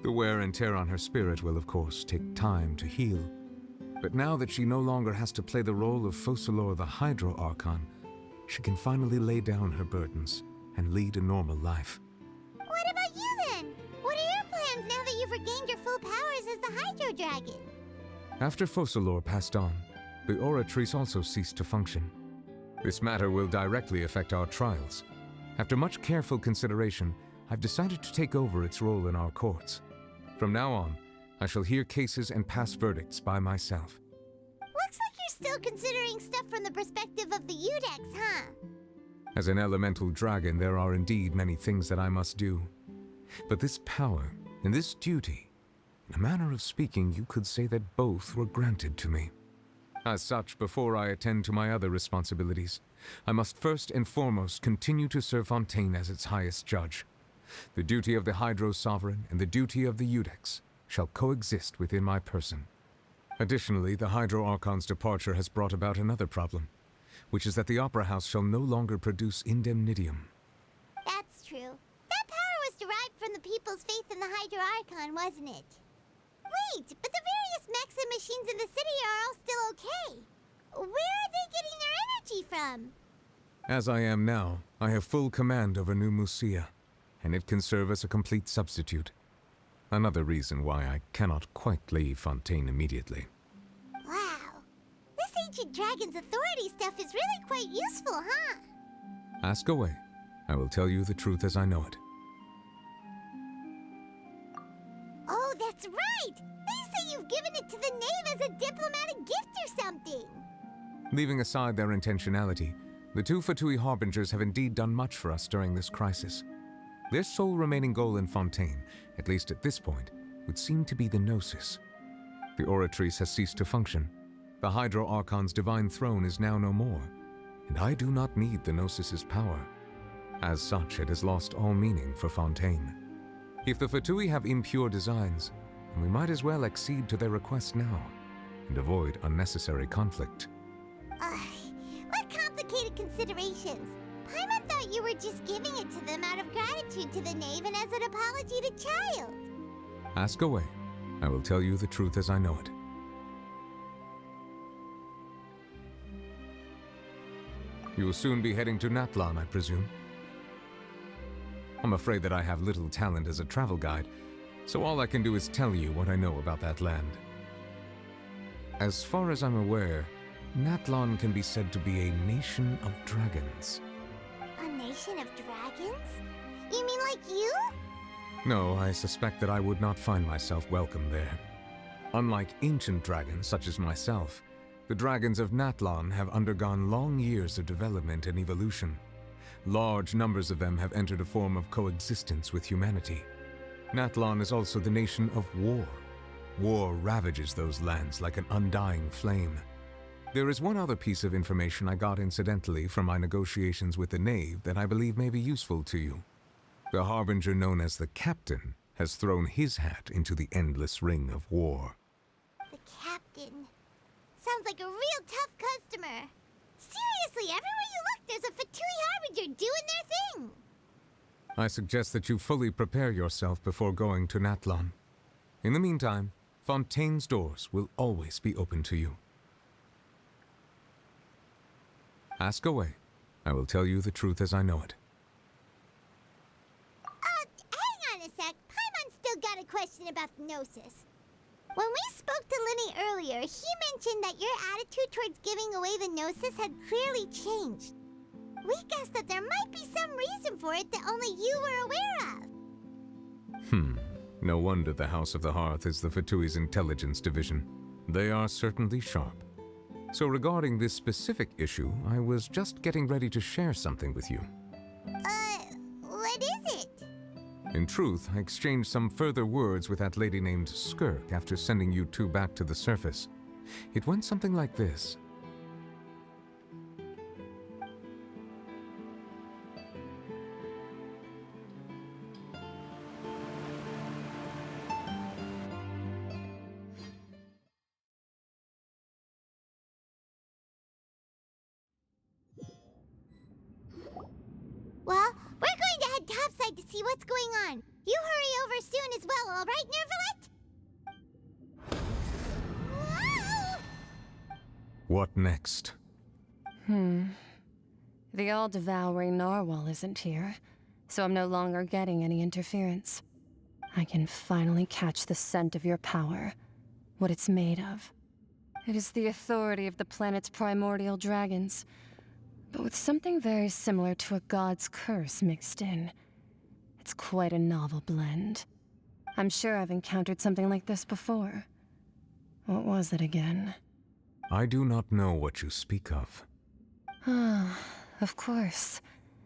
The wear and tear on her spirit will, of course, take time to heal. But now that she no longer has to play the role of Focalor the Hydro Archon, she can finally lay down her burdens and lead a normal life. What about you then? What are your plans now that you've regained your full powers as the Hydro Dragon? After Focalor passed on, the Oratrice also ceased to function. This matter will directly affect our trials. After much careful consideration, I've decided to take over its role in our courts. From now on, I shall hear cases and pass verdicts by myself. Looks like you're still considering stuff from the perspective of the Udex, huh? As an elemental dragon, there are indeed many things that I must do. But this power and this duty, in a manner of speaking, you could say that both were granted to me. As such, before I attend to my other responsibilities, I must first and foremost continue to serve Fontaine as its highest judge. The duty of the Hydro Sovereign and the duty of the Udex shall coexist within my person. Additionally, the Hydro Archon's departure has brought about another problem, which is that the Opera House shall no longer produce indemnitium. That's true. That power was derived from the people's faith in the Hydro Archon, wasn't it? Wait, but the various mechs and machines in the city are all still okay. Where are they getting their energy from? As I am now, I have full command over New Musia, and it can serve as a complete substitute. Another reason why I cannot quite leave Fontaine immediately. Wow. This ancient dragon's authority stuff is really quite useful, huh? Ask away. I will tell you the truth as I know it. Oh, that's right! They say you've given it to the knave as a diplomatic gift or something! Leaving aside their intentionality, the two Fatui Harbingers have indeed done much for us during this crisis. Their sole remaining goal in Fontaine, at least at this point, would seem to be the Gnosis. The Oratrice has ceased to function. The Hydro Archon's divine throne is now no more, and I do not need the Gnosis's power. As such, it has lost all meaning for Fontaine. If the Fatui have impure designs, then we might as well accede to their request now, and avoid unnecessary conflict. What complicated considerations? Paimon thought you were just giving it to them out of gratitude to the knave and as an apology to Child. Ask away. I will tell you the truth as I know it. You will soon be heading to Natlan, I presume? I'm afraid that I have little talent as a travel guide, so all I can do is tell you what I know about that land. As far as I'm aware, Natlan can be said to be a nation of dragons. A nation of dragons? You mean like you? No, I suspect that I would not find myself welcome there. Unlike ancient dragons such as myself, the dragons of Natlan have undergone long years of development and evolution. Large numbers of them have entered a form of coexistence with humanity. Natlan is also the nation of war. War ravages those lands like an undying flame. There is one other piece of information I got incidentally from my negotiations with the knave that I believe may be useful to you. The harbinger known as the Captain has thrown his hat into the endless ring of war. The Captain. Sounds like a real tough customer. Seriously, everywhere you look, there's a Fatui harbinger doing their thing. I suggest that you fully prepare yourself before going to Natlan. In the meantime, Fontaine's doors will always be open to you. Ask away. I will tell you the truth as I know it. Hang on a sec. Paimon still got a question about the Gnosis. When we spoke to Linny earlier, he mentioned that your attitude towards giving away the Gnosis had clearly changed. We guessed that there might be some reason for it that only you were aware of. No wonder the House of the Hearth is the Fatui's intelligence division. They are certainly sharp. So regarding this specific issue, I was just getting ready to share something with you. What is it? In truth, I exchanged some further words with that lady named Skirk after sending you two back to the surface. It went something like this. Well, we're going to head topside to see what's going on. You hurry over soon as well, all right, Nervalet? Whoa! What next? The all-devouring narwhal isn't here, so I'm no longer getting any interference. I can finally catch the scent of your power, what it's made of. It is the authority of the planet's primordial dragons, but with something very similar to a god's curse mixed in. It's quite a novel blend. I'm sure I've encountered something like this before. What was it again? I do not know what you speak of. Ah, of course.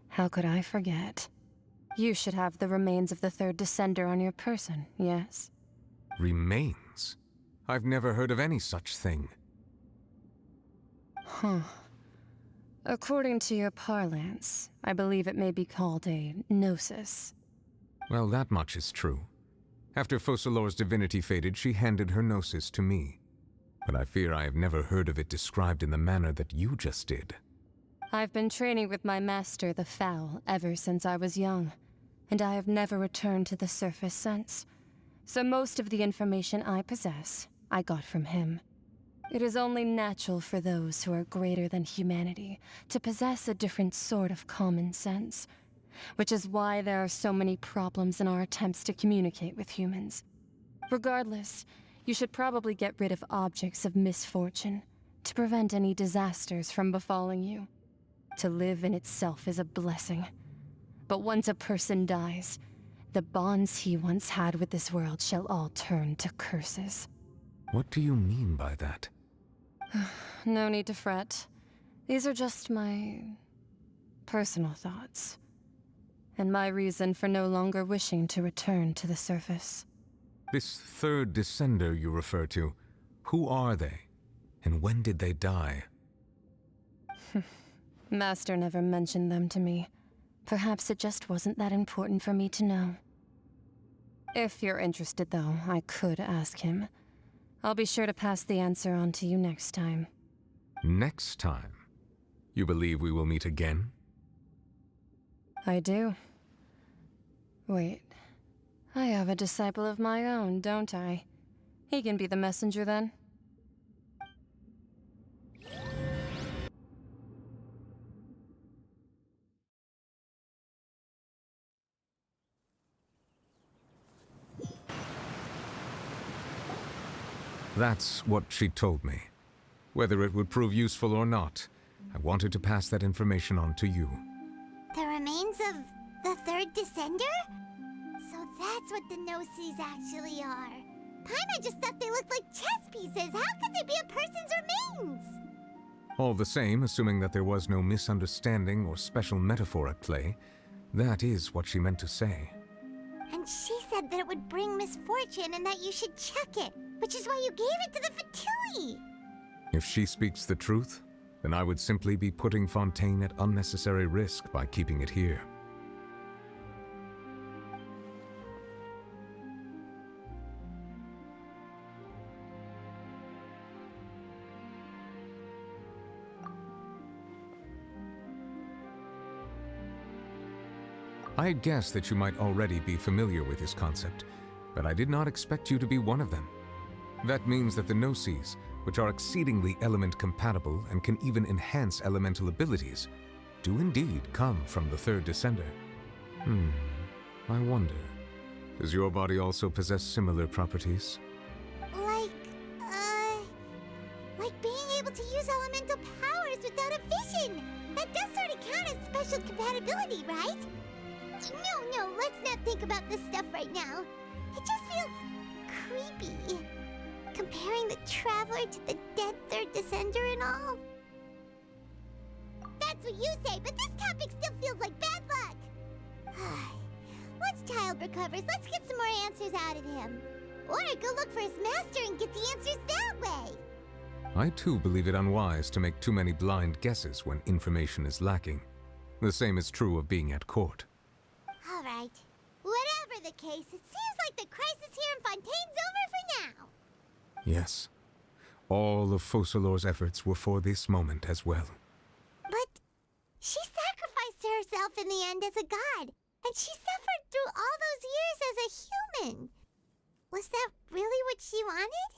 How could I forget? You should have the remains of the third Descender on your person, yes? Remains? I've never heard of any such thing. According to your parlance, I believe it may be called a gnosis. Well, that much is true. After Focalor's divinity faded, she handed her gnosis to me. But I fear I have never heard of it described in the manner that you just did. I've been training with my master, the Foul, ever since I was young, and I have never returned to the surface since. So most of the information I possess, I got from him. It is only natural for those who are greater than humanity to possess a different sort of common sense, which is why there are so many problems in our attempts to communicate with humans. Regardless, you should probably get rid of objects of misfortune to prevent any disasters from befalling you. To live in itself is a blessing, but once a person dies, the bonds he once had with this world shall all turn to curses. What do you mean by that? No need to fret. These are just my personal thoughts, and my reason for no longer wishing to return to the surface. This third Descender you refer to, Who are they? And when did they die? Master never mentioned them to me. Perhaps it just wasn't that important for me to know. If you're interested, though, I could ask him. I'll be sure to pass the answer on to you next time. Next time? You believe we will meet again? I do. Wait. I have a disciple of my own, don't I? He can be the messenger then. That's what she told me. Whether it would prove useful or not, I wanted to pass that information on to you. The remains of the third descender? So that's what the Gnosis actually are. Paimon just thought they looked like chess pieces. How could they be a person's remains? All the same, assuming that there was no misunderstanding or special metaphor at play, that is what she meant to say. And she said that it would bring misfortune and that you should check it, which is why you gave it to the Fatui. If she speaks the truth, then I would simply be putting Fontaine at unnecessary risk by keeping it here. I guessed that you might already be familiar with this concept, but I did not expect you to be one of them. That means that the Gnosis, which are exceedingly element-compatible and can even enhance elemental abilities, do indeed come from the third descender. I wonder, does your body also possess similar properties? Like being able to use elemental powers without a vision. That does sort of count as special compatibility, right? No, let's not think about this stuff right now. It just feels creepy. Comparing the Traveler to the dead third descender and all. That's what you say, but this topic still feels like bad luck. Once Child recovers, let's get some more answers out of him. Or go look for his master and get the answers that way. I too believe it unwise to make too many blind guesses when information is lacking. The same is true of being at court. All right. Whatever the case, it seems like the crisis here in Fontaine's over for now. Yes. All of Focalor's efforts were for this moment as well. But she sacrificed herself in the end as a god, and she suffered through all those years as a human. Was that really what she wanted?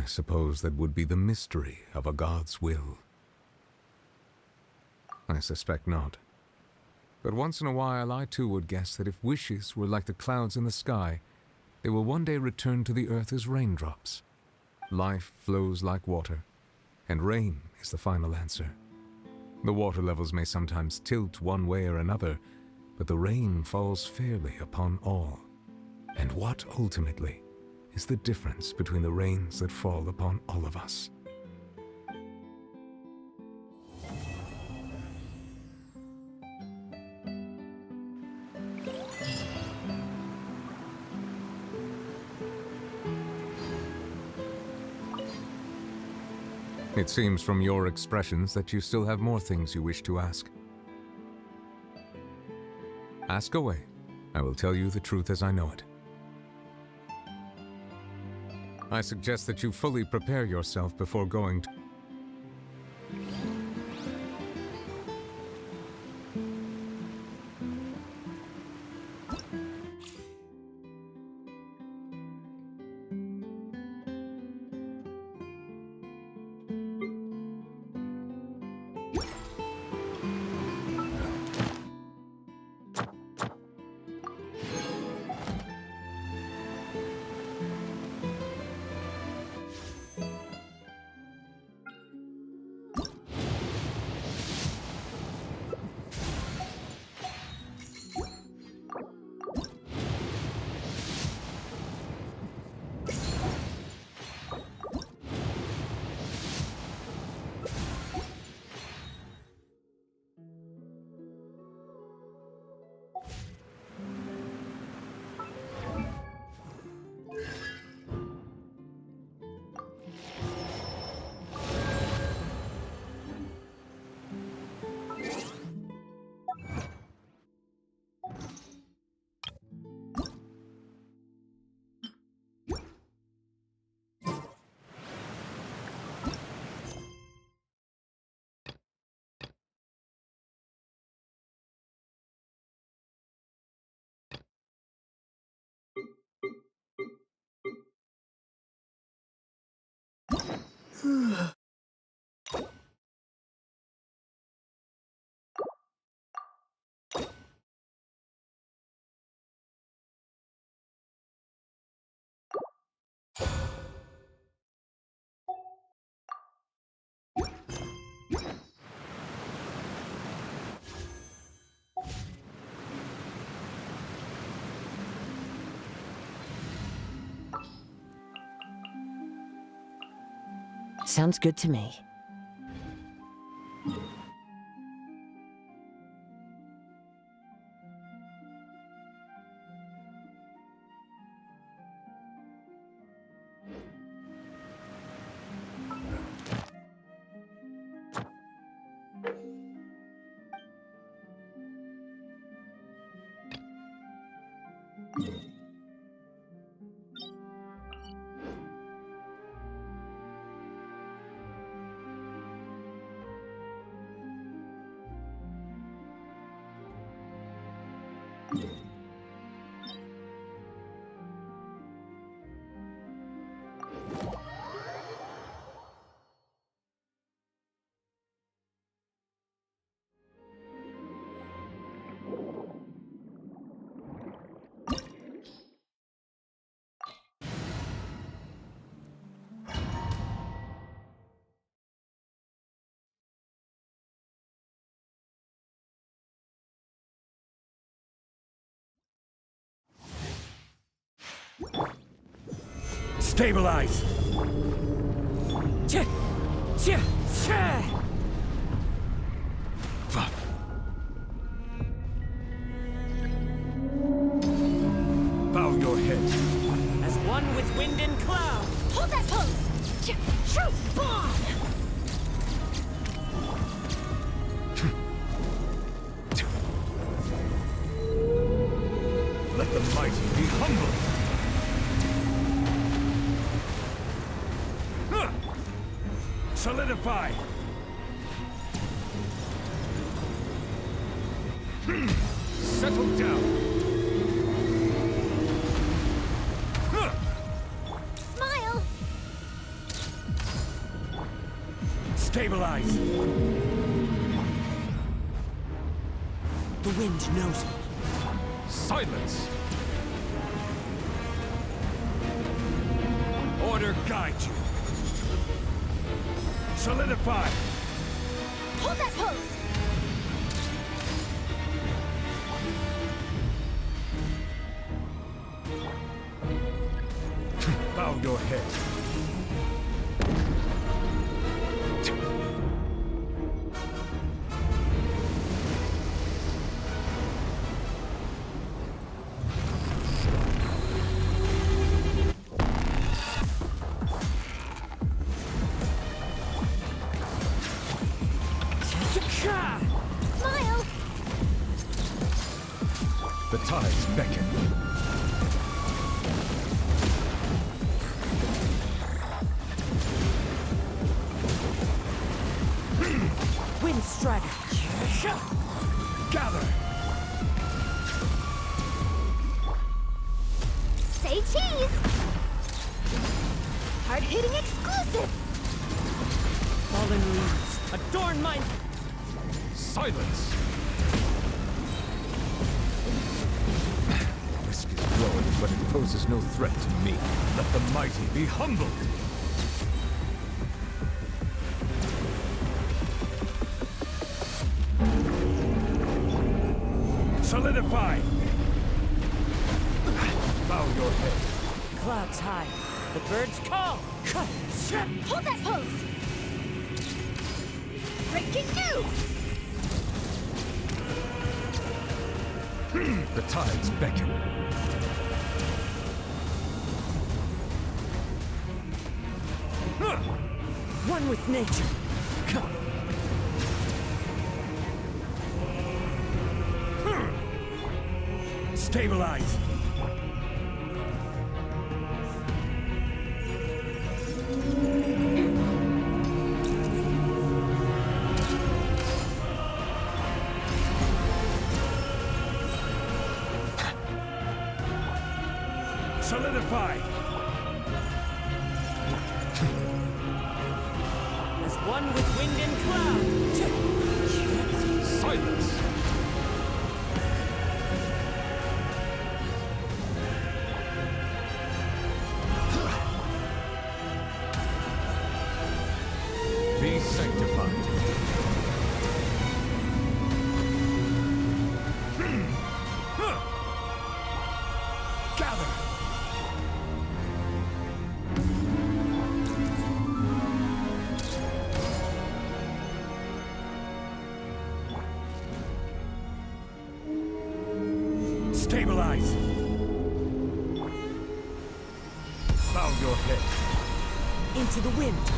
I suppose that would be the mystery of a god's will. I suspect not. But once in a while, I too would guess that if wishes were like the clouds in the sky, they will one day return to the earth as raindrops. Life flows like water, and rain is the final answer. The water levels may sometimes tilt one way or another, but the rain falls fairly upon all. And what, ultimately, is the difference between the rains that fall upon all of us? It seems from your expressions that you still have more things you wish to ask. Ask away. I will tell you the truth as I know it. I suggest that you fully prepare yourself before going to... Sounds good to me. Stabilize! Fuck. Bow your head. As one with wind and cloud. Hold that pose! Shoot! Bomb! Let the mighty be humbled. Solidify! Settle down! Smile! Stabilize! The wind knows me. Silence! Order guide you. Solidify! Hold that pose! Bow your head. Smile! The tides beckon. Wind strider. Gather! Say cheese! Hard-hitting exclusive! Fallen leaves. Adorn my... Silence! Risk is growing, but it poses no threat to me. Let the mighty be humbled! Solidify! Bow your head. Clouds high. The birds call. Hold that pose! Breaking news! The tides beckon. One with nature. Come. Stabilize! Solidify! Stabilize! Bow your head. Into the wind.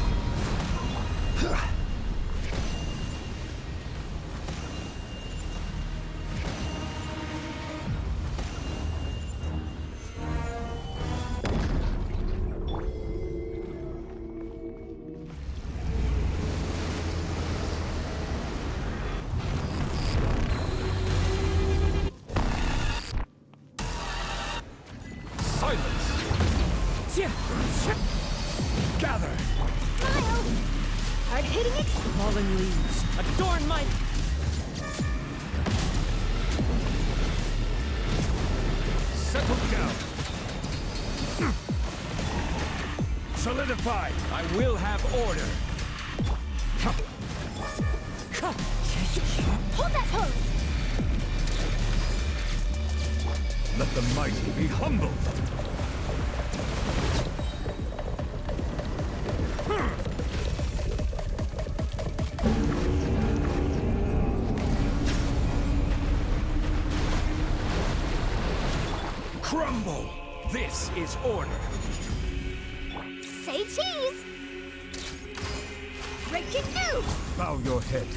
Gather! Smile! Hard-hitting it. Fallen leaves. Adorn my... Settle down! Solidify! I will have order! Hold that pose! Let the mighty be humbled! Crumble! This is order! Say cheese! Breaking news! Bow your head.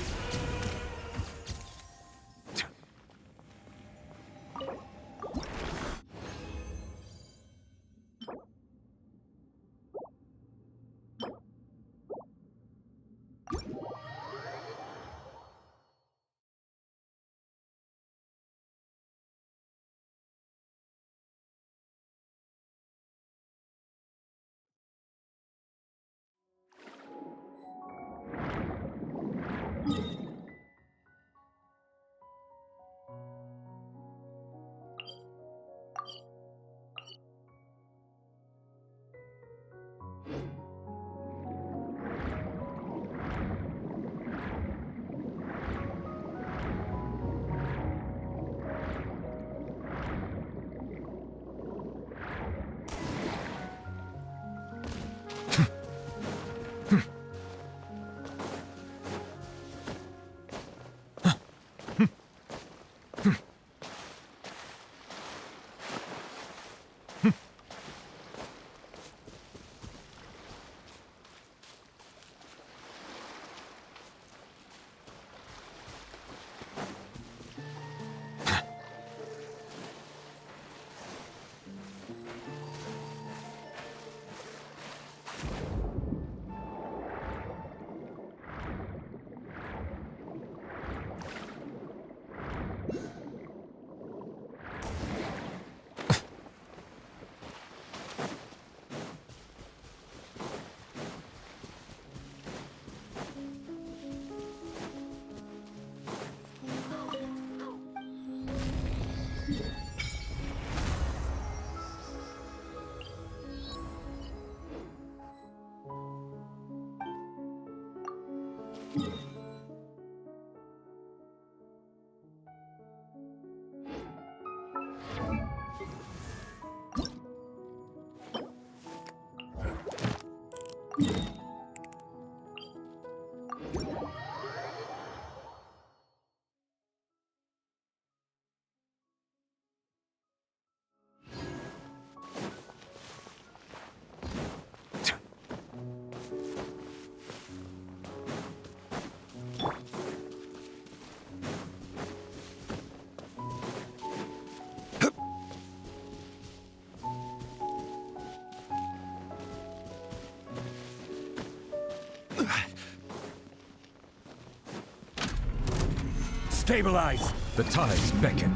Stabilize! The tides beckon.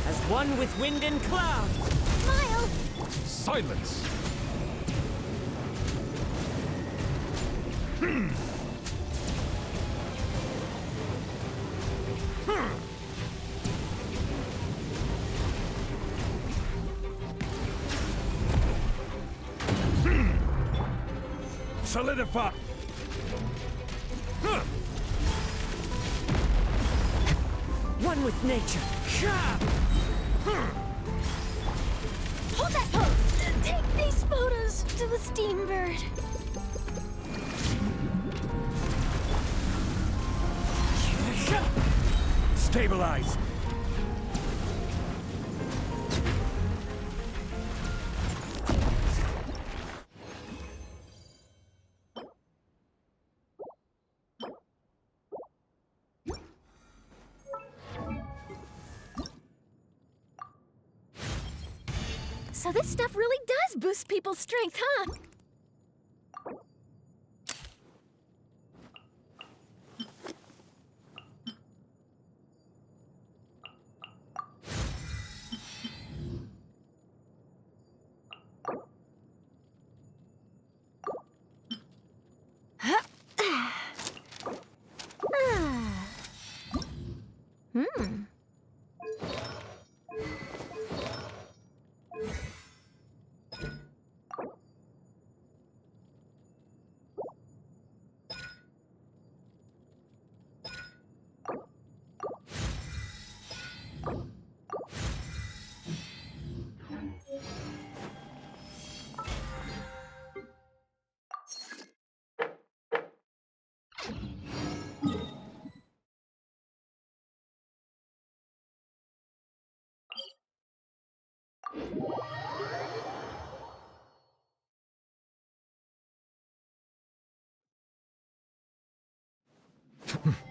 As one with wind and cloud. Smile! Silence! Solidify! One with nature. Hold that pose! Take these photos to the Steambird. Stabilize! So this stuff really does boost people's strength, huh? Hmm.